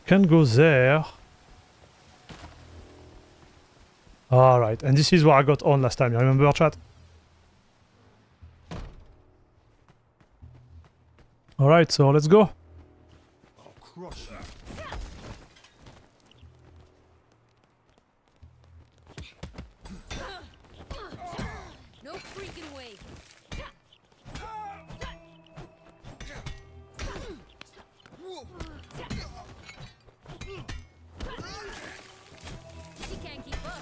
Can't go there. Alright, and this is where I got on last time, you remember, chat? Alright, so let's go. I'll crush you. No freaking way. She can't keep up.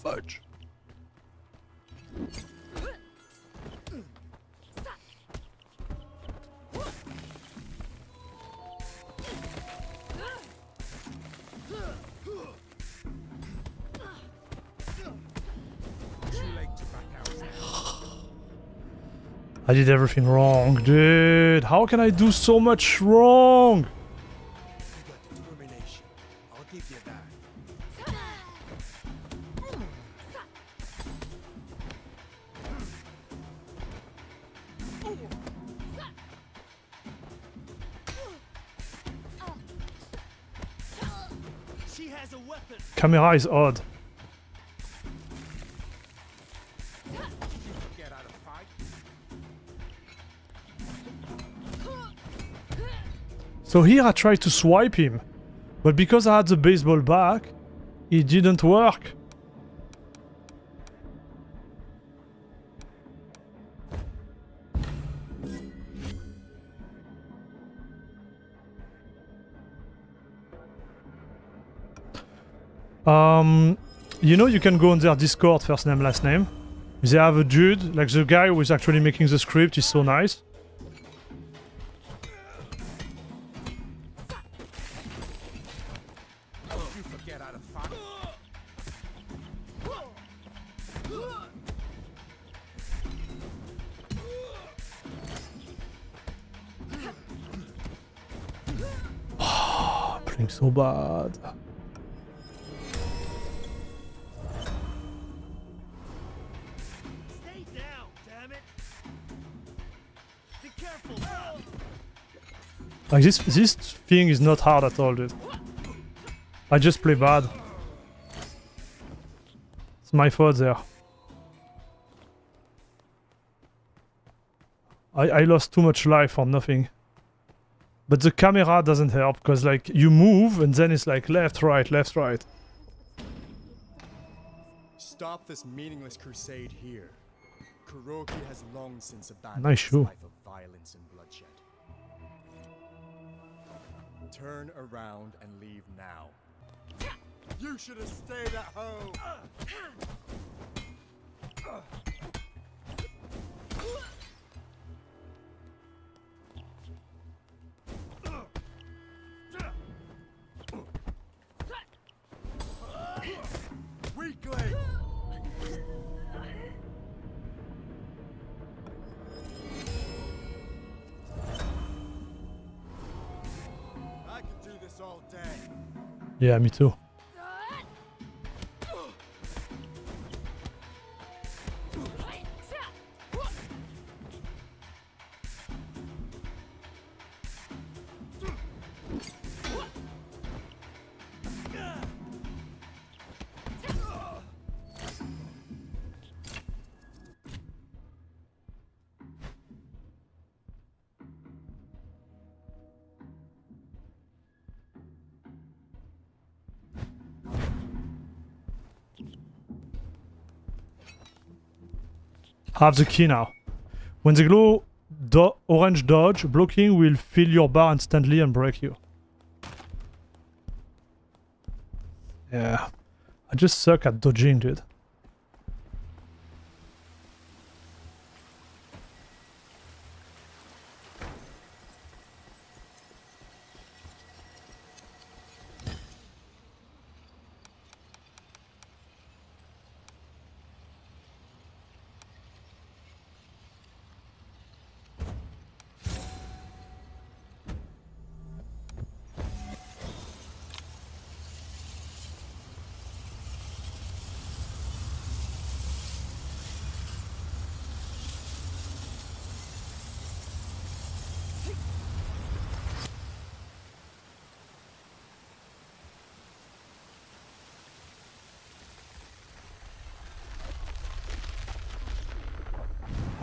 Fudge. I did everything wrong, dude. How can I do so much wrong? You got determination. I'll give you that. She has a weapon. Camera is odd. Get out of fight. So here I tried to swipe him, but because I had the baseball bat, it didn't work. You know, you can go on their Discord, first name, last name. They have a dude, like the guy who is actually making the script is so nice. You forget how to fight. Playing so bad. Stay down, damn it. Be careful. Like this thing is not hard at all, dude. I just play bad. It's my fault there. I lost too much life for nothing. But the camera doesn't help, because like you move and then it's like left, right, left, right. Stop this meaningless crusade here. Kuroki has long since abandoned Nice his shoe. life of violence and bloodshed. Turn around and leave now. You should have stayed at home. Weakling! I could do this all day. Yeah, me too. Have the key now. When the glow orange dodge, blocking will fill your bar instantly and break you. Yeah. I just suck at dodging, dude.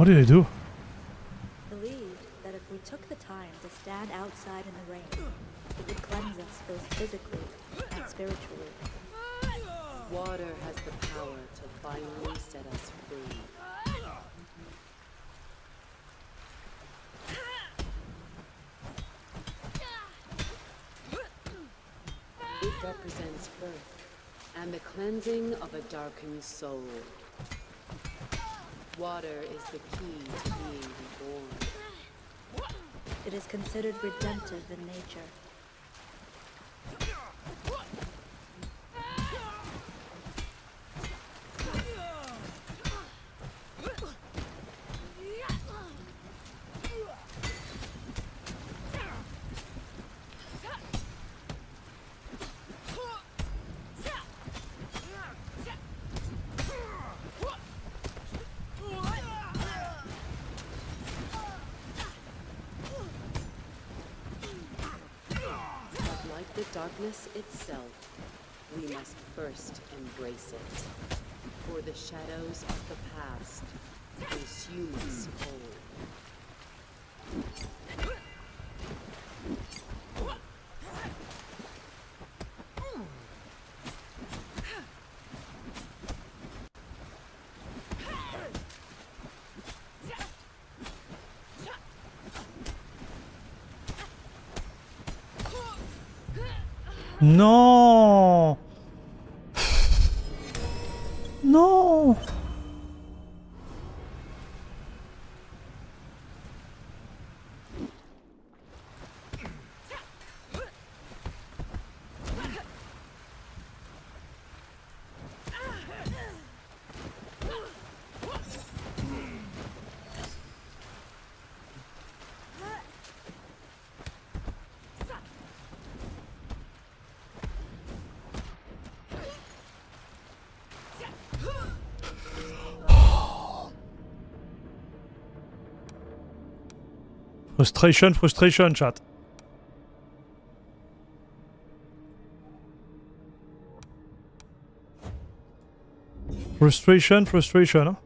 What did I do? Believed that if we took the time to stand outside in the rain, it would cleanse us both physically and spiritually. Water has the power to finally set us free. It represents birth and the cleansing of a darkened soul. Water is the key to being reborn. It is considered redemptive in nature. The darkness itself, we must first embrace it. For the shadows of the past consume us whole. No! No! Frustration, frustration, chat. Frustration, frustration, hein?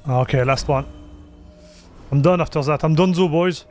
Okay, last one. I'm done after that. I'm done though, boys.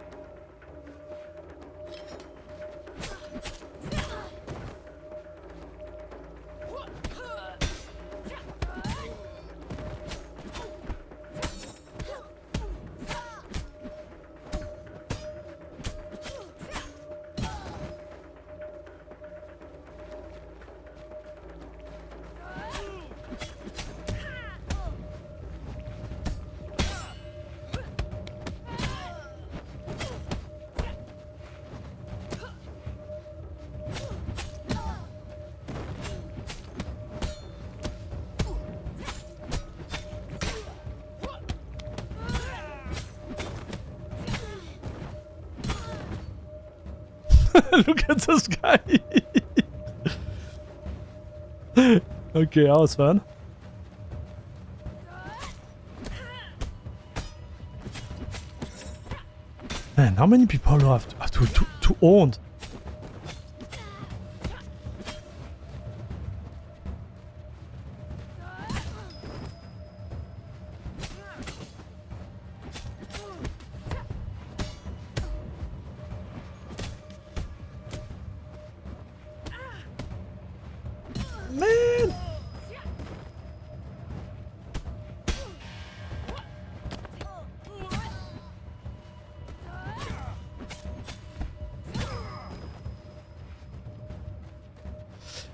Look at this guy. Okay, that was fun. Man, how many people have to own?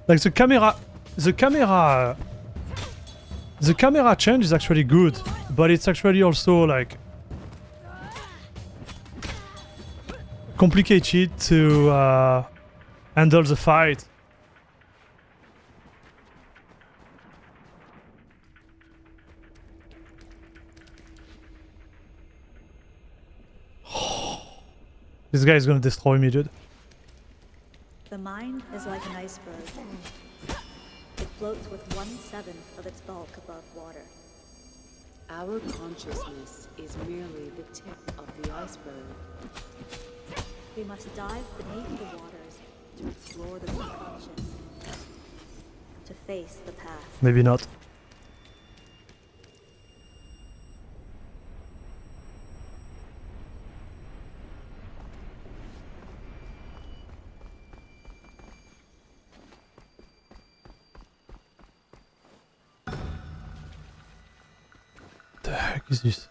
Like the camera change is actually good, but it's actually also like complicated to handle the fight. This guy is gonna destroy me, dude. The mind is like an iceberg. It floats with 1/7 of its bulk above water. Our consciousness is merely the tip of the iceberg. We must dive beneath the waters to explore the subconscious, to face the past. Maybe not. The heck is this?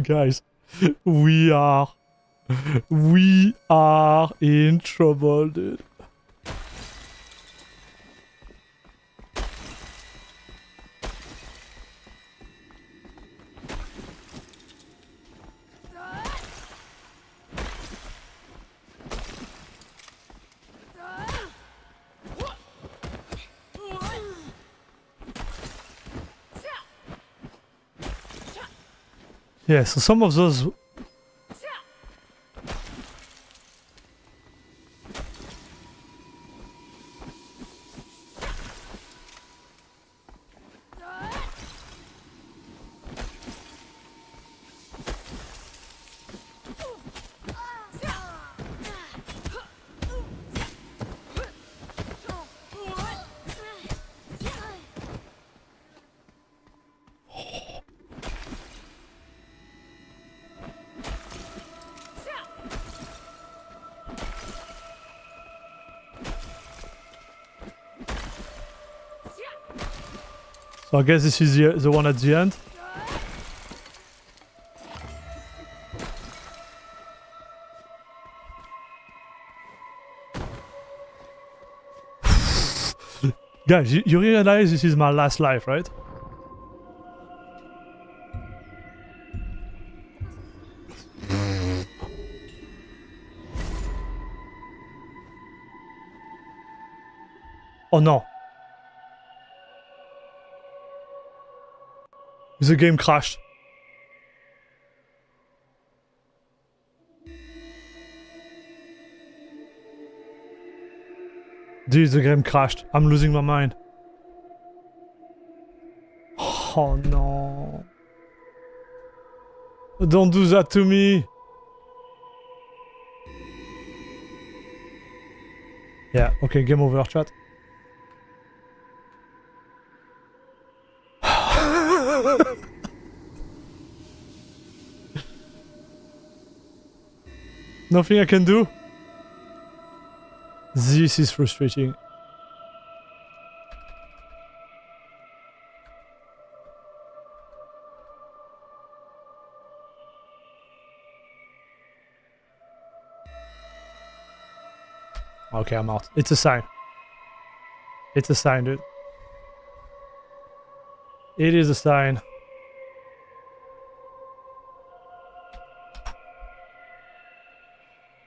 Guys, we are in trouble, dude. Yeah, so some of those... So I guess this is the one at the end. Guys, you realize this is my last life, right? Oh no. The game crashed. Dude, the game crashed. I'm losing my mind. Oh no. Don't do that to me. Yeah, okay, game over, chat. Nothing I can do? This is frustrating. Okay, I'm out. It's a sign. It's a sign, dude. It is a sign.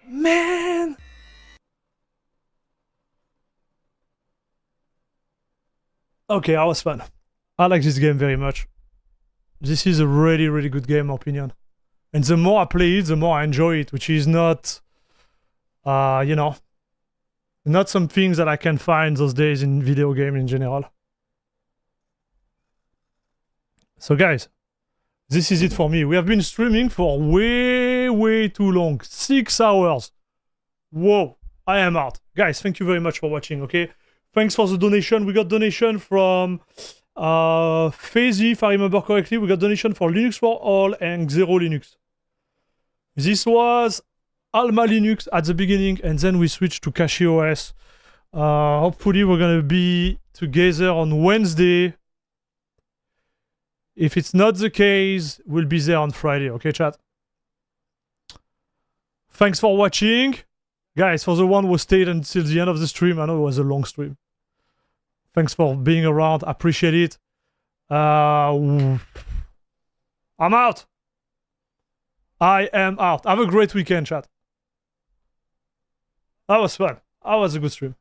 Man! Okay, that was fun. I like this game very much. This is a really, really good game, in my opinion. And the more I play it, the more I enjoy it, which is not, you know, Not some things that I can find those days in video game in general. So guys, this is it for me. We have been streaming for way too long. 6 hours. Whoa, I am out. Guys, thank you very much for watching, okay? Thanks for the donation. We got donation from Fazy, if I remember correctly. We got donation for Linux for All and Xero Linux. This was AlmaLinux at the beginning, and then we switched to KDE. Hopefully we're gonna be together on Wednesday. If it's not the case, we'll be there on Friday, okay, chat? Thanks for watching. Guys, for the one who stayed until the end of the stream, I know it was a long stream. Thanks for being around, appreciate it. I'm out. I am out. Have a great weekend, chat. That was fun. That was a good stream.